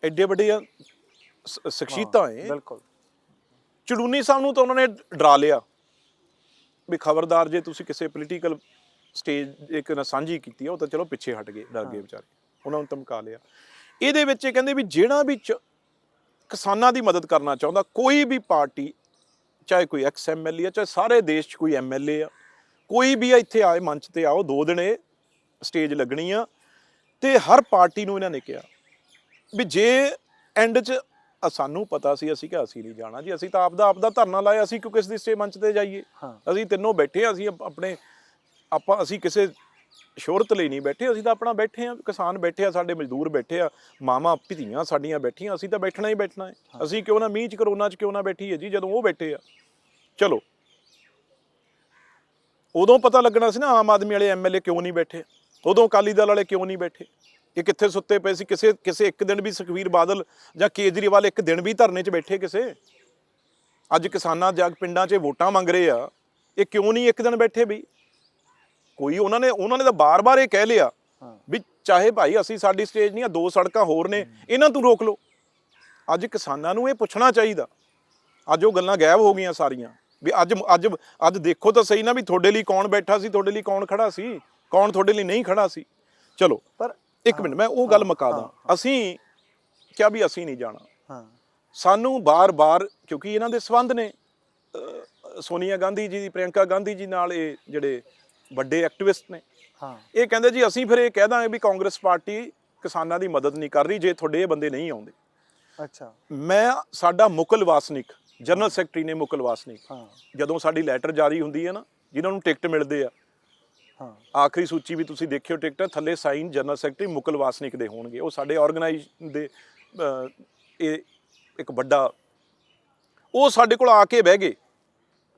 ਐਡੇ ਵੱਡੇ ਸ਼ਖਸੀਅਤਾਂ ਹੈ। ਬਿਲਕੁਲ। ਚੜੂਨੀ ਸਾਹਿਬ ਨੂੰ ਤਾਂ ਉਹਨਾਂ ਨੇ ਡਰਾ ਲਿਆ ਵੀ ਖਬਰਦਾਰ ਜੇ ਤੁਸੀਂ ਕਿਸੇ ਪੋਲੀਟੀਕਲ ਸਟੇਜ ਇੱਕ ਨਾ ਸਾਂਝੀ ਕੀਤੀ, ਉਹ ਤਾਂ ਚਲੋ ਪਿੱਛੇ ਹਟ ਗਏ, ਡਰ ਗਏ ਵਿਚਾਰੇ, ਉਹਨਾਂ ਨੂੰ ਧਮਕਾ ਲਿਆ। ਇਹਦੇ ਵਿੱਚ ਇਹ ਕਹਿੰਦੇ ਵੀ ਜਿਹੜਾ ਵੀ ਕਿਸਾਨਾਂ ਦੀ ਮਦਦ ਕਰਨਾ ਚਾਹੁੰਦਾ, ਕੋਈ ਵੀ ਪਾਰਟੀ, ਚਾਹੇ ਕੋਈ ਐਕਸ MLA ਆ, ਚਾਹੇ ਸਾਰੇ ਦੇਸ਼ 'ਚ ਕੋਈ MLA ਆ, ਕੋਈ ਵੀ ਆ, ਇੱਥੇ ਆਏ ਮੰਚ ਤੇ ਆਓ, 2 ਦਿਨ ਇਹ ਸਟੇਜ ਲੱਗਣੀ ਆ। ਤੇ ਹਰ ਪਾਰਟੀ ਨੂੰ ਇਹਨਾਂ ਨੇ ਕਿਹਾ ਵੀ ਜੇ ਐਂਡ 'ਚ ਸਾਨੂੰ ਪਤਾ ਸੀ, ਅਸੀਂ ਕਿਹਾ ਅਸੀਂ ਨਹੀਂ ਜਾਣਾ ਜੀ, ਅਸੀਂ ਤਾਂ ਆਪਦਾ ਧਰਨਾ ਲਾਇਆ, ਅਸੀਂ ਕਿਉਂ ਕਿਸ ਦੀ ਸਟੇਜ ਮੰਚ ਤੇ ਜਾਈਏ, ਅਸੀਂ ਤਿੰਨੋਂ ਬੈਠੇ ਆ, ਅਸੀਂ ਅਸੀਂ ਕਿਸੇ ਸ਼ੋਹਰਤ ਲਈ ਨਹੀਂ ਬੈਠੇ, ਅਸੀਂ ਤਾਂ ਆਪਣਾ ਬੈਠੇ ਆ, ਕਿਸਾਨ ਬੈਠੇ ਆ, ਸਾਡੇ ਮਜ਼ਦੂਰ ਬੈਠੇ ਆ, ਮਾਵਾਂ ਧੀਆਂ ਸਾਡੀਆਂ ਬੈਠੀਆਂ, ਅਸੀਂ ਤਾਂ ਬੈਠਣਾ ਹੀ ਬੈਠਣਾ ਹੈ। ਅਸੀਂ ਕਿਉਂ ਨਾ ਮੀਂਹ 'ਚ ਕਰੋਨਾ 'ਚ ਕਿਉਂ ਨਾ ਬੈਠੀਏ ਜੀ, ਜਦੋਂ ਉਹ ਬੈਠੇ ਆ। ਚਲੋ ਉਦੋਂ ਪਤਾ ਲੱਗਣਾ ਸੀ ਨਾ ਆਮ ਆਦਮੀ ਵਾਲੇ MLA ਕਿਉਂ ਨਹੀਂ ਬੈਠੇ, ਉਦੋਂ ਅਕਾਲੀ ਦਲ ਵਾਲੇ ਕਿਉਂ ਨਹੀਂ ਬੈਠੇ, ਇਹ ਕਿੱਥੇ ਸੁੱਤੇ ਪਏ ਸੀ। ਕਿਸੇ ਇੱਕ ਦਿਨ ਵੀ ਸੁਖਬੀਰ ਬਾਦਲ ਜਾਂ ਕੇਜਰੀਵਾਲ ਇੱਕ ਦਿਨ ਵੀ ਧਰਨੇ 'ਚ ਬੈਠੇ ਕਿਸੇ? ਅੱਜ ਕਿਸਾਨਾਂ ਪਿੰਡਾਂ 'ਚ ਵੋਟਾਂ ਮੰਗ ਰਹੇ ਆ, ਇਹ ਕਿਉਂ ਨਹੀਂ ਇੱਕ ਦਿਨ ਬੈਠੇ ਬਈ? ਕੋਈ ਉਹਨਾਂ ਨੇ ਤਾਂ ਬਾਰ-ਬਾਰ ਇਹ ਕਹਿ ਲਿਆ ਵੀ ਚਾਹੇ ਭਾਈ ਅਸੀਂ, ਸਾਡੀ ਸਟੇਜ ਨਹੀਂ ਆ, 2 ਸੜਕਾਂ ਹੋਰ ਨੇ, ਇਹਨਾਂ ਤੋਂ ਰੋਕ ਲਓ। ਅੱਜ ਕਿਸਾਨਾਂ ਨੂੰ ਇਹ ਪੁੱਛਣਾ ਚਾਹੀਦਾ। ਅੱਜ ਉਹ ਗੱਲਾਂ ਗਾਇਬ ਹੋ ਗਈਆਂ ਸਾਰੀਆਂ ਵੀ ਅੱਜ ਦੇਖੋ ਤਾਂ ਸਹੀ ਨਾ ਵੀ ਤੁਹਾਡੇ ਲਈ ਕੌਣ ਬੈਠਾ ਸੀ, ਤੁਹਾਡੇ ਲਈ ਕੌਣ ਖੜਾ ਸੀ, ਕੌਣ ਤੁਹਾਡੇ ਲਈ ਨਹੀਂ ਖੜਾ ਸੀ। ਚਲੋ ਪਰ ਇੱਕ ਮਿੰਟ ਮੈਂ ਉਹ ਗੱਲ ਮੁਕਾ ਦਾਂ। ਅਸੀਂ ਕਿਹਾ ਵੀ ਅਸੀਂ ਨਹੀਂ ਜਾਣਾ। ਸਾਨੂੰ ਬਾਰ-ਬਾਰ, ਕਿਉਂਕਿ ਇਹਨਾਂ ਦੇ ਸੰਬੰਧ ਨੇ ਸੋਨੀਆ ਗਾਂਧੀ ਜੀ ਦੀ, ਪ੍ਰਿਯੰਕਾ ਗਾਂਧੀ ਜੀ ਨਾਲ, ਇਹ ਜਿਹੜੇ ਵੱਡੇ ਐਕਟਿਵਿਸਟ ਨੇ, ਇਹ ਕਹਿੰਦੇ ਜੀ ਅਸੀਂ ਫਿਰ ਇਹ ਕਹਿ ਦਾਂਗੇ ਵੀ ਕਾਂਗਰਸ ਪਾਰਟੀ ਕਿਸਾਨਾਂ ਦੀ ਮਦਦ ਨਹੀਂ ਕਰ ਰਹੀ ਜੇ ਤੁਹਾਡੇ ਇਹ ਬੰਦੇ ਨਹੀਂ ਆਉਂਦੇ। ਅੱਛਾ। ਸਾਡਾ ਮੁਕਲ ਵਾਸਨਿਕ, ਜਨਰਲ ਸੈਕਟਰੀ ਨੇ ਮੁਕਲ ਵਾਸਨਿਕ, ਜਦੋਂ ਸਾਡੀ ਲੈਟਰ ਜਾਰੀ ਹੁੰਦੀ ਹੈ ਨਾ, ਜਿਨ੍ਹਾਂ ਨੂੰ ਟਿਕਟ ਮਿਲਦੇ ਆ, ਆਖਰੀ ਸੂਚੀ ਵੀ ਤੁਸੀਂ ਦੇਖਿਓ ਟਿਕਟ ਥੱਲੇ ਸਾਈਨ ਜਨਰਲ ਸੈਕਟਰੀ ਮੁਕਲ ਵਾਸਨਿਕ ਦੇ ਹੋਣਗੇ। ਉਹ ਸਾਡੇ ਆਰਗੇਨਾਈਜ਼ ਦੇ ਇਹ ਇੱਕ ਵੱਡਾ, ਉਹ ਸਾਡੇ ਕੋਲ ਆ ਕੇ ਬਹਿ ਗਏ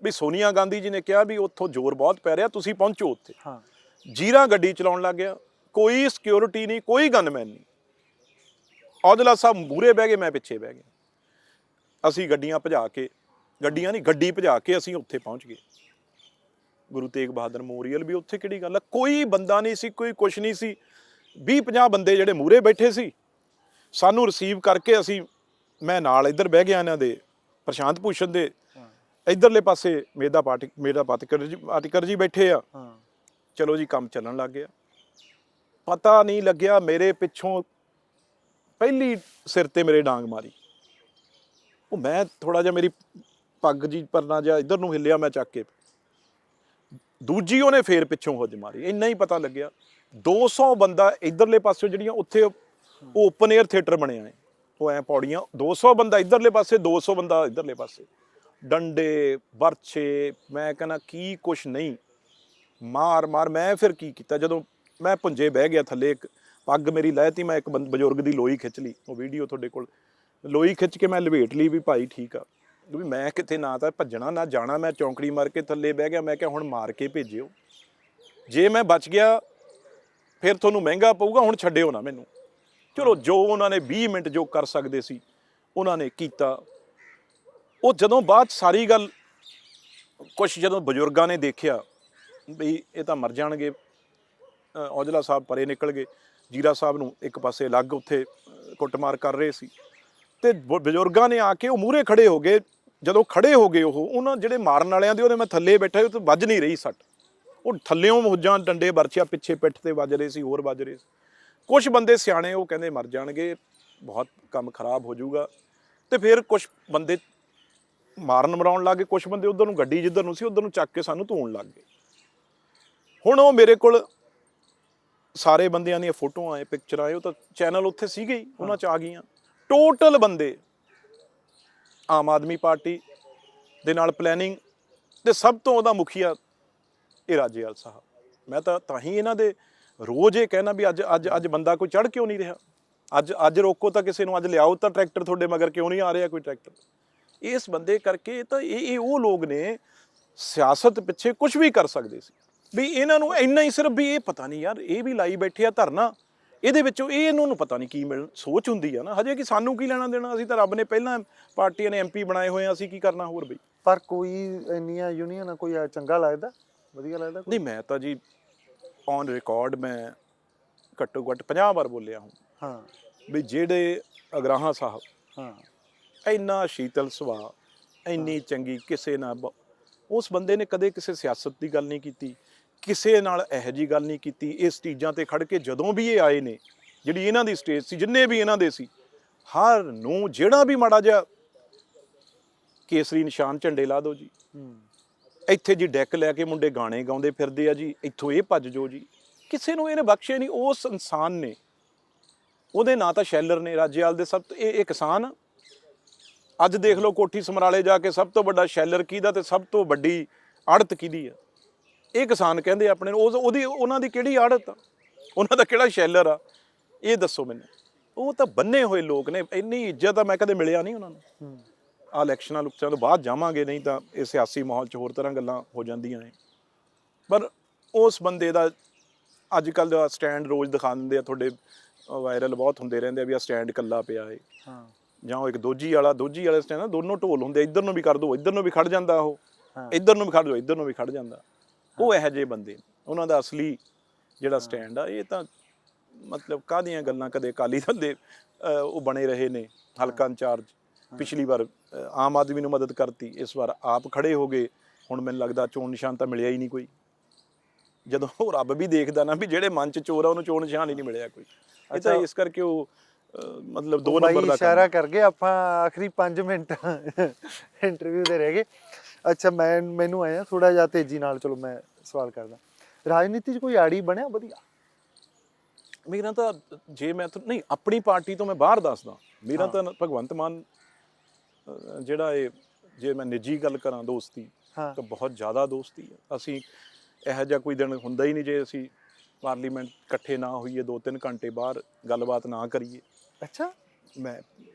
ਵੀ ਸੋਨੀਆ ਗਾਂਧੀ ਜੀ ਨੇ ਕਿਹਾ ਵੀ ਉੱਥੋਂ ਜ਼ੋਰ ਬਹੁਤ ਪੈ ਰਿਹਾ, ਤੁਸੀਂ ਪਹੁੰਚੋ ਉੱਥੇ। ਜੀਰਾ ਗੱਡੀ ਚਲਾਉਣ ਲੱਗ ਗਿਆ, ਕੋਈ ਸਿਕਿਉਰਿਟੀ ਨਹੀਂ, ਕੋਈ ਗਨਮੈਨ ਨਹੀਂ। ਔਜਲਾ ਸਾਹਿਬ ਮੂਹਰੇ ਬਹਿ ਗਏ, ਮੈਂ ਪਿੱਛੇ ਬਹਿ ਗਿਆ। ਅਸੀਂ ਗੱਡੀਆਂ ਭਜਾ ਕੇ, ਗੱਡੀ ਭਜਾ ਕੇ ਅਸੀਂ ਉੱਥੇ ਪਹੁੰਚ ਗਏ। ਗੁਰੂ ਤੇਗ ਬਹਾਦਰ ਮੈਮੋਰੀਅਲ ਵੀ ਉੱਥੇ ਕਿਹੜੀ ਗੱਲ ਆ, ਕੋਈ ਬੰਦਾ ਨਹੀਂ ਸੀ, ਕੋਈ ਕੁਛ ਨਹੀਂ ਸੀ। 20-50 ਬੰਦੇ ਜਿਹੜੇ ਮੂਹਰੇ ਬੈਠੇ ਸੀ, ਸਾਨੂੰ ਰਿਸੀਵ ਕਰਕੇ ਮੈਂ ਨਾਲ ਇੱਧਰ ਬਹਿ ਗਿਆ, ਇਹਨਾਂ ਦੇ ਪ੍ਰਸ਼ਾਂਤ ਭੂਸ਼ਣ ਦੇ ਇੱਧਰਲੇ ਪਾਸੇ ਮੇਰਾ ਪਾਟੇਕਰ ਜੀ ਬੈਠੇ ਆ। ਚਲੋ ਜੀ ਕੰਮ ਚੱਲਣ ਲੱਗ ਗਿਆ। ਪਤਾ ਨਹੀਂ ਲੱਗਿਆ ਮੇਰੇ ਪਿੱਛੋਂ ਪਹਿਲੀ ਸਿਰ ਤੇ ਮੇਰੇ ਡਾਂਗ ਮਾਰੀ। ਉਹ ਮੈਂ ਥੋੜਾ ਜਿਹਾ, ਮੇਰੀ ਪੱਗ ਜੀ ਪਰਨਾ ਜਿਹਾ ਇੱਧਰ ਨੂੰ ਹਿੱਲਿਆ, ਮੈਂ ਚੱਕ ਕੇ। ਦੂਜੀ ਉਹਨੇ ਫੇਰ ਪਿੱਛੋਂ ਹੁੱਜ ਮਾਰੀ। ਇੰਨਾ ਹੀ ਪਤਾ ਲੱਗਿਆ 200 ਬੰਦਾ ਇੱਧਰਲੇ ਪਾਸੇ, ਜਿਹੜੀਆਂ ਉੱਥੇ ਉਹ ਓਪਨ 에ਅਰ ਥੀਏਟਰ ਬਣਿਆ ਹੈ, ਉਹ ਐ ਪੌੜੀਆਂ, 200 ਬੰਦਾ ਇੱਧਰਲੇ ਪਾਸੇ, 200 ਬੰਦਾ ਇੱਧਰਲੇ ਪਾਸੇ, ਡੰਡੇ ਬਰਛੇ, ਮੈਂ ਕਹਿੰਦਾ ਕੀ ਕੁਛ ਨਹੀਂ, ਮਾਰ। ਮੈਂ ਫਿਰ ਕੀ ਕੀਤਾ, ਜਦੋਂ ਮੈਂ ਪੁੰਜੇ ਬਹਿ ਗਿਆ ਥੱਲੇ, ਇੱਕ ਪੱਗ ਮੇਰੀ ਲਾਹਤੀ, ਮੈਂ ਇੱਕ ਬਜ਼ੁਰਗ ਦੀ ਲੋਈ ਖਿੱਚ ਲਈ, ਉਹ ਵੀਡੀਓ ਤੁਹਾਡੇ ਕੋਲ, ਲੋਈ ਖਿੱਚ ਕੇ ਮੈਂ ਲਵੇਟ ਲਈ ਵੀ ਭਾਈ ਠੀਕ ਆ, ਵੀ ਮੈਂ ਕਿਤੇ ਨਾ ਤਾਂ ਭੱਜਣਾ ਨਾ ਜਾਣਾ, ਮੈਂ ਚੌਂਕੜੀ ਮਾਰ ਕੇ ਥੱਲੇ ਬਹਿ ਗਿਆ। ਮੈਂ ਕਿਹਾ ਹੁਣ ਮਾਰ ਕੇ ਭੇਜਿਓ, ਜੇ ਮੈਂ ਬਚ ਗਿਆ ਫਿਰ ਤੁਹਾਨੂੰ ਮਹਿੰਗਾ ਪਊਗਾ, ਹੁਣ ਛੱਡਿਓ ਨਾ ਮੈਨੂੰ। ਚਲੋ ਜੋ ਉਹਨਾਂ ਨੇ 20 ਮਿੰਟ ਜੋ ਕਰ ਸਕਦੇ ਸੀ ਉਹਨਾਂ ਨੇ ਕੀਤਾ। ਉਹ ਜਦੋਂ ਬਾਅਦ ਸਾਰੀ ਗੱਲ ਕੁਛ ਜਦੋਂ ਬਜ਼ੁਰਗਾਂ ਨੇ ਦੇਖਿਆ ਵੀ ਇਹ ਤਾਂ ਮਰ ਜਾਣਗੇ, ਔਜਲਾ ਸਾਹਿਬ ਪਰੇ ਨਿਕਲ ਗਏ, ਜੀਰਾ ਸਾਹਿਬ ਨੂੰ ਇੱਕ ਪਾਸੇ ਅਲੱਗ ਉੱਥੇ ਕੁੱਟਮਾਰ ਕਰ ਰਹੇ ਸੀ, ਤੇ ਬਜ਼ੁਰਗਾਂ ਨੇ ਆ ਕੇ ਉਹ ਮੂਹਰੇ ਖੜੇ ਹੋ ਗਏ। ਜਦੋਂ ਖੜੇ ਹੋ ਗਏ ਉਹਨਾਂ ਜਿਹੜੇ ਮਾਰਨ ਵਾਲਿਆਂ ਦੇ, ਉਹਦੇ ਮੈਂ ਥੱਲੇ ਬੈਠਾ ਉਹ ਤੇ ਵੱਜ ਨਹੀਂ ਰਹੀ ਸੱਟ, ਉਹ ਥੱਲਿਓਂ ਮੁੱਜਾਂ ਡੰਡੇ ਬਰਛਿਆ ਪਿੱਛੇ ਪਿੱਠ ਤੇ ਵੱਜ ਰਹੇ ਸੀ, ਹੋਰ ਵੱਜ ਰਹੇ ਸੀ। ਕੁਛ ਬੰਦੇ ਸਿਆਣੇ ਉਹ ਕਹਿੰਦੇ ਮਰ ਜਾਣਗੇ, ਬਹੁਤ ਕੰਮ ਖਰਾਬ ਹੋ ਜਾਊਗਾ, ਤੇ ਫਿਰ ਕੁਛ ਬੰਦੇ ਮਾਰਨ ਮਰਾਉਣ ਲੱਗ ਗਏ, ਕੁਛ ਬੰਦੇ ਉਧਰ ਨੂੰ ਗੱਡੀ ਜਿੱਧਰ ਨੂੰ ਸੀ ਉਧਰ ਨੂੰ ਚੱਕ ਕੇ ਸਾਨੂੰ ਧੋਣ ਲੱਗ ਗਏ। ਹੁਣ ਉਹ ਮੇਰੇ ਕੋਲ ਸਾਰੇ ਬੰਦਿਆਂ ਦੀਆਂ ਫੋਟੋਆਂ ਆਏ, ਪਿਕਚਰਾਂ ਆਏ, ਉਹ ਤਾਂ ਚੈਨਲ ਉੱਥੇ ਸੀਗੇ ਹੀ, ਉਹਨਾਂ 'ਚ ਆ ਗਈਆਂ। ਟੋਟਲ ਬੰਦੇ ਆਮ ਆਦਮੀ ਪਾਰਟੀ ਦੇ ਨਾਲ ਪਲੈਨਿੰਗ, ਤੇ ਸਭ ਤੋਂ ਉਹਦਾ ਮੁਖੀਆ ਇਹ ਰਾਜੇਵਾਲ ਸਾਹਿਬ। ਮੈਂ ਤਾਂ ਹੀ ਇਹਨਾਂ ਦੇ ਰੋਜ਼ ਇਹ ਕਹਿਣਾ ਵੀ ਅੱਜ ਬੰਦਾ ਕੋਈ ਚੜ੍ਹ ਕਿਉਂ ਨਹੀਂ ਰਿਹਾ, ਅੱਜ ਰੋਕੋ ਤਾਂ ਕਿਸੇ ਨੂੰ, ਅੱਜ ਲਿਆਓ ਤਾਂ ਟਰੈਕਟਰ, ਤੁਹਾਡੇ ਮਗਰ ਕਿਉਂ ਨਹੀਂ ਆ ਰਿਹਾ ਕੋਈ ਟਰੈਕਟਰ। ਇਸ ਬੰਦੇ ਕਰਕੇ ਤਾਂ ਇਹ ਉਹ ਲੋਕ ਨੇ ਸਿਆਸਤ ਪਿੱਛੇ ਕੁਝ ਵੀ ਕਰ ਸਕਦੇ ਸੀ, ਵੀ ਇਹਨਾਂ ਨੂੰ ਇੰਨਾ ਹੀ ਸਿਰਫ ਵੀ ਇਹ ਪਤਾ ਨਹੀਂ ਯਾਰ, ਇਹ ਵੀ ਲਾਈ ਬੈਠੇ ਆ ਧਰਨਾ, ਇਹਦੇ ਵਿੱਚੋਂ ਇਹਨਾਂ ਨੂੰ ਪਤਾ ਨਹੀਂ ਕੀ ਸੋਚ ਹੁੰਦੀ ਆ ਨਾ, ਹਜੇ ਕਿ ਸਾਨੂੰ ਕੀ ਲੈਣਾ ਦੇਣਾ, ਅਸੀਂ ਤਾਂ ਰੱਬ ਨੇ ਪਹਿਲਾਂ ਪਾਰਟੀਆਂ ਨੇ MP ਬਣਾਏ ਹੋਏ ਆ, ਅਸੀਂ ਕੀ ਕਰਨਾ ਹੋਰ ਬਈ। ਪਰ ਕੋਈ ਇੰਨੀਆਂ ਯੂਨੀਅਨ ਕੋਈ ਚੰਗਾ ਲੱਗਦਾ, ਵਧੀਆ ਲੱਗਦਾ? ਨਹੀਂ, ਮੈਂ ਤਾਂ ਜੀ ਔਨ ਰਿਕਾਰਡ ਮੈਂ ਘੱਟੋ ਘੱਟ 50 ਵਾਰ ਬੋਲਿਆ ਹੂੰ ਹਾਂ ਵੀ ਜਿਹੜੇ ਅਗਰਾਹਾਂ ਸਾਹਿਬ, ਹਾਂ, ਇੰਨਾ ਸ਼ੀਤਲ ਸੁਭਾਅ, ਇੰਨੀ ਚੰਗੀ, ਕਿਸੇ ਨਾਲ ਉਸ ਬੰਦੇ ਨੇ ਕਦੇ ਕਿਸੇ ਸਿਆਸਤ ਦੀ ਗੱਲ ਨਹੀਂ ਕੀਤੀ, ਕਿਸੇ ਨਾਲ ਇਹੋ ਜਿਹੀ ਗੱਲ ਨਹੀਂ ਕੀਤੀ। ਇਹ ਸਟੇਜਾਂ ਤੇ ਖੜ ਕੇ ਜਦੋਂ ਵੀ ਇਹ ਆਏ ਨੇ, ਜਿਹੜੀ ਇਹਨਾਂ ਦੀ ਸਟੇਜ ਸੀ, ਜਿੰਨੇ ਵੀ ਇਹਨਾਂ ਦੇ ਸੀ, ਹਰ ਨੂੰ ਜਿਹੜਾ ਵੀ ਮਾੜਾ ਜਿਹਾ ਕੇਸਰੀ ਨਿਸ਼ਾਨ ਝੰਡੇ ਲਾ ਦਿਓ ਜੀ, ਇੱਥੇ ਜੀ ਡੈਕ ਲੈ ਕੇ ਮੁੰਡੇ ਗਾਣੇ ਗਾਉਂਦੇ ਫਿਰਦੇ ਆ ਜੀ, ਇੱਥੋਂ ਇਹ ਭੱਜ ਜਾਓ ਜੀ, ਕਿਸੇ ਨੂੰ ਇਹਨੇ ਬਖਸ਼ੇ ਨਹੀਂ। ਉਸ ਇਨਸਾਨ ਨੇ, ਉਹਦੇ ਨਾਂ ਤਾਂ ਸ਼ੈਲਰ ਨੇ ਰਾਜੇਵਾਲ ਦੇ, ਸਭ ਤੋਂ ਇਹ ਕਿਸਾਨ। ਅੱਜ ਦੇਖ ਲਓ ਕੋਠੀ ਸਮਰਾਲੇ ਜਾ ਕੇ ਸਭ ਤੋਂ ਵੱਡਾ ਸ਼ੈਲਰ ਕਿਹਦਾ ਤੇ ਸਭ ਤੋਂ ਵੱਡੀ ਆੜਤ ਕਿਹਦੀ ਆ, ਇਹ ਕਿਸਾਨ ਕਹਿੰਦੇ ਆਪਣੇ ਨੂੰ। ਉਹਨਾਂ ਦੀ ਕਿਹੜੀ ਆੜਤ ਆ, ਉਹਨਾਂ ਦਾ ਕਿਹੜਾ ਸ਼ੈਲਰ ਆ, ਇਹ ਦੱਸੋ ਮੈਨੂੰ। ਉਹ ਤਾਂ ਬੰਨੇ ਹੋਏ ਲੋਕ ਨੇ, ਇੰਨੀ ਇੱਜ਼ਤ ਆ ਮੈਂ ਕਦੇ ਮਿਲਿਆ ਨਹੀਂ ਉਹਨਾਂ ਨੂੰ। ਆ ਇਲੈਕਸ਼ਨਾਂ ਲੁਕਸ਼ਨਾਂ ਤੋਂ ਬਾਅਦ ਜਾਵਾਂਗੇ, ਨਹੀਂ ਤਾਂ ਇਹ ਸਿਆਸੀ ਮਾਹੌਲ 'ਚ ਹੋਰ ਤਰ੍ਹਾਂ ਗੱਲਾਂ ਹੋ ਜਾਂਦੀਆਂ ਨੇ। ਪਰ ਉਸ ਬੰਦੇ ਦਾ ਅੱਜ ਕੱਲ੍ਹ ਦਾ ਸਟੈਂਡ ਰੋਜ਼ ਦਿਖਾ ਦਿੰਦੇ ਆ, ਤੁਹਾਡੇ ਵਾਇਰਲ ਬਹੁਤ ਹੁੰਦੇ ਰਹਿੰਦੇ ਆ ਵੀ ਆ ਸਟੈਂਡ ਇਕੱਲਾ ਪਿਆ ਏ, ਜਾਂ ਉਹ ਇੱਕ ਦੋਜੀ ਵਾਲੇ ਸਟੈਂਡ, ਦੋਨੋਂ ਢੋਲ ਹੁੰਦੇ, ਇੱਧਰ ਨੂੰ ਵੀ ਕਰ ਦਿਓ ਇੱਧਰ ਨੂੰ ਵੀ ਖੜ ਜਾਂਦਾ, ਉਹ ਇੱਧਰ ਨੂੰ ਵੀ ਖੜ ਦਿਓ ਇੱਧਰ ਨੂੰ ਵੀ ਖੜ ਜਾਂਦਾ। ਉਹ ਇਹੋ ਜਿਹੇ ਬੰਦੇ, ਉਹਨਾਂ ਦਾ ਅਸਲੀ ਜਿਹੜਾ ਸਟੈਂਡ ਆ, ਇਹ ਤਾਂ ਮਤਲਬ ਕਾਹਦੀਆਂ ਗੱਲਾਂ। ਕਦੇ ਅਕਾਲੀ ਦਲ ਦੇ ਉਹ ਬਣੇ ਰਹੇ ਨੇ ਹਲਕਾ ਇੰਚਾਰਜ, ਪਿਛਲੀ ਵਾਰ ਆਮ ਆਦਮੀ ਨੂੰ ਮਦਦ ਕਰਤੀ, ਇਸ ਵਾਰ ਆਪ ਖੜੇ ਹੋ ਗਏ। ਹੁਣ ਮੈਨੂੰ ਲੱਗਦਾ ਚੋਣ ਨਿਸ਼ਾਨ ਤਾਂ ਮਿਲਿਆ ਹੀ ਨਹੀਂ ਕੋਈ। ਜਦੋਂ ਉਹ ਰੱਬ ਵੀ ਦੇਖਦਾ ਨਾ ਵੀ ਜਿਹੜੇ ਮਨ 'ਚ ਚੋਰ ਆ, ਉਹਨੂੰ ਚੋਣ ਨਿਸ਼ਾਨ ਹੀ ਨਹੀਂ ਮਿਲਿਆ ਕੋਈ। ਇਹ ਤਾਂ ਇਸ ਕਰਕੇ ਉਹ ਮਤਲਬ 2 ਨੰਬਰ ਦਾ ਇਸ਼ਾਰਾ ਕਰ ਗਏ ਆਪਾਂ। ਆਖਰੀ 5 ਮਿੰਟ ਇੰਟਰਵਿਊ ਦੇ ਰਹਿ ਗਏ। ਅੱਛਾ, ਮੈਨੂੰ ਆਇਆ ਥੋੜਾ ਜਿਹਾ ਤੇਜ਼ੀ ਨਾਲ, ਚਲੋ ਮੈਂ ਸਵਾਲ ਕਰਦਾ। ਰਾਜਨੀਤੀ 'ਚ ਕੋਈ ਆੜੀ ਬਣਿਆ ਵਧੀਆ? ਮੇਰਾ ਤਾਂ ਜੇ ਮੈਂ ਨਹੀਂ ਆਪਣੀ ਪਾਰਟੀ ਤੋਂ ਮੈਂ ਬਾਹਰ ਦੱਸਦਾ, ਮੇਰਾ ਤਾਂ ਭਗਵੰਤ ਮਾਨ ਜਿਹੜਾ ਇਹ, ਜੇ ਮੈਂ ਨਿੱਜੀ ਗੱਲ ਕਰਾਂ ਦੋਸਤੀ, ਤਾਂ ਬਹੁਤ ਜ਼ਿਆਦਾ ਦੋਸਤੀ ਆ। ਅਸੀਂ ਇਹੋ ਜਿਹਾ ਕੋਈ ਦਿਨ ਹੁੰਦਾ ਹੀ ਨਹੀਂ ਜੇ ਅਸੀਂ ਪਾਰਲੀਮੈਂਟ ਇਕੱਠੇ ਨਾ ਹੋਈਏ, 2-3 ਘੰਟੇ ਬਾਹਰ ਗੱਲਬਾਤ ਨਾ ਕਰੀਏ। ਅੱਛਾ, ਮੈਂ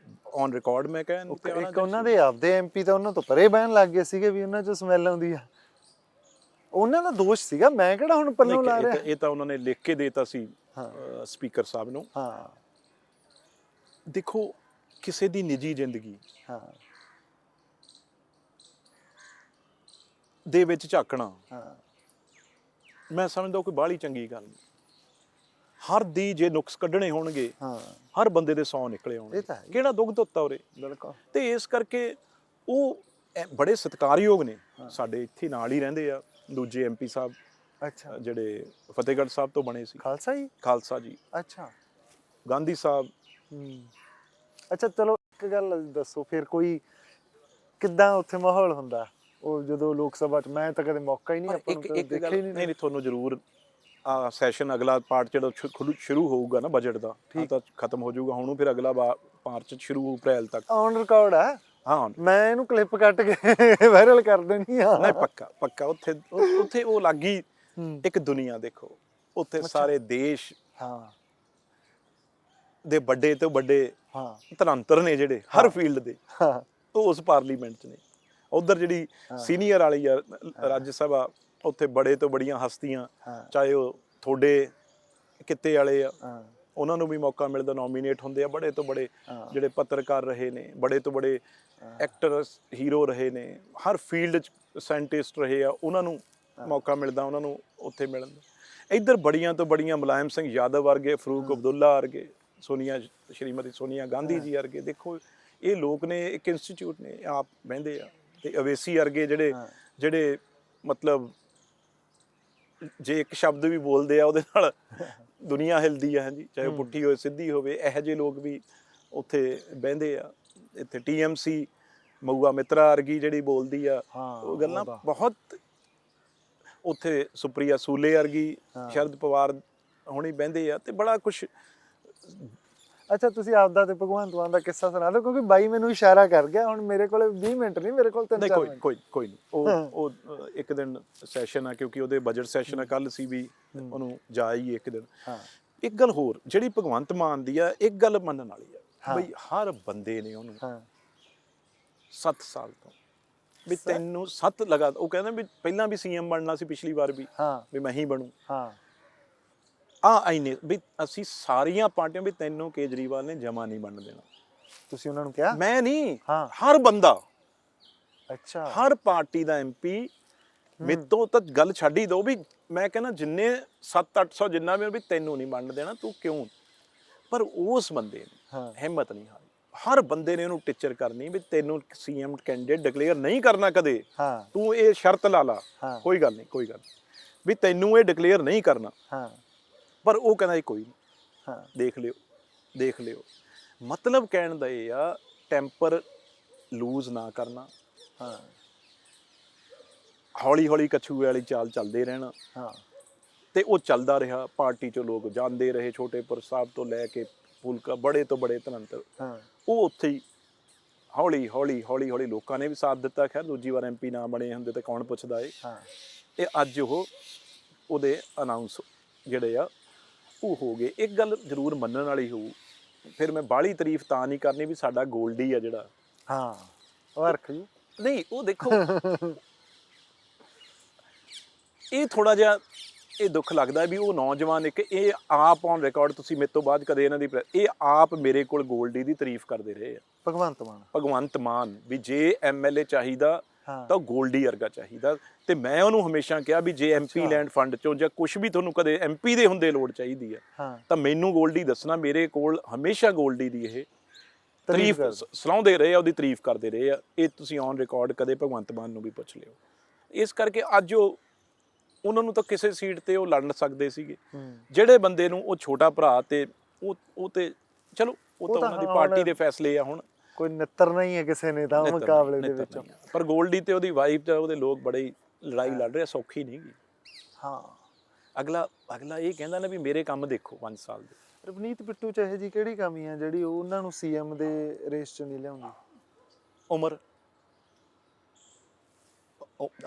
ਔਨ ਰਿਕਾਰਡ ਮੈਂ ਕਹਿਣ ਇੱਕ ਉਹਨਾਂ ਦੇ ਆਪਦੇ MP ਤਾਂ ਉਹਨਾਂ ਤੋਂ ਪਰੇ ਬਹਿਣ ਲੱਗ ਗਏ ਸੀਗੇ ਵੀ ਉਹਨਾਂ 'ਚ ਸਮੈਲ ਆਉਂਦੀ ਆ। ਉਹਨਾਂ ਦਾ ਦੋਸ਼ ਸੀਗਾ, ਮੈਂ ਕਿਹੜਾ ਹੁਣ ਪੱਲੋਂ ਲਾ ਰਿਹਾ। ਇਹ ਤਾਂ ਉਹਨਾਂ ਨੇ ਲਿਖ ਕੇ ਦੇਤਾ ਸੀ ਸਪੀਕਰ ਸਾਹਿਬ ਨੂੰ। ਹਾਂ, ਦੇਖੋ ਕਿਸੇ ਦੀ ਨਿੱਜੀ ਜ਼ਿੰਦਗੀ ਦੇ ਵਿੱਚ ਝਾਕਣਾ, ਮੈਂ ਸਮਝਦਾ ਕੋਈ ਬਾਹਲੀ ਚੰਗੀ ਗੱਲ ਨਹੀਂ। ਹਰ ਦੀ ਜੇ ਨੁਕਸ ਕੱਢਣੇ ਹੋਣਗੇ, ਹਰ ਬੰਦੇ ਦੇ 100 ਨਿਕਲੇ ਹੋਣਗੇ, ਕਿਹੜਾ ਦੁੱਖ ਧੁੱਤਾ ਉਰੇ। ਬਿਲਕੁਲ। ਤੇ ਇਸ ਕਰਕੇ ਉਹ ਬੜੇ ਸਤਿਕਾਰਯੋਗ ਨੇ, ਸਾਡੇ ਇੱਥੇ ਨਾਲ ਹੀ ਰਹਿੰਦੇ ਆ ਦੂਜੇ MP ਸਾਹਿਬ। ਅੱਛਾ, ਜਿਹੜੇ ਫਤਿਹਗੜ੍ਹ ਸਾਹਿਬ ਤੋਂ ਬਣੇ ਸੀ, ਖਾਲਸਾ ਜੀ। ਅੱਛਾ, ਗਾਂਧੀ ਸਾਹਿਬ। ਅੱਛਾ, ਚਲੋ ਇੱਕ ਗੱਲ ਦੱਸੋ ਫਿਰ, ਕੋਈ ਕਿੱਦਾਂ ਉੱਥੇ ਮਾਹੌਲ ਹੁੰਦਾ ਉਹ ਜਦੋਂ ਲੋਕ ਸਭਾ 'ਚ? ਮੈਂ ਤਾਂ ਕਦੇ ਮੌਕਾ ਹੀ ਨਹੀਂ ਆਪਾਂ ਨੂੰ ਦੇਖਿਆ ਹੀ ਨਹੀਂ। ਨਹੀਂ, ਤੁਹਾਨੂੰ ਜ਼ਰੂਰ ਆ ਸੈਸ਼ਨ ਅਗਲਾ ਪਾਰਟ ਜਿਹੜਾ ਸ਼ੁਰੂ ਹੋਊਗਾ ਨਾ ਬਜਟ ਦਾ, ਤਾਂ ਖਤਮ ਹੋ ਜਾਊਗਾ ਹੁਣ, ਫਿਰ ਅਗਲਾ ਮਾਰਚ 'ਚ ਸ਼ੁਰੂ ਹੋਊ, ਅਪ੍ਰੈਲ ਤੱਕ। ਔਨ ਰਿਕਾਰਡ ਆ। ਹਾਂ, ਮੈਂ ਇਹਨੂੰ ਕਲਿੱਪ ਕੱਟ ਕੇ ਵਾਇਰਲ ਕਰ ਦੇਣੀ ਆ। ਨਹੀਂ, ਪੱਕਾ ਉੱਥੇ ਉਹ ਲੱਗੀ ਇੱਕ ਦੁਨੀਆ। ਦੇਖੋ ਉੱਥੇ ਸਾਰੇ ਦੇਸ਼ ਦੇ ਵੱਡੇ ਤੋਂ ਵੱਡੇ ਧਰੰਤਰ ਨੇ ਜਿਹੜੇ ਹਰ ਫੀਲਡ ਦੇ, ਉਹ ਉਸ ਪਾਰਲੀਮੈਂਟ 'ਚ ਨੇ। ਉਧਰ ਜਿਹੜੀ ਸੀਨੀਅਰ ਵਾਲੀ ਆ ਰਾਜ ਸਭਾ, ਉੱਥੇ ਬੜੇ ਤੋਂ ਬੜੀਆਂ ਹਸਤੀਆਂ, ਚਾਹੇ ਉਹ ਤੁਹਾਡੇ ਕਿੱਤੇ ਵਾਲੇ ਆ, ਉਹਨਾਂ ਨੂੰ ਵੀ ਮੌਕਾ ਮਿਲਦਾ, ਨੋਮੀਨੇਟ ਹੁੰਦੇ ਆ ਬੜੇ ਤੋਂ ਬੜੇ ਜਿਹੜੇ ਪੱਤਰਕਾਰ ਰਹੇ ਨੇ, ਬੜੇ ਤੋਂ ਬੜੇ ਐਕਟਰ ਹੀਰੋ ਰਹੇ ਨੇ, ਹਰ ਫੀਲਡ 'ਚ ਸਾਇੰਟਿਸਟ ਰਹੇ ਆ, ਉਹਨਾਂ ਨੂੰ ਮੌਕਾ ਮਿਲਦਾ ਉਹਨਾਂ ਨੂੰ ਉੱਥੇ ਮਿਲਣ ਦਾ। ਇੱਧਰ ਬੜੀਆਂ ਤੋਂ ਬੜੀਆਂ ਮੁਲਾਇਮ ਸਿੰਘ ਯਾਦਵ ਵਰਗੇ, ਫਰੂਕ ਅਬਦੁੱਲਾ ਵਰਗੇ, ਸ਼੍ਰੀਮਤੀ ਸੋਨੀਆ ਗਾਂਧੀ ਜੀ ਵਰਗੇ, ਦੇਖੋ ਇਹ ਲੋਕ ਨੇ, ਇੱਕ ਇੰਸਟੀਚਿਊਟ ਨੇ, ਆਪ ਬਹਿੰਦੇ ਆ। ਤੇ ਅਵੇਸੀ ਵਰਗੇ ਜਿਹੜੇ ਮਤਲਬ ਜੇ ਇੱਕ ਸ਼ਬਦ ਵੀ ਬੋਲਦੇ ਆ ਉਹਦੇ ਨਾਲ ਦੁਨੀਆ ਹਿਲਦੀ ਆ, ਹਾਂਜੀ, ਚਾਹੇ ਉਹ ਪੁੱਠੀ ਹੋਵੇ ਸਿੱਧੀ ਹੋਵੇ, ਇਹੋ ਜਿਹੇ ਲੋਕ ਵੀ ਉੱਥੇ ਬਹਿੰਦੇ ਆ। ਇੱਥੇ TMC ਮਊਆ ਮਿੱਤਰਾ ਵਰਗੀ ਜਿਹੜੀ ਬੋਲਦੀ ਆ, ਉਹ ਗੱਲਾਂ ਬਹੁਤ। ਉੱਥੇ ਸੁਪ੍ਰਿਆ ਸੂਲੇ ਵਰਗੀ, ਸ਼ਰਦ ਪਵਾਰ ਹੁਣੀ ਬਹਿੰਦੇ ਆ, ਤੇ ਬੜਾ ਕੁਛ। ਅੱਛਾ, ਤੁਸੀਂ ਆਪਦਾ ਤੇ ਭਗਵੰਤ ਮਾਨ ਦਾ ਕਿੱਸਾ ਸੁਣਾ ਦਿਓ, ਕਿਉਂਕਿ ਬਾਈ ਮੈਨੂੰ ਇਸ਼ਾਰਾ ਕਰ ਗਿਆ। ਹੁਣ ਮੇਰੇ ਕੋਲ 20 ਮਿੰਟ ਨਹੀਂ, ਮੇਰੇ ਕੋਲ 3-4 ਮਿੰਟ। ਕੋਈ ਨਹੀਂ, ਉਹ ਇੱਕ ਦਿਨ ਸੈਸ਼ਨ ਆ, ਕਿਉਂਕਿ ਉਹਦੇ ਬਜਟ ਸੈਸ਼ਨ ਆ, ਕੱਲ ਸੀ ਵੀ ਉਹਨੂੰ ਜਾ ਹੀ ਇੱਕ ਦਿਨ। ਇੱਕ ਗੱਲ ਹੋਰ ਜਿਹੜੀ ਭਗਵੰਤ ਮਾਨ ਦੀ ਆ, ਇੱਕ ਗੱਲ ਮੰਨਣ ਵਾਲੀ ਆ ਬਈ ਹਰ ਬੰਦੇ ਨੇ ਉਹਨੂੰ 7 ਸਾਲ ਤੋਂ ਵੀ ਤੈਨੂੰ 7 ਲਗਾ, ਉਹ ਕਹਿੰਦਾ ਵੀ ਪਹਿਲਾਂ ਵੀ CM ਬਣਨਾ ਸੀ, ਪਿਛਲੀ ਵਾਰ ਵੀ ਮੈਂ ਹੀ ਬਣੂ। ਇੰਨੇ ਵੀ ਅਸੀਂ ਸਾਰੀਆਂ ਪਾਰਟੀਆਂ ਵੀ ਤੈਨੂੰ ਕੇਜਰੀਵਾਲ ਨੇ ਜਮਾ ਨਹੀਂ ਬਣਨ ਦੇਣਾ। ਤੁਸੀਂ ਉਹਨਾਂ ਨੂੰ ਕਿਹਾ? ਮੈਂ ਨਹੀਂ, ਹਰ ਬੰਦਾ, ਅੱਛਾ, ਹਰ ਪਾਰਟੀ ਦਾ MP। ਮੇਰੇ ਤੋਂ ਤਾਂ ਗੱਲ ਛੱਡ ਹੀ ਦੋ ਵੀ ਮੈਂ ਕਹਿੰਦਾ ਜਿੰਨੇ 700-800 ਜਿੰਨਾ ਵੀ ਤੈਨੂੰ ਨਹੀਂ ਬਣਨ ਦੇਣਾ, ਤੂੰ ਕਿਉਂ? ਪਰ ਉਸ ਬੰਦੇ ਨੇ ਹਿੰਮਤ ਨਹੀਂ ਹਾਰੀ, ਹਰ ਬੰਦੇ ਨੇ ਉਹਨੂੰ ਟੀਚਰ ਕਰਨੀ ਵੀ ਤੈਨੂੰ CM ਕੈਂਡੀਡੇਟ ਡਿਕਲੇਅਰ ਨਹੀਂ ਕਰਨਾ ਕਦੇ, ਤੂੰ ਇਹ ਸ਼ਰਤ ਲਾ ਲਾ, ਕੋਈ ਗੱਲ ਨਹੀਂ ਵੀ ਤੈਨੂੰ ਇਹ ਡਿਕਲੇਅਰ ਨਹੀਂ ਕਰਨਾ। ਪਰ ਉਹ ਕਹਿੰਦਾ ਕੋਈ ਨਹੀਂ, ਦੇਖ ਲਿਓ। ਮਤਲਬ ਕਹਿਣ ਦਾ ਇਹ ਆ, ਟੈਂਪਰ ਲੂਜ਼ ਨਾ ਕਰਨਾ, ਹੌਲੀ ਹੌਲੀ ਕਛੂਏ ਵਾਲੀ ਚਾਲ ਚੱਲਦੇ ਰਹਿਣਾ। ਤੇ ਉਹ ਚੱਲਦਾ ਰਿਹਾ, ਪਾਰਟੀ ਚੋਂ ਲੋਕ ਜਾਂਦੇ ਰਹੇ, ਛੋਟੇਪੁਰ ਸਾਹਿਬ ਤੋਂ ਲੈ ਕੇ ਫੂਲਕਾ, ਬੜੇ ਤੋਂ ਬੜੇ ਧਨੰਤਰ, ਉਹ ਉੱਥੇ ਹੀ ਹੌਲੀ ਲੋਕਾਂ ਨੇ ਵੀ ਸਾਥ ਦਿੱਤਾ। ਖੈਰ ਦੂਜੀ ਵਾਰ MP ਨਾ ਬਣੇ ਹੁੰਦੇ ਤਾਂ ਕੌਣ ਪੁੱਛਦਾ ਏ। ਇਹ ਅੱਜ ਉਹਦੇ ਅਨਾਊਂਸ ਜਿਹੜੇ ਆ ਉਹ ਹੋ ਗਏ। ਇੱਕ ਗੱਲ ਜ਼ਰੂਰ ਮੰਨਣ ਵਾਲੀ ਹੋਊ, ਫਿਰ ਮੈਂ ਬਾਹਲੀ ਤਾਰੀਫ ਤਾਂ ਨਹੀਂ ਕਰਨੀ ਵੀ ਸਾਡਾ ਗੋਲਡੀ ਆ ਜਿਹੜਾ, ਉਹ ਰੱਖ ਜੀ ਨਹੀਂ, ਉਹ ਦੇਖੋ ਇਹ ਥੋੜਾ ਜਿਹਾ ਇਹ ਦੁੱਖ ਲੱਗਦਾ ਵੀ ਉਹ ਨੌਜਵਾਨ ਇੱਕ, ਇਹ ਆਪ ਔਨ ਰਿਕਾਰਡ, ਤੁਸੀਂ ਮੇਰੇ ਤੋਂ ਬਾਅਦ ਕਦੇ ਇਹਨਾਂ ਦੀ ਇਹ ਆਪ ਮੇਰੇ ਕੋਲ ਗੋਲਡੀ ਦੀ ਤਾਰੀਫ ਕਰਦੇ ਰਹੇ ਆ, ਭਗਵੰਤ ਮਾਨ ਵੀ ਜੇ MLA ਚਾਹੀਦਾ ਤਾਂ ਗੋਲਡੀ ਵਰਗਾ ਚਾਹੀਦਾ। ਤੇ ਮੈਂ ਉਹਨੂੰ ਹਮੇਸ਼ਾ ਕਿਹਾ ਵੀ ਜੇ MP ਲੈਂਡ ਫੰਡ ਚੋਂ ਜਾਂ ਕੁਛ ਵੀ ਤੁਹਾਨੂੰ ਕਦੇ MP ਦੇ ਹੁੰਦੇ ਲੋੜ ਚਾਹੀਦੀ ਆ ਤਾਂ ਮੈਨੂੰ ਗੋਲਡੀ ਦੱਸਣਾ। ਮੇਰੇ ਕੋਲ ਹਮੇਸ਼ਾ ਗੋਲਡੀ ਦੀ ਇਹ ਤਾਰੀਫ ਸਲਾਹੁੰਦੇ ਰਹੇ ਆ, ਉਹਦੀ ਤਾਰੀਫ ਕਰਦੇ ਰਹੇ ਆ। ਇਹ ਤੁਸੀਂ ਔਨ ਰਿਕਾਰਡ ਕਦੇ ਭਗਵੰਤ ਮਾਨ ਨੂੰ ਵੀ ਪੁੱਛ ਲਿਓ। ਇਸ ਕਰਕੇ ਅੱਜ ਉਹਨਾਂ ਨੂੰ ਤਾਂ ਕਿਸੇ ਸੀਟ ਤੇ ਉਹ ਲੜ ਸਕਦੇ ਸੀਗੇ। ਜਿਹੜੇ ਬੰਦੇ ਨੂੰ ਉਹ ਛੋਟਾ ਭਰਾ ਤੇ ਉਹ ਤੇ ਚਲੋ ਉਹ ਤਾਂ ਉਹਨਾਂ ਦੀ ਪਾਰਟੀ ਦੇ ਫੈਸਲੇ ਆ, ਹੁਣ ਕੋਈ ਨਿੱਤਰ ਨਹੀਂ ਹੈ ਕਿਸੇ ਨੇ ਤਾਂ ਮੁਕਾਬਲੇ ਦੇ ਵਿੱਚ। ਪਰ ਗੋਲਡੀ ਤੇ ਉਹਦੀ ਵਾਈਫ ਤੇ ਉਹਦੇ ਲੋਕ ਬੜੇ ਲੜਾਈ ਲੜ ਰਹੇ, ਸੌਖੀ ਨਹੀਂ ਗੀ। ਅਗਲਾ ਇਹ ਕਹਿੰਦਾ ਨਾ ਵੀ ਮੇਰੇ ਕੰਮ ਦੇਖੋ 5 ਸਾਲ ਦੇ। ਰਵਨੀਤ ਬਿੱਟੂ ਚ ਇਹੋ ਜਿਹੀ ਕਿਹੜੀ ਕਮੀ ਆ ਜਿਹੜੀ ਉਹਨਾਂ ਨੂੰ CM ਦੇ ਰੇਸ ਚ ਨਹੀਂ ਲਿਆਉਂਦੀ? ਉਮਰ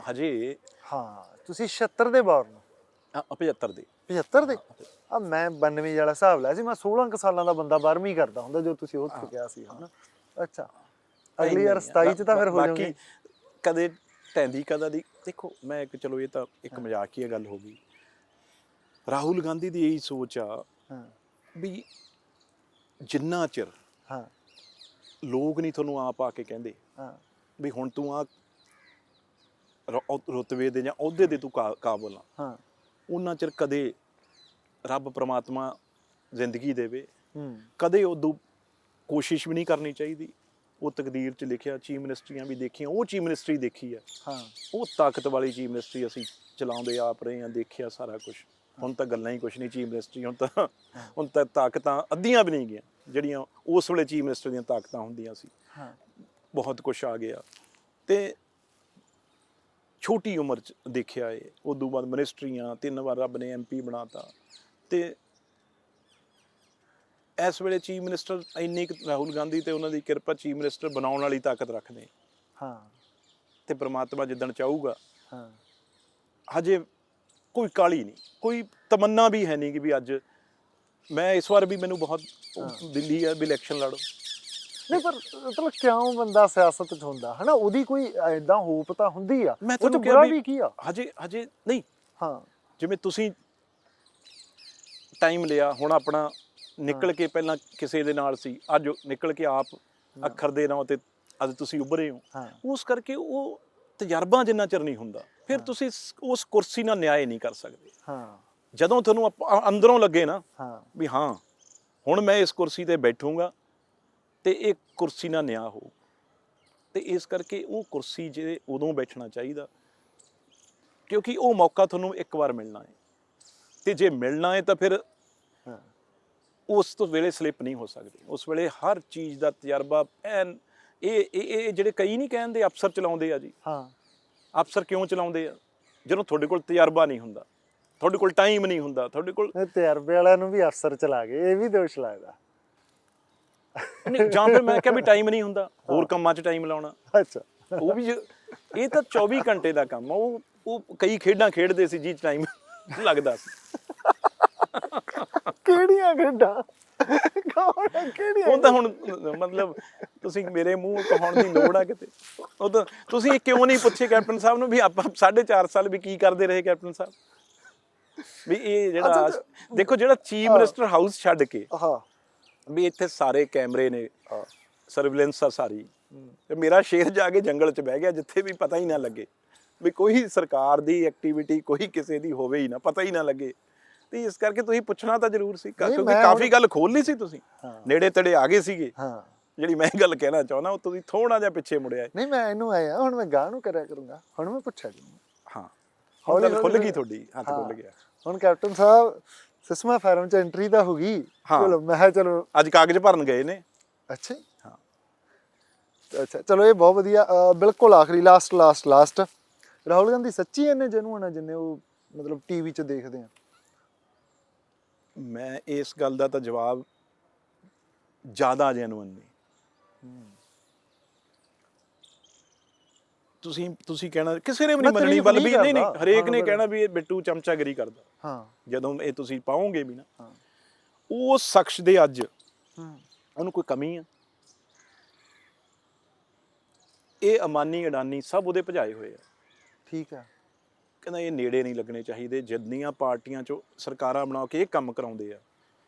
ਹਜੇ ਤੁਸੀਂ 76 ਦੇ ਬਾਰ ਨੂੰ 75 ਦੇ ਮੈਂ 92 ਵਾਲਾ ਹਿਸਾਬ ਲਿਆ ਸੀ। ਮੈਂ 16 ਸਾਲਾਂ ਦਾ ਬੰਦਾ 12ਵੀਂ ਕਰਦਾ ਹੁੰਦਾ ਜੋ ਤੁਸੀਂ ਉੱਥੇ ਕਿਹਾ ਸੀ, ਹਨਾ? ਅੱਛਾ, ਅਗਲੀ ਵਾਰ 27 ਚ ਤਾਂ ਫਿਰ ਹੋ ਜਾਊਗੀ। ਕਦੇ ਟੈਂਦੀ ਕਦਾ ਦੀ ਦੇਖੋ, ਮੈਂ ਚਲੋ ਇਹ ਤਾਂ ਇੱਕ ਮਜ਼ਾਕੀਆ ਗੱਲ ਹੋ ਗਈ। ਰਾਹੁਲ ਗਾਂਧੀ ਦੀ ਇਹੀ ਸੋਚ ਆ ਵੀ ਜਿੰਨਾ ਚਿਰ ਲੋਕ ਨਹੀਂ ਤੁਹਾਨੂੰ ਆਪ ਆ ਕੇ ਕਹਿੰਦੇ ਵੀ ਹੁਣ ਤੂੰ ਆ ਰੁਤਬੇ ਦੇ ਜਾਂ ਅਹੁਦੇ ਦੇ ਤੂੰ ਕਾਬਲ ਆ, ਉਹਨਾਂ ਚਿਰ ਕਦੇ ਰੱਬ ਪ੍ਰਮਾਤਮਾ ਜ਼ਿੰਦਗੀ ਦੇਵੇ, ਕਦੇ ਉਦੋਂ ਕੋਸ਼ਿਸ਼ ਵੀ ਨਹੀਂ ਕਰਨੀ ਚਾਹੀਦੀ। ਉਹ ਤਕਦੀਰ 'ਚ ਲਿਖਿਆ। ਚੀਫ ਮਿਨਿਸਟਰੀਆਂ ਵੀ ਦੇਖੀਆਂ, ਉਹ ਚੀਫ ਮਿਨਿਸਟਰੀ ਦੇਖੀ ਆ, ਉਹ ਤਾਕਤ ਵਾਲੀ ਚੀਫ ਮਿਨਿਸਟਰੀ ਅਸੀਂ ਚਲਾਉਂਦੇ ਆਪ ਰਹੇ ਹਾਂ, ਦੇਖਿਆ ਸਾਰਾ ਕੁਛ। ਹੁਣ ਤਾਂ ਗੱਲਾਂ ਹੀ ਕੁਛ ਨਹੀਂ ਚੀਫ ਮਿਨਿਸਟਰੀ, ਹੁਣ ਤਾਂ ਤਾਕਤਾਂ ਅੱਧੀਆਂ ਵੀ ਨਹੀਂ ਗਈਆਂ ਜਿਹੜੀਆਂ ਉਸ ਵੇਲੇ ਚੀਫ ਮਿਨਿਸਟਰ ਦੀਆਂ ਤਾਕਤਾਂ ਹੁੰਦੀਆਂ ਸੀ। ਬਹੁਤ ਕੁਛ ਆ ਗਿਆ ਤੇ ਛੋਟੀ ਉਮਰ 'ਚ ਦੇਖਿਆ ਏ। ਉਦੋਂ ਬਾਅਦ ਮਿਨਿਸਟਰੀਆਂ 3 ਵਾਰ ਰੱਬ ਨੇ MP ਬਣਾਤਾ। ਤੇ ਇਸ ਵੇਲੇ ਚੀਫ ਮਿਨਿਸਟਰ ਇੰਨੀ ਰਾਹੁਲ ਗਾਂਧੀ ਤੇ ਉਹਨਾਂ ਦੀ ਕਿਰਪਾ ਚੀਫ ਮਿਨਿਸਟਰ ਬਣਾਉਣ ਵਾਲੀ ਤਾਕਤ ਰੱਖਦੇ ਤੇ ਪ੍ਰਮਾਤਮਾ ਜਿੱਦਣ ਚਾਹੂਗਾ। ਹਜੇ ਕੋਈ ਕਾਹਲੀ ਨਹੀਂ, ਕੋਈ ਤਮੰਨਾ ਵੀ ਹੈ ਨਹੀਂ ਕਿ ਵੀ ਅੱਜ ਮੈਂ ਇਸ ਵਾਰ ਵੀ ਮੈਨੂੰ ਬਹੁਤ ਦਿੱਲੀ ਆ ਵੀ ਇਲੈਕਸ਼ਨ ਲੜੋ। ਨਹੀਂ, ਪਰ ਮਤਲਬ ਕਿਉਂ ਬੰਦਾ ਸਿਆਸਤ 'ਚ ਹੁੰਦਾ, ਹਨਾ? ਉਹਦੀ ਕੋਈ ਏਦਾਂ ਹੋਪ ਤਾਂ ਹੁੰਦੀ ਆ। ਮੈਂ ਤੁਹਾਨੂੰ ਕਿਹਾ ਵੀ ਕੀ ਆ, ਹਜੇ ਨਹੀਂ। ਜਿਵੇਂ ਤੁਸੀਂ ਟਾਈਮ ਲਿਆ, ਹੁਣ ਆਪਣਾ ਨਿਕਲ ਕੇ ਪਹਿਲਾਂ ਕਿਸੇ ਦੇ ਨਾਲ ਸੀ, ਅੱਜ ਨਿਕਲ ਕੇ ਆਪ ਅੱਖਰ ਦੇ ਨਾਂ ਤੇ ਅੱਜ ਤੁਸੀਂ ਉੱਭਰੇ ਹੋ। ਉਸ ਕਰਕੇ ਉਹ ਤਜਰਬਾ ਜਿੰਨਾ ਚਿਰ ਨਹੀਂ ਹੁੰਦਾ, ਫਿਰ ਤੁਸੀਂ ਉਸ ਕੁਰਸੀ ਨਾਲ ਨਿਆਂ ਨਹੀਂ ਕਰ ਸਕਦੇ। ਜਦੋਂ ਤੁਹਾਨੂੰ ਅੰਦਰੋਂ ਲੱਗੇ ਨਾ ਵੀ ਹਾਂ ਹੁਣ ਮੈਂ ਇਸ ਕੁਰਸੀ ਤੇ ਬੈਠੂੰਗਾ ਤੇ ਇਹ ਕੁਰਸੀ ਨਾਲ ਨਿਆਂ ਹੋ, ਤੇ ਇਸ ਕਰਕੇ ਉਹ ਕੁਰਸੀ ਜੇ ਉਦੋਂ ਬੈਠਣਾ ਚਾਹੀਦਾ, ਕਿਉਂਕਿ ਉਹ ਮੌਕਾ ਤੁਹਾਨੂੰ ਇੱਕ ਵਾਰ ਮਿਲਣਾ ਹੈ, ਤੇ ਜੇ ਮਿਲਣਾ ਹੈ ਤਾਂ ਫਿਰ ਉਸ ਤੋਂ ਵੇਲੇ ਸਲਿੱਪ ਨਹੀਂ ਹੋ ਸਕਦੇ। ਉਸ ਵੇਲੇ ਹਰ ਚੀਜ਼ ਦਾ ਤਜਰਬਾ ਐਨ ਇਹ ਜਿਹੜੇ ਕਈ ਨਹੀਂ ਕਹਿੰਦੇ ਅਫਸਰ ਚਲਾਉਂਦੇ ਆ ਜੀ, ਅਫਸਰ ਕਿਉਂ ਚਲਾਉਂਦੇ ਆ? ਜਦੋਂ ਤੁਹਾਡੇ ਕੋਲ ਤਜਰਬਾ ਨਹੀਂ ਹੁੰਦਾ, ਤੁਹਾਡੇ ਕੋਲ ਟਾਈਮ ਨਹੀਂ ਹੁੰਦਾ, ਤੁਹਾਡੇ ਕੋਲ ਤਜਰਬੇ ਵਾਲਿਆਂ ਨੂੰ ਵੀ ਅਫਸਰ ਚਲਾ ਗਏ, ਇਹ ਵੀ ਦੋਸ਼ ਲੱਗਦਾ। ਨਹੀਂ, ਜਾਂ ਫਿਰ ਮੈਂ ਕਿਹਾ ਵੀ ਟਾਈਮ ਨਹੀਂ ਹੁੰਦਾ, ਹੋਰ ਕੰਮਾਂ 'ਚ ਟਾਈਮ ਲਾਉਣਾ। ਅੱਛਾ, ਉਹ ਵੀ ਇਹ ਤਾਂ 24 ਘੰਟੇ ਦਾ ਕੰਮ ਆ। ਉਹ ਕਈ ਖੇਡਾਂ ਖੇਡਦੇ ਸੀ ਜੀ ਟਾਈਮ ਲੱਗਦਾ ਸੀ। ਕਿਹੜੀਆਂ ਖੇਡਾਂ? ਕਿਹੜੀਆਂ? ਉਹ ਤਾਂ ਹੁਣ ਮਤਲਬ ਤੁਸੀਂ ਮੇਰੇ ਮੂੰਹ ਕਹਾਉਣ ਦੀ ਲੋੜ ਆ ਕਿਤੇ। ਉਹ ਤਾਂ ਤੁਸੀਂ ਕਿਉਂ ਨਹੀਂ ਪੁੱਛੇ ਕੈਪਟਨ ਸਾਹਿਬ ਨੂੰ ਵੀ ਆਪਾਂ 4.5 ਸਾਲ ਵੀ ਕੀ ਕਰਦੇ ਰਹੇ ਕੈਪਟਨ ਸਾਹਿਬ? ਵੀ ਇਹ ਜਿਹੜਾ ਦੇਖੋ ਜਿਹੜਾ ਚੀਫ ਮਿਨਿਸਟਰ ਹਾਊਸ ਛੱਡ ਕੇ ਵੀ ਇੱਥੇ ਸਾਰੇ ਕੈਮਰੇ ਨੇ, ਸਰਵੇਲੈਂਸ ਆ ਸਾਰੀ, ਤੇ ਮੇਰਾ ਸ਼ੇਰ ਜਾ ਕੇ ਜੰਗਲ 'ਚ ਬਹਿ ਗਿਆ ਜਿੱਥੇ ਵੀ ਪਤਾ ਹੀ ਨਾ ਲੱਗੇ, ਵੀ ਕੋਈ ਸਰਕਾਰ ਦੀ ਐਕਟੀਵਿਟੀ ਕੋਈ ਕਿਸੇ ਦੀ ਹੋਵੇ ਹੀ ਨਾ, ਪਤਾ ਹੀ ਨਾ ਲੱਗੇ। ਤੇ ਇਸ ਕਰਕੇ ਤੁਸੀਂ ਪੁੱਛਣਾ ਤਾਂ ਜ਼ਰੂਰ ਸੀ, ਕਿਉਂਕਿ ਕਾਫੀ ਗੱਲ ਖੋਲ ਲਈ ਸੀ ਤੁਸੀਂ, ਨੇੜੇ ਤੇੜੇ ਆ ਗਏ ਸੀਗੇ। ਜਿਹੜੀ ਮੈਂ ਗੱਲ ਕਹਿਣਾ ਚਾਹੁੰਦਾ ਉਹ ਤੁਸੀਂ ਥੋੜਾ ਜਿਹਾ ਪਿੱਛੇ ਮੁੜਿਆ। ਨਹੀਂ, ਮੈਂ ਇਹਨੂੰ ਆਇਆ, ਹੁਣ ਮੈਂ ਗਾਹ ਨੂੰ ਕਰਿਆ ਕਰੂੰਗਾ, ਹੁਣ ਮੈਂ ਪੁੱਛਿਆ ਕਰੂੰਗਾ। ਹਾਂ, ਹੌਲੀ ਖੁੱਲ ਗਈ ਤੁਹਾਡੀ, ਹੱਥ ਖੁੱਲ ਗਿਆ। ਹੁਣ ਕੈਪਟਨ ਸਾਹਿਬ ਸਿਸਮਾ ਫਾਰਮ 'ਚ ਐਂਟਰੀ ਤਾਂ ਹੋ ਗਈ। ਚਲੋ ਮੈਂ ਕਿਹਾ ਚਲੋ ਅੱਜ ਕਾਗਜ਼ ਭਰਨ ਗਏ ਨੇ। ਅੱਛਾ ਜੀ, ਹਾਂ, ਅੱਛਾ, ਚਲੋ ਇਹ ਬਹੁਤ ਵਧੀਆ। ਬਿਲਕੁਲ ਆਖਰੀ ਲਾਸਟ ਰਾਹੁਲ ਗਾਂਧੀ ਸੱਚੀ ਇੰਨੇ ਜੈਨੂਅਨ ਆ ਜਿੰਨੇ ਉਹ ਮਤਲਬ ਟੀਵੀ 'ਚ ਦੇਖਦੇ ਆ? ਮੈਂ ਇਸ ਗੱਲ ਦਾ ਤਾਂ ਜਵਾਬ ਜ਼ਿਆਦਾ ਜੈਨੂਅਨ ਨਹੀਂ। ਤੁਸੀਂ ਕਹਿਣਾ ਕਿਸੇ ਨੇ ਵੀ ਨਹੀਂ ਮੰਨਣੀ, ਬਲਕਿ ਨਹੀਂ ਹਰੇਕ ਨੇ ਕਹਿਣਾ ਵੀ ਇਹ ਬਿੱਟੂ ਚਮਚਾਗਿਰੀ ਕਰਦਾ। ਜਦੋਂ ਇਹ ਤੁਸੀਂ ਪਾਓਗੇ ਵੀ ਨਾ, ਉਸ ਸ਼ਖਸ ਦੇ ਅੱਜ ਉਹਨੂੰ ਕੋਈ ਕਮੀ ਆ? ਇਹ ਅਮਾਨੀ ਅਡਾਨੀ ਸਭ ਉਹਦੇ ਭਜਾਏ ਹੋਏ ਆ। ਠੀਕ ਆ, ਕਹਿੰਦਾ ਇਹ ਨੇੜੇ ਨਹੀਂ ਲੱਗਣੇ ਚਾਹੀਦੇ। ਜਿੰਨੀਆਂ ਪਾਰਟੀਆਂ 'ਚੋਂ ਸਰਕਾਰਾਂ ਬਣਾ ਕੇ ਇਹ ਕੰਮ ਕਰਾਉਂਦੇ ਆ,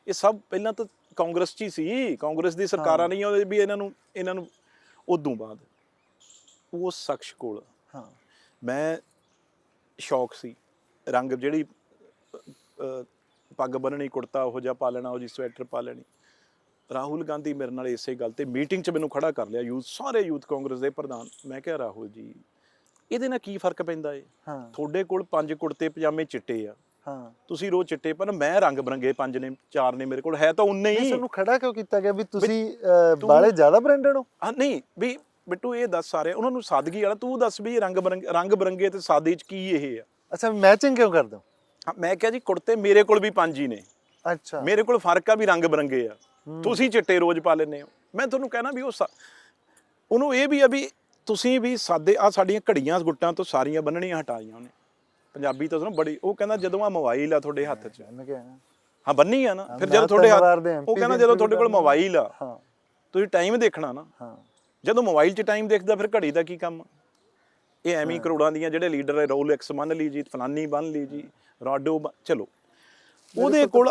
ਇਹ ਸਭ ਪਹਿਲਾਂ ਤਾਂ ਕਾਂਗਰਸ 'ਚ ਹੀ ਸੀ, ਕਾਂਗਰਸ ਦੀ ਸਰਕਾਰਾਂ ਨਹੀਂ ਆਉਂਦੇ ਵੀ ਇਹਨਾਂ ਨੂੰ ਉਦੋਂ ਬਾਅਦ ਉਸ ਸ਼ਖਸ ਕੋਲ ਮੈਂ ਸ਼ੌਕ ਸੀ। ਰੰਗ ਜਿਹੜੀ ਪੱਗ ਬੰਨਣੀ, ਕੁੜਤਾ ਉਹੋ ਜਿਹਾ ਪਾ ਲੈਣਾ, ਉਹ ਜੀ ਸਵੈਟਰ ਪਾ ਲੈਣੀ। ਰਾਹੁਲ ਗਾਂਧੀ ਮੇਰੇ ਨਾਲ ਇਸੇ ਗੱਲ ਤੇ ਮੀਟਿੰਗ 'ਚ ਮੈਨੂੰ ਖੜਾ ਕਰ ਲਿਆ, ਸਾਰੇ ਯੂਥ ਕਾਂਗਰਸ ਦੇ ਪ੍ਰਧਾਨ। ਮੈਂ ਕਿਹਾ ਰਾਹੁਲ ਜੀ ਇਹਦੇ ਨਾਲ ਕੀ ਫਰਕ ਪੈਂਦਾ ਏ? ਤੁਹਾਡੇ ਕੋਲ 5 ਕੁੜਤੇ ਪਜਾਮੇ ਚਿੱਟੇ ਆ, ਤੁਸੀਂ ਰੋਜ਼ ਚਿੱਟੇ, ਪਰ ਮੈਂ ਰੰਗ ਬਰੰਗੇ 5 ਨੇ 4 ਨੇ ਮੇਰੇ ਕੋਲ, ਹੈ ਤਾਂ ਉਨੇ ਹੀ। ਤੁਹਾਨੂੰ ਖੜਾ ਕਿਉਂ ਕੀਤਾ ਗਿਆ ਵੀ ਤੁਸੀਂ ਬਾਲੇ ਜ਼ਿਆਦਾ ਬ੍ਰਾਂਡਡ ਹੋ? ਨਹੀਂ ਵੀ ਬਿੱਟੂ ਇਹ ਦੱਸ ਸਾਰੇ ਉਹਨਾਂ ਨੂੰ ਸਾਦਗੀ ਵਾਲਾ, ਤੂੰ ਦੱਸ ਵੀ ਰੰਗ ਬਰੰਗੇ ਤੇ ਸਾਦੇ 'ਚ ਕੀ ਇਹ ਆ? ਅੱਛਾ, ਮੈਚਿੰਗ ਕਿਉਂ ਕਰਦੇ ਹੋ? ਮੈਂ ਕਿਹਾ ਜੀ ਕੁੜਤੇ ਮੇਰੇ ਕੋਲ ਵੀ 5 ਹੀ ਨੇ। ਅੱਛਾ, ਮੇਰੇ ਕੋਲ ਫਰਕ ਆ ਵੀ ਰੰਗ ਬਰੰਗੇ ਆ, ਤੁਸੀਂ ਚਿੱਟੇ ਰੋਜ਼ ਪਾ ਲੈਂਦੇ ਹੋ। ਮੈਂ ਤੁਹਾਨੂੰ ਕਹਿਣਾ ਵੀ ਉਹਨੂੰ ਇਹ ਵੀ ਆ ਵੀ ਤੁਸੀਂ ਵੀ ਸਾਦੇ ਆ ਸਾਡੀਆਂ ਘੜੀਆਂ ਗੁੱਟਾਂ ਤੋਂ ਸਾਰੀਆਂ ਬੰਨਣੀਆਂ ਹਟਾਈਆਂ ਉਹਨੇ। ਪੰਜਾਬੀ ਤਾਂ ਉਹਨੂੰ ਬੜੀ, ਉਹ ਕਹਿੰਦਾ ਜਦੋਂ ਆ ਮੋਬਾਈਲ ਆ ਤੁਹਾਡੇ ਹੱਥ 'ਚ, ਹਾਂ ਬੰਨੀ ਆ ਨਾ, ਫਿਰ ਜਦੋਂ ਤੁਹਾਡੇ ਹੱਥ, ਉਹ ਕਹਿੰਦਾ ਜਦੋਂ ਤੁਹਾਡੇ ਕੋਲ ਮੋਬਾਈਲ ਆ ਤੁਸੀਂ ਟਾਈਮ ਦੇਖਣਾ ਨਾ, ਜਦੋਂ ਮੋਬਾਈਲ 'ਚ ਟਾਈਮ ਦੇਖਦਾ ਫਿਰ ਘੜੀ ਦਾ ਕੀ ਕੰਮ? ਇਹ ਐਵੇਂ ਹੀ ਕਰੋੜਾਂ ਦੀਆਂ ਜਿਹੜੇ ਲੀਡਰ ਹੈ, ਰੋਲੈਕਸ ਬੰਨ ਲਈ ਜੀ, ਫਲਾਨੀ ਬੰਨ ਲਈ ਜੀ, ਰਾਡੋ, ਚਲੋ ਉਹਦੇ ਕੋਲ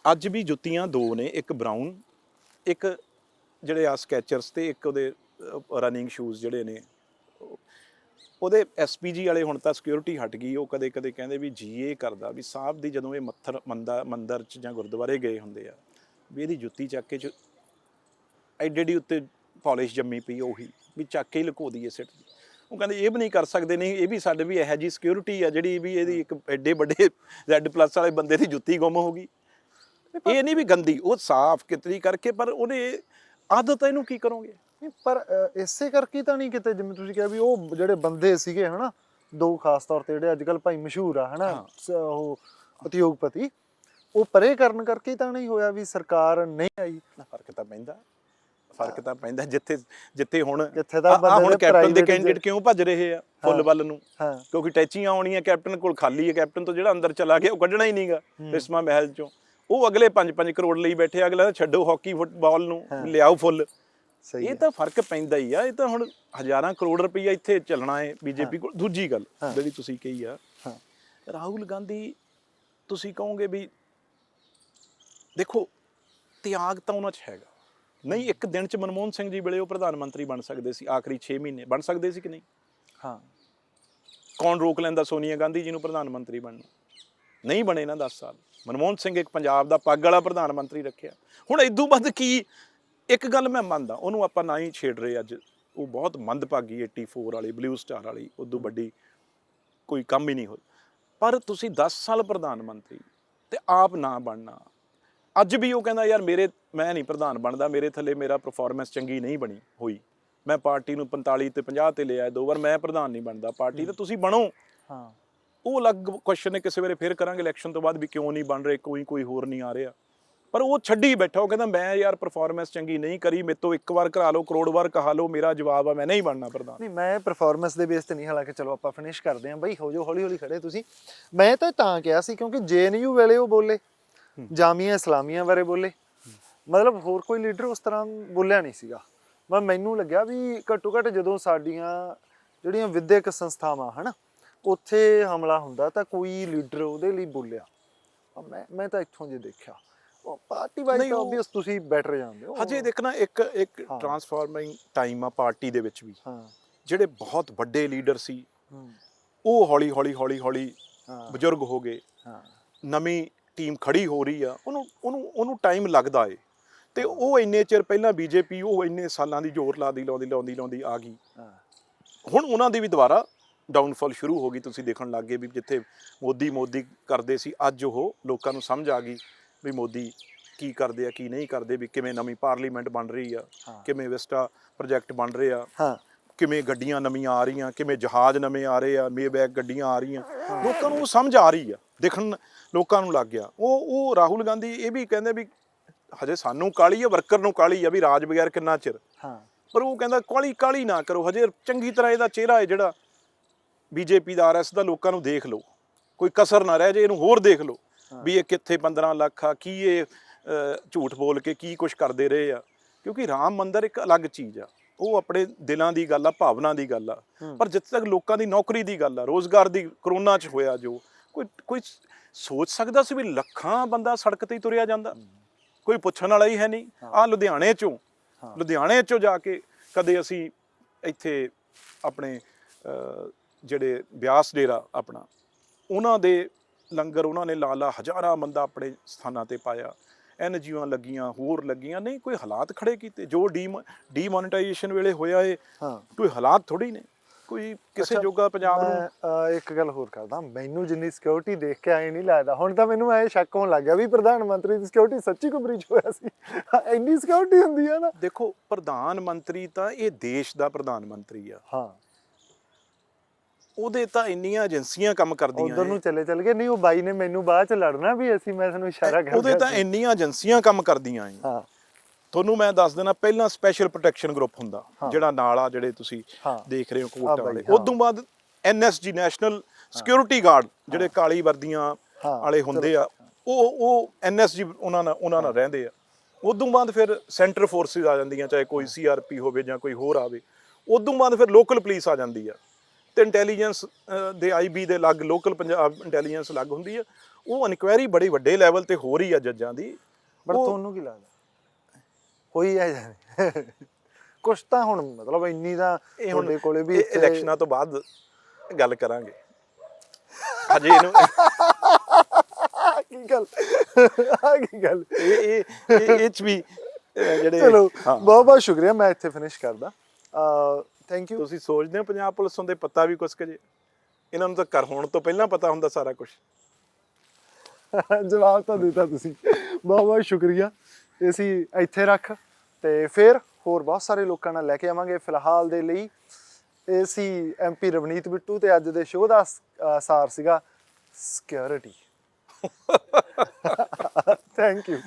ਅੱਜ ਵੀ ਜੁੱਤੀਆਂ 2 ਨੇ, ਇੱਕ ਬਰਾਊਨ, ਇੱਕ ਜਿਹੜੇ ਆ ਸਕੈਚਰਸ, ਤੇ ਇੱਕ ਉਹਦੇ ਰਨਿੰਗ ਸ਼ੂਜ਼ ਜਿਹੜੇ ਨੇ ਉਹਦੇ SPG ਵਾਲੇ। ਹੁਣ ਤਾਂ ਸਿਕਿਉਰਿਟੀ ਹਟ ਗਈ, ਉਹ ਕਦੇ ਕਦੇ ਕਹਿੰਦੇ ਵੀ GA ਕਰਦਾ ਵੀ ਸਾਹਿਬ ਦੀ, ਜਦੋਂ ਇਹ ਮੰਦਰ 'ਚ ਜਾਂ ਗੁਰਦੁਆਰੇ ਗਏ ਹੁੰਦੇ ਆ, ਵੀ ਇਹਦੀ ਜੁੱਤੀ ਚੱਕ ਕੇ ਐਡੀ ਉੱਤੇ ਪਾਲਿਸ਼ ਜੰਮੀ ਪਈ, ਉਹੀ ਵੀ ਚੱਕ ਕੇ ਹੀ ਲੁਕੋ ਦਈਏ ਸਿੱਟ। ਉਹ ਕਹਿੰਦੇ ਇਹ ਵੀ ਨਹੀਂ ਕਰ ਸਕਦੇ, ਨਹੀਂ ਇਹ ਵੀ ਸਾਡੇ ਵੀ ਇਹੋ ਜਿਹੀ ਸਿਕਿਉਰਿਟੀ ਆ ਜਿਹੜੀ ਵੀ ਇਹਦੀ ਇੱਕ ਐਡੇ ਵੱਡੇ Z+ ਵਾਲੇ ਬੰਦੇ ਦੀ ਜੁੱਤੀ ਗੁੰਮ ਹੋ ਗਈ। ਇਹ ਨਹੀਂ ਵੀ ਗੰਦੀ, ਉਹ ਸਾਫ਼ ਕਿਤਰੀ ਕਰਕੇ, ਪਰ ਉਹਨੇ ਆਦਤ, ਇਹਨੂੰ ਕੀ ਕਰੋਗੇ? ਪਰ ਇਸੇ ਕਰਕੇ ਤਾਂ ਨਹੀਂ ਕਿਤੇ, ਜਿਵੇਂ ਤੁਸੀਂ ਕਿਹਾ ਵੀ ਉਹ ਜਿਹੜੇ ਬੰਦੇ ਸੀਗੇ ਹਨਾ, 2 ਖਾਸ ਤੌਰ ਤੇ ਜਿਹੜੇ ਅੱਜ ਕੱਲ੍ਹ ਭਾਈ ਮਸ਼ਹੂਰ ਆ ਹਨਾ, ਉਹ ਉਦਯੋਗਪਤੀ, ਉਹ ਪਰੇ ਕਰਨ ਕਰਕੇ ਤਾਂ ਨਹੀਂ ਹੋਇਆ ਵੀ ਸਰਕਾਰ ਨਹੀਂ ਆਈ? ਫਰਕ ਤਾਂ ਪੈਂਦਾ ਜਿੱਥੇ ਹੁਣ ਕੈਪਟਨ ਦੇ ਕੈਂਡੀਡੇਟ ਕਿਉਂ ਭੱਜ ਰਹੇ ਆ ਫੁੱਲ ਵੱਲ ਨੂੰ? ਕਿਉਂਕਿ ਟੈਚੀਆਂ ਆਉਣੀਆਂ, ਕੈਪਟਨ ਕੋਲ ਖਾਲੀ ਹੈ, ਕੈਪਟਨ ਤੋਂ ਜਿਹੜਾ ਅੰਦਰ ਚਲਾ ਗਿਆ ਉਹ ਕੱਢਣਾ ਹੀ ਨਹੀਂਗਾ ਸਿਸਮਾ ਮਹਿਲ 'ਚੋਂ। ਉਹ ਅਗਲੇ 5-5 ਕਰੋੜ ਲਈ ਬੈਠੇ, ਅਗਲਾ ਛੱਡੋ ਹਾਕੀ ਫੁੱਟਬਾਲ ਨੂੰ, ਲਿਆਓ ਫੁੱਲ। ਇਹ ਤਾਂ ਫਰਕ ਪੈਂਦਾ ਹੀ ਆ। ਇਹ ਤਾਂ ਹੁਣ ਹਜ਼ਾਰਾਂ ਕਰੋੜ ਰੁਪਈਆ ਇੱਥੇ ਚੱਲਣਾ ਹੈ BJP ਕੋਲ। ਦੂਜੀ ਗੱਲ ਜਿਹੜੀ ਤੁਸੀਂ ਕਹੀ ਆ, ਰਾਹੁਲ ਗਾਂਧੀ, ਤੁਸੀਂ ਕਹੋਗੇ ਵੀ ਦੇਖੋ ਤਿਆਗ ਤਾਂ ਉਹਨਾਂ 'ਚ ਹੈਗਾ। ਨਹੀਂ, ਇੱਕ ਦਿਨ 'ਚ ਮਨਮੋਹਨ ਸਿੰਘ ਜੀ ਵੇਲੇ ਉਹ ਪ੍ਰਧਾਨ ਮੰਤਰੀ ਬਣ ਸਕਦੇ ਸੀ, ਆਖਰੀ 6 ਮਹੀਨੇ ਬਣ ਸਕਦੇ ਸੀ ਕਿ ਨਹੀਂ? ਹਾਂ, ਕੌਣ ਰੋਕ ਲੈਂਦਾ ਸੋਨੀਆ ਗਾਂਧੀ ਜੀ ਨੂੰ ਪ੍ਰਧਾਨ ਮੰਤਰੀ ਬਣਨ? ਨਹੀਂ ਬਣੇ ਨਾ 10 ਸਾਲ। ਮਨਮੋਹਨ ਸਿੰਘ ਇੱਕ ਪੰਜਾਬ ਦਾ ਪੱਗ ਵਾਲਾ ਪ੍ਰਧਾਨ ਮੰਤਰੀ ਰੱਖਿਆ। ਹੁਣ ਇਦੋਂ ਵੱਧ ਕੀ? ਇੱਕ ਗੱਲ ਮੈਂ ਮੰਨਦਾ, ਉਹਨੂੰ ਆਪਾਂ ਨਾ ਹੀ ਛੇੜ ਰਹੇ ਅੱਜ, ਉਹ ਬਹੁਤ ਮੰਦਭਾਗੀ 84 ਵਾਲੀ ਬਲੂ ਸਟਾਰ ਵਾਲੀ ਉਦੋਂ ਵੱਡੀ ਕੋਈ ਕੰਮ ਹੀ ਨਹੀਂ ਹੋਈ। ਪਰ ਤੁਸੀਂ 10 ਸਾਲ ਪ੍ਰਧਾਨ ਮੰਤਰੀ ਤੇ ਆਪ ਨਾ ਬਣਨਾ। ਅੱਜ ਵੀ ਉਹ ਕਹਿੰਦਾ ਯਾਰ ਮੈਂ ਨਹੀਂ ਪ੍ਰਧਾਨ ਬਣਦਾ, ਮੇਰੇ ਥੱਲੇ ਮੇਰਾ ਪਰਫਾਰਮੈਂਸ ਚੰਗੀ ਨਹੀਂ ਬਣੀ ਹੋਈ, ਮੈਂ ਪਾਰਟੀ ਨੂੰ 45 ਤੇ 50 ਤੇ ਲਿਆ 2 ਵਾਰ, ਮੈਂ ਪ੍ਰਧਾਨ ਨਹੀਂ ਬਣਦਾ ਪਾਰਟੀ। ਤੇ ਤੁਸੀਂ ਬਣੋ। ਹਾਂ, ਉਹ ਅਲੱਗ ਕੁਐਸਚਨ ਹੈ, ਕਿਸੇ ਵੇਲੇ ਫਿਰ ਕਰਾਂਗੇ ਇਲੈਕਸ਼ਨ ਤੋਂ ਬਾਅਦ ਵੀ ਕਿਉਂ ਨਹੀਂ ਬਣ ਰਹੇ, ਕੋਈ ਹੋਰ ਨਹੀਂ ਆ ਰਿਹਾ। ਪਰ ਉਹ ਛੱਡੀ ਬੈਠਾ, ਉਹ ਕਹਿੰਦਾ ਮੈਂ ਯਾਰ ਪਰਫਾਰਮੈਂਸ ਚੰਗੀ ਨਹੀਂ ਕਰੀ, ਮੇਰੇ ਤੋਂ 1 ਵਾਰ ਕਰਾ ਲਓ, ਕਰੋੜ ਵਾਰ ਕਹਾ ਲਓ, ਮੇਰਾ ਜਵਾਬ ਆ ਮੈਂ ਨਹੀਂ ਬਣਨਾ ਪ੍ਰਧਾਨ। ਨਹੀਂ, ਮੈਂ ਪਰਫਾਰਮੈਂਸ ਦੇ ਬੇਸ ਤੇ ਨਹੀਂ, ਹਾਲਾਂਕਿ ਚਲੋ ਆਪਾਂ ਫਿਨਿਸ਼ ਕਰਦੇ ਹਾਂ ਬਈ, ਹੋ ਜਾਓ ਹੌਲੀ ਹੌਲੀ ਖੜੇ ਤੁਸੀਂ। ਮੈਂ ਤਾਂ ਕਿਹਾ ਸੀ ਕਿਉਂਕਿ JNU ਵੇਲੇ ਉਹ ਬੋਲੇ, ਜਾਮੀਆ ਇਸਲਾਮੀਆ ਬਾਰੇ ਬੋਲੇ, ਮਤਲਬ ਹੋਰ ਕੋਈ ਲੀਡਰ ਉਸ ਤਰ੍ਹਾਂ ਬੋਲਿਆ ਨਹੀਂ ਸੀਗਾ। ਮੈਨੂੰ ਲੱਗਿਆ ਵੀ ਘੱਟੋ ਘੱਟ ਜਦੋਂ ਸਾਡੀਆਂ ਜਿਹੜੀਆਂ ਵਿਦਿਅਕ ਸੰਸਥਾਵਾਂ ਹਨਾ ਉੱਥੇ ਹਮਲਾ ਹੁੰਦਾ ਤਾਂ ਕੋਈ ਲੀਡਰ ਉਹਦੇ ਲਈ ਬੋਲਿਆ। ਮੈਂ ਤਾਂ ਇੱਥੋਂ ਜੇ ਦੇਖਿਆ, ਉਹ ਪਾਰਟੀ ਵਾਈਜ਼ ਤਾਂ ਆਬਵੀਅਸ ਤੁਸੀਂ ਬੈਟਰ ਜਾਣਦੇ ਹੋ। ਹਜੇ ਦੇਖਣਾ ਇੱਕ ਟਰਾਂਸਫਾਰਮਿੰਗ ਟਾਈਮ ਆ ਪਾਰਟੀ ਦੇ ਵਿੱਚ ਵੀ। ਹਾਂ, ਜਿਹੜੇ ਬਹੁਤ ਵੱਡੇ ਲੀਡਰ ਸੀ ਉਹ ਹੌਲੀ ਹੌਲੀ ਬਜ਼ੁਰਗ ਹੋ ਗਏ। ਹਾਂ, ਨਵੀਂ ਟੀਮ ਖੜੀ ਹੋ ਰਹੀ ਆ, ਉਹਨੂੰ ਟਾਈਮ ਲੱਗਦਾ ਏ। ਤੇ ਉਹ ਇੰਨੇ ਚਿਰ ਪਹਿਲਾਂ BJP ਉਹ ਇੰਨੇ ਸਾਲਾਂ ਦੀ ਜ਼ੋਰ ਲਾਉਂਦੀ ਆ ਗਈ। ਹੁਣ ਉਹਨਾਂ ਦੀ ਵੀ ਦੁਬਾਰਾ ਡਾਊਨਫਾਲ ਸ਼ੁਰੂ ਹੋ ਗਈ। ਤੁਸੀਂ ਦੇਖਣ ਲੱਗ ਗਏ ਵੀ ਜਿੱਥੇ ਮੋਦੀ ਕਰਦੇ ਸੀ, ਅੱਜ ਉਹ ਲੋਕਾਂ ਨੂੰ ਸਮਝ ਆ ਗਈ ਵੀ ਮੋਦੀ ਕੀ ਕਰਦੇ ਆ ਕੀ ਨਹੀਂ ਕਰਦੇ, ਵੀ ਕਿਵੇਂ ਨਵੀਂ ਪਾਰਲੀਮੈਂਟ ਬਣ ਰਹੀ ਆ, ਕਿਵੇਂ ਵਿਸਟਾ ਪ੍ਰੋਜੈਕਟ ਬਣ ਰਹੇ ਆ, ਕਿਵੇਂ ਗੱਡੀਆਂ ਨਵੀਆਂ ਆ ਰਹੀਆਂ, ਕਿਵੇਂ ਜਹਾਜ਼ ਨਵੇਂ ਆ ਰਹੇ ਆ, ਮੇਬੈਕ ਗੱਡੀਆਂ ਆ ਰਹੀਆਂ। ਲੋਕਾਂ ਨੂੰ ਉਹ ਸਮਝ ਆ ਰਹੀ ਆ, ਦੇਖਣ ਲੋਕਾਂ ਨੂੰ ਲੱਗ ਗਿਆ। ਉਹ ਰਾਹੁਲ ਗਾਂਧੀ ਇਹ ਵੀ ਕਹਿੰਦੇ ਵੀ ਹਜੇ ਸਾਨੂੰ ਕਾਹਲੀ ਆ, ਵਰਕਰ ਨੂੰ ਕਾਹਲੀ ਆ ਵੀ ਰਾਜ ਬਗੈਰ ਕਿੰਨਾ ਚਿਰ। ਪਰ ਉਹ ਕਹਿੰਦਾ ਕਾਹਲੀ ਨਾ ਕਰੋ, ਹਜੇ ਚੰਗੀ ਤਰ੍ਹਾਂ ਇਹਦਾ ਚਿਹਰਾ ਹੈ ਜਿਹੜਾ BJP ਦਾ RS ਦਾ, ਲੋਕਾਂ ਨੂੰ ਦੇਖ ਲਓ, ਕੋਈ ਕਸਰ ਨਾ ਰਹਿ ਜੇ, ਇਹਨੂੰ ਹੋਰ ਦੇਖ ਲਓ ਵੀ ਇਹ ਕਿੱਥੇ 15 ਲੱਖ ਆ, ਕੀ ਇਹ ਝੂਠ ਬੋਲ ਕੇ ਕੀ ਕੁਛ ਕਰਦੇ ਰਹੇ ਆ। ਕਿਉਂਕਿ ਰਾਮ ਮੰਦਿਰ ਇੱਕ ਅਲੱਗ ਚੀਜ਼ ਆ, ਉਹ ਆਪਣੇ ਦਿਲਾਂ ਦੀ ਗੱਲ ਆ, ਭਾਵਨਾ ਦੀ ਗੱਲ ਆ। ਪਰ ਜਿੱਥੇ ਤੱਕ ਲੋਕਾਂ ਦੀ ਨੌਕਰੀ ਦੀ ਗੱਲ ਆ, ਰੋਜ਼ਗਾਰ ਦੀ, ਕਰੋਨਾ 'ਚ ਹੋਇਆ ਜੋ ਕੋਈ ਸੋਚ ਸਕਦਾ ਸੀ ਵੀ ਲੱਖਾਂ ਬੰਦਾ ਸੜਕ ਤੇ ਹੀ ਤੁਰਿਆ ਜਾਂਦਾ, ਕੋਈ ਪੁੱਛਣ ਵਾਲਾ ਹੀ ਹੈ ਨਹੀਂ। ਆਹ ਲੁਧਿਆਣੇ ਚੋਂ ਜਾ ਕੇ ਕਦੇ ਅਸੀਂ ਇੱਥੇ ਆਪਣੇ ਜਿਹੜੇ ਬਿਆਸ ਡੇਰਾ ਆਪਣਾ, ਉਹਨਾਂ ਦੇ ਲੰਗਰ ਉਹਨਾਂ ਨੇ ਲਾ ਹਜ਼ਾਰਾਂ ਬੰਦਾ ਆਪਣੇ ਸਥਾਨਾਂ ਤੇ ਪਾਇਆ, NGOਆਂ ਲੱਗੀਆਂ, ਹੋਰ ਲੱਗੀਆਂ, ਨਹੀਂ ਕੋਈ ਹਾਲਾਤ ਖੜੇ ਕੀਤੇ। ਜੋ ਡੀਮੋਨੇਟਾਈਜੇਸ਼ਨ ਵੇਲੇ ਹੋਇਆ ਇਹ ਕੋਈ ਹਾਲਾਤ ਥੋੜੀ ਨੇ, ਕੋਈ ਕਿਸੇ ਜੋਗਾ ਪੰਜਾਬ ਨੂੰ। ਇੱਕ ਗੱਲ ਹੋਰ ਕਰਦਾ, ਮੈਨੂੰ ਜਿੰਨੀ ਸਿਕਿਉਰਿਟੀ ਦੇਖ ਕੇ ਐਂ ਨਹੀਂ ਲੱਗਦਾ, ਹੁਣ ਤਾਂ ਮੈਨੂੰ ਐ ਸ਼ੱਕ ਹੋਣ ਲੱਗ ਗਿਆ ਵੀ ਪ੍ਰਧਾਨ ਮੰਤਰੀ ਦੀ ਸਿਕਿਉਰਿਟੀ ਸੱਚੀ ਕੋਈ ਬ੍ਰੀਚ ਹੋਇਆ ਸੀ। ਇੰਨੀ ਸਿਕਿਉਰਿਟੀ ਹੁੰਦੀ ਆ ਨਾ। ਦੇਖੋ, ਪ੍ਰਧਾਨ ਮੰਤਰੀ ਤਾਂ ਇਹ ਦੇਸ਼ ਦਾ ਪ੍ਰਧਾਨ ਮੰਤਰੀ ਆ। ਹਾਂ, ਉਹਦੇ ਤਾਂ ਇੰਨੀਆਂ ਏਜੰਸੀਆਂ ਕੰਮ ਕਰਦੀਆਂ, ਉਧਰ ਨੂੰ ਚਲੇ ਗਏ। ਨਹੀਂ, ਉਹ ਬਾਈ ਨੇ ਮੈਨੂੰ ਬਾਅਦ ਚ ਲੜਨਾ ਵੀ ਮੈਂ ਤੁਹਾਨੂੰ ਇਸ਼ਾਰਾ ਕਰ, ਉਹਦੇ ਤਾਂ ਇੰਨੀਆਂ ਏਜੰਸੀਆਂ ਕੰਮ ਕਰਦੀਆਂ। ਹਾਂ, ਤੁਹਾਨੂੰ ਮੈਂ ਦੱਸ ਦੇਣਾ, ਪਹਿਲਾਂ ਸਪੈਸ਼ਲ ਪ੍ਰੋਟੈਕਸ਼ਨ ਗਰੁੱਪ ਹੁੰਦਾ ਜਿਹੜਾ ਨਾਲ ਆ, ਜਿਹੜੇ ਤੁਸੀਂ ਦੇਖ ਰਹੇ ਹੋ ਕੋਟਾ ਵਾਲੇ। ਉਦੋਂ ਬਾਅਦ NSG ਨੈਸ਼ਨਲ ਸਿਕਿਉਰਿਟੀ ਗਾਰਡ, ਜਿਹੜੇ ਕਾਲੀ ਵਰਦੀਆਂ ਵਾਲੇ ਹੁੰਦੇ ਆ, ਉਹ NSG ਉਹਨਾਂ ਨਾਲ ਰਹਿੰਦੇ ਆ। ਉਦੋਂ ਬਾਅਦ ਫਿਰ ਸੈਂਟਰ ਫੋਰਸਿਸ ਆ ਜਾਂਦੀਆਂ, ਚਾਹੇ ਕੋਈ CRP ਹੋਵੇ ਜਾਂ ਕੋਈ ਹੋਰ ਆਵੇ। ਉਦੋਂ ਬਾਅਦ ਫਿਰ ਲੋਕਲ ਪੁਲਿਸ ਆ ਜਾਂਦੀ ਆ, ਤੇ ਇੰਟੈਲੀਜੈਂਸ ਦੇ IB ਦੇ ਅਲੱਗ, ਲੋਕਲ ਪੰਜਾਬ ਇੰਟੈਲੀਜੈਂਸ ਅਲੱਗ ਹੁੰਦੀ ਆ। ਉਹ ਇਨਕੁਆਇਰੀ ਬੜੀ ਵੱਡੇ ਲੈਵਲ ਤੇ ਹੋ ਰਹੀ ਆ ਜੱਜਾਂ ਦੀ। ਪਰ ਤੁਹਾਨੂੰ ਕੀ ਲੱਗਦਾ ਕੋਈ ਹੈ ਜਾਂ ਕੁਛ ਤਾਂ ਹੁਣ ਮਤਲਬ ਇੰਨੀ ਤਾਂ ਤੁਹਾਡੇ ਕੋਲੇ ਵੀ ਇਲੈਕਸ਼ਨਾਂ ਤੋਂ ਬਾਅਦ ਗੱਲ ਕਰਾਂਗੇ। ਹਜੇ ਇਹਨੂੰ ਕੀ ਗੱਲ ਇਹ ਚ ਵੀ ਜਿਹੜੇ। ਚਲੋ, ਬਹੁਤ ਸ਼ੁਕਰੀਆ, ਮੈਂ ਇੱਥੇ ਫਿਨਿਸ਼ ਕਰਦਾ। Thank you. ਤੁਸੀਂ ਸੋਚਦੇ ਹੋ ਪੰਜਾਬ ਪੁਲਿਸ ਹੁੰਦੇ ਪਤਾ ਵੀ ਕੁਛ ਕੁ ਜੇ? ਇਹਨਾਂ ਨੂੰ ਤਾਂ ਘਰ ਹੋਣ ਤੋਂ ਪਹਿਲਾਂ ਪਤਾ ਹੁੰਦਾ ਸਾਰਾ ਕੁਝ। ਜਵਾਬ ਤਾਂ ਦਿੱਤਾ ਤੁਸੀਂ, ਬਹੁਤ ਸ਼ੁਕਰੀਆ। ਅਸੀਂ ਇੱਥੇ ਰੱਖ ਤੇ ਫਿਰ ਹੋਰ ਬਹੁਤ ਸਾਰੇ ਲੋਕਾਂ ਨਾਲ ਲੈ ਕੇ ਆਵਾਂਗੇ। ਫਿਲਹਾਲ ਦੇ ਲਈ ਇਹ ਸੀ MP ਰਵਨੀਤ ਬਿੱਟੂ, ਤੇ ਅੱਜ ਦੇ ਸ਼ੋਅ ਦਾ ਸਾਰ ਸੀਗਾ ਸਿਕਿਉਰਿਟੀ। Thank you.